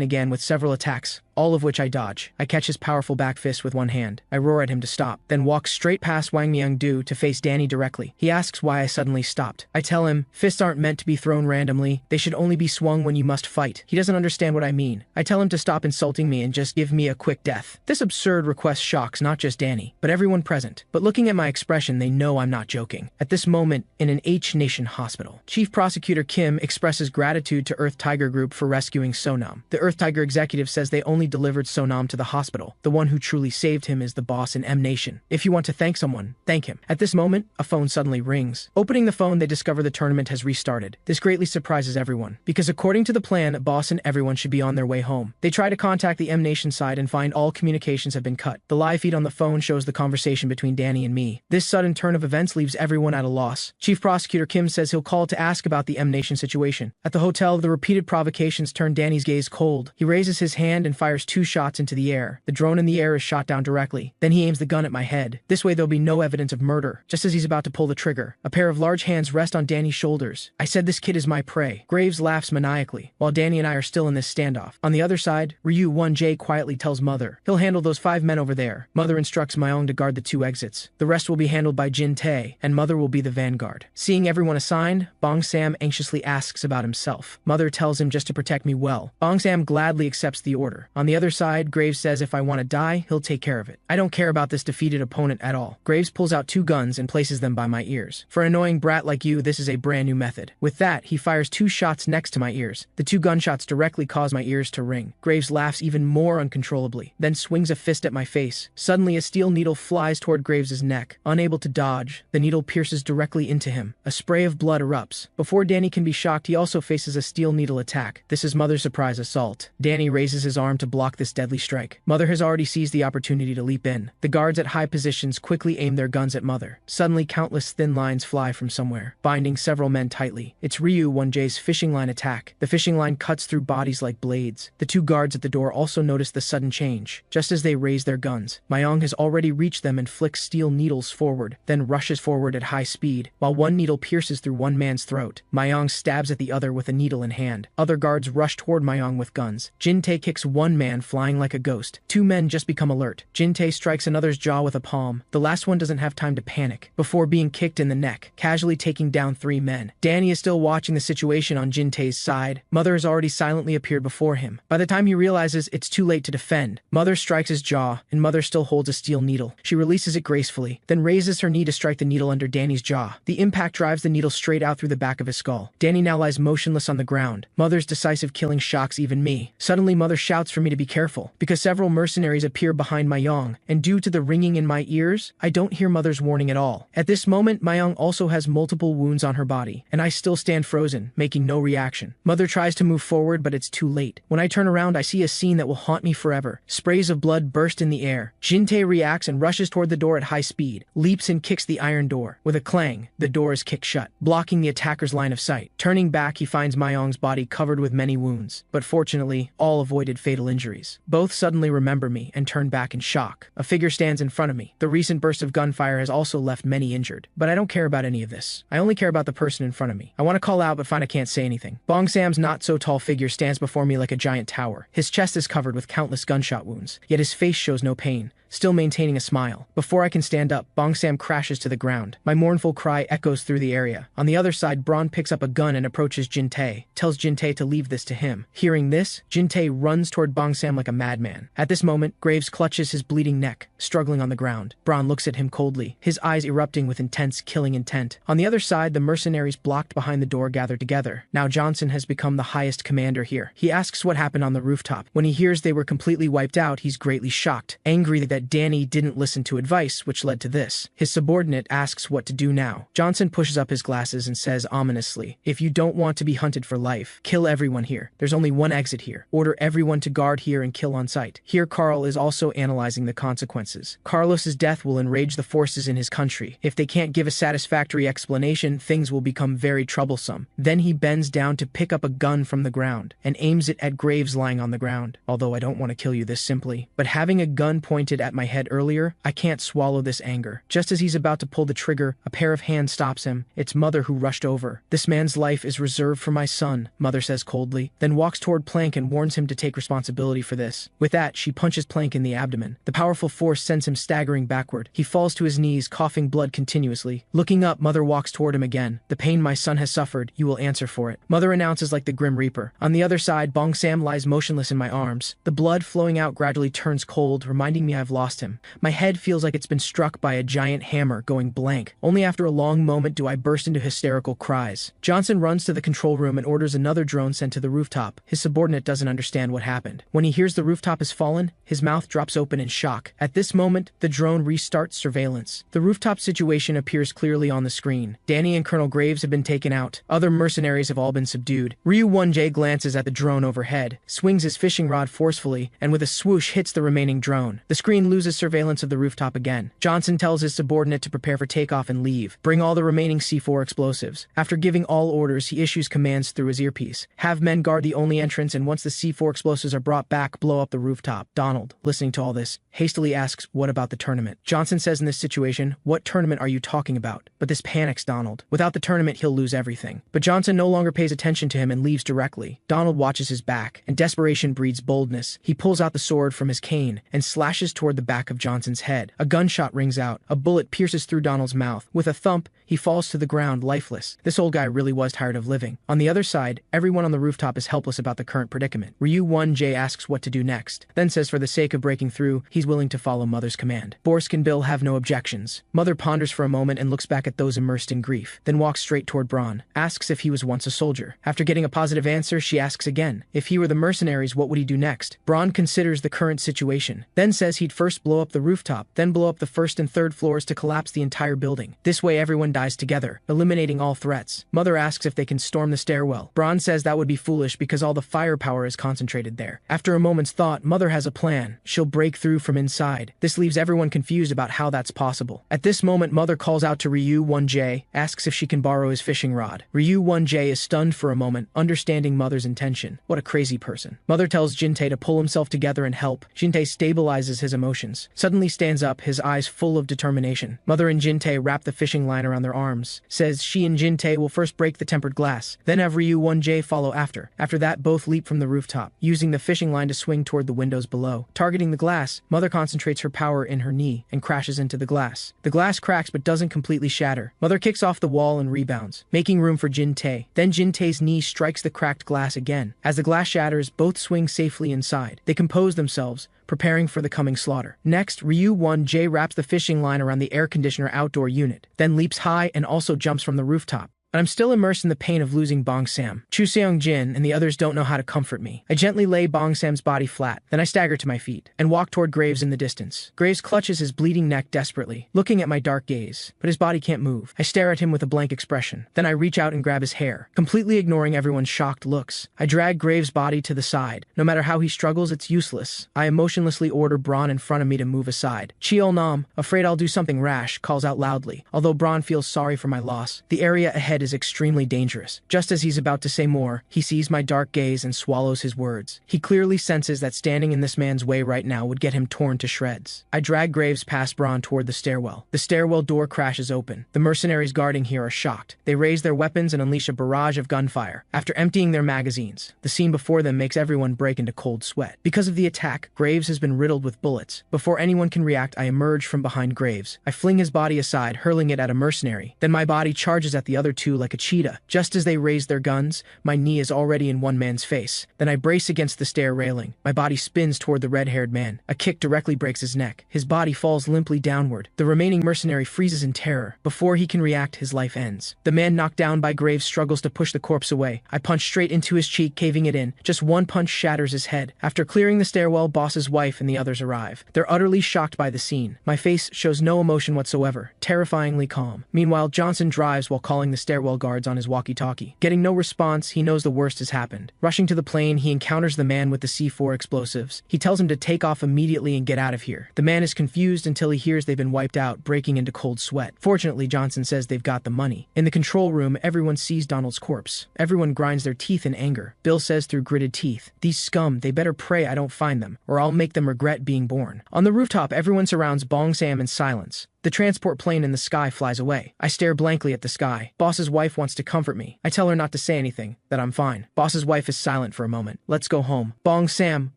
again with several attacks, all of which I dodge. I catch his powerful back fist with one hand. I roar at him to stop, then walk straight past Wang Myung-do to face Danny directly. He asks why I suddenly stopped. I tell him, fists aren't meant to be thrown randomly. They should only be swung when you must fight. He doesn't understand what I mean. I tell him to stop insulting me and just give me a quick death. This absurd request shocks not just Danny, but everyone present. But looking at my expression, they know I'm not joking. At this moment, in an H-Nation hospital, Chief Prosecutor Kim expresses gratitude to Earth Tiger Group for rescuing Sonam. The Earth Tiger executive says they only delivered Sonam to the hospital. The one who truly saved him is the boss in M-Nation. If you want to thank someone, thank him. At this moment, a phone suddenly rings. Opening the phone, they discover the tournament has restarted. This greatly surprises everyone, because according to the plan, boss and everyone should be on their way home. They try to contact the M-Nation side and find all communications have been cut. The live feed on the phone shows the conversation between Danny and me. This sudden turn of events leaves everyone at a loss. Chief Prosecutor Kim says he'll call to ask about the M-Nation situation. At the hotel, the repeated provocations turn Danny's gaze cold. He raises his hand and fires fires 2 shots into the air. The drone in the air is shot down directly. Then he aims the gun at my head. This way there'll be no evidence of murder. Just as he's about to pull the trigger, a pair of large hands rest on Danny's shoulders. I said this kid is my prey. Graves laughs maniacally, while Danny and I are still in this standoff. On the other side, Ryu 1J quietly tells Mother he'll handle those 5 men over there. Mother instructs Myung to guard the 2 exits. The rest will be handled by Jin Tae, and Mother will be the vanguard. Seeing everyone assigned, Bong Sam anxiously asks about himself. Mother tells him just to protect me well. Bong Sam gladly accepts the order. On the other side, Graves says if I want to die, he'll take care of it. I don't care about this defeated opponent at all. Graves pulls out 2 guns and places them by my ears. For an annoying brat like you, this is a brand new method. With that, he fires 2 shots next to my ears. The 2 gunshots directly cause my ears to ring. Graves laughs even more uncontrollably, then swings a fist at my face. Suddenly, a steel needle flies toward Graves' neck. Unable to dodge, the needle pierces directly into him. A spray of blood erupts. Before Danny can be shocked, he also faces a steel needle attack. This is Mother's surprise assault. Danny raises his arm to block this deadly strike. Mother has already seized the opportunity to leap in. The guards at high positions quickly aim their guns at Mother. Suddenly, countless thin lines fly from somewhere, binding several men tightly. It's Ryu 1J's fishing line attack. The fishing line cuts through bodies like blades. The 2 guards at the door also notice the sudden change. Just as they raise their guns, Myung has already reached them and flicks steel needles forward, then rushes forward at high speed. While one needle pierces through one man's throat, Myung stabs at the other with a needle in hand. Other guards rush toward Myung with guns. Jin Tae kicks one man flying like a ghost. 2 men just become alert. Jin Tae strikes another's jaw with a palm. The last one doesn't have time to panic before being kicked in the neck, casually taking down 3 men. Danny is still watching the situation on Jin Tae's side. Mother has already silently appeared before him. By the time he realizes it's too late to defend, Mother strikes his jaw, and Mother still holds a steel needle. She releases it gracefully, then raises her knee to strike the needle under Danny's jaw. The impact drives the needle straight out through the back of his skull. Danny now lies motionless on the ground. Mother's decisive killing shocks even me. Suddenly, Mother shouts for me to be careful, because several mercenaries appear behind Myung, and due to the ringing in my ears, I don't hear Mother's warning at all. At this moment, Myung also has multiple wounds on her body, and I still stand frozen, making no reaction. Mother tries to move forward, but it's too late. When I turn around, I see a scene that will haunt me forever. Sprays of blood burst in the air. Jin Tae reacts and rushes toward the door at high speed, leaps and kicks the iron door. With a clang, the door is kicked shut, blocking the attacker's line of sight. Turning back, he finds Myung's body covered with many wounds, but fortunately, all avoided fatal injuries. Both suddenly remember me and turn back in shock. A figure stands in front of me. The recent burst of gunfire has also left many injured, but I don't care about any of this. I only care about the person in front of me. I want to call out, but find I can't say anything. Bong Sam's not-so-tall figure stands before me like a giant tower. His chest is covered with countless gunshot wounds, yet his face shows no pain, still maintaining a smile. Before I can stand up, Bong Sam crashes to the ground. My mournful cry echoes through the area. On the other side, Braun picks up a gun and approaches Jin Tae, tells Jin Tae to leave this to him. Hearing this, Jin Tae runs toward Bong Sam like a madman. At this moment, Graves clutches his bleeding neck, struggling on the ground. Braun looks at him coldly, his eyes erupting with intense killing intent. On the other side, the mercenaries blocked behind the door gather together. Now Johnson has become the highest commander here. He asks what happened on the rooftop. When he hears they were completely wiped out, he's greatly shocked, angry that Danny didn't listen to advice, which led to this. His subordinate asks what to do now. Johnson pushes up his glasses and says ominously, "If you don't want to be hunted for life, kill everyone here. There's only one exit here. Order everyone to guard here and kill on sight." Here Carl is also analyzing the consequences. Carlos's death will enrage the forces in his country. If they can't give a satisfactory explanation, things will become very troublesome. Then he bends down to pick up a gun from the ground and aims it at Graves lying on the ground. Although I don't want to kill you this simply, but having a gun pointed at my head earlier, I can't swallow this anger. Just as he's about to pull the trigger, a pair of hands stops him. It's Mother who rushed over. "This man's life is reserved for my son," Mother says coldly, then walks toward Plank and warns him to take responsibility for this. With that, she punches Plank in the abdomen. The powerful force sends him staggering backward. He falls to his knees, coughing blood continuously. Looking up, Mother walks toward him again. "The pain my son has suffered, you will answer for it," Mother announces like the Grim Reaper. On the other side, Bong Sam lies motionless in my arms. The blood flowing out gradually turns cold, reminding me I've lost him. My head feels like it's been struck by a giant hammer, going blank. Only after a long moment do I burst into hysterical cries. Johnson runs to the control room and orders another drone sent to the rooftop. His subordinate doesn't understand what happened. When he hears the rooftop has fallen, his mouth drops open in shock. At this moment, the drone restarts surveillance. The rooftop situation appears clearly on the screen. Danny and Colonel Graves have been taken out. Other mercenaries have all been subdued. Ryu 1J glances at the drone overhead, swings his fishing rod forcefully, and with a swoosh hits the remaining drone. The screen Johnson loses surveillance of the rooftop again. Johnson tells his subordinate to prepare for takeoff and leave. Bring all the remaining C4 explosives. After giving all orders, he issues commands through his earpiece. Have men guard the only entrance, and once the C4 explosives are brought back, blow up the rooftop. Donald, listening to all this, hastily asks, what about the tournament? Johnson says in this situation, what tournament are you talking about? But this panics Donald. Without the tournament, he'll lose everything. But Johnson no longer pays attention to him and leaves directly. Donald watches his back, and desperation breeds boldness. He pulls out the sword from his cane and slashes toward the back of Johnson's head. A gunshot rings out. A bullet pierces through Donald's mouth. With a thump, he falls to the ground lifeless. This old guy really was tired of living. On the other side, everyone on the rooftop is helpless about the current predicament. Ryu 1J asks what to do next, then says for the sake of breaking through, he's willing to follow Mother's command. Borsk and Bill have no objections. Mother ponders for a moment and looks back at those immersed in grief, then walks straight toward Braun, asks if he was once a soldier. After getting a positive answer, she asks again, if he were the mercenaries, what would he do next? Braun considers the current situation, then says he'd first blow up the rooftop, then blow up the first and third floors to collapse the entire building. This way everyone dies together, eliminating all threats. Mother asks if they can storm the stairwell. Braun says that would be foolish because all the firepower is concentrated there. After a moment's thought, Mother has a plan. She'll break through from inside. This leaves everyone confused about how that's possible. At this moment, Mother calls out to Ryu 1J, asks if she can borrow his fishing rod. Ryu 1J is stunned for a moment, understanding Mother's intention. What a crazy person. Mother tells Jintei to pull himself together and help. Jintei stabilizes his emotions, suddenly stands up, his eyes full of determination. Mother and Jintei wrap the fishing line around their arms, says she and Jintei will first break the tempered glass, then have Ryu 1J follow after. After that, both leap from the rooftop, using the fishing line to swing toward the windows below. Targeting the glass, Mother concentrates her power in her knee and crashes into the glass. The glass cracks but doesn't completely shatter. Mother kicks off the wall and rebounds, making room for Jintei. Then Jintei's knee strikes the cracked glass again. As the glass shatters, both swing safely inside. They compose themselves, preparing for the coming slaughter. Next, Ryu 1J wraps the fishing line around the air conditioner outdoor unit, then leaps high and also jumps from the rooftop. But I'm still immersed in the pain of losing Bong Sam. Chu Seong-jin and the others don't know how to comfort me. I gently lay Bong Sam's body flat, then I stagger to my feet and walk toward Graves in the distance. Graves clutches his bleeding neck desperately, looking at my dark gaze, but his body can't move. I stare at him with a blank expression. Then I reach out and grab his hair, completely ignoring everyone's shocked looks. I drag Graves' body to the side. No matter how he struggles, it's useless. I emotionlessly order Braun in front of me to move aside. Cheol-nam, afraid I'll do something rash, calls out loudly. Although Braun feels sorry for my loss, the area ahead is extremely dangerous. Just as he's about to say more, he sees my dark gaze and swallows his words. He clearly senses that standing in this man's way right now would get him torn to shreds. I drag Graves past Braun toward the stairwell. The stairwell door crashes open. The mercenaries guarding here are shocked. They raise their weapons and unleash a barrage of gunfire. After emptying their magazines, the scene before them makes everyone break into cold sweat. Because of the attack, Graves has been riddled with bullets. Before anyone can react, I emerge from behind Graves. I fling his body aside, hurling it at a mercenary. Then my body charges at the other two like a cheetah. Just as they raise their guns, my knee is already in one man's face. Then I brace against the stair railing. My body spins toward the red-haired man. A kick directly breaks his neck. His body falls limply downward. The remaining mercenary freezes in terror. Before he can react, his life ends. The man knocked down by Graves struggles to push the corpse away. I punch straight into his cheek, caving it in. Just one punch shatters his head. After clearing the stairwell, Boss's wife and the others arrive. They're utterly shocked by the scene. My face shows no emotion whatsoever, terrifyingly calm. Meanwhile, Johnson drives while calling the stairwell guards on his walkie-talkie. Getting no response, he knows the worst has happened. Rushing to the plane, he encounters the man with the C4 explosives. He tells him to take off immediately and get out of here. The man is confused until he hears they've been wiped out, breaking into cold sweat. Fortunately, Johnson says they've got the money. In the control room, everyone sees Donald's corpse. Everyone grinds their teeth in anger. Bill says through gritted teeth, "These scum, they better pray I don't find them, or I'll make them regret being born." On the rooftop, everyone surrounds Bong Sam in silence. The transport plane in the sky flies away. I stare blankly at the sky. Boss's wife wants to comfort me. I tell her not to say anything, that I'm fine. Boss's wife is silent for a moment. Let's go home. Bong Sam,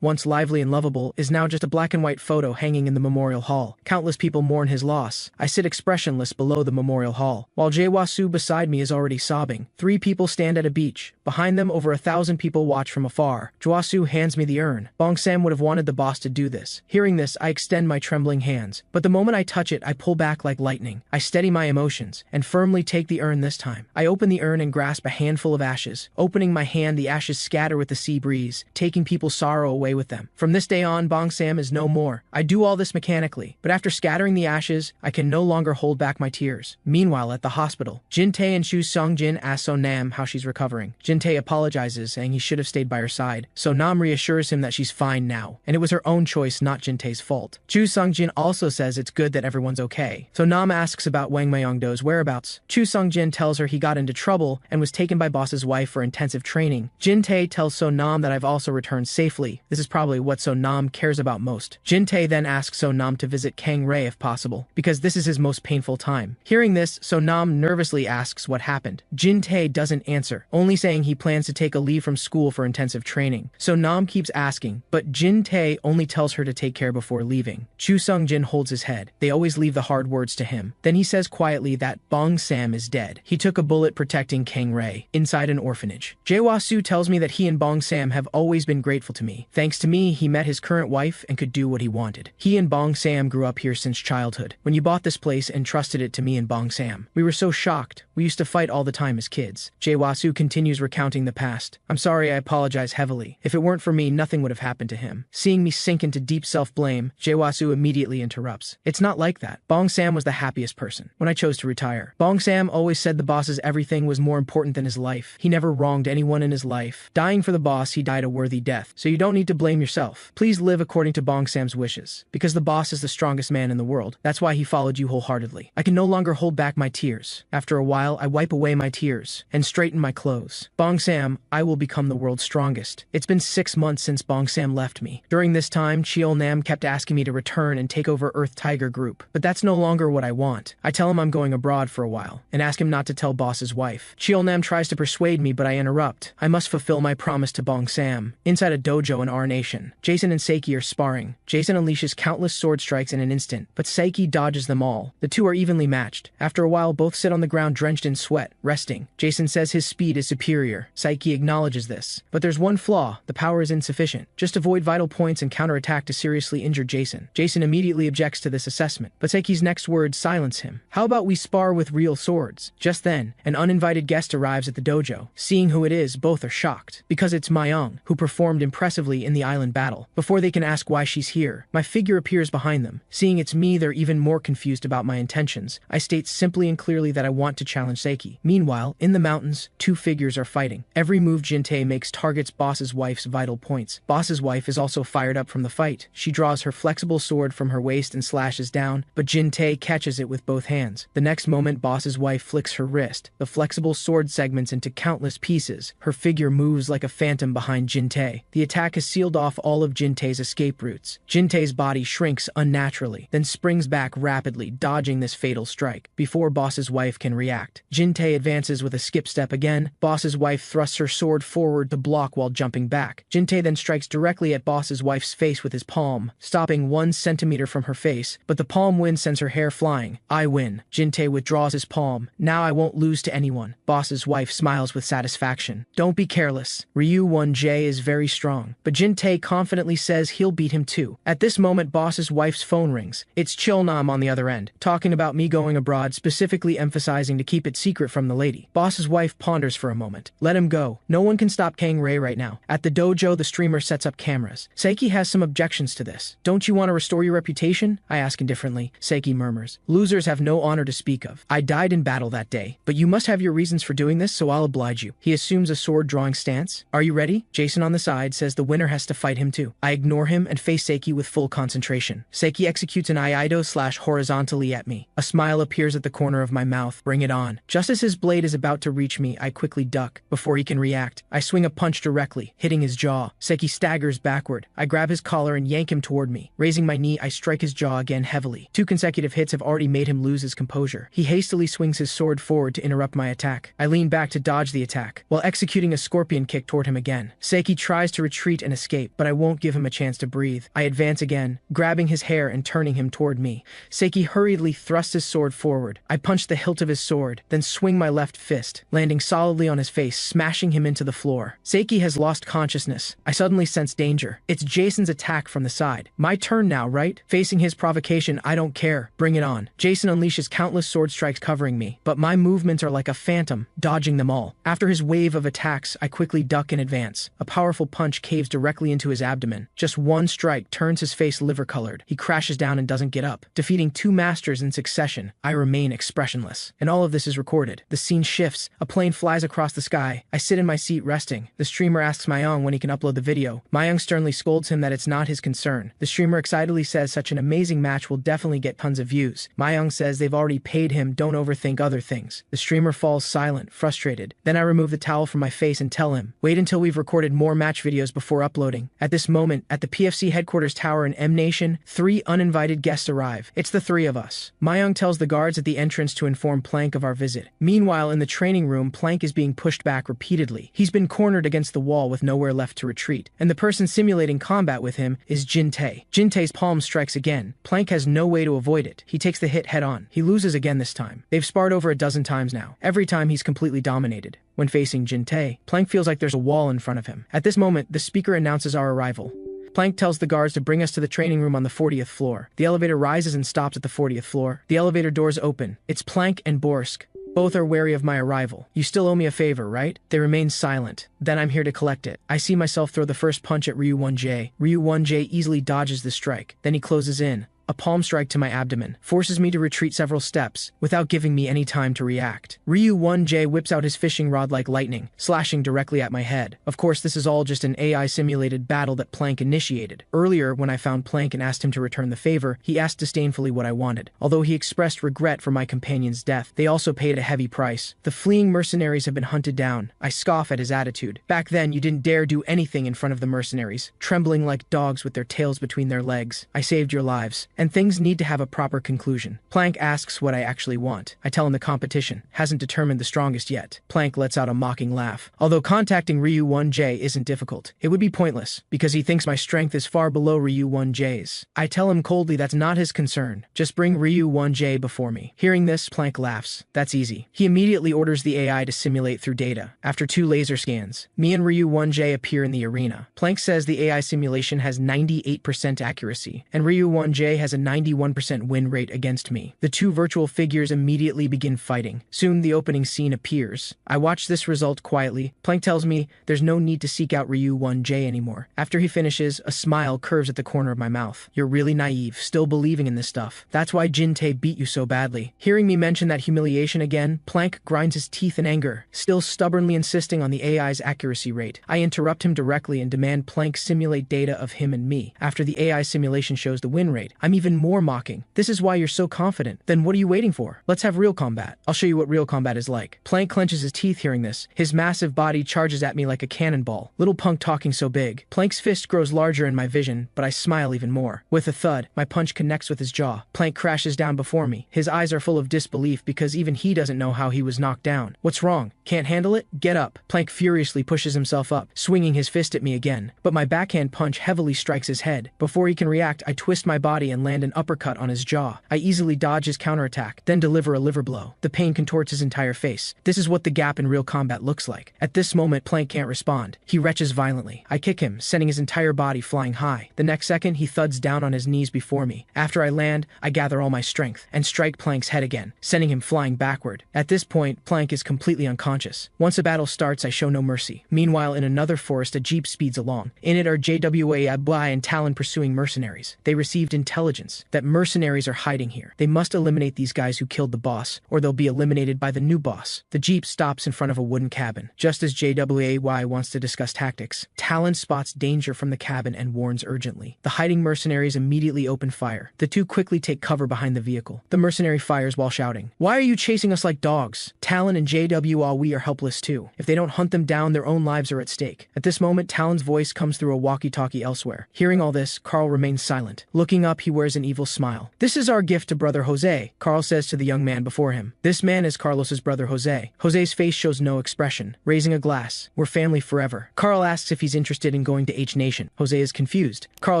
once lively and lovable, is now just a black and white photo hanging in the memorial hall. Countless people mourn his loss. I sit expressionless below the memorial hall. While Jae-Woo beside me is already sobbing. 3 people stand at a beach. Behind them, over 1,000 people watch from afar. Jae-Woo hands me the urn. Bong Sam would have wanted the boss to do this. Hearing this, I extend my trembling hands. But the moment I touch it, I pull pull back like lightning. I steady my emotions and firmly take the urn this time. I open the urn and grasp a handful of ashes. Opening my hand, the ashes scatter with the sea breeze, taking people's sorrow away with them. From this day on, Bong Sam is no more. I do all this mechanically, but after scattering the ashes, I can no longer hold back my tears. Meanwhile, at the hospital, Jin-tae and Chu Sung-jin ask So-nam how she's recovering. Jin-tae apologizes, saying he should have stayed by her side. So-nam reassures him that she's fine now, and it was her own choice, not Jin-tae's fault. Chu Sung-jin also says it's good that everyone's okay. So-nam asks about Wang Myung-do's whereabouts. Chu Sung-jin tells her he got into trouble and was taken by boss's wife for intensive training. Jin-tae tells So-nam that I've also returned safely. This is probably what So-nam cares about most. Jin-tae then asks So-nam to visit Kang-rae if possible, because this is his most painful time. Hearing this, So-nam nervously asks what happened. Jin-tae doesn't answer, only saying he plans to take a leave from school for intensive training. So-nam keeps asking, but Jin-tae only tells her to take care before leaving. Chu Sung-jin holds his head. They always leave the hard words to him. Then he says quietly that Bong Sam is dead. He took a bullet protecting Kang-rae inside an orphanage. Jae-woo tells me that he and Bong Sam have always been grateful to me. Thanks to me, he met his current wife and could do what he wanted. He and Bong Sam grew up here since childhood. When you bought this place and trusted it to me and Bong Sam, we were so shocked. We used to fight all the time as kids. Jae-woo continues recounting the past. I'm sorry, I apologize heavily. If it weren't for me, nothing would have happened to him. Seeing me sink into deep self-blame, Jae-woo immediately interrupts. It's not like that. Bong Sam was the happiest person when I chose to retire. Bong Sam always said the boss's everything was more important than his life. He never wronged anyone in his life. Dying for the boss, he died a worthy death. So you don't need to blame yourself. Please live according to Bong Sam's wishes. Because the boss is the strongest man in the world. That's why he followed you wholeheartedly. I can no longer hold back my tears. After a while, I wipe away my tears and straighten my clothes. Bong Sam, I will become the world's strongest. It's been 6 months since Bong Sam left me. During this time, Cheol-nam kept asking me to return and take over Earth Tiger Group. But that's no longer what I want. I tell him I'm going abroad for a while and ask him not to tell boss's wife. Cheol-nam tries to persuade me, but I interrupt. I must fulfill my promise to Bong Sam. Inside a dojo in our nation, Jason and Seiki are sparring. Jason unleashes countless sword strikes in an instant, but Seiki dodges them all. The two are evenly matched. After a while, both sit on the ground drenched in sweat, resting. Jason says his speed is superior. Seiki acknowledges this. But there's one flaw. The power is insufficient. Just avoid vital points and counterattack to seriously injure Jason. Jason immediately objects to this assessment, but Seiki's next words silence him. How about we spar with real swords? Just then, an uninvited guest arrives at the dojo. Seeing who it is, both are shocked. Because it's Myung, who performed impressively in the island battle. Before they can ask why she's here, my figure appears behind them. Seeing it's me, they're even more confused about my intentions. I state simply and clearly that I want to challenge Seiki. Meanwhile, in the mountains, two figures are fighting. Every move Jin-tae makes targets boss's wife's vital points. Boss's wife is also fired up from the fight. She draws her flexible sword from her waist and slashes down, but Jin-tae catches it with both hands. The next moment, boss's wife flicks her wrist. The flexible sword segments into countless pieces. Her figure moves like a phantom behind Jin-tae. The attack has sealed off all of Jin-tae's escape routes. Jin-tae's body shrinks unnaturally, then springs back rapidly, dodging this fatal strike. Before boss's wife can react, Jin-tae advances with a skip step again. Boss's wife thrusts her sword forward to block while jumping back. Jin-tae then strikes directly at boss's wife's face with his palm, stopping 1 centimeter from her face, but the palm wind sends her hair flying. I win. Jin-tae withdraws his palm. Now I won't lose to anyone. Boss's wife smiles with satisfaction. Don't be careless. Ryu 1J is very strong, but Jin-tae confidently says he'll beat him too. At this moment, boss's wife's phone rings. It's Cheol-nam on the other end, talking about me going abroad, specifically emphasizing to keep it secret from the lady. Boss's wife ponders for a moment. Let him go. No one can stop Kang-rae right now. At the dojo, the streamer sets up cameras. Seiki has some objections to this. Don't you want to restore your reputation? I ask indifferently. Seiki murmurs. Losers have no honor to speak of. I died in battle that day, but you must have your reasons for doing this, so I'll oblige you. He assumes a sword-drawing stance. Are you ready? Jason on the side says the winner has to fight him too. I ignore him and face Seiki with full concentration. Seiki executes an Iaido/horizontally at me. A smile appears at the corner of my mouth. Bring it on. Just as his blade is about to reach me, I quickly duck. Before he can react, I swing a punch directly, hitting his jaw. Seiki staggers backward. I grab his collar and yank him toward me. Raising my knee, I strike his jaw again heavily. 2 consecutive hits have already made him lose his composure. He hastily swings his sword forward to interrupt my attack. I lean back to dodge the attack, while executing a scorpion kick toward him again. Seiki tries to retreat and escape, but I won't give him a chance to breathe. I advance again, grabbing his hair and turning him toward me. Seiki hurriedly thrusts his sword forward. I punch the hilt of his sword, hard, then swing my left fist, landing solidly on his face, smashing him into the floor. Seiki has lost consciousness. I suddenly sense danger. It's Jason's attack from the side. My turn now, right? Facing his provocation, I don't care. Bring it on. Jason unleashes countless sword strikes covering me, but my movements are like a phantom, dodging them all. After his wave of attacks, I quickly duck in advance. A powerful punch caves directly into his abdomen. Just one strike turns his face liver-colored. He crashes down and doesn't get up. Defeating two masters in succession, I remain expressionless. And all of this is recorded. The scene shifts. A plane flies across the sky. I sit in my seat resting. The streamer asks Mayong when he can upload the video. Mayong sternly scolds him that it's not his concern. The streamer excitedly says such an amazing match will definitely get tons of views. Mayong says they've already paid him, don't overthink other things. The streamer falls silent, frustrated. Then I remove the towel from my face and tell him, wait until we've recorded more match videos before uploading. At this moment, at the PFC headquarters tower in M Nation, 3 uninvited guests arrive. It's the 3 of us. Mayong tells the guards at the entrance to inform Plank of our visit. Meanwhile, in the training room, Plank is being pushed back repeatedly. He's been cornered against the wall with nowhere left to retreat, and the person simulating combat with him is Jin-tae. Jin-tae's palm strikes again. Plank has no way to avoid it. He takes the hit head on. He loses again this time. They've sparred over a dozen times now. Every time he's completely dominated. When facing Jin-tae, Plank feels like there's a wall in front of him. At this moment, the speaker announces our arrival. Plank tells the guards to bring us to the training room on the 40th floor. The elevator rises and stops at the 40th floor. The elevator doors open. It's Plank and Borsk. Both are wary of my arrival. You still owe me a favor, right? They remain silent. Then I'm here to collect it. I see myself throw the first punch at Ryu 1J. Ryu 1J easily dodges the strike. Then he closes in. A palm strike to my abdomen forces me to retreat several steps without giving me any time to react. Ryu 1J whips out his fishing rod like lightning, slashing directly at my head. Of course, this is all just an AI-simulated battle that Plank initiated. Earlier, when I found Plank and asked him to return the favor, he asked disdainfully what I wanted. Although he expressed regret for my companion's death, they also paid a heavy price. The fleeing mercenaries have been hunted down. I scoff at his attitude. Back then, you didn't dare do anything in front of the mercenaries, trembling like dogs with their tails between their legs. I saved your lives. And things need to have a proper conclusion. Plank asks what I actually want. I tell him the competition hasn't determined the strongest yet. Plank lets out a mocking laugh. Although contacting Ryu 1J isn't difficult, it would be pointless, because he thinks my strength is far below Ryu 1J's. I tell him coldly that's not his concern. Just bring Ryu 1J before me. Hearing this, Plank laughs. That's easy. He immediately orders the AI to simulate through data. After 2 laser scans, me and Ryu 1J appear in the arena. Plank says the AI simulation has 98% accuracy, and Ryu 1J has a 91% win rate against me. The 2 virtual figures immediately begin fighting. Soon the opening scene appears. I watch this result quietly. Plank tells me there's no need to seek out Ryu 1J anymore. After he finishes, a smile curves at the corner of my mouth. You're really naive, still believing in this stuff. That's why Jin-tae beat you so badly. Hearing me mention that humiliation again, Plank grinds his teeth in anger, still stubbornly insisting on the AI's accuracy rate. I interrupt him directly and demand Plank simulate data of him and me. After the AI simulation shows the win rate, I'm even more mocking. This is why you're so confident. Then what are you waiting for? Let's have real combat. I'll show you what real combat is like. Plank clenches his teeth hearing this. His massive body charges at me like a cannonball. Little punk talking so big. Plank's fist grows larger in my vision, but I smile even more. With a thud, my punch connects with his jaw. Plank crashes down before me. His eyes are full of disbelief because even he doesn't know how he was knocked down. What's wrong? Can't handle it? Get up. Plank furiously pushes himself up, swinging his fist at me again. But my backhand punch heavily strikes his head. Before he can react, I twist my body and land an uppercut on his jaw. I easily dodge his counterattack, then deliver a liver blow. The pain contorts his entire face. This is what the gap in real combat looks like. At this moment, Plank can't respond. He retches violently. I kick him, sending his entire body flying high. The next second, he thuds down on his knees before me. After I land, I gather all my strength and strike Plank's head again, sending him flying backward. At this point, Plank is completely unconscious. Once a battle starts, I show no mercy. Meanwhile, in another forest, a jeep speeds along. In it are JWA Abai and Talon pursuing mercenaries. They received intelligence that mercenaries are hiding here. They must eliminate these guys who killed the boss, or they'll be eliminated by the new boss. The jeep stops in front of a wooden cabin. Just as JWAY wants to discuss tactics, Talon spots danger from the cabin and warns urgently. The hiding mercenaries immediately open fire. The 2 quickly take cover behind the vehicle. The mercenary fires while shouting, "Why are you chasing us like dogs?" Talon and JWAY are helpless too. If they don't hunt them down, their own lives are at stake. At this moment, Talon's voice comes through a walkie-talkie elsewhere. Hearing all this, Carl remains silent. Looking up, he wears an evil smile. "This is our gift to brother Jose," Carl says to the young man before him. This man is Carlos's brother Jose. Jose's face shows no expression, raising a glass. "We're family forever." Carl asks if he's interested in going to H Nation. Jose is confused. Carl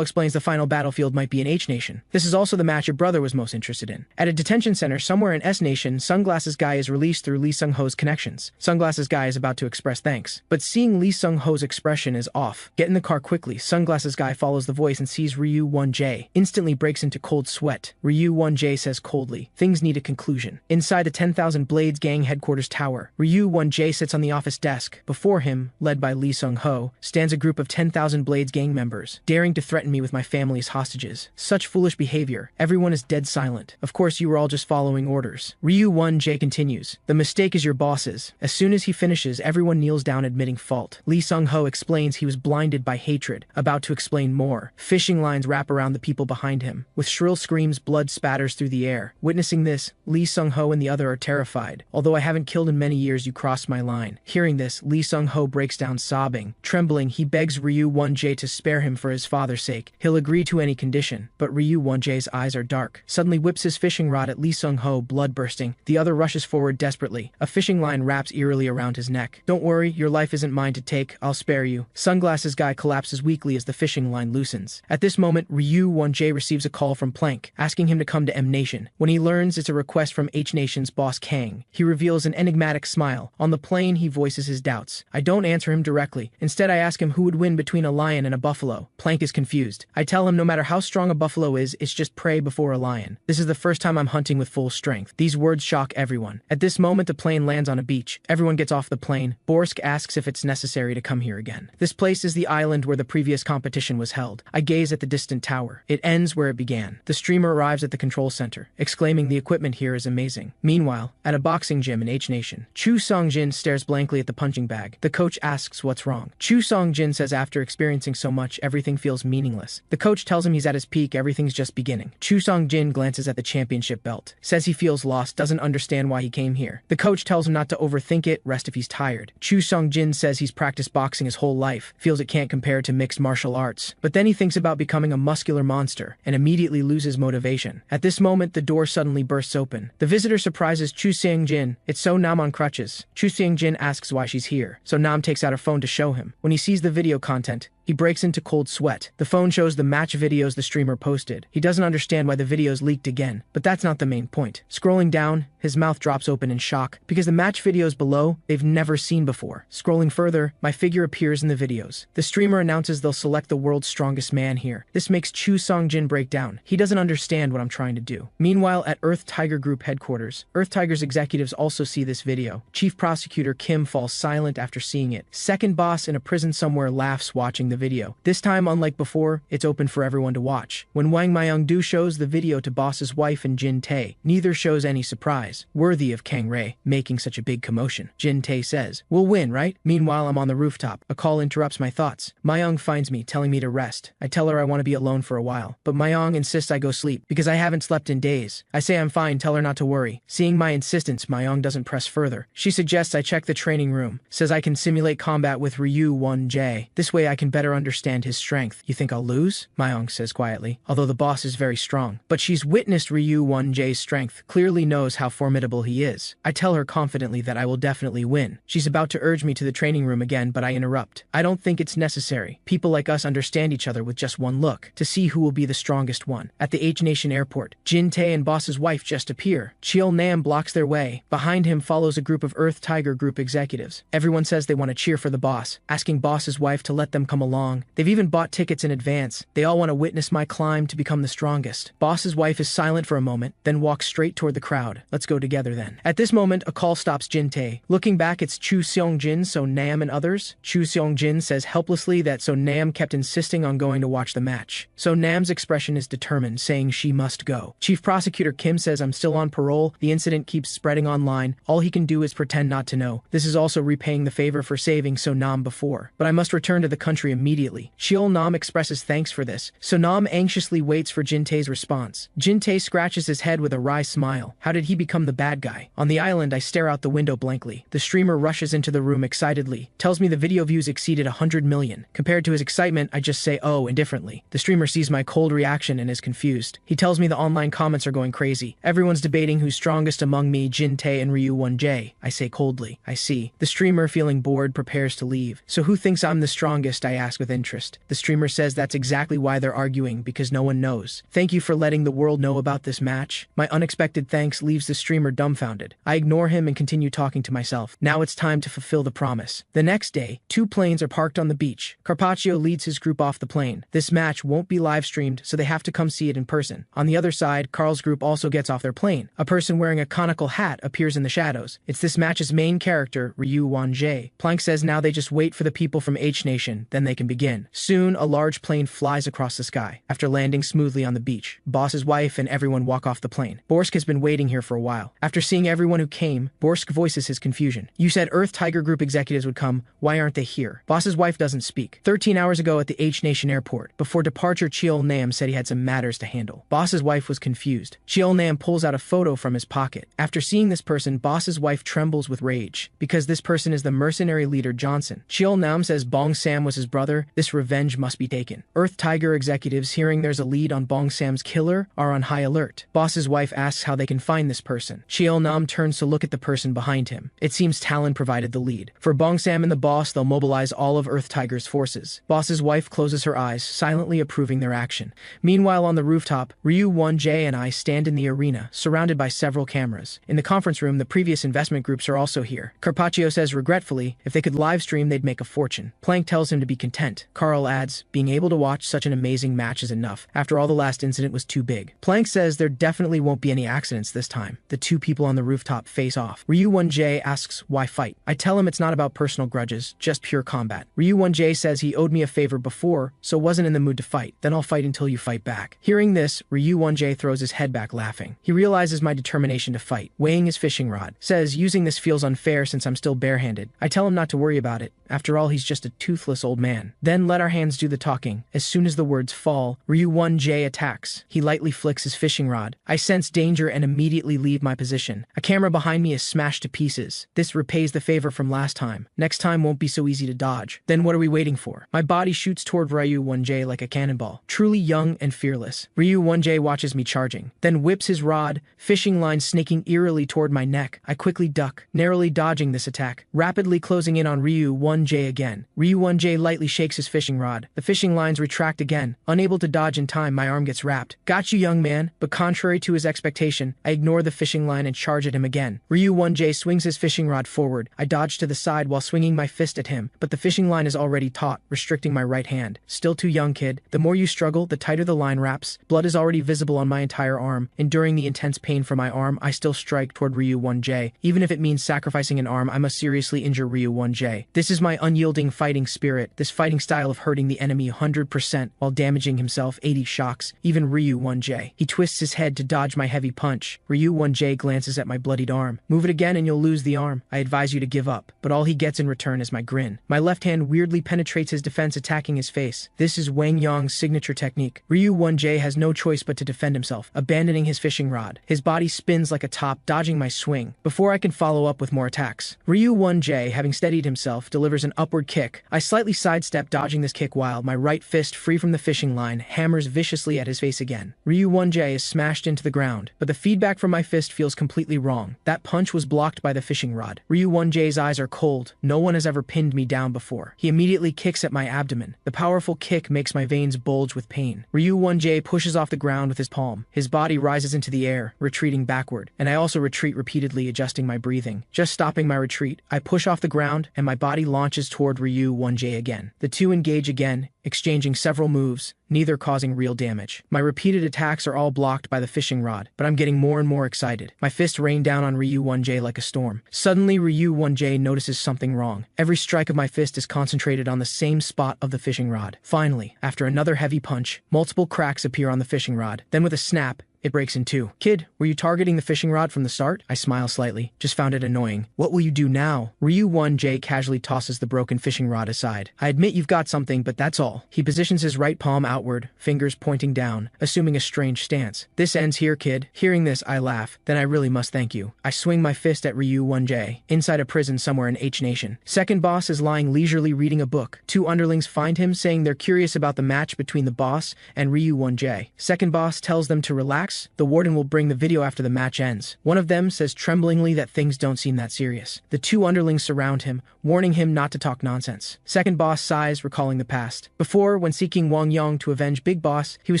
explains the final battlefield might be in H Nation. This is also the match your brother was most interested in. At a detention center somewhere in S Nation, Sunglasses Guy is released through Lee Sung-ho's connections. Sunglasses Guy is about to express thanks, but seeing Lee Sung-ho's expression is off. "Get in the car quickly." Sunglasses Guy follows the voice and sees Ryu 1J. Instantly breaks into cold sweat. Ryu 1J says coldly, "Things need a conclusion." Inside the 10,000 Blades gang headquarters tower, Ryu 1J sits on the office desk. Before him, led by Lee Sung-ho, stands a group of 10,000 Blades gang members, daring to threaten me with my family's hostages. Such foolish behavior. Everyone is dead silent. Of course you were all just following orders. Ryu 1J continues, "The mistake is your boss's." As soon as he finishes, everyone kneels down admitting fault. Lee Sung-ho explains he was blinded by hatred, about to explain more. Fishing lines wrap around the people behind him. With shrill screams, blood spatters through the air. Witnessing this, Lee Sung-ho and the other are terrified. "Although I haven't killed in many years, you crossed my line." Hearing this, Lee Sung-ho breaks down sobbing. Trembling, he begs Ryu 1J to spare him for his father's sake. He'll agree to any condition, but Ryu 1J's eyes are dark. Suddenly whips his fishing rod at Lee Sung-ho, blood bursting. The other rushes forward desperately. A fishing line wraps eerily around his neck. "Don't worry, your life isn't mine to take. I'll spare you." Sunglasses Guy collapses weakly as the fishing line loosens. At this moment, Ryu 1J receives a call from Plank, asking him to come to M Nation. When he learns it's a request from H Nation's boss Kang, he reveals an enigmatic smile. On the plane, he voices his doubts. I don't answer him directly. Instead, I ask him who would win between a lion and a buffalo. Plank is confused. I tell him no matter how strong a buffalo is, it's just prey before a lion. This is the first time I'm hunting with full strength. These words shock everyone. At this moment, the plane lands on a beach. Everyone gets off the plane. Borsk asks if it's necessary to come here again. This place is the island where the previous competition was held. I gaze at the distant tower. It ends where it began. The streamer arrives at the control center, exclaiming the equipment here is amazing. Meanwhile, at a boxing gym in H Nation, Chu Song-jin stares blankly at the punching bag. The coach asks what's wrong. Chu Song-jin says after experiencing so much, everything feels meaningless. The coach tells him he's at his peak, everything's just beginning. Chu Song-jin glances at the championship belt, says he feels lost, doesn't understand why he came here. The coach tells him not to overthink it, rest if he's tired. Chu Song-jin says he's practiced boxing his whole life, feels it can't compare to mixed martial arts. But then he thinks about becoming a muscular monster, and immediately loses motivation. At this moment, the door suddenly bursts open. The visitor surprises Chu Seung-jin. It's So Nam on crutches. Chu Seung-jin asks why she's here. So Nam takes out her phone to show him. When he sees the video content, he breaks into cold sweat. The phone shows the match videos the streamer posted. He doesn't understand why the videos leaked again, but that's not the main point. Scrolling down, his mouth drops open in shock, because the match videos below, they've never seen before. Scrolling further, my figure appears in the videos. The streamer announces they'll select the world's strongest man here. This makes Chu Song-jin break down. He doesn't understand what I'm trying to do. Meanwhile, at Earth Tiger Group headquarters, Earth Tiger's executives also see this video. Chief Prosecutor Kim falls silent after seeing it. Second boss in a prison somewhere laughs watching the video. This time, unlike before, it's open for everyone to watch. When Wang Myung-do shows the video to boss's wife and Jin Tae, neither shows any surprise, worthy of Kang Rae making such a big commotion. Jin Tae says, "We'll win, right?" Meanwhile, I'm on the rooftop. A call interrupts my thoughts. Myung finds me, telling me to rest. I tell her I want to be alone for a while, but Myung insists I go sleep, because I haven't slept in days. I say I'm fine, tell her not to worry. Seeing my insistence, Myung doesn't press further. She suggests I check the training room, says I can simulate combat with Ryu 1J. This way I can better understand his strength. You think I'll lose? Myung says quietly, although the boss is very strong. But she's witnessed Ryu 1J's strength, clearly knows how formidable he is. I tell her confidently that I will definitely win. She's about to urge me to the training room again, but I interrupt. I don't think it's necessary. People like us understand each other with just one look, to see who will be the strongest one. At the H Nation airport, Jin Tae and boss's wife just appear. Cheol Nam blocks their way. Behind him follows a group of Earth Tiger Group executives. Everyone says they want to cheer for the boss, asking boss's wife to let them come along. They've even bought tickets in advance. They all want to witness my climb to become the strongest. Boss's wife is silent for a moment, then walks straight toward the crowd. Let's go together then. At this moment, a call stops Jin Tae. Looking back, it's Chu Seung-jin, So Nam and others. Chu Seung-jin says helplessly that So Nam kept insisting on going to watch the match. So Nam's expression is determined, saying she must go. Chief Prosecutor Kim says I'm still on parole. The incident keeps spreading online. All he can do is pretend not to know. This is also repaying the favor for saving So Nam before. But I must return to the country immediately. Nam expresses thanks for this, so Nam anxiously waits for Jintae's response. Jintae scratches his head with a wry smile. How did he become the bad guy? On the island, I stare out the window blankly. The streamer rushes into the room excitedly, tells me the video views exceeded 100 million. Compared to his excitement, I just say oh indifferently. The streamer sees my cold reaction and is confused. He tells me the online comments are going crazy. Everyone's debating who's strongest among me, Jintae and Ryu 1J. I say coldly, I see. The streamer, feeling bored, prepares to leave. So who thinks I'm the strongest? I ask with interest. The streamer says that's exactly why they're arguing, because no one knows. Thank you for letting the world know about this match. My unexpected thanks leaves the streamer dumbfounded. I ignore him and continue talking to myself. Now it's time to fulfill the promise. The next day, 2 planes are parked on the beach. Carpaccio leads his group off the plane. This match won't be live streamed, so they have to come see it in person. On the other side, Carl's group also gets off their plane. A person wearing a conical hat appears in the shadows. It's this match's main character, Ryu 1J. Plank says now they just wait for the people from H Nation, then they can begin. Soon, a large plane flies across the sky. After landing smoothly on the beach, Boss's wife and everyone walk off the plane. Borsk has been waiting here for a while. After seeing everyone who came, Borsk voices his confusion. You said Earth Tiger Group executives would come. Why aren't they here? Boss's wife doesn't speak. 13 hours ago at the H Nation airport, before departure, Cheol Nam said he had some matters to handle. Boss's wife was confused. Cheol Nam pulls out a photo from his pocket. After seeing this person, Boss's wife trembles with rage, because this person is the mercenary leader Johnson. Cheol Nam says Bong Sam was his brother. This revenge must be taken. Earth Tiger executives, hearing there's a lead on Bong Sam's killer, are on high alert. Boss's wife asks how they can find this person. Cheol Nam turns to look at the person behind him. It seems Talon provided the lead. For Bong Sam and the boss, they'll mobilize all of Earth Tiger's forces. Boss's wife closes her eyes, silently approving their action. Meanwhile, on the rooftop, Ryu 1J and I stand in the arena, surrounded by several cameras. In the conference room, the previous investment groups are also here. Carpaccio says regretfully, if they could live stream, they'd make a fortune. Plank tells him to be content. Carl adds, being able to watch such an amazing match is enough. After all, the last incident was too big. Plank says there definitely won't be any accidents this time. The 2 people on the rooftop face off. Ryu 1J asks, why fight? I tell him it's not about personal grudges, just pure combat. Ryu 1J says he owed me a favor before, so wasn't in the mood to fight. Then I'll fight until you fight back. Hearing this, Ryu 1J throws his head back laughing. He realizes my determination to fight, weighing his fishing rod. Says, using this feels unfair since I'm still barehanded. I tell him not to worry about it. After all, he's just a toothless old man. Then let our hands do the talking. As soon as the words fall, Ryu 1J attacks. He lightly flicks his fishing rod. I sense danger and immediately leave my position. A camera behind me is smashed to pieces. This repays the favor from last time. Next time won't be so easy to dodge. Then what are we waiting for? My body shoots toward Ryu 1J like a cannonball. Truly young and fearless. Ryu 1J watches me charging, then whips his rod, fishing line snaking eerily toward my neck. I quickly duck, narrowly dodging this attack, rapidly closing in on Ryu 1J again. Ryu 1J lightly shakes his fishing rod. The fishing lines retract again. Unable to dodge in time, my arm gets wrapped. Got you, young man. But contrary to his expectation, I ignore the fishing line and charge at him again. Ryu 1J swings his fishing rod forward. I dodge to the side while swinging my fist at him, but the fishing line is already taut, restricting my right hand. Still too young, kid. The more you struggle, the tighter the line wraps. Blood is already visible on my entire arm. Enduring the intense pain from my arm, I still strike toward Ryu 1J. Even if it means sacrificing an arm, I must seriously injure Ryu 1J. This is my unyielding fighting spirit, this fighting style of hurting the enemy 100% while damaging himself 80 shocks, even Ryu 1J. He twists his head to dodge my heavy punch. Ryu 1J glances at my bloodied arm. Move it again and you'll lose the arm. I advise you to give up. But all he gets in return is my grin. My left hand weirdly penetrates his defense, attacking his face. This is Wang Yong's signature technique. Ryu 1J has no choice but to defend himself, abandoning his fishing rod. His body spins like a top, dodging my swing, before I can follow up with more attacks. Ryu 1J, having steadied himself, delivers an upward kick. I slightly sidestep, dodging this kick while my right fist, free from the fishing line, hammers viciously at his face again. Ryu 1J is smashed into the ground, but the feedback from my fist feels completely wrong. That punch was blocked by the fishing rod. Ryu 1J's eyes are cold. No one has ever pinned me down before. He immediately kicks at my abdomen. The powerful kick makes my veins bulge with pain. Ryu 1J pushes off the ground with his palm. His body rises into the air, retreating backward, and I also retreat repeatedly, adjusting my breathing. Just stopping my retreat, I push off the ground, and my body launches toward Ryu 1J again. The two engage again, exchanging several moves, neither causing real damage. My repeated attacks are all blocked by the fishing rod, but I'm getting more and more excited. My fists rain down on Ryu 1J like a storm. Suddenly, Ryu 1J notices something wrong. Every strike of my fist is concentrated on the same spot of the fishing rod. Finally, after another heavy punch, multiple cracks appear on the fishing rod. Then with a snap, it It breaks in two. Kid, were you targeting the fishing rod from the start? I smile slightly. Just found it annoying. What will you do now? Ryu 1J casually tosses the broken fishing rod aside. I admit you've got something, but that's all. He positions his right palm outward, fingers pointing down, assuming a strange stance. This ends here, kid. Hearing this, I laugh. Then I really must thank you. I swing my fist at Ryu 1J, inside a prison somewhere in H Nation. Second boss is lying leisurely reading a book. Two underlings find him, saying they're curious about the match between the boss and Ryu 1J. Second boss tells them to relax. The warden will bring the video after the match ends. One of them says tremblingly that things don't seem that serious. The two underlings surround him, warning him not to talk nonsense. Second boss sighs, recalling the past. Before, when seeking Wang Yang to avenge Big Boss, he was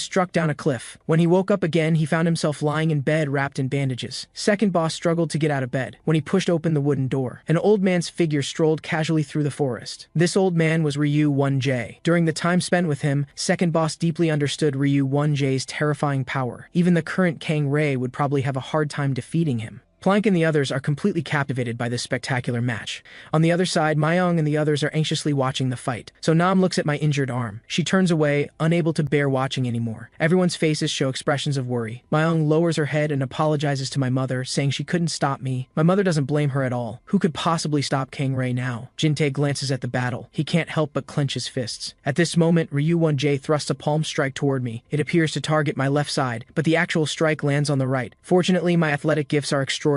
struck down a cliff. When he woke up again, he found himself lying in bed wrapped in bandages. Second boss struggled to get out of bed when he pushed open the wooden door. An old man's figure strolled casually through the forest. This old man was Ryu 1J. During the time spent with him, second boss deeply understood Ryu 1J's terrifying power. Even the current Kang Rei would probably have a hard time defeating him. Plank and the others are completely captivated by this spectacular match. On the other side, Mayong and the others are anxiously watching the fight. So Nam looks at my injured arm. She turns away, unable to bear watching anymore. Everyone's faces show expressions of worry. Mayong lowers her head and apologizes to my mother, saying she couldn't stop me. My mother doesn't blame her at all. Who could possibly stop Kang Rei now? Jin-tae glances at the battle. He can't help but clench his fists. At this moment, Ryu 1J thrusts a palm strike toward me. It appears to target my left side, but the actual strike lands on the right. Fortunately, my athletic gifts are extraordinary,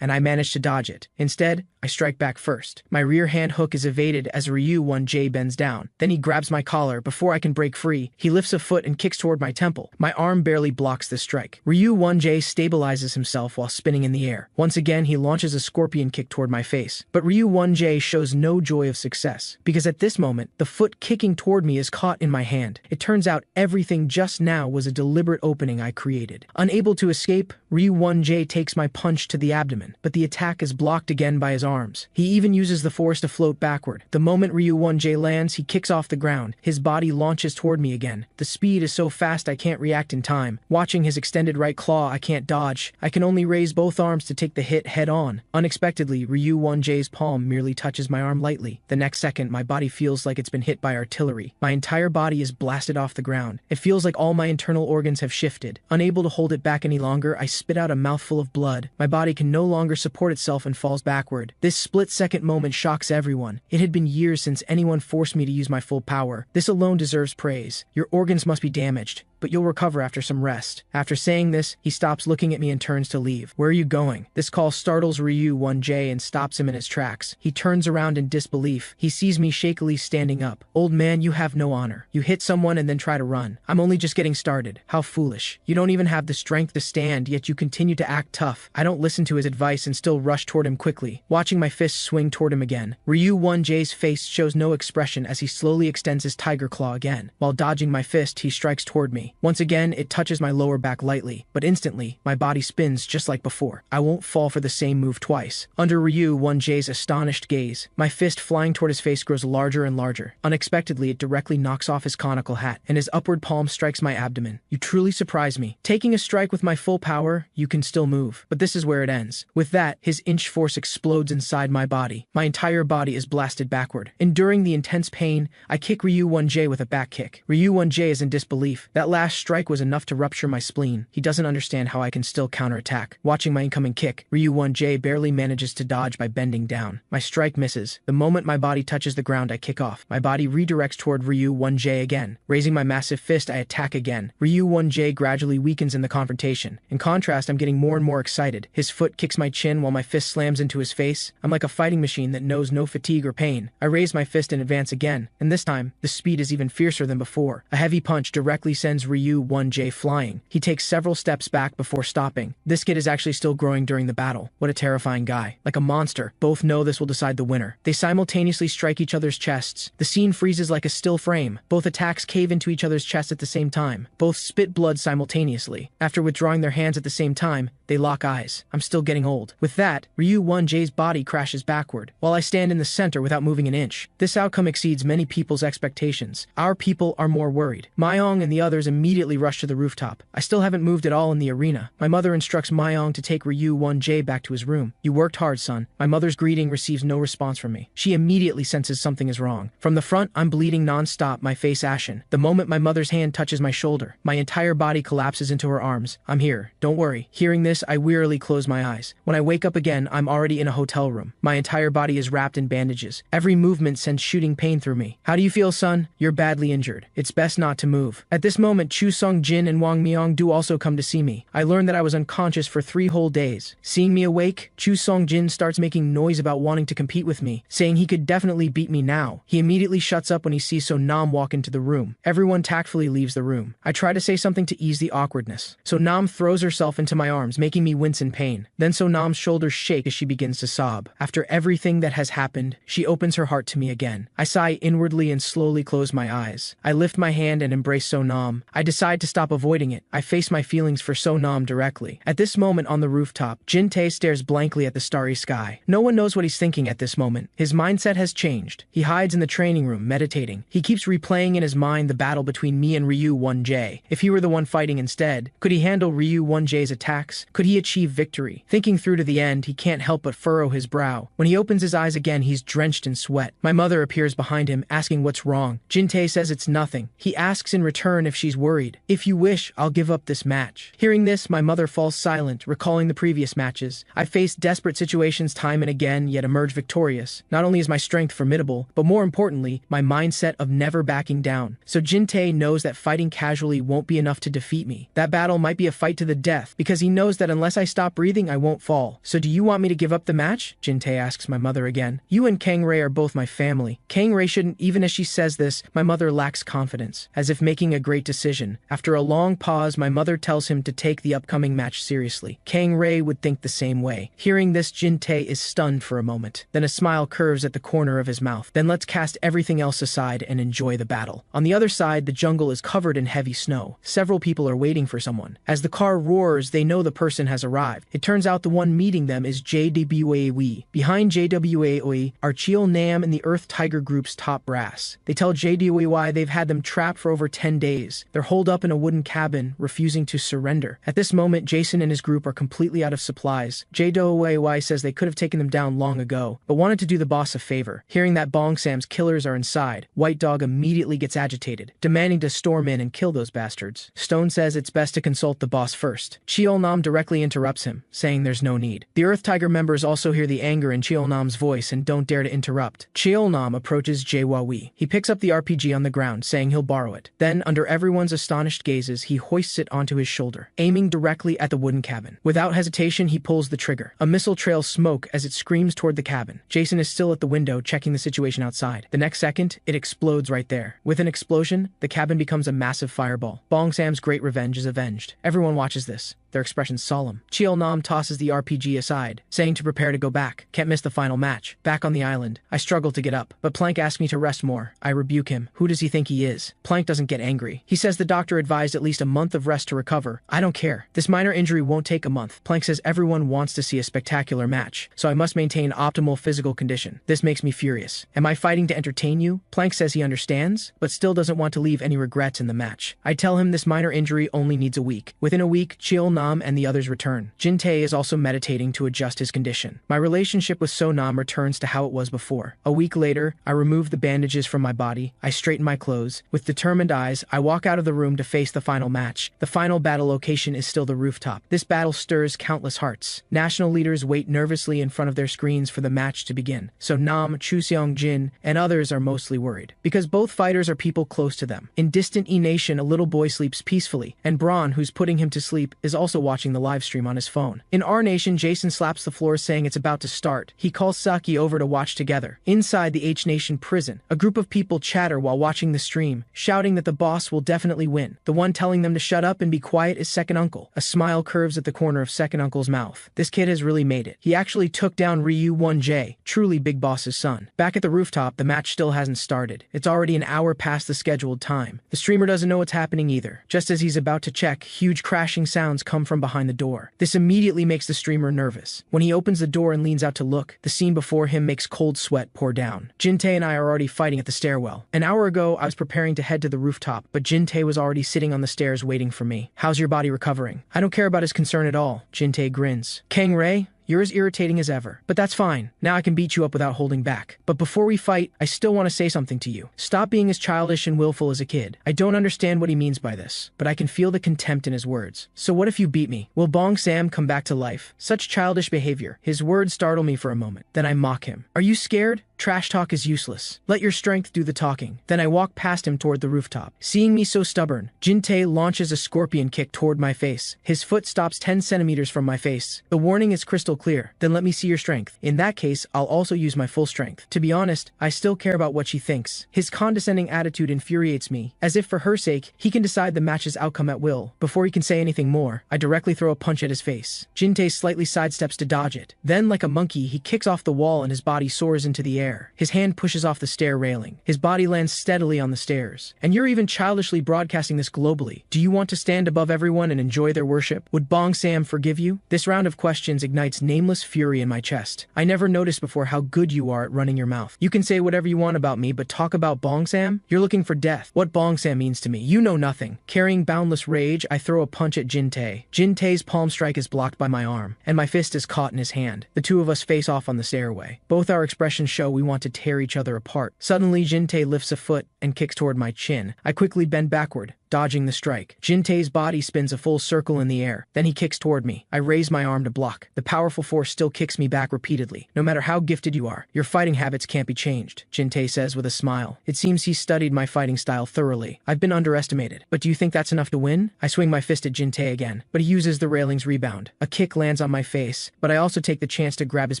and I manage to dodge it. Instead, I strike back first. My rear hand hook is evaded as Ryu 1J bends down. Then he grabs my collar. Before I can break free, he lifts a foot and kicks toward my temple. My arm barely blocks the strike. Ryu 1J stabilizes himself while spinning in the air. Once again, he launches a scorpion kick toward my face. But Ryu 1J shows no joy of success, because at this moment, the foot kicking toward me is caught in my hand. It turns out everything just now was a deliberate opening I created. Unable to escape, Ryu 1J takes my punch to the abdomen, but the attack is blocked again by his arms. He even uses the force to float backward. The moment Ryu 1J lands, he kicks off the ground. His body launches toward me again. The speed is so fast I can't react in time. Watching his extended right claw, I can't dodge. I can only raise both arms to take the hit head on. Unexpectedly, Ryu 1J's palm merely touches my arm lightly. The next second, my body feels like it's been hit by artillery. My entire body is blasted off the ground. It feels like all my internal organs have shifted. Unable to hold it back any longer, I spit out a mouthful of blood. My body can no longer support itself and falls backward. This split-second moment shocks everyone. It had been years since anyone forced me to use my full power. This alone deserves praise. Your organs must be damaged, but you'll recover after some rest. After saying this, he stops looking at me and turns to leave. Where are you going? This call startles Ryu 1J and stops him in his tracks. He turns around in disbelief. He sees me shakily standing up. Old man, you have no honor. You hit someone and then try to run. I'm only just getting started. How foolish. You don't even have the strength to stand, yet you continue to act tough. I don't listen to his advice and still rush toward him quickly, watching my fists swing toward him again. Ryu 1J's face shows no expression as he slowly extends his tiger claw again. While dodging my fist, he strikes toward me. Once again, it touches my lower back lightly, but instantly, my body spins just like before. I won't fall for the same move twice. Under Ryu 1J's astonished gaze, my fist flying toward his face grows larger and larger. Unexpectedly, it directly knocks off his conical hat, and his upward palm strikes my abdomen. You truly surprise me. Taking a strike with my full power, you can still move, but this is where it ends. With that, his inch force explodes inside my body. My entire body is blasted backward. Enduring the intense pain, I kick Ryu 1J with a back kick. Ryu 1J is in disbelief. That last strike was enough to rupture my spleen. He doesn't understand how I can still counterattack. Watching my incoming kick, Ryu 1J barely manages to dodge by bending down. My strike misses. The moment my body touches the ground, I kick off. My body redirects toward Ryu 1J again. Raising my massive fist, I attack again. Ryu 1J gradually weakens in the confrontation. In contrast, I'm getting more and more excited. His foot kicks my chin while my fist slams into his face. I'm like a fighting machine that knows no fatigue or pain. I raise my fist and advance again, and this time, the speed is even fiercer than before. A heavy punch directly sends Ryu 1J flying. He takes several steps back before stopping. This kid is actually still growing during the battle. What a terrifying guy. Like a monster. Both know this will decide the winner. They simultaneously strike each other's chests. The scene freezes like a still frame. Both attacks cave into each other's chests at the same time. Both spit blood simultaneously. After withdrawing their hands at the same time, they lock eyes. I'm still getting old. With that, Ryu 1J's body crashes backward, while I stand in the center without moving an inch. This outcome exceeds many people's expectations. Our people are more worried. Mayong and the others immediately immediately rush to the rooftop. I still haven't moved at all in the arena. My mother instructs Myong to take Ryu 1J back to his room. You worked hard, son. My mother's greeting receives no response from me. She immediately senses something is wrong. From the front, I'm bleeding non-stop, my face ashen. The moment my mother's hand touches my shoulder, my entire body collapses into her arms. I'm here. Don't worry. Hearing this, I wearily close my eyes. When I wake up again, I'm already in a hotel room. My entire body is wrapped in bandages. Every movement sends shooting pain through me. How do you feel, son? You're badly injured. It's best not to move. At this moment, Chu Sung-jin and Wang Myong do also come to see me. I learn that I was unconscious for 3 whole days. Seeing me awake, Chu Sung-jin starts making noise about wanting to compete with me, saying he could definitely beat me now. He immediately shuts up when he sees So Nam walk into the room. Everyone tactfully leaves the room. I try to say something to ease the awkwardness. So Nam throws herself into my arms, making me wince in pain. Then So Nam's shoulders shake as she begins to sob. After everything that has happened, she opens her heart to me again. I sigh inwardly and slowly close my eyes. I lift my hand and embrace So Nam. I decide to stop avoiding it. I face my feelings for So Nam directly. At this moment on the rooftop, Jin Tae stares blankly at the starry sky. No one knows what he's thinking at this moment. His mindset has changed. He hides in the training room, meditating. He keeps replaying in his mind the battle between me and Ryu 1J. If he were the one fighting instead, could he handle Ryu 1J's attacks? Could he achieve victory? Thinking through to the end, he can't help but furrow his brow. When he opens his eyes again, he's drenched in sweat. My mother appears behind him, asking what's wrong. Jin Tae says it's nothing. He asks in return if she's worried. If you wish, I'll give up this match. Hearing this, my mother falls silent, recalling the previous matches. I faced desperate situations time and again, yet emerge victorious. Not only is my strength formidable, but more importantly, my mindset of never backing down. So Jin Tae knows that fighting casually won't be enough to defeat me. That battle might be a fight to the death, because he knows that unless I stop breathing, I won't fall. So do you want me to give up the match? Jin Tae asks my mother again. You and Kang Rei are both my family. Kang Rei shouldn't. Even as she says this, my mother lacks confidence, as if making a great decision. After a long pause, my mother tells him to take the upcoming match seriously. Kang Rei would think the same way. Hearing this, Jin Tae is stunned for a moment. Then a smile curves at the corner of his mouth. Then let's cast everything else aside and enjoy the battle. On the other side, the jungle is covered in heavy snow. Several people are waiting for someone. As the car roars, they know the person has arrived. It turns out the one meeting them is JWAOE. Behind JWAOE are Cheol Nam and the Earth Tiger Group's top brass. They tell JWAOE they've had them trapped for over 10 days. They're holed up in a wooden cabin, refusing to surrender. At this moment, Jason and his group are completely out of supplies. JWAOE says they could have taken them down long ago, but wanted to do the boss a favor. Hearing that Bong Sam's killers are inside, White Dog immediately gets agitated, demanding to storm in and kill those bastards. Stone says it's best to consult the boss first. Cheol Nam directly interrupts him, saying there's no need. The Earth Tiger members also hear the anger in Cheol Nam's voice and don't dare to interrupt. Cheol Nam approaches JWAOE. He picks up the RPG on the ground, saying he'll borrow it. Then, under everyone's astonished gazes, he hoists it onto his shoulder, aiming directly at the wooden cabin. Without hesitation, he pulls the trigger. A missile trails smoke as it screams toward the cabin. Jason is still at the window, checking the situation outside. The next second, it explodes right there. With an explosion, the cabin becomes a massive fireball. Bong Sam's great revenge is avenged. Everyone watches this, their expressions solemn. Cheol Nam tosses the RPG aside, saying to prepare to go back. Can't miss the final match. Back on the island, I struggle to get up, but Plank asks me to rest more. I rebuke him. Who does he think he is? Plank doesn't get angry. He says the doctor advised at least a month of rest to recover. I don't care. This minor injury won't take a month. Plank says everyone wants to see a spectacular match, so I must maintain optimal physical condition. This makes me furious. Am I fighting to entertain you? Plank says he understands, but still doesn't want to leave any regrets in the match. I tell him this minor injury only needs a week. Within a week, Cheol Nam and the others return. Jin Tae is also meditating to adjust his condition. My relationship with So Nam returns to how it was before. A week later, I remove the bandages from my body. I straighten my clothes. With determined eyes, I walk out of the room to face the final match. The final battle location is still the rooftop. This battle stirs countless hearts. National leaders wait nervously in front of their screens for the match to begin. So Nam, Chu Seong Jin, and others are mostly worried, because both fighters are people close to them. In distant E Nation, a little boy sleeps peacefully, and Braun, who's putting him to sleep, is also watching the live stream on his phone. In R Nation, Jason slaps the floor saying it's about to start. He calls Saki over to watch together. Inside the H Nation prison, a group of people chatter while watching the stream, shouting that the boss will definitely win. The one telling them to shut up and be quiet is Second Uncle. A smile curves at the corner of Second Uncle's mouth. This kid has really made it. He actually took down Ryu 1J, truly Big Boss's son. Back at the rooftop, the match still hasn't started. It's already an hour past the scheduled time. The streamer doesn't know what's happening either. Just as he's about to check, huge crashing sounds come come from behind the door. This immediately makes the streamer nervous. When he opens the door and leans out to look, the scene before him makes cold sweat pour down. Jin-tae and I are already fighting at the stairwell. An hour ago, I was preparing to head to the rooftop, but Jin-tae was already sitting on the stairs waiting for me. How's your body recovering? I don't care about his concern at all. Jin-tae grins. Kang-rae, you're as irritating as ever. But that's fine. Now I can beat you up without holding back. But before we fight, I still want to say something to you. Stop being as childish and willful as a kid. I don't understand what he means by this, but I can feel the contempt in his words. So what if you beat me? Will Bong Sam come back to life? Such childish behavior. His words startle me for a moment. Then I mock him. Are you scared? Trash talk is useless. Let your strength do the talking. Then I walk past him toward the rooftop. Seeing me so stubborn, Jin-tae launches a scorpion kick toward my face. His foot stops 10 centimeters from my face. The warning is crystal clear. Then let me see your strength. In that case, I'll also use my full strength. To be honest, I still care about what she thinks. His condescending attitude infuriates me, as if for her sake, he can decide the match's outcome at will. Before he can say anything more, I directly throw a punch at his face. Jin-tae slightly sidesteps to dodge it. Then, like a monkey, he kicks off the wall and his body soars into the air. His hand pushes off the stair railing. His body lands steadily on the stairs. And you're even childishly broadcasting this globally. Do you want to stand above everyone and enjoy their worship? Would Bong Sam forgive you? This round of questions ignites nameless fury in my chest. I never noticed before how good you are at running your mouth. You can say whatever you want about me, but talk about Bong Sam? You're looking for death. What Bong Sam means to me, you know nothing. Carrying boundless rage, I throw a punch at Jin-tae. Jin-tae's palm strike is blocked by my arm, and my fist is caught in his hand. The two of us face off on the stairway. Both our expressions show we want to tear each other apart. Suddenly, Jin-tae lifts a foot and kicks toward my chin. I quickly bend backward, dodging the strike. Jin-tae's body spins a full circle in the air. Then he kicks toward me. I raise my arm to block. The powerful force still kicks me back repeatedly. No matter how gifted you are, your fighting habits can't be changed, Jin-tae says with a smile. It seems he studied my fighting style thoroughly. I've been underestimated. But do you think that's enough to win? I swing my fist at Jin-tae again, but he uses the railing's rebound. A kick lands on my face, but I also take the chance to grab his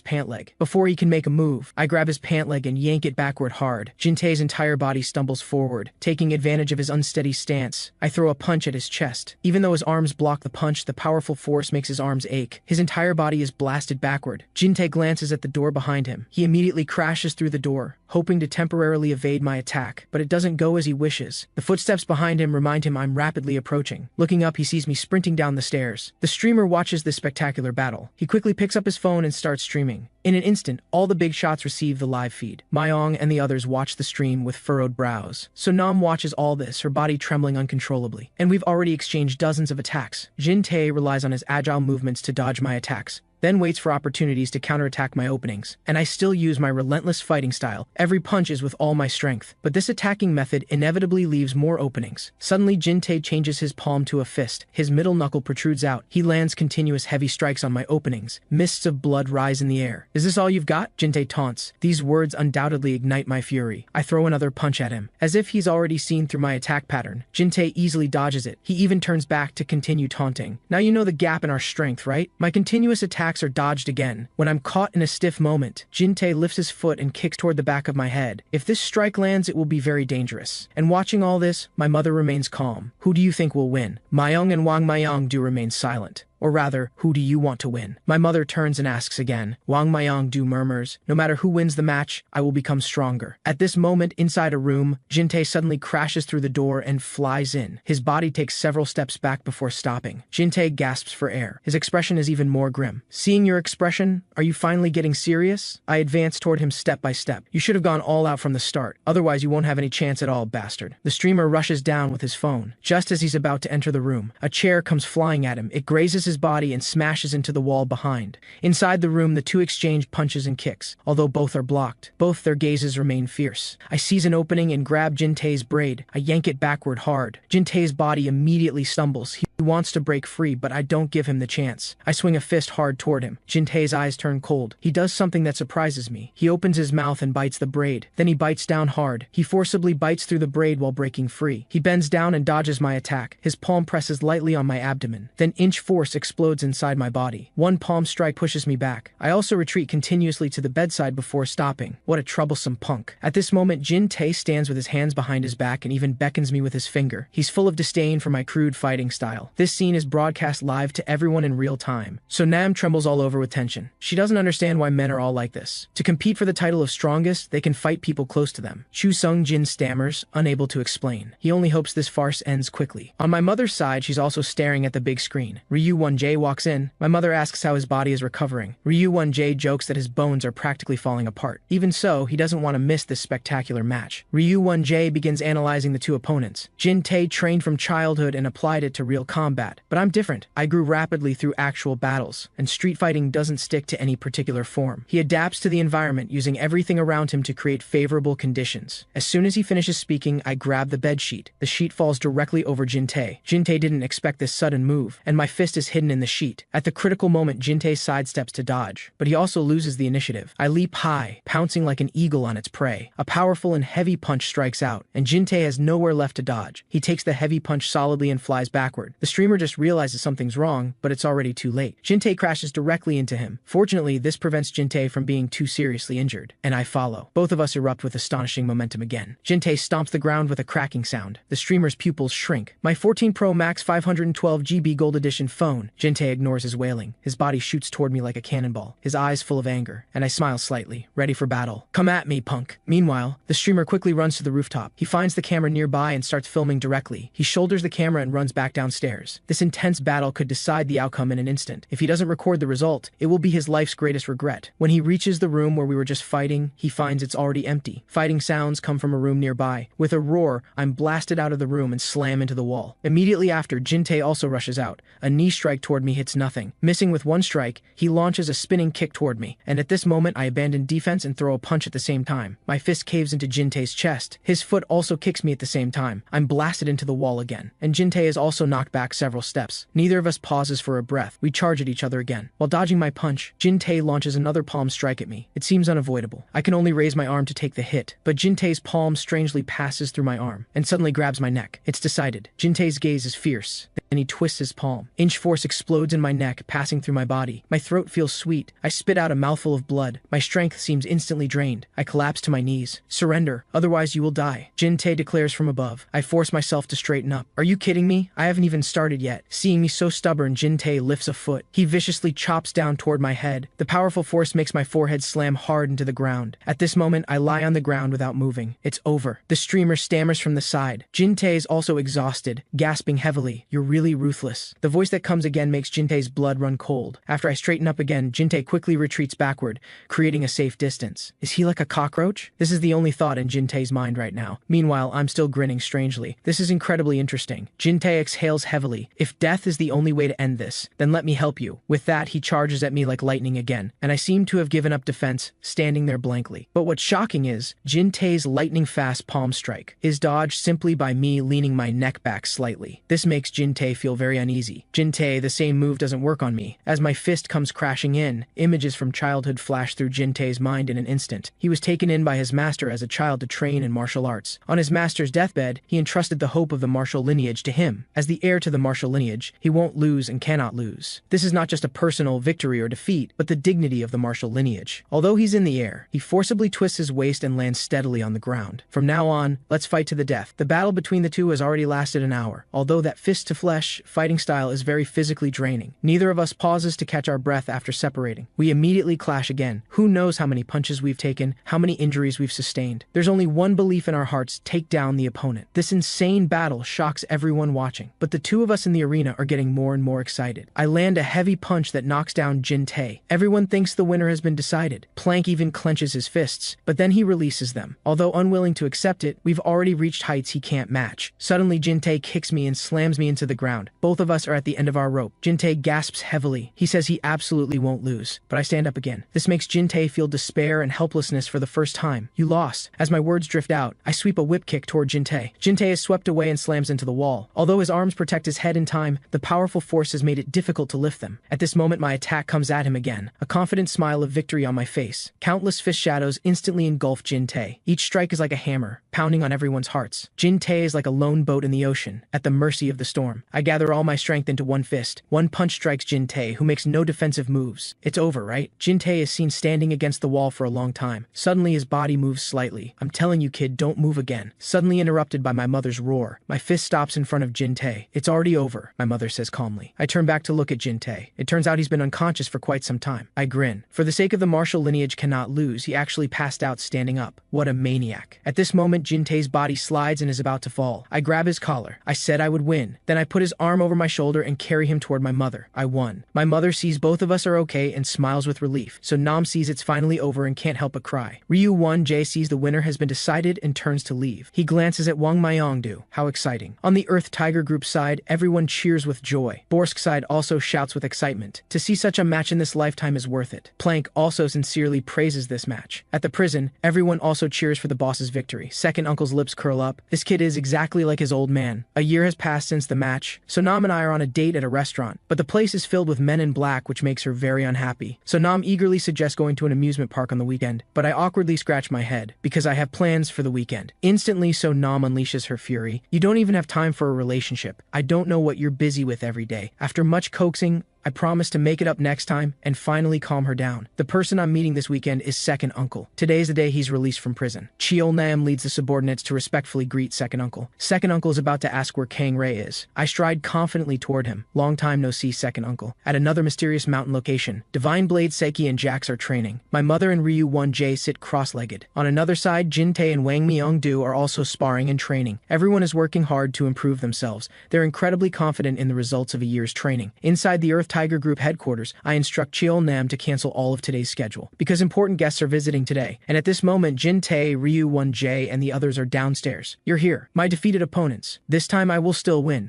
pant leg. Before he can make a move, I grab his pant leg and yank it backward hard. Jin-tae's entire body stumbles forward, taking advantage of his unsteady stance. I throw a punch at his chest. Even though his arms block the punch, the powerful force makes his arms ache. His entire body is blasted backward. Jin-tae glances at the door behind him. He immediately crashes through the door, hoping to temporarily evade my attack, but it doesn't go as he wishes. The footsteps behind him remind him I'm rapidly approaching. Looking up, he sees me sprinting down the stairs. The streamer watches this spectacular battle. He quickly picks up his phone and starts streaming. In an instant, all the big shots receive the live feed. Mayong and the others watch the stream with furrowed brows. Sonam watches all this, her body trembling uncontrollably. And we've already exchanged dozens of attacks. Jin-tae relies on his agile movements to dodge my attacks, then waits for opportunities to counterattack my openings. And I still use my relentless fighting style. Every punch is with all my strength. But this attacking method inevitably leaves more openings. Suddenly, Jin-tae changes his palm to a fist. His middle knuckle protrudes out. He lands continuous heavy strikes on my openings. Mists of blood rise in the air. Is this all you've got? Jin-tae taunts. These words undoubtedly ignite my fury. I throw another punch at him. As if he's already seen through my attack pattern, Jin-tae easily dodges it. He even turns back to continue taunting. Now you know the gap in our strength, right? My continuous attacks are dodged again. When I'm caught in a stiff moment, Jin-tae lifts his foot and kicks toward the back of my head. If this strike lands, it will be very dangerous. And watching all this, my mother remains calm. Who do you think will win? Mayong and Wang Mayong do remain silent. Or rather, who do you want to win? My mother turns and asks again. Wang Mayong-du murmurs, no matter who wins the match, I will become stronger. At this moment, inside a room, Jin-tae suddenly crashes through the door and flies in. His body takes several steps back before stopping. Jin-tae gasps for air. His expression is even more grim. Seeing your expression, are you finally getting serious? I advance toward him step by step. You should have gone all out from the start. Otherwise, you won't have any chance at all, bastard. The streamer rushes down with his phone. Just as he's about to enter the room, a chair comes flying at him. It grazes his body and smashes into the wall behind. Inside the room, the two exchange punches and kicks. Although both are blocked, both their gazes remain fierce. I seize an opening and grab Jin-tae's braid. I yank it backward hard. Jin-tae's body immediately stumbles. He wants to break free, but I don't give him the chance. I swing a fist hard toward him. Jin-tae's eyes turn cold. He does something that surprises me. He opens his mouth and bites the braid. Then he bites down hard. He forcibly bites through the braid while breaking free. He bends down and dodges my attack. His palm presses lightly on my abdomen. Then inch force explodes inside my body. One palm strike pushes me back. I also retreat continuously to the bedside before stopping. What a troublesome punk. At this moment, Jin-tae stands with his hands behind his back and even beckons me with his finger. He's full of disdain for my crude fighting style. This scene is broadcast live to everyone in real time. So Nam trembles all over with tension. She doesn't understand why men are all like this. To compete for the title of strongest, they can fight people close to them. Chu Sung-jin stammers, unable to explain. He only hopes this farce ends quickly. On my mother's side, she's also staring at the big screen. Ryu Ryu-1J walks in. My mother asks how his body is recovering. Ryu-1J jokes that his bones are practically falling apart. Even so, he doesn't want to miss this spectacular match. Ryu-1J begins analyzing the two opponents. Jin-tae trained from childhood and applied it to real combat. But I'm different. I grew rapidly through actual battles, and street fighting doesn't stick to any particular form. He adapts to the environment, using everything around him to create favorable conditions. As soon as he finishes speaking, I grab the bedsheet. The sheet falls directly over Jin-tae. Jin-tae didn't expect this sudden move, and my fist is hidden in the sheet. At the critical moment, Jin-tae sidesteps to dodge, but he also loses the initiative. I leap high, pouncing like an eagle on its prey. A powerful and heavy punch strikes out, and Jin-tae has nowhere left to dodge. He takes the heavy punch solidly and flies backward. The streamer just realizes something's wrong, but it's already too late. Jin-tae crashes directly into him. Fortunately, this prevents Jin-tae from being too seriously injured, and I follow. Both of us erupt with astonishing momentum again. Jin-tae stomps the ground with a cracking sound. The streamer's pupils shrink. My 14 Pro Max 512 GB Gold Edition phone. Jin-tae ignores his wailing. His body shoots toward me like a cannonball, his eyes full of anger, and I smile slightly, ready for battle. Come at me, punk. Meanwhile, the streamer quickly runs to the rooftop. He finds the camera nearby and starts filming directly. He shoulders the camera and runs back downstairs. This intense battle could decide the outcome in an instant. If he doesn't record the result, it will be his life's greatest regret. When he reaches the room where we were just fighting, he finds it's already empty. Fighting sounds come from a room nearby. With a roar, I'm blasted out of the room and slam into the wall. Immediately after, Jin-tae also rushes out. A knee strike toward me hits nothing. Missing with one strike, he launches a spinning kick toward me, and at this moment I abandon defense and throw a punch at the same time. My fist caves into Jin-tae's chest. His foot also kicks me at the same time. I'm blasted into the wall again, and Jin-tae is also knocked back several steps. Neither of us pauses for a breath. We charge at each other again. While dodging my punch, Jin-tae launches another palm strike at me. It seems unavoidable. I can only raise my arm to take the hit, but Jin-tae's palm strangely passes through my arm, and suddenly grabs my neck. It's decided. Jin-tae's gaze is fierce. Then he twists his palm. Inch force explodes in my neck, passing through my body. My throat feels sweet. I spit out a mouthful of blood. My strength seems instantly drained. I collapse to my knees. Surrender, otherwise you will die, Jin-tae declares from above. I force myself to straighten up. Are you kidding me? I haven't even started yet. Seeing me so stubborn, Jin-tae lifts a foot. He viciously chops down toward my head. The powerful force makes my forehead slam hard into the ground. At this moment, I lie on the ground without moving. It's over. The streamer stammers from the side. Jin-tae is also exhausted, gasping heavily. You're really ruthless. The voice that comes again makes Jin-tae's blood run cold. After I straighten up again, Jin-tae quickly retreats backward, creating a safe distance. Is he like a cockroach? This is the only thought in Jin-tae's mind right now. Meanwhile, I'm still grinning strangely. This is incredibly interesting. Jin-tae exhales heavily. If death is the only way to end this, then let me help you. With that, he charges at me like lightning again, and I seem to have given up defense, standing there blankly. But what's shocking is Jin-tae's lightning-fast palm strike is dodged simply by me leaning my neck back slightly. This makes Jin-tae feel very uneasy. Jin-tae, the same move doesn't work on me. As my fist comes crashing in, images from childhood flash through Jin-tae's mind in an instant. He was taken in by his master as a child to train in martial arts. On his master's deathbed, he entrusted the hope of the martial lineage to him. As the heir to the martial lineage, he won't lose and cannot lose. This is not just a personal victory or defeat, but the dignity of the martial lineage. Although he's in the air, he forcibly twists his waist and lands steadily on the ground. From now on, let's fight to the death. The battle between the two has already lasted an hour. Although that fist-to-flesh fighting style is very physically draining, neither of us pauses to catch our breath after separating. We immediately clash again. Who knows how many punches we've taken, how many injuries we've sustained. There's only one belief in our hearts: take down the opponent. This insane battle shocks everyone watching, but the two of us in the arena are getting more and more excited. I land a heavy punch that knocks down Jin-tae. Everyone thinks the winner has been decided. Plank even clenches his fists, but then he releases them. Although unwilling to accept it, we've already reached heights he can't match. Suddenly, Jin-tae kicks me and slams me into the ground. Both of us are at the end of our rope. Jin-tae gasps heavily. He says he absolutely won't lose, but I stand up again. This makes Jin-tae feel despair and helplessness for the first time. You lost. As my words drift out, I sweep a whip kick toward Jin-tae. Jin-tae is swept away and slams into the wall. Although his arms protect his head in time, the powerful force has made it difficult to lift them. At this moment, my attack comes at him again, a confident smile of victory on my face. Countless fist shadows instantly engulf Jin-tae. Each strike is like a hammer, pounding on everyone's hearts. Jin-tae is like a lone boat in the ocean, at the mercy of the storm. I gather all my strength into one fist. One punch strikes Jin-tae, who makes no defensive moves. It's over, right? Jin-tae is seen standing against the wall for a long time. Suddenly, his body moves slightly. I'm telling you, kid, don't move again. Suddenly interrupted by my mother's roar. My fist stops in front of Jin-tae. It's already over, my mother says calmly. I turn back to look at Jin-tae. It turns out he's been unconscious for quite some time. I grin. For the sake of the martial lineage cannot lose, he actually passed out standing up. What a maniac. At this moment, Jin-tae's body slides and is about to fall. I grab his collar. I said I would win. Then I put his arm over my shoulder and carry him run toward my mother. I won. My mother sees both of us are okay and smiles with relief, so Nam sees it's finally over and can't help but cry. Ryu 1J sees the winner has been decided and turns to leave. He glances at Wang Myongdu. How exciting. On the Earth Tiger Group side, everyone cheers with joy. Borsk side also shouts with excitement. To see such a match in this lifetime is worth it. Plank also sincerely praises this match. At the prison, everyone also cheers for the boss's victory. Second uncle's lips curl up. This kid is exactly like his old man. A year has passed since the match, so Nam and I are on a date at a restaurant, but the place is filled with men in black, which makes her very unhappy. So Nam eagerly suggests going to an amusement park on the weekend, but I awkwardly scratch my head, because I have plans for the weekend. Instantly, so Nam unleashes her fury. You don't even have time for a relationship. I don't know what you're busy with every day. After much coaxing, I promise to make it up next time and finally calm her down. The person I'm meeting this weekend is Second Uncle. Today is the day he's released from prison. Cheol Nam leads the subordinates to respectfully greet Second Uncle. Second Uncle is about to ask where Kang Rei is. I stride confidently toward him. Long time no see, Second Uncle. At another mysterious mountain location, Divine Blade Seki and Jax are training. My mother and Ryu 1J sit cross-legged. On another side, Jin Tae and Wang Myongdu are also sparring and training. Everyone is working hard to improve themselves. They're incredibly confident in the results of a year's training. Inside the Earth Tiger Group headquarters, I instruct Cheol Nam to cancel all of today's schedule, because important guests are visiting today, and at this moment Jin Tae, Ryu 1J, and the others are downstairs. You're here, my defeated opponents. This time I will still win.